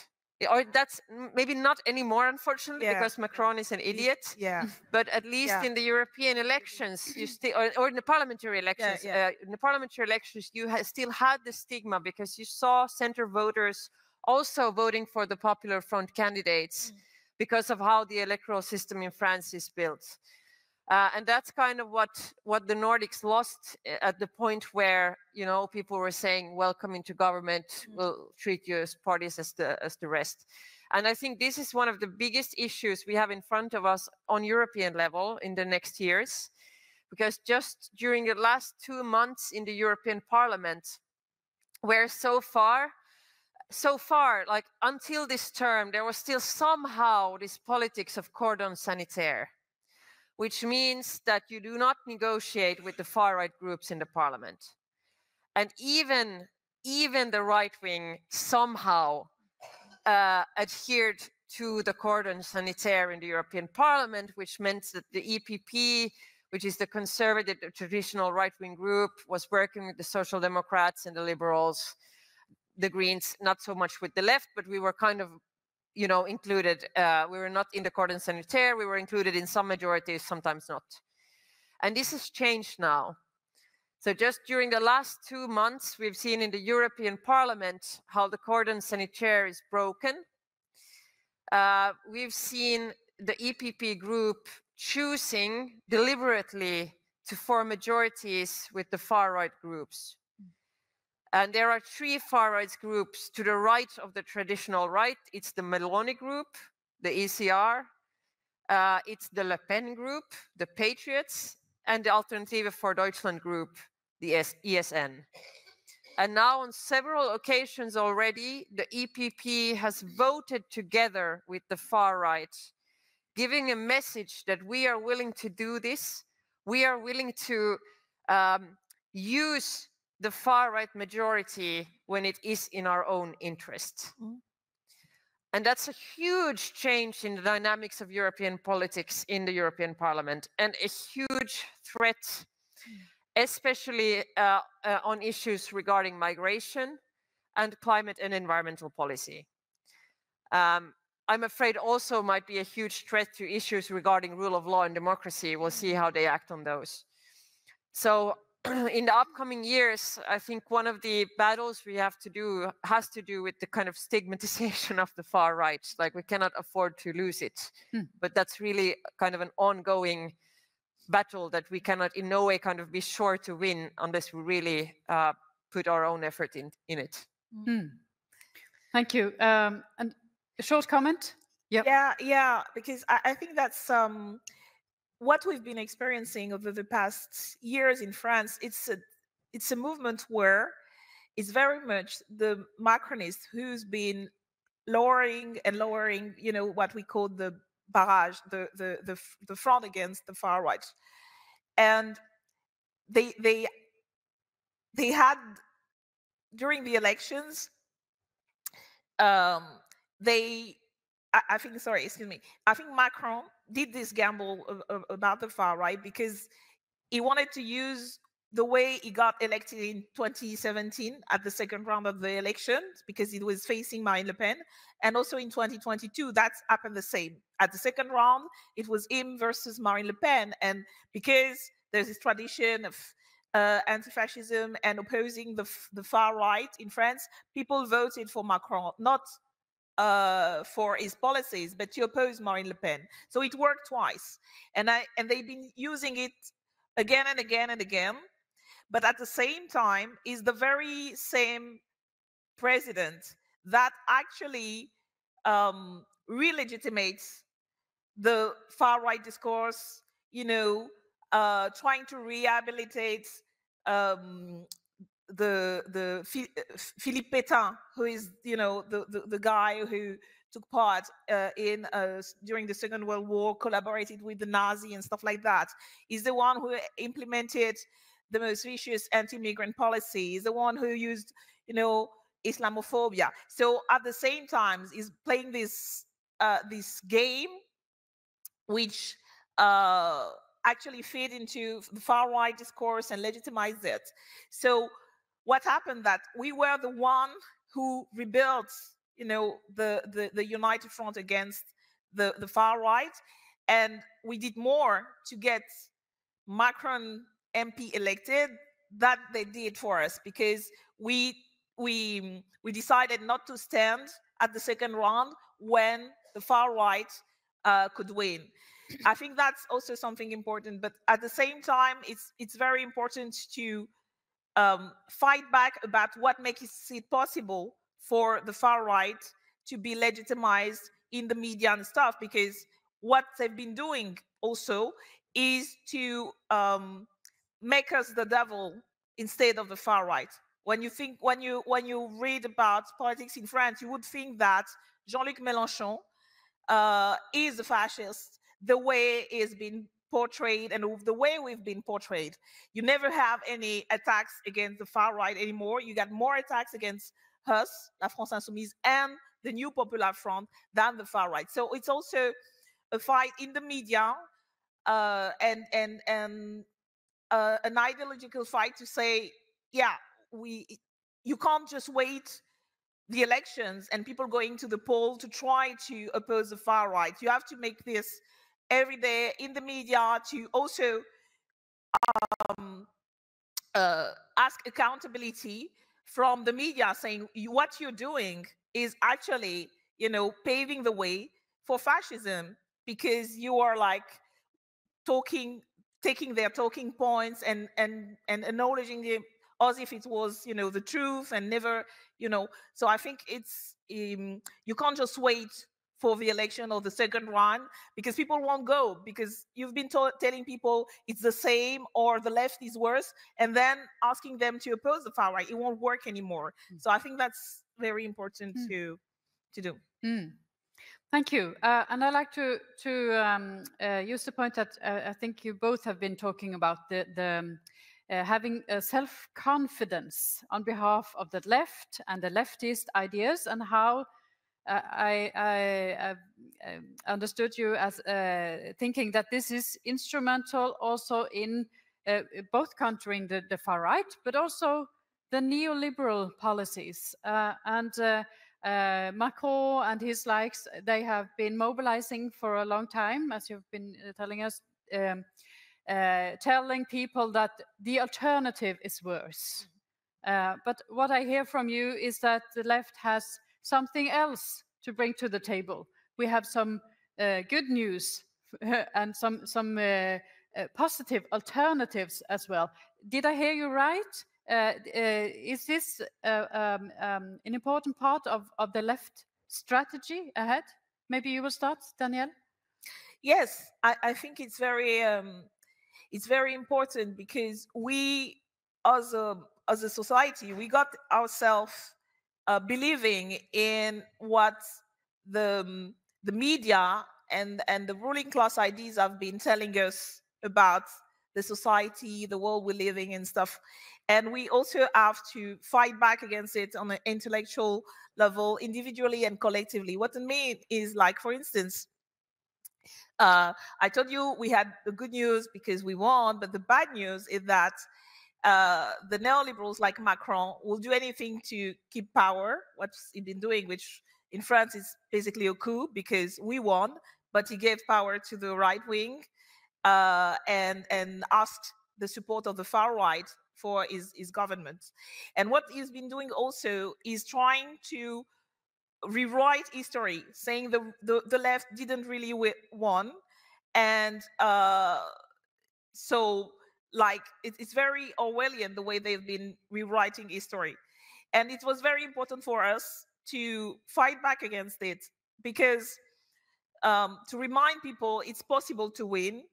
Or that's maybe not anymore, unfortunately, because Macron is an idiot. But at least in the European elections, you still, or in the parliamentary elections, in the parliamentary elections, you still had the stigma because you saw center voters also voting for the Popular Front candidates because of how the electoral system in France is built. And that's kind of what the Nordics lost at the point where, people were saying, welcome into government, we'll treat you as parties as the rest. And I think this is one of the biggest issues we have in front of us on European level in the next years, because just during the last 2 months in the European Parliament, where so far, like until this term, there was still somehow this politics of cordon sanitaire, which means that you do not negotiate with the far-right groups in the parliament. And even the right wing somehow adhered to the cordon sanitaire in the European Parliament, which meant that the EPP, which is the conservative, the traditional right-wing group, was working with the Social Democrats and the Liberals, the Greens, not so much with the left, but we were kind of included. We were not in the cordon sanitaire. We were included in some majorities, sometimes not. And this has changed now. So just during the last 2 months, we've seen in the European Parliament how the cordon sanitaire is broken. We've seen the EPP group choosing deliberately to form majorities with the far-right groups. And there are 3 far-right groups to the right of the traditional right. It's the Meloni group, the ECR, it's the Le Pen group, the Patriots, and the Alternative for Deutschland group, the ESN. And now on several occasions already, the EPP has voted together with the far right, giving a message that we are willing to do this. We are willing to use the far right majority when it is in our own interest. And that's a huge change in the dynamics of European politics in the European Parliament, and a huge threat, especially on issues regarding migration and climate and environmental policy. I'm afraid also might be a huge threat to issues regarding rule of law and democracy. We'll see how they act on those. So in the upcoming years, I think one of the battles we have to do has to do with the kind of stigmatization of the far right. Like, we cannot afford to lose it. But that's really kind of an ongoing battle that we cannot in no way kind of be sure to win unless we really put our own effort in it. Thank you. And a short comment? Yep. Yeah, because I think that's what we've been experiencing over the past years in France. It's a movement where it's very much the Macronist who's been lowering, you know, what we call the barrage, the front against the far right, and they had during the elections. I think Macron did this gamble about the far right because he wanted to use the way he got elected in 2017 at the second round of the elections, because he was facing Marine Le Pen, and also in 2022 that's happened the same. At the second round, it was him versus Marine Le Pen, and because there's this tradition of anti-fascism and opposing the far right in France, people voted for Macron, not for his policies, but to oppose Marine Le Pen. So it worked twice, and they've been using it again and again and again. But at the same time, is the very same president that actually re-legitimates the far right discourse, you know, trying to rehabilitate Philippe Pétain, who is, you know, the guy who took part in during the Second World War, collaborated with the Nazi and stuff like that. He's the one who implemented the most vicious anti-immigrant policy. He's the one who used, you know, Islamophobia. So at the same time, he's playing this this game, which actually fit into the far right discourse and legitimize it. So what happened that we were the one who rebuilt, you know, the united front against the far right, and we did more to get Macron MP elected that they did for us, because we decided not to stand at the second round when the far right could win. I think that's also something important, but at the same time, it's very important to fight back about what makes it possible for the far right to be legitimized in the media and stuff, because what they've been doing also is to make us the devil instead of the far right. When you read about politics in France, you would think that Jean-Luc Mélenchon is a fascist, the way he's been portrayed and the way we've been portrayed. You never have any attacks against the far right anymore. You got more attacks against us, La France Insoumise, and the New Popular Front than the far right. So it's also a fight in the media and an ideological fight to say, yeah, you can't just wait the elections and people going to the poll to try to oppose the far right. You have to make this every day in the media, to also ask accountability from the media, saying what you're doing is actually, you know, paving the way for fascism, because you are like taking their talking points and acknowledging them as if it was, you know, the truth, and never, you know. So I think it's you can't just wait for the election or the second one, because people won't go, because you've been telling people it's the same or the left is worse, and then asking them to oppose the far right, it won't work anymore. So I think that's very important to do. Thank you. And I'd like to use the point that I think you both have been talking about, the having self-confidence on behalf of the left and the leftist ideas, and how I understood you as thinking that this is instrumental also in both countering the far right, but also the neoliberal policies. Macron and his likes, they have been mobilizing for a long time, as you've been telling us, telling people that the alternative is worse. But what I hear from you is that the left has something else to bring to the table. We have some good news and some positive alternatives as well. Did I hear you right? Is this an important part of the left strategy ahead? Maybe you will start, Danielle. Yes, I think it's very important, because we, as a society, we got ourselves believing in what the media and the ruling class ideas have been telling us about the society, the world we're living in, stuff. And we also have to fight back against it on an intellectual level, individually and collectively. What I mean is, like, for instance, I told you we had the good news because we won, but the bad news is that the neoliberals like Macron will do anything to keep power, what he's been doing, which in France is basically a coup because we won, but he gave power to the right wing and asked the support of the far right for his government. And what he's been doing also is trying to rewrite history, saying the left didn't really won. And so, like, it's very Orwellian the way they've been rewriting history. And it was very important for us to fight back against it, because to remind people it's possible to win.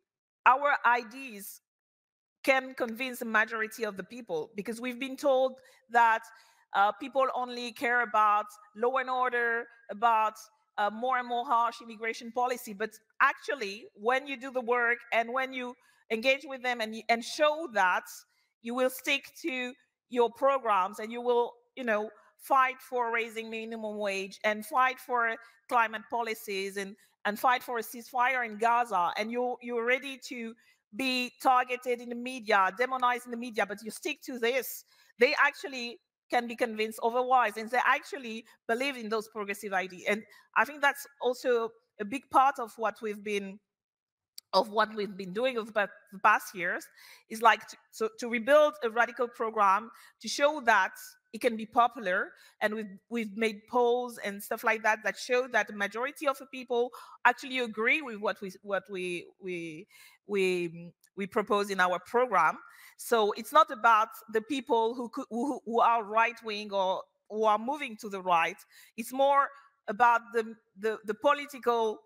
Our ideas can convince the majority of the people, because we've been told that people only care about law and order, about more and more harsh immigration policy. But actually, when you do the work and when you engage with them and show that, you will stick to your programs, and you will, fight for raising minimum wage and fight for climate policies and fight for a ceasefire in Gaza, and you're ready to be targeted in the media, demonized in the media, but you stick to this, they actually can be convinced otherwise, and they actually believe in those progressive ideas. And I think that's also a big part of what we've been doing over the past years, is like to rebuild a radical program to show that it can be popular. And we've made polls and stuff like that that show that the majority of the people actually agree with what we propose in our program. So it's not about the people who are right wing or who are moving to the right. It's more about the political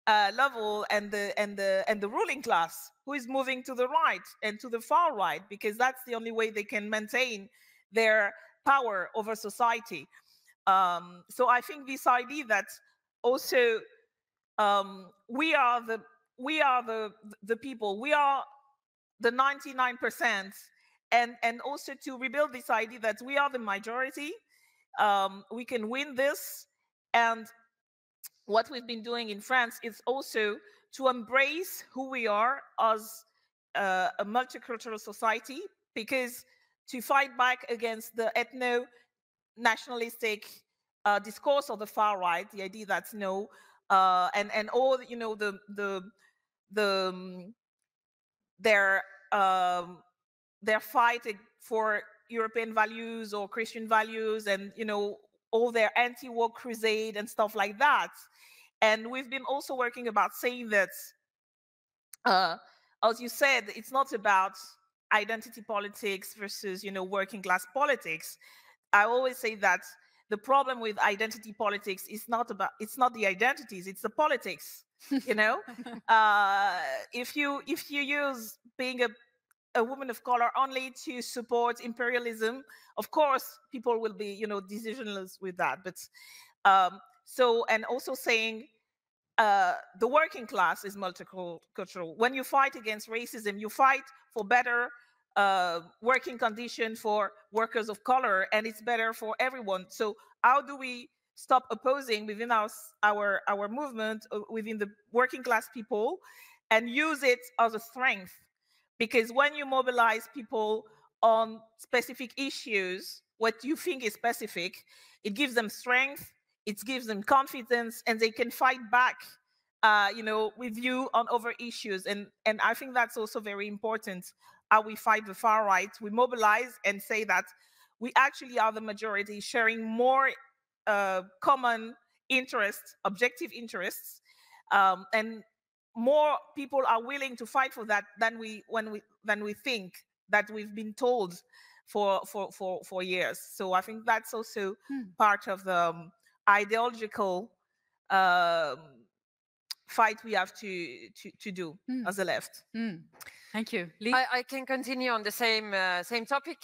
level and the ruling class who is moving to the right and to the far right, because that's the only way they can maintain their power over society. So I think this idea that also we are the people, we are the 99%, and also to rebuild this idea that we are the majority, we can win this. And what we've been doing in France is also to embrace who we are as a multicultural society, because to fight back against the ethno-nationalistic discourse of the far right, the idea that and all their fight for European values or Christian values, and all their anti-war crusade and stuff like that. And we've been also working about saying that, as you said, it's not about identity politics versus working class politics. I always say that the problem with identity politics is it's not the identities, it's the politics. You know, if you use being a woman of color only to support imperialism, of course people will be, you know, decisionless with that. But so, and also saying the working class is multicultural. When you fight against racism, you fight for better working conditions for workers of color, and it's better for everyone. So how do we stop opposing within our movement, within the working class people, and use it as a strength? Because when you mobilize people on specific issues, what you think is specific, it gives them strength, it gives them confidence, and they can fight back, you know, with you on other issues. And I think that's also very important, how we fight the far right. We mobilize and say that we actually are the majority, sharing more common interests, objective interests, and more people are willing to fight for that than we think, that we've been told for years. So I think that's also part of the ideological fight we have to do as a left. Thank you. I can continue on the same topic.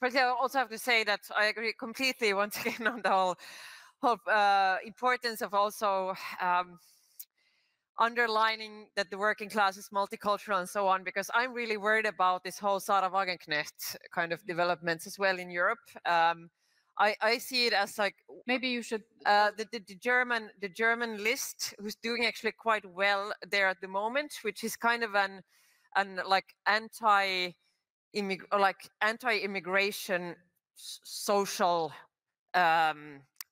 Firstly, I also have to say that I agree completely once again on the whole importance of also underlining that the working class is multicultural and so on, because I'm really worried about this whole Sarah Wagenknecht kind of developments as well in Europe. I see it as like, maybe you should the German list, who's doing actually quite well there at the moment, which is kind of an like anti-immigration social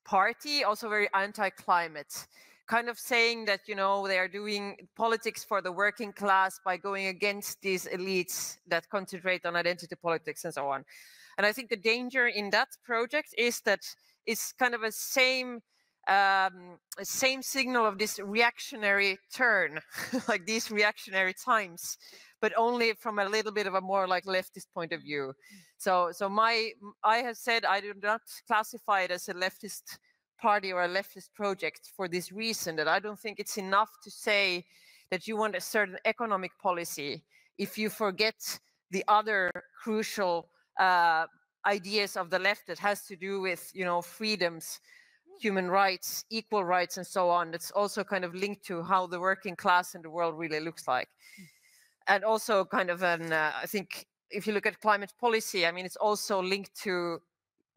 party, also very anti-climate, kind of saying that, you know, they are doing politics for the working class by going against these elites that concentrate on identity politics and so on. And I think the danger in that project is that it's kind of a same signal of this reactionary turn, like these reactionary times, but only from a little bit of a more like leftist point of view. So I have said I do not classify it as a leftist party or a leftist project for this reason, that I don't think it's enough to say that you want a certain economic policy if you forget the other crucial ideas of the left that has to do with, you know, freedoms, human rights, equal rights, and so on. That's also kind of linked to how the working class in the world really looks like. And also kind of I think if you look at climate policy, I mean, it's also linked to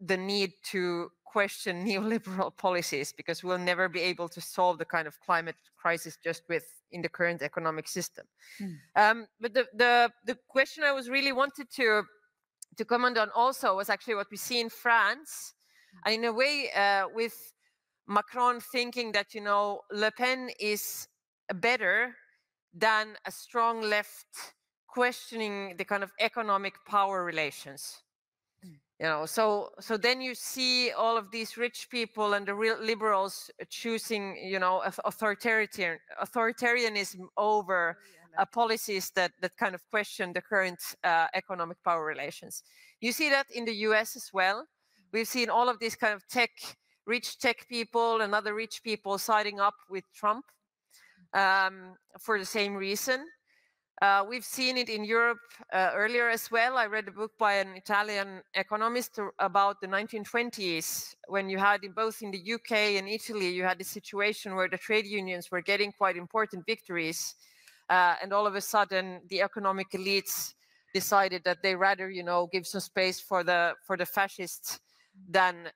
the need to question neoliberal policies, because we'll never be able to solve the kind of climate crisis just in the current economic system. But the question I was really wanted to comment on also was actually what we see in France, and in a way with Macron thinking that, you know, Le Pen is better than a strong left questioning the kind of economic power relations. You know, so then you see all of these rich people and the real liberals choosing, you know, authoritarianism over policies that kind of question the current economic power relations. You see that in the US as well. We've seen all of these kind of rich tech people and other rich people siding up with Trump for the same reason. We've seen it in Europe earlier as well. I read a book by an Italian economist about the 1920s, when you had both in the UK and Italy, you had a situation where the trade unions were getting quite important victories. And all of a sudden, the economic elites decided that they rather, you know, give some space for the fascists than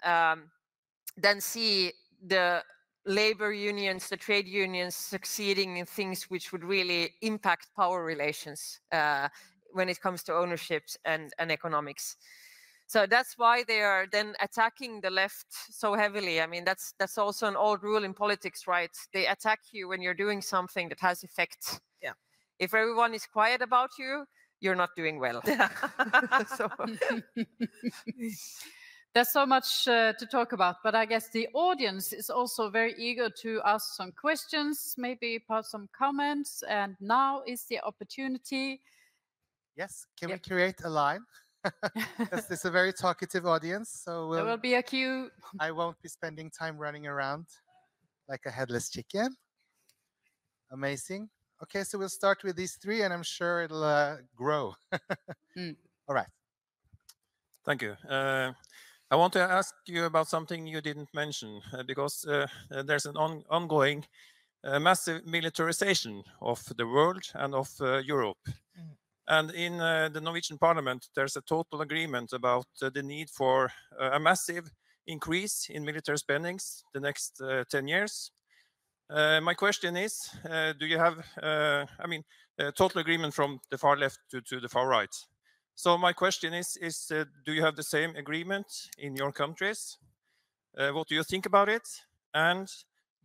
see the labor unions, the trade unions succeeding in things which would really impact power relations when it comes to ownership and economics. So that's why they are then attacking the left so heavily. I mean, that's also an old rule in politics, right? They attack you when you're doing something that has effect. Yeah. If everyone is quiet about you, you're not doing well. So. There's so much to talk about, but I guess the audience is also very eager to ask some questions, maybe pass some comments, and now is the opportunity. Yes, can we create a line? This is a very talkative audience, so There will be a queue. I won't be spending time running around like a headless chicken. Amazing. Okay, so we'll start with these three, and I'm sure it'll grow. All right. Thank you. I want to ask you about something you didn't mention, because there's an ongoing massive militarization of the world and of Europe. And in the Norwegian Parliament, there's a total agreement about the need for a massive increase in military spendings the next 10 years. My question is, do you have, total agreement from the far left to the far right? So my question is do you have the same agreement in your countries? What do you think about it? And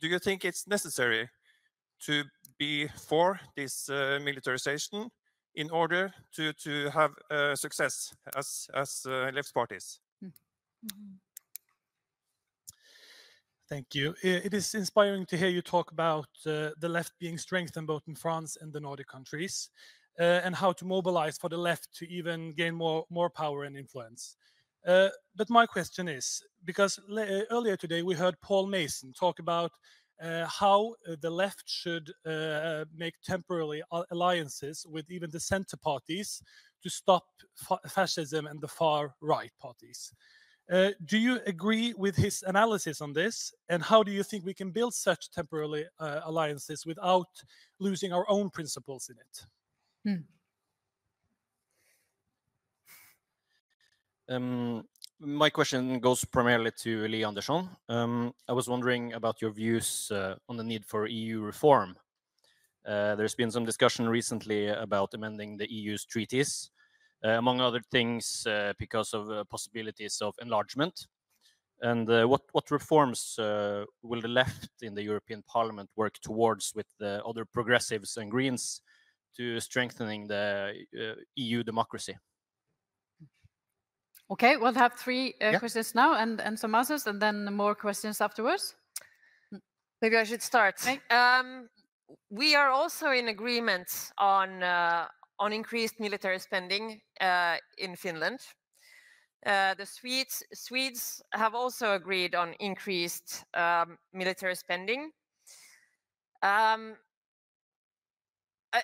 do you think it's necessary to be for this militarization in order to have success as left parties? Thank you. It is inspiring to hear you talk about the left being strengthened both in France and the Nordic countries, and how to mobilize for the left to even gain more power and influence. But my question is, because earlier today we heard Paul Mason talk about how the left should make temporary alliances with even the center parties to stop fascism and the far right parties. Do you agree with his analysis on this? And how do you think we can build such temporary alliances without losing our own principles in it? My question goes primarily to Lee Andersson. I was wondering about your views on the need for EU reform. There's been some discussion recently about amending the EU's treaties, among other things, because of possibilities of enlargement. And what reforms will the left in the European Parliament work towards with the other progressives and Greens to strengthening the EU democracy? Okay, we'll have three questions now and some answers, and then more questions afterwards. Maybe I should start. We are also in agreement on increased military spending in Finland. The Swedes have also agreed on increased military spending.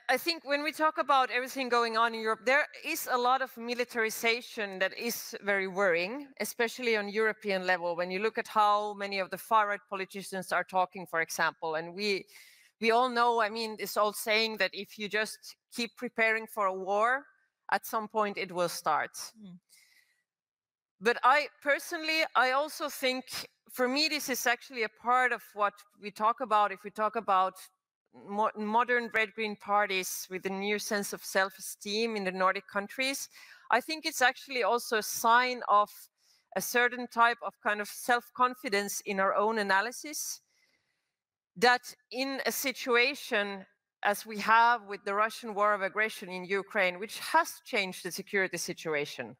I think when we talk about everything going on in Europe, there is a lot of militarization that is very worrying, especially on European level. When you look at how many of the far-right politicians are talking, for example, and we all know, I mean, this old saying that if you just keep preparing for a war, at some point it will start. But I also think, for me, this is actually a part of what we talk about if we talk about modern red-green parties with a new sense of self-esteem in the Nordic countries. I think it's actually also a sign of a certain type of kind of self-confidence in our own analysis, that in a situation as we have with the Russian war of aggression in Ukraine, which has changed the security situation,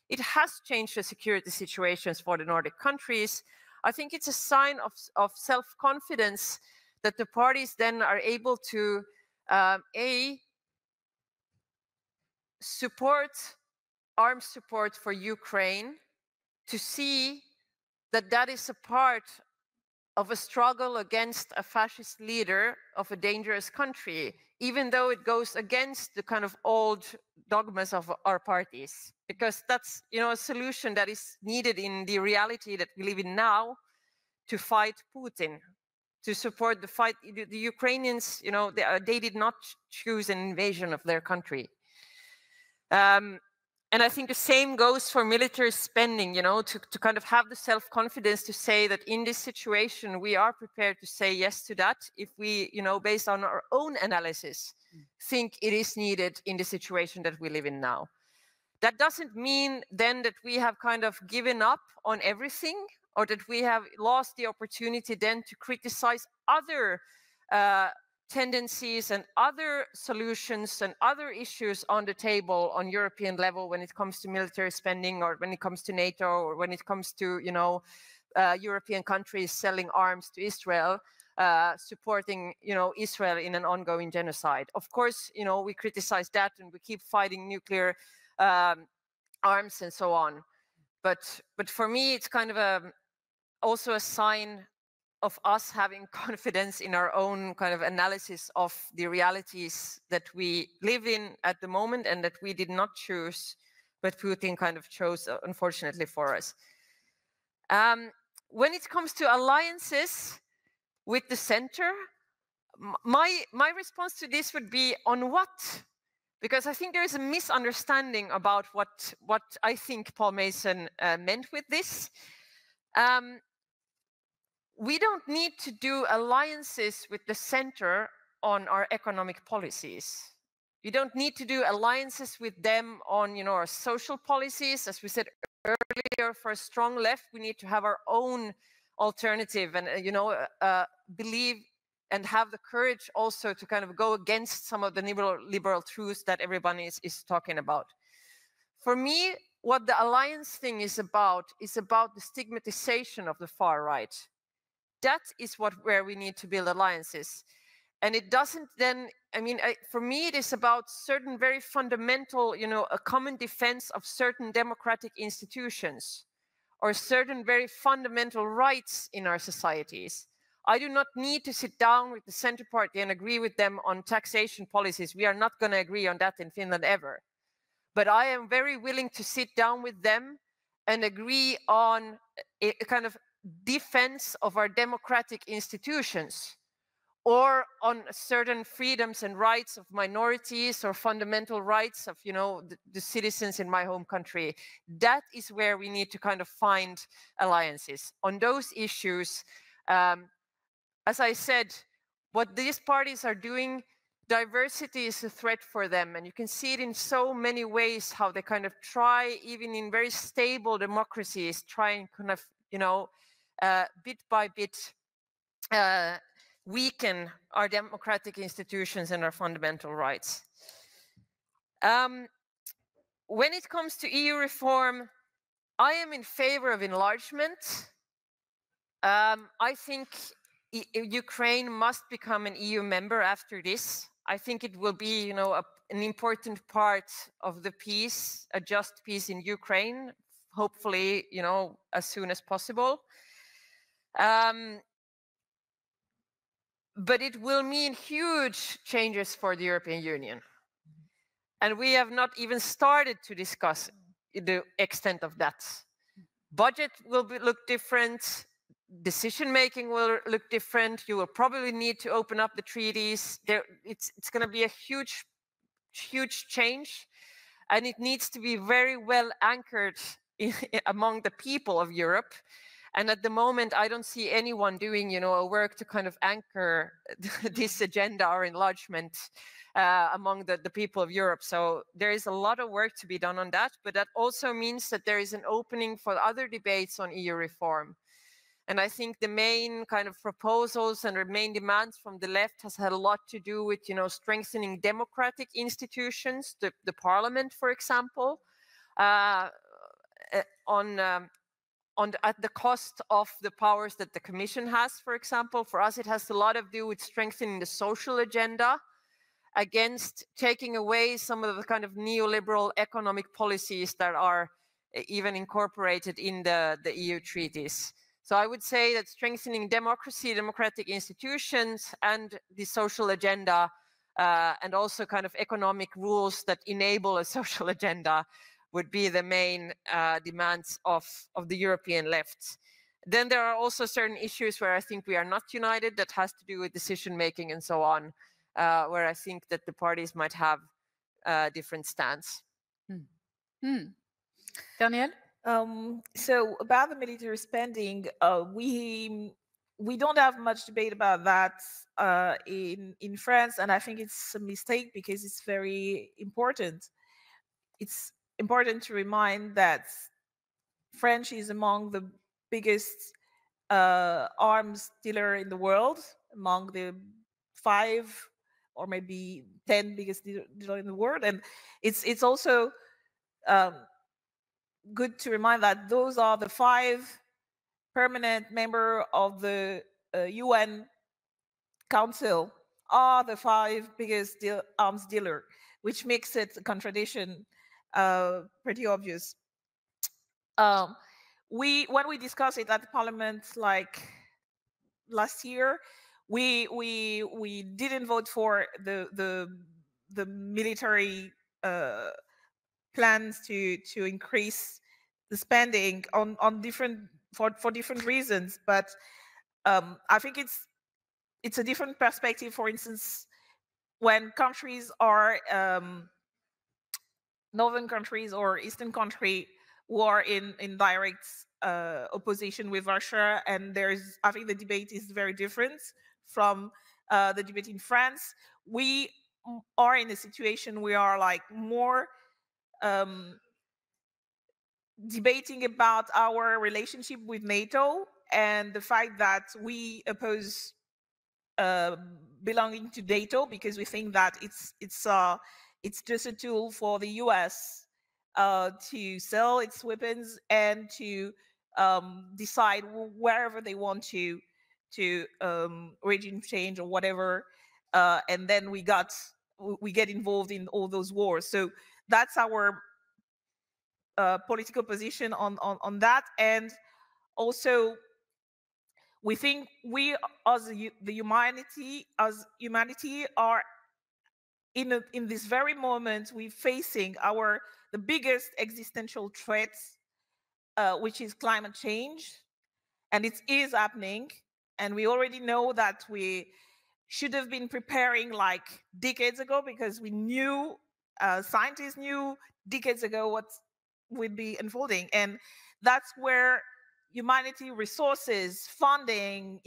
it has changed the security situations for the Nordic countries. I think it's a sign of self-confidence that the parties then are able to support armed support for Ukraine, to see that that is a part of a struggle against a fascist leader of a dangerous country, even though it goes against the kind of old dogmas of our parties, because that's, you know, a solution that is needed in the reality that we live in now to fight Putin, to support the fight. The Ukrainians, you know, they did not choose an invasion of their country. And I think the same goes for military spending, you know, to kind of have the self-confidence to say that in this situation, we are prepared to say yes to that if we, you know, based on our own analysis, think it is needed in the situation that we live in now. That doesn't mean then that we have kind of given up on everything, or that we have lost the opportunity then to criticize other tendencies and other solutions and other issues on the table on European level when it comes to military spending, or when it comes to NATO, or when it comes to, you know, European countries selling arms to Israel, supporting, you know, Israel in an ongoing genocide. Of course, you know, we criticize that, and we keep fighting nuclear arms and so on. But for me, it's kind of also a sign of us having confidence in our own kind of analysis of the realities that we live in at the moment and that we did not choose, but Putin kind of chose, unfortunately, for us. When it comes to alliances with the center, my response to this would be on what? Because I think there is a misunderstanding about what I think Paul Mason meant with this. We don't need to do alliances with the center on our economic policies. We don't need to do alliances with them on, our social policies. As we said earlier, for a strong left, we need to have our own alternative and, believe and have the courage also to kind of go against some of the liberal truths that everybody is talking about. For me, what the alliance thing is about the stigmatization of the far right. That is where we need to build alliances. And it doesn't then, for me, it is about certain very fundamental, a common defense of certain democratic institutions or certain very fundamental rights in our societies. I do not need to sit down with the center party and agree with them on taxation policies. We are not going to agree on that in Finland ever. But I am very willing to sit down with them and agree on a kind of defense of our democratic institutions or on certain freedoms and rights of minorities or fundamental rights of, the citizens in my home country. That is where we need to kind of find alliances. On those issues, as I said, what these parties are doing, diversity is a threat for them. And you can see it in so many ways, how they kind of try, even in very stable democracies, try and kind of, bit by bit, weaken our democratic institutions and our fundamental rights. When it comes to EU reform, I am in favor of enlargement. I think Ukraine must become an EU member after this. I think it will be, an important part of the peace, a just peace in Ukraine, hopefully, as soon as possible. But it will mean huge changes for the European Union. And we have not even started to discuss the extent of that. Budget will look different. Decision-making will look different. You will probably need to open up the treaties. It's going to be a huge, huge change. And it needs to be very well anchored among the people of Europe. And at the moment, I don't see anyone doing, a work to kind of anchor this agenda or enlargement among the people of Europe. So there is a lot of work to be done on that. But that also means that there is an opening for other debates on EU reform. And I think the main kind of proposals and the main demands from the left has had a lot to do with, strengthening democratic institutions, the parliament, for example, at the cost of the powers that the Commission has, for example. For us, it has a lot to do with strengthening the social agenda against taking away some of the kind of neoliberal economic policies that are even incorporated in the EU treaties. So I would say that strengthening democracy, democratic institutions, and the social agenda, and also kind of economic rules that enable a social agenda would be the main demands of the European left. Then there are also certain issues where I think we are not united, that has to do with decision-making and so on, where I think that the parties might have different stance. Danielle? So about the military spending, we don't have much debate about that in France, and I think it's a mistake because it's very important. It's important to remind that France is among the biggest arms dealer in the world, among the 5 or maybe 10 biggest dealer in the world, and it's also good to remind that those are the 5 permanent members of the UN Council are the 5 biggest arms dealer, which makes it a contradiction pretty obvious. When we discussed it at the Parliament, like last year, we didn't vote for the military plans to increase the spending on different for different reasons, but I think it's a different perspective. For instance, when countries are northern countries or eastern country who are in direct opposition with Russia, and I think the debate is very different from the debate in France. We are in a situation we are like more debating about our relationship with NATO and the fact that we oppose belonging to NATO because we think that it's just a tool for the US to sell its weapons and to decide wherever they want to regime change or whatever, and then we get involved in all those wars. So that's our political position on that. And also, we think we as humanity are in this very moment we're facing the biggest existential threat, which is climate change, and it is happening. And we already know that we should have been preparing like decades ago, because we knew, scientists knew decades ago what would be unfolding. And that's where humanity resources, funding,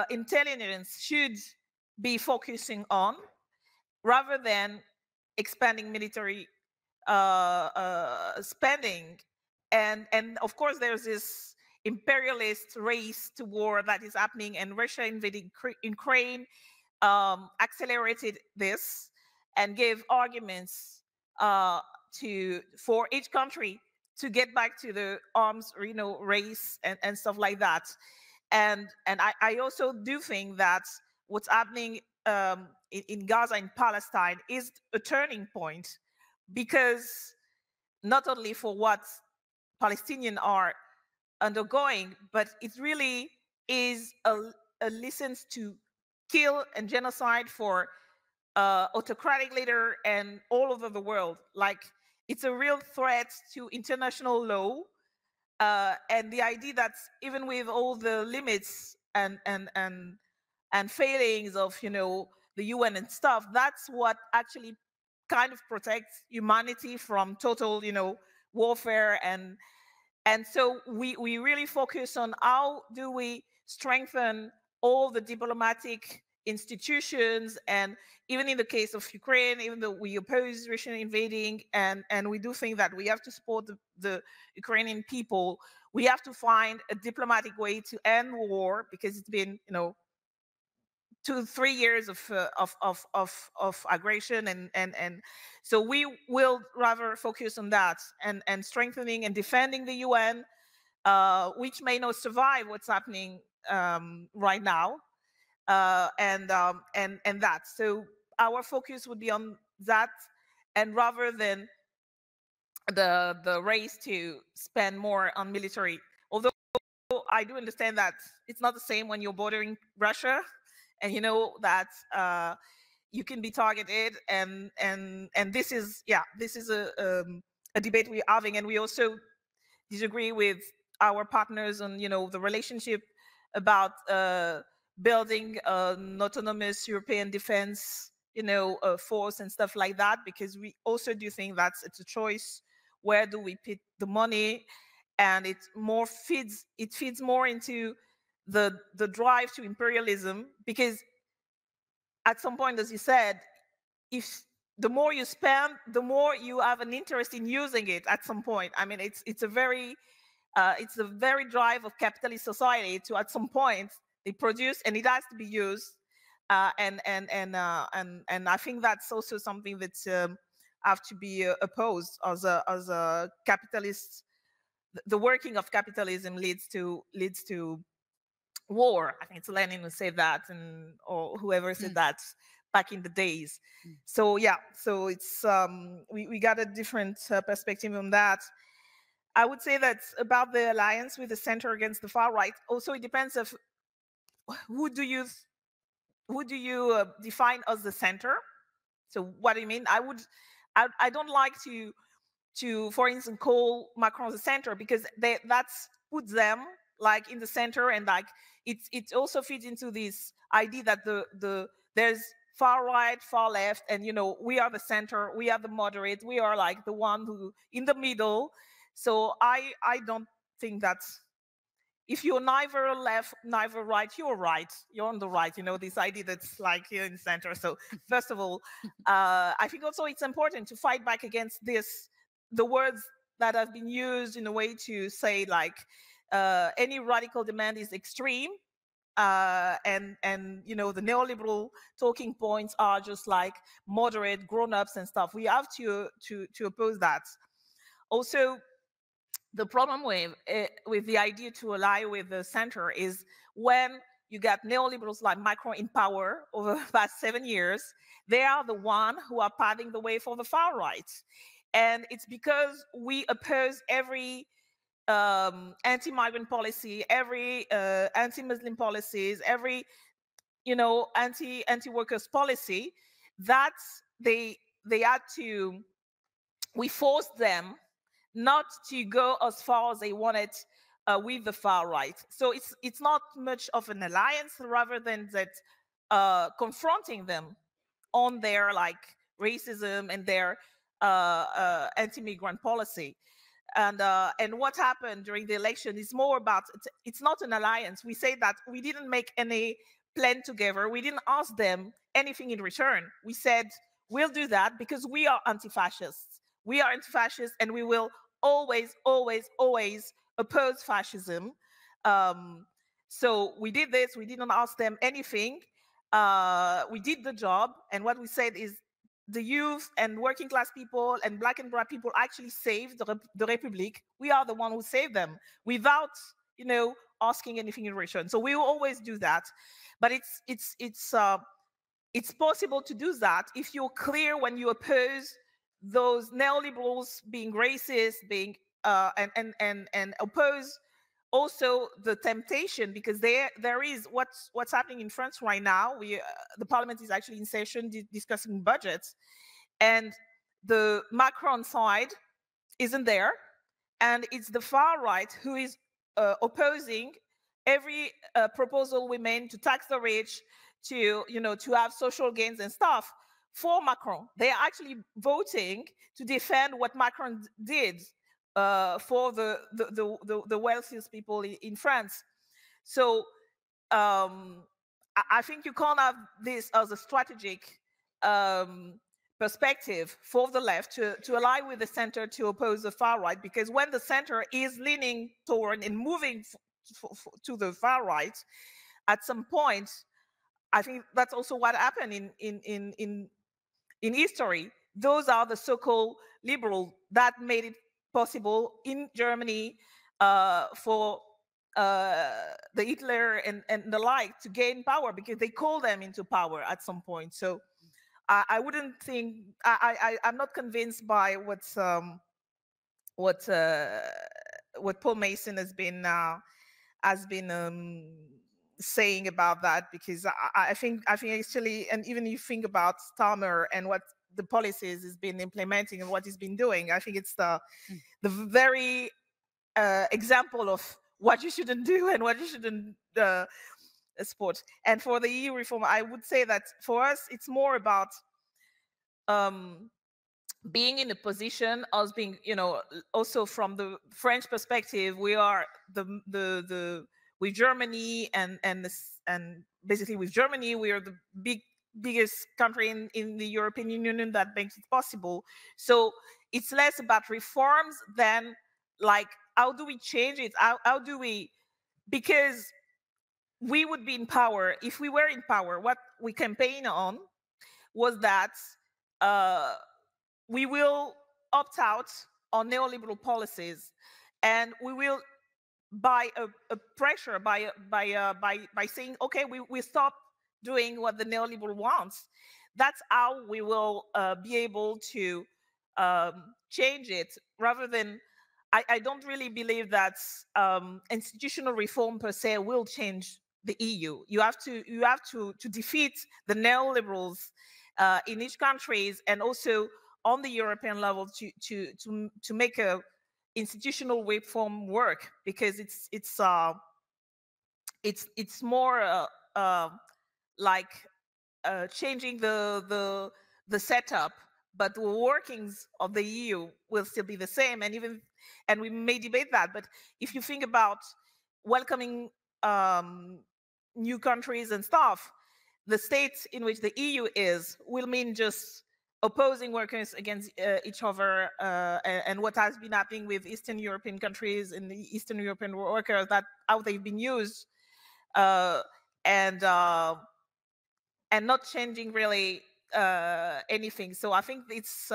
intelligence should be focusing on, rather than expanding military spending. And of course, there's this imperialist race to war that is happening, and Russia invading Ukraine accelerated this and gave arguments for each country to get back to the arms race and stuff like that. And I also do think that what's happening in Gaza, in Palestine, is a turning point, because not only for what Palestinians are undergoing, but it really is a license to kill and genocide for autocratic leader and all over the world. Like, it's a real threat to international law, and the idea that even with all the limits and failings of the UN and stuff, that's what actually kind of protects humanity from total warfare. And so we really focus on how do we strengthen all the diplomatic institutions, and even in the case of Ukraine, even though we oppose Russian invading, and we do think that we have to support the Ukrainian people, we have to find a diplomatic way to end war, because it's been 2-3 years of aggression, and so we will rather focus on that and strengthening and defending the UN, which may not survive what's happening right now, and that. So our focus would be on that, and rather than the race to spend more on military. Although I do understand that it's not the same when you're bordering Russia, and you know that you can be targeted, and this is a debate we're having, and we also disagree with our partners on the relationship about building an autonomous European defense force and stuff like that, because we also do think that it's a choice. Where do we put the money? And it feeds more into the drive to imperialism, because at some point, as you said, if the more you spend, the more you have an interest in using it at some point. I mean, it's a very drive of capitalist society to, at some point, they produce and it has to be used, and I think that's also something that have to be opposed as a capitalist. The working of capitalism leads to war. I think it's Lenin who said that, or whoever said that. back in the days. So yeah, so it's we got a different perspective on that. I would say that about the alliance with the center against the far right. Also, it depends of who do you define as the center. So what I mean, I don't like to for instance call Macron the center, because that's puts them like in the center, and like it also fits into this idea that there's far right, far left, and we are the center, we are the moderate, we are like the one who in the middle. So I don't think that's, if you're neither left, neither right, you're right. You're on the right. This idea that's like here in the center. So first of all, I think also it's important to fight back against the words that have been used in a way to say like any radical demand is extreme. And the neoliberal talking points are just like moderate, grown-ups and stuff. We have to oppose that. Also, the problem with the idea to ally with the center is when you got neoliberals like Macron in power over the past 7 years, they are the one who are paving the way for the far right. And it's because we oppose every anti-migrant policy, every anti-Muslim policies, every anti-workers policy, that we forced them not to go as far as they wanted with the far right. So it's not much of an alliance, rather than that confronting them on their like racism and their anti-migrant policy. And what happened during the election is more about, it's not an alliance. We say that we didn't make any plan together. We didn't ask them anything in return. We said, we'll do that because we are anti-fascists. We are anti-fascists, and we will always, always, always oppose fascism. So we did this. We didn't ask them anything. We did the job. And what we said is, the youth and working class people and black and brown people actually saved the Republic. We are the one who saved them without, asking anything in return. So we will always do that. But it's possible to do that if you're clear when you oppose those neoliberals being racist, being and oppose also the temptation, because there is what's happening in France right now. The parliament is actually in session discussing budgets, and the Macron side isn't there, and it's the far right who is opposing every proposal we made to tax the rich, to have social gains and stuff for Macron. They are actually voting to defend what Macron did for the wealthiest people in France. So I think you can't have this as a strategic perspective for the left to ally with the center to oppose the far right, because when the center is leaning toward and moving to the far right, at some point, I think that's also what happened in history. Those are the so-called liberals that made it possible in Germany for the Hitler and the like to gain power, because they called them into power at some point. So I wouldn't think, I'm not convinced by what Paul Mason has been saying about that, because I think actually, and even you think about Starmer and what the policies has been implementing and what he's been doing, I think it's the very example of what you shouldn't do and what you shouldn't support. And for the EU reform, I would say that for us, it's more about being in a position as being, also from the French perspective, we are with Germany and basically with Germany, we are the biggest country in the European Union that makes it possible. So it's less about reforms than like, how do we change it? How do we, because we would be in power. If we were in power, what we campaign on was that we will opt out on neoliberal policies, and we will, by a pressure, by saying, okay, we stop doing what the neoliberal wants, That's how we will be able to change it, rather than, I don't really believe that institutional reform per se will change the EU. You have to defeat the neoliberals in each countries, and also on the European level to make a institutional reform work, because it's more like changing the setup, but the workings of the EU will still be the same, and we may debate that. But if you think about welcoming new countries and stuff, the state in which the EU is will mean just opposing workers against each other, and what has been happening with Eastern European countries and the Eastern European workers, that how they've been used, and not changing really anything. So I think it's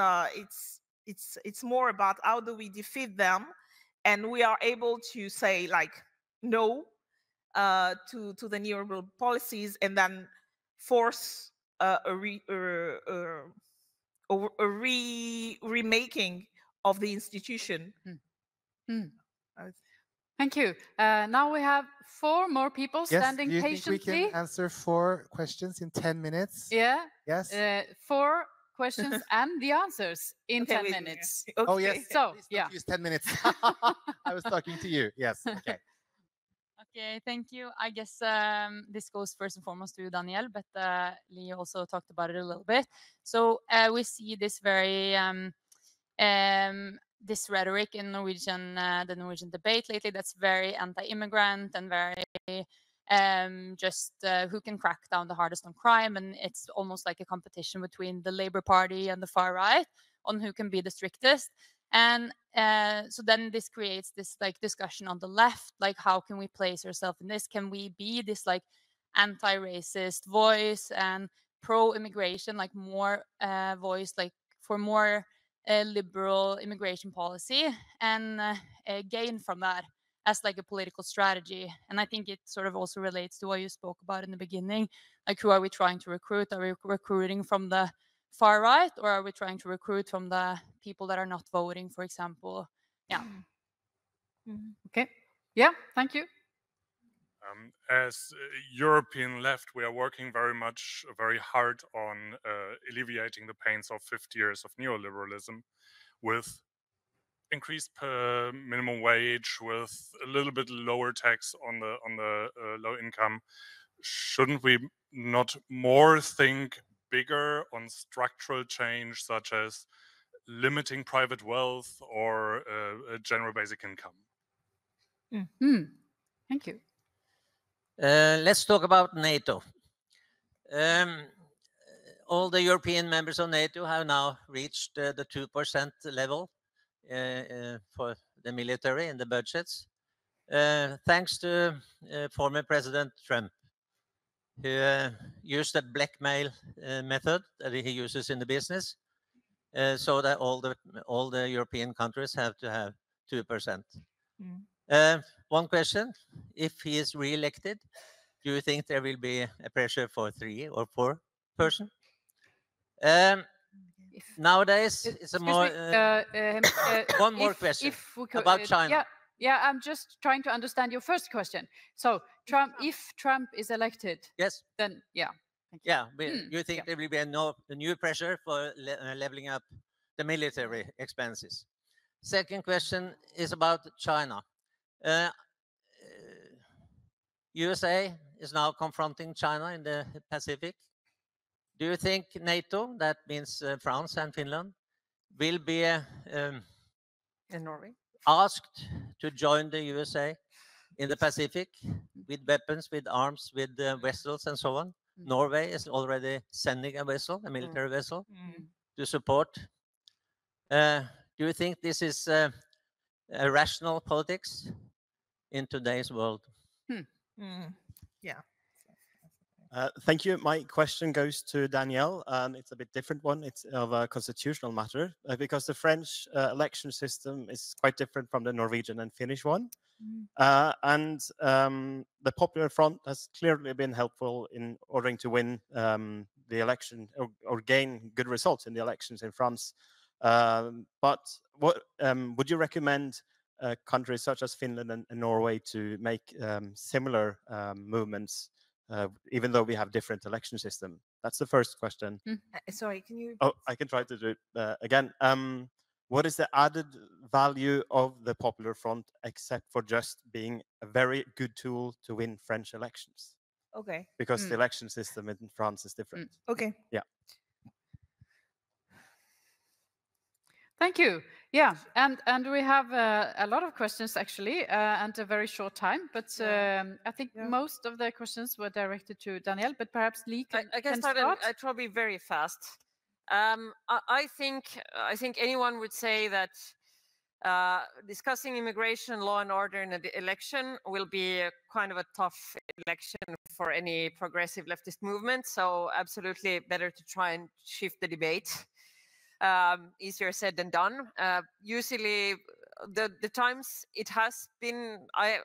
more about how do we defeat them, and we are able to say like no to the neoliberal policies, and then force a remaking of the institution. Thank you. Now we have 4 more people standing do you patiently. think we can answer 4 questions in 10 minutes? Yeah. Yes. 4 questions and the answers in 10 minutes. Okay. Oh, yes. So, Please don't use 10 minutes. I was talking to you. Yes. Okay. Okay, thank you. I guess this goes first and foremost to Danielle, but Lee also talked about it a little bit. So we see this very this rhetoric in Norwegian, the Norwegian debate lately, that's very anti-immigrant and very just who can crack down the hardest on crime, and it's almost like a competition between the Labour Party and the far right on who can be the strictest. And so then this creates this like discussion on the left, like how can we place ourselves in this? Can we be this like anti-racist voice and pro-immigration, like more voice, like for more liberal immigration policy, and gain from that as like a political strategy? And I think it sort of also relates to what you spoke about in the beginning, like who are we trying to recruit? Are we recruiting from the far right, or are we trying to recruit from the people that are not voting, for example? Yeah. Okay. Yeah, thank you. As European left, we are working very hard on alleviating the pains of 50 years of neoliberalism with increased minimum wage, with a little bit lower tax on the low income. Shouldn't we not more think bigger on structural change, such as limiting private wealth or a general basic income? Thank you. Let's talk about NATO. All the European members of NATO have now reached the 2% level for the military in the budgets, thanks to former President Trump, who used a blackmail method that he uses in the business, so that all the European countries have to have 2%. One question: if he is re-elected, do you think there will be a pressure for 3 or 4%? Nowadays, it's a more. One more question about China. Yeah, I'm just trying to understand your first question. So, if Trump is elected, yes, then yeah. Yeah, you think there will be a new pressure for leveling up the military expenses? Second question is about China. USA is now confronting China in the Pacific. Do you think NATO, that means France and Finland, will be in Norway asked to join the USA in the Pacific with weapons, with arms, with vessels and so on? Norway is already sending a vessel, a military vessel, to support. Do you think this is a rational politics in today's world? Yeah. Thank you. My question goes to Danielle, and it's a bit different one. It's of a constitutional matter, because the French election system is quite different from the Norwegian and Finnish one. And the Popular Front has clearly been helpful in ordering to win the election or gain good results in the elections in France. But what would you recommend countries such as Finland and Norway to make similar movements, even though we have different election system? That's the first question. Sorry, can you? Oh, I can try to do it again. What is the added value of the Popular Front except for just being a very good tool to win French elections? Okay. Because the election system in France is different. Okay. Yeah. Thank you. Yeah, and we have a lot of questions actually, and a very short time. But I think most of the questions were directed to Danielle. But perhaps Lee can, I can start. I try to be very fast. I think anyone would say that discussing immigration, law and order in an election will be a kind of a tough election for any progressive leftist movement. So absolutely better to try and shift the debate. Easier said than done. Usually the times it has been, I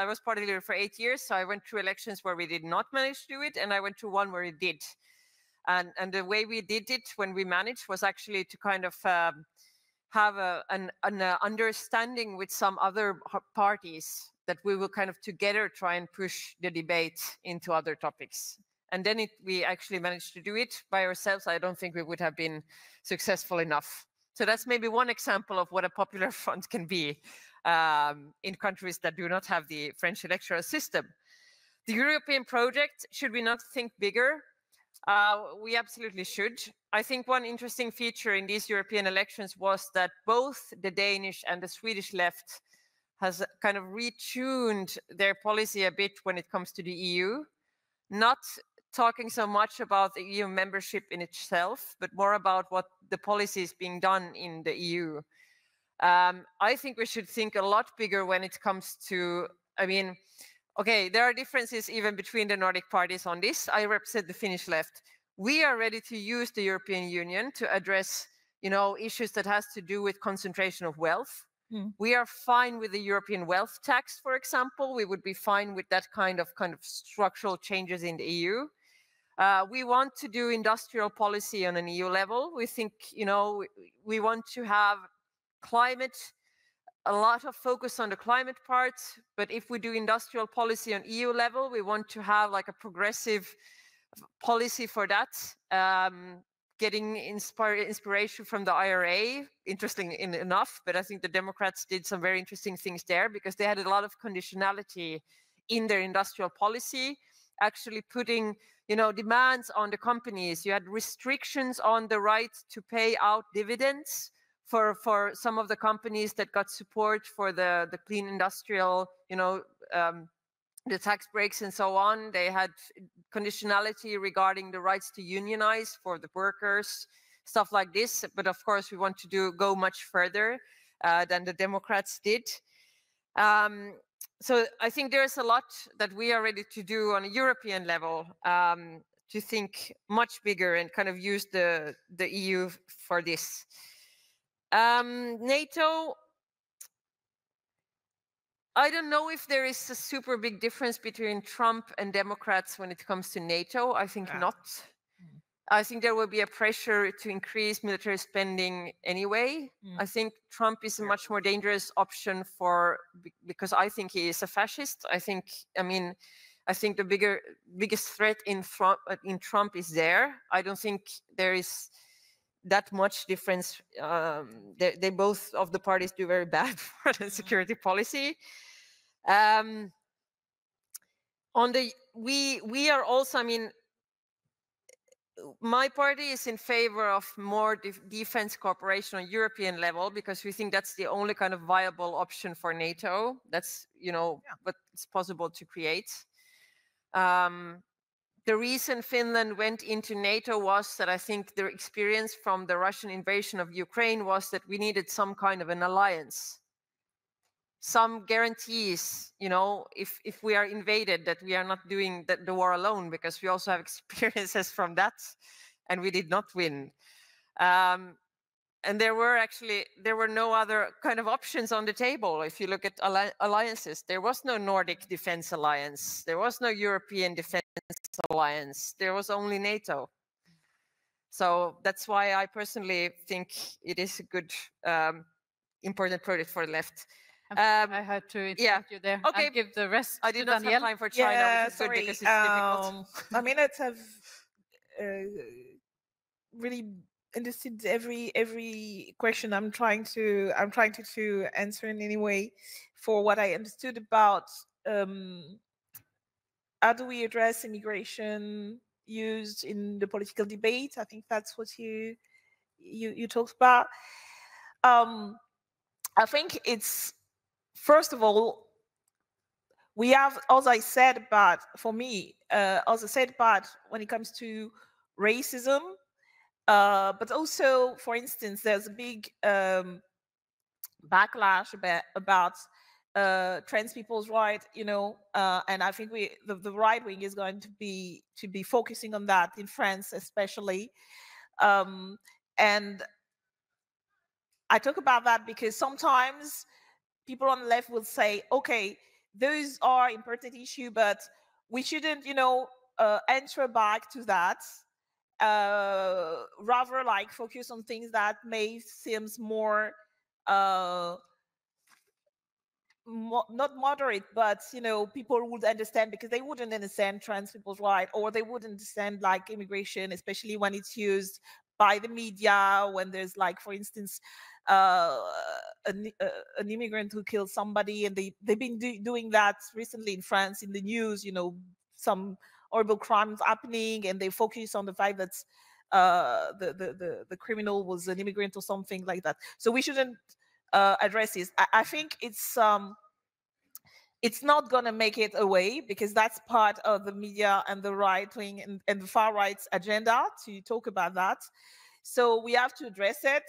was party leader for 8 years, so I went through elections where we did not manage to do it, and I went through one where it did. And the way we did it when we managed was actually to kind of have an understanding with some other parties that we will kind of together try and push the debate into other topics. And then we actually managed to do it by ourselves. I don't think we would have been successful enough. So that's maybe one example of what a popular front can be in countries that do not have the French electoral system. The European project, should we not think bigger? We absolutely should. I think one interesting feature in these European elections was that both the Danish and the Swedish left has kind of retuned their policy a bit when it comes to the EU, not talking so much about the EU membership in itself, but more about what the policy is being done in the EU. I think we should think a lot bigger when it comes to, I mean, okay, there are differences even between the Nordic parties on this. I represent the Finnish left. We are ready to use the European Union to address, issues that has to do with concentration of wealth. We are fine with the European wealth tax, for example. We would be fine with that kind of structural changes in the EU. We want to do industrial policy on an EU level. We think, we want to have climate, a lot of focus on the climate part. But if we do industrial policy on EU level, we want to have like a progressive policy for that. Getting inspiration from the IRA, interesting enough, but I think the Democrats did some very interesting things there because they had a lot of conditionality in their industrial policy, actually putting, demands on the companies. You had restrictions on the right to pay out dividends for some of the companies that got support for the clean industrial, the tax breaks and so on. They had conditionality regarding the rights to unionize for the workers, stuff like this. But of course, we want to go much further than the Democrats did. So I think there's a lot that we are ready to do on a European level to think much bigger and kind of use the EU for this. NATO, I don't know if there is a super big difference between Trump and Democrats when it comes to NATO. I think not. I think there will be a pressure to increase military spending anyway. I think Trump is a much more dangerous option because I think he is a fascist. I think the biggest threat in Trump is there. I don't think there is that much difference. They both of the parties do very bad for the security policy. We are also, my party is in favor of more defense cooperation on European level because we think that's the only kind of viable option for NATO. That's, what it's possible to create. The reason Finland went into NATO was that I think the experience from the Russian invasion of Ukraine was that we needed some kind of an alliance. Some guarantees, if we are invaded, that we are not doing the war alone, because we also have experiences from that, and we did not win. And there were no other kind of options on the table. If you look at alliances, there was no Nordic Defense Alliance. There was no European Defense Alliance. There was only NATO. So that's why I personally think it is a good, important project for the left. I had to interrupt you there. Okay. And give the rest I to did not Danielle. have time for China, Yeah, which is good sorry. because it's difficult. I may not have really understood every question. I'm trying to answer in any way for what I understood about how do we address immigration used in the political debate. I think that's what you talked about. I think it's, first of all, we have, as I said about, for me, as I said about when it comes to racism, but also, for instance, there's a big backlash about trans people's rights, you know, and I think the right wing is going to be focusing on that in France, especially, and I talk about that because sometimes people on the left will say, okay, those are important issues, but we shouldn't, you know, answer back to that. Rather, like, focus on things that may seem more not moderate, but, you know, people would understand, because they wouldn't understand trans people's rights, or they wouldn't understand, like, immigration, especially when it's used by the media, when there's, like, for instance, an immigrant who killed somebody, and they've been doing that recently in France in the news, you know, some horrible crimes happening, and they focus on the fact that the criminal was an immigrant or something like that. So we shouldn't address this. I think it's not going to make it away, because that's part of the media and the right wing and the far right's agenda to talk about that. So we have to address it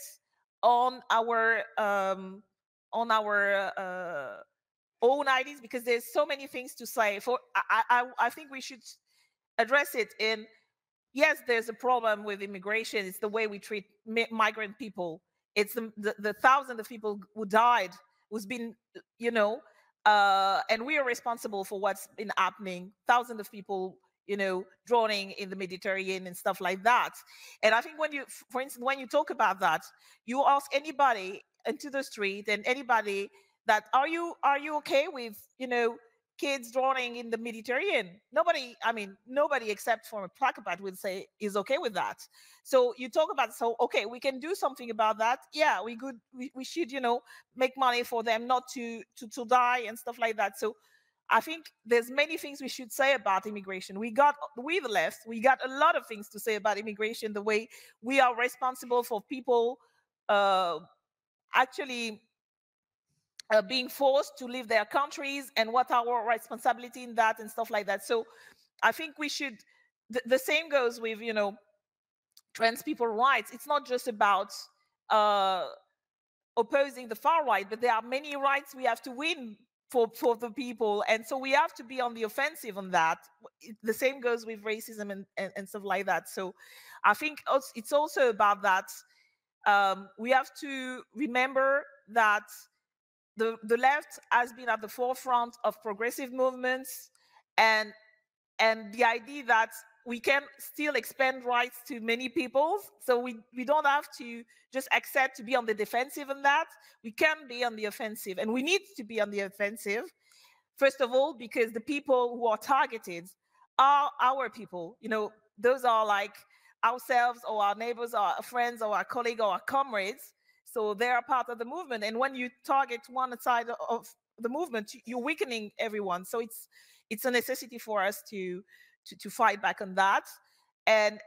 on our own ideas, because there's so many things to say. I think we should address it in, yes, there's a problem with immigration. It's the way we treat migrant people. It's the thousands of people who died, who's been, you know, and we are responsible for what's been happening. Thousands of people, you know, drowning in the Mediterranean and stuff like that. And I think when you, for instance, when you talk about that, you ask anybody into the street, and anybody that, are you okay with, you know, kids drowning in the Mediterranean? Nobody, I mean, nobody except for a placopat would say is okay with that. So you talk about, so, okay, we can do something about that. Yeah, we should, you know, make money for them not to die and stuff like that. So I think there's many things we should say about immigration. We the left, we got a lot of things to say about immigration, the way we are responsible for people actually being forced to leave their countries, and what our responsibility in that and stuff like that. So I think we should, the same goes with, you know, trans people rights. It's not just about opposing the far right, but there are many rights we have to win for the people, and so we have to be on the offensive on that. The same goes with racism and stuff like that. So I think it's also about that. We have to remember that the left has been at the forefront of progressive movements, and the idea that we can still expand rights to many people. So we don't have to just accept to be on the defensive on that. We can be on the offensive, and we need to be on the offensive. First of all, because the people who are targeted are our people. You know, those are like ourselves, or our neighbors, or our friends, or our colleagues, or our comrades. So they are part of the movement. And when you target one side of the movement, you're weakening everyone. So it's a necessity for us to fight back on that. And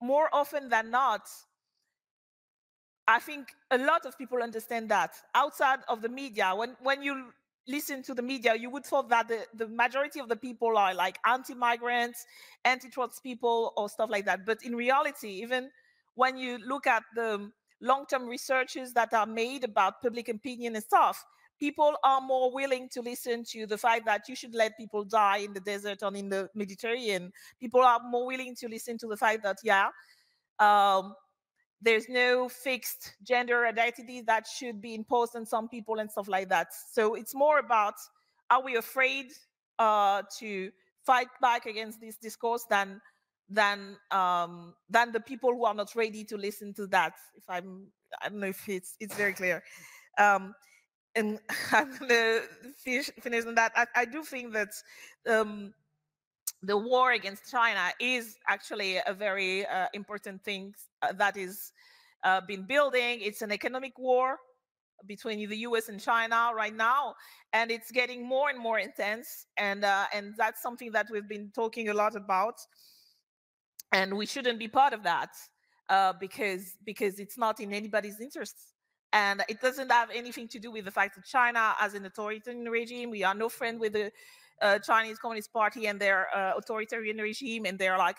more often than not, I think a lot of people understand that outside of the media. When you listen to the media, you would thought that the majority of the people are like anti-migrants, anti-trans people, or stuff like that. But in reality, even when you look at the long-term researches that are made about public opinion and stuff, people are more willing to listen to the fact that you should let people die in the desert or in the Mediterranean. People are more willing to listen to the fact that, yeah, there's no fixed gender identity that should be imposed on some people and stuff like that. So it's more about, are we afraid to fight back against this discourse than the people who are not ready to listen to that. I don't know if it's very clear. And I'm gonna finish on that. I do think that the war against China is actually a very important thing that is been building. It's an economic war between the US and China right now, and it's getting more and more intense. And that's something that we've been talking a lot about. And we shouldn't be part of that because it's not in anybody's interests. And it doesn't have anything to do with the fact that China has an authoritarian regime. We are no friend with the Chinese Communist Party and their authoritarian regime, and they're like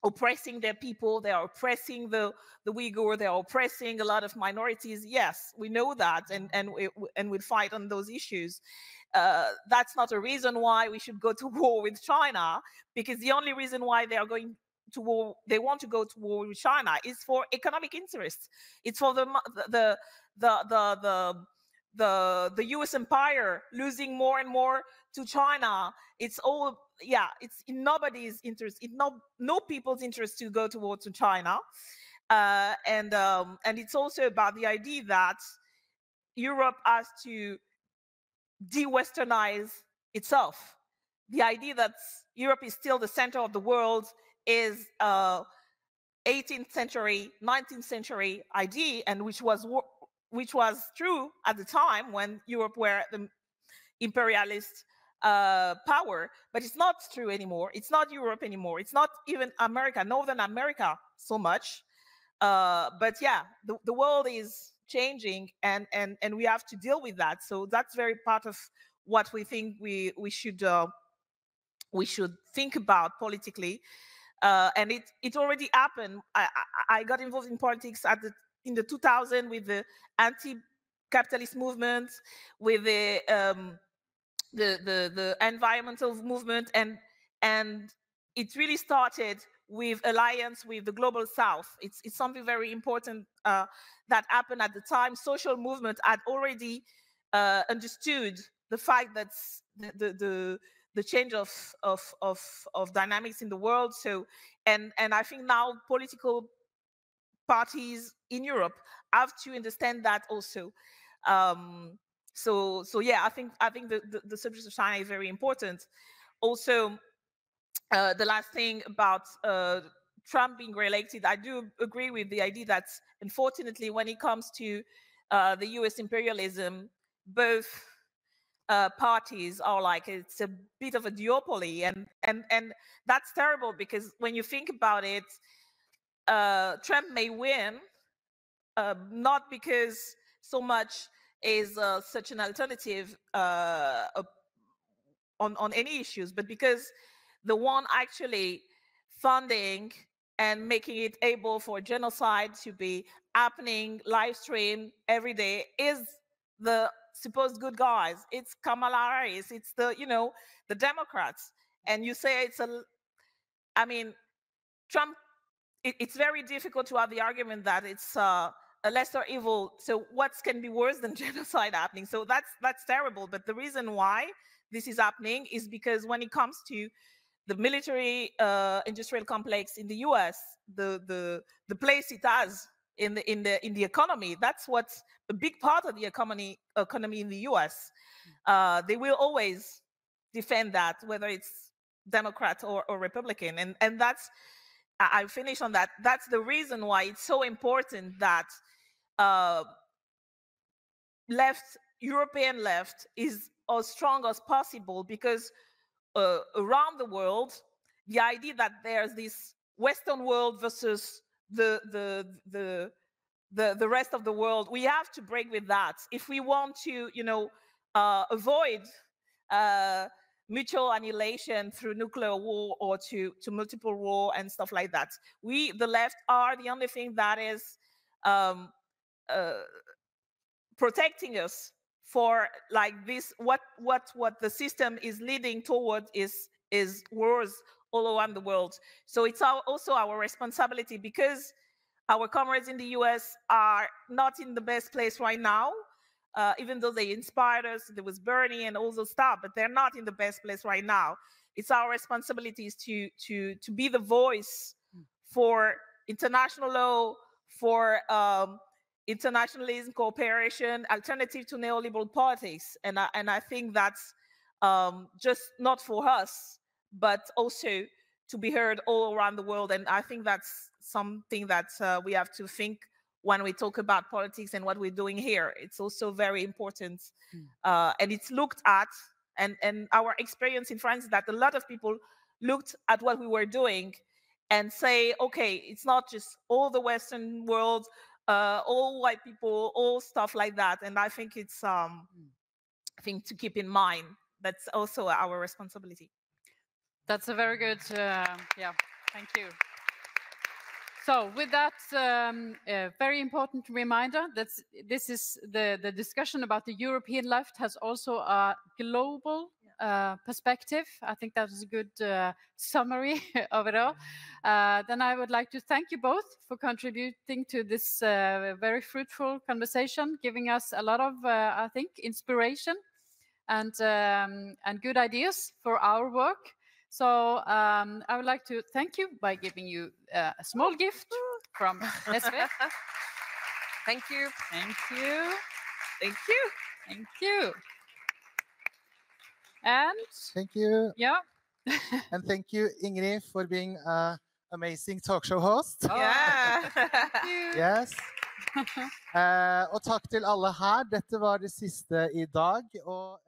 oppressing their people. They are oppressing the Uyghur. They are oppressing a lot of minorities. Yes, we know that, and we fight on those issues. That's not a reason why we should go to war with China, because the only reason why they are going to war, they want to go to war with China, is for economic interests. It's for the US empire losing more and more to China. It's all, yeah, it's in nobody's interest. It's no people's interest to go to war to China. And it's also about the idea that Europe has to de-Westernize itself. The idea that Europe is still the center of the world is 18th century, 19th century idea, and which was true at the time when Europe were the imperialist power, but it's not true anymore. It's not Europe anymore. It's not even America, Northern America so much. But yeah, the world is changing, and we have to deal with that. So that's very part of what we think we should think about politically. And it already happened. I got involved in politics in the 2000s with the anti-capitalist movement, with the environmental movement, and it really started with alliance with the global south. It's something very important that happened at the time. Social movement had already understood the fact that the change of dynamics in the world. So and I think now political parties in Europe have to understand that also. So yeah, I think the subject of China is very important. Also, the last thing about Trump being reelected, I do agree with the idea that unfortunately, when it comes to the US imperialism, both parties are like, it's a bit of a duopoly, and that's terrible, because when you think about it, Trump may win, not because so much is such an alternative on any issues, but because the one actually funding and making it able for genocide to be happening live stream every day is the supposed good guys. It's Kamala Harris. It's the Democrats. And you say I mean, Trump, it's very difficult to have the argument that it's a lesser evil. So what can be worse than genocide happening? So that's terrible. But the reason why this is happening is because when it comes to the military industrial complex in the US, the place it has in the economy, that's what's a big part of the economy in the US. They will always defend that, whether it's Democrat or Republican, and that's, I finish on that. That's the reason why it's so important that European left is as strong as possible, because around the world, the idea that there's this Western world versus the rest of the world, we have to break with that if we want to, avoid mutual annihilation through nuclear war or to multiple war and stuff like that. We, the left, are the only thing that is protecting us for like this. What the system is leading toward is wars all around the world. So it's also our responsibility, because our comrades in the US are not in the best place right now. Even though they inspired us, there was Bernie and all those stuff, but they're not in the best place right now. it's our responsibilities to be the voice for international law, for internationalism, cooperation, alternative to neoliberal politics. And I think that's just not for us, but also to be heard all around the world. And I think that's something that we have to think when we talk about politics and what we're doing here. It's also very important. And it's looked at, and our experience in France is that a lot of people looked at what we were doing and say, okay, it's not just all the Western world, all white people, all stuff like that. And I think it's a thing to keep in mind. That's also our responsibility. That's a very good, yeah, thank you. So with that very important reminder that this is the discussion about the European left has also a global perspective. I think that was a good summary of it all. Then I would like to thank you both for contributing to this very fruitful conversation, giving us a lot of, I think, inspiration and good ideas for our work. So I would like to thank you by giving you a small gift from SV. Thank you. Thank you. Thank you. Thank you. And thank you. Yeah. And thank you, Ingrid, for being an amazing talk show host. Yeah. Yes. Og takk til alle her. Dette var det siste i dag. Og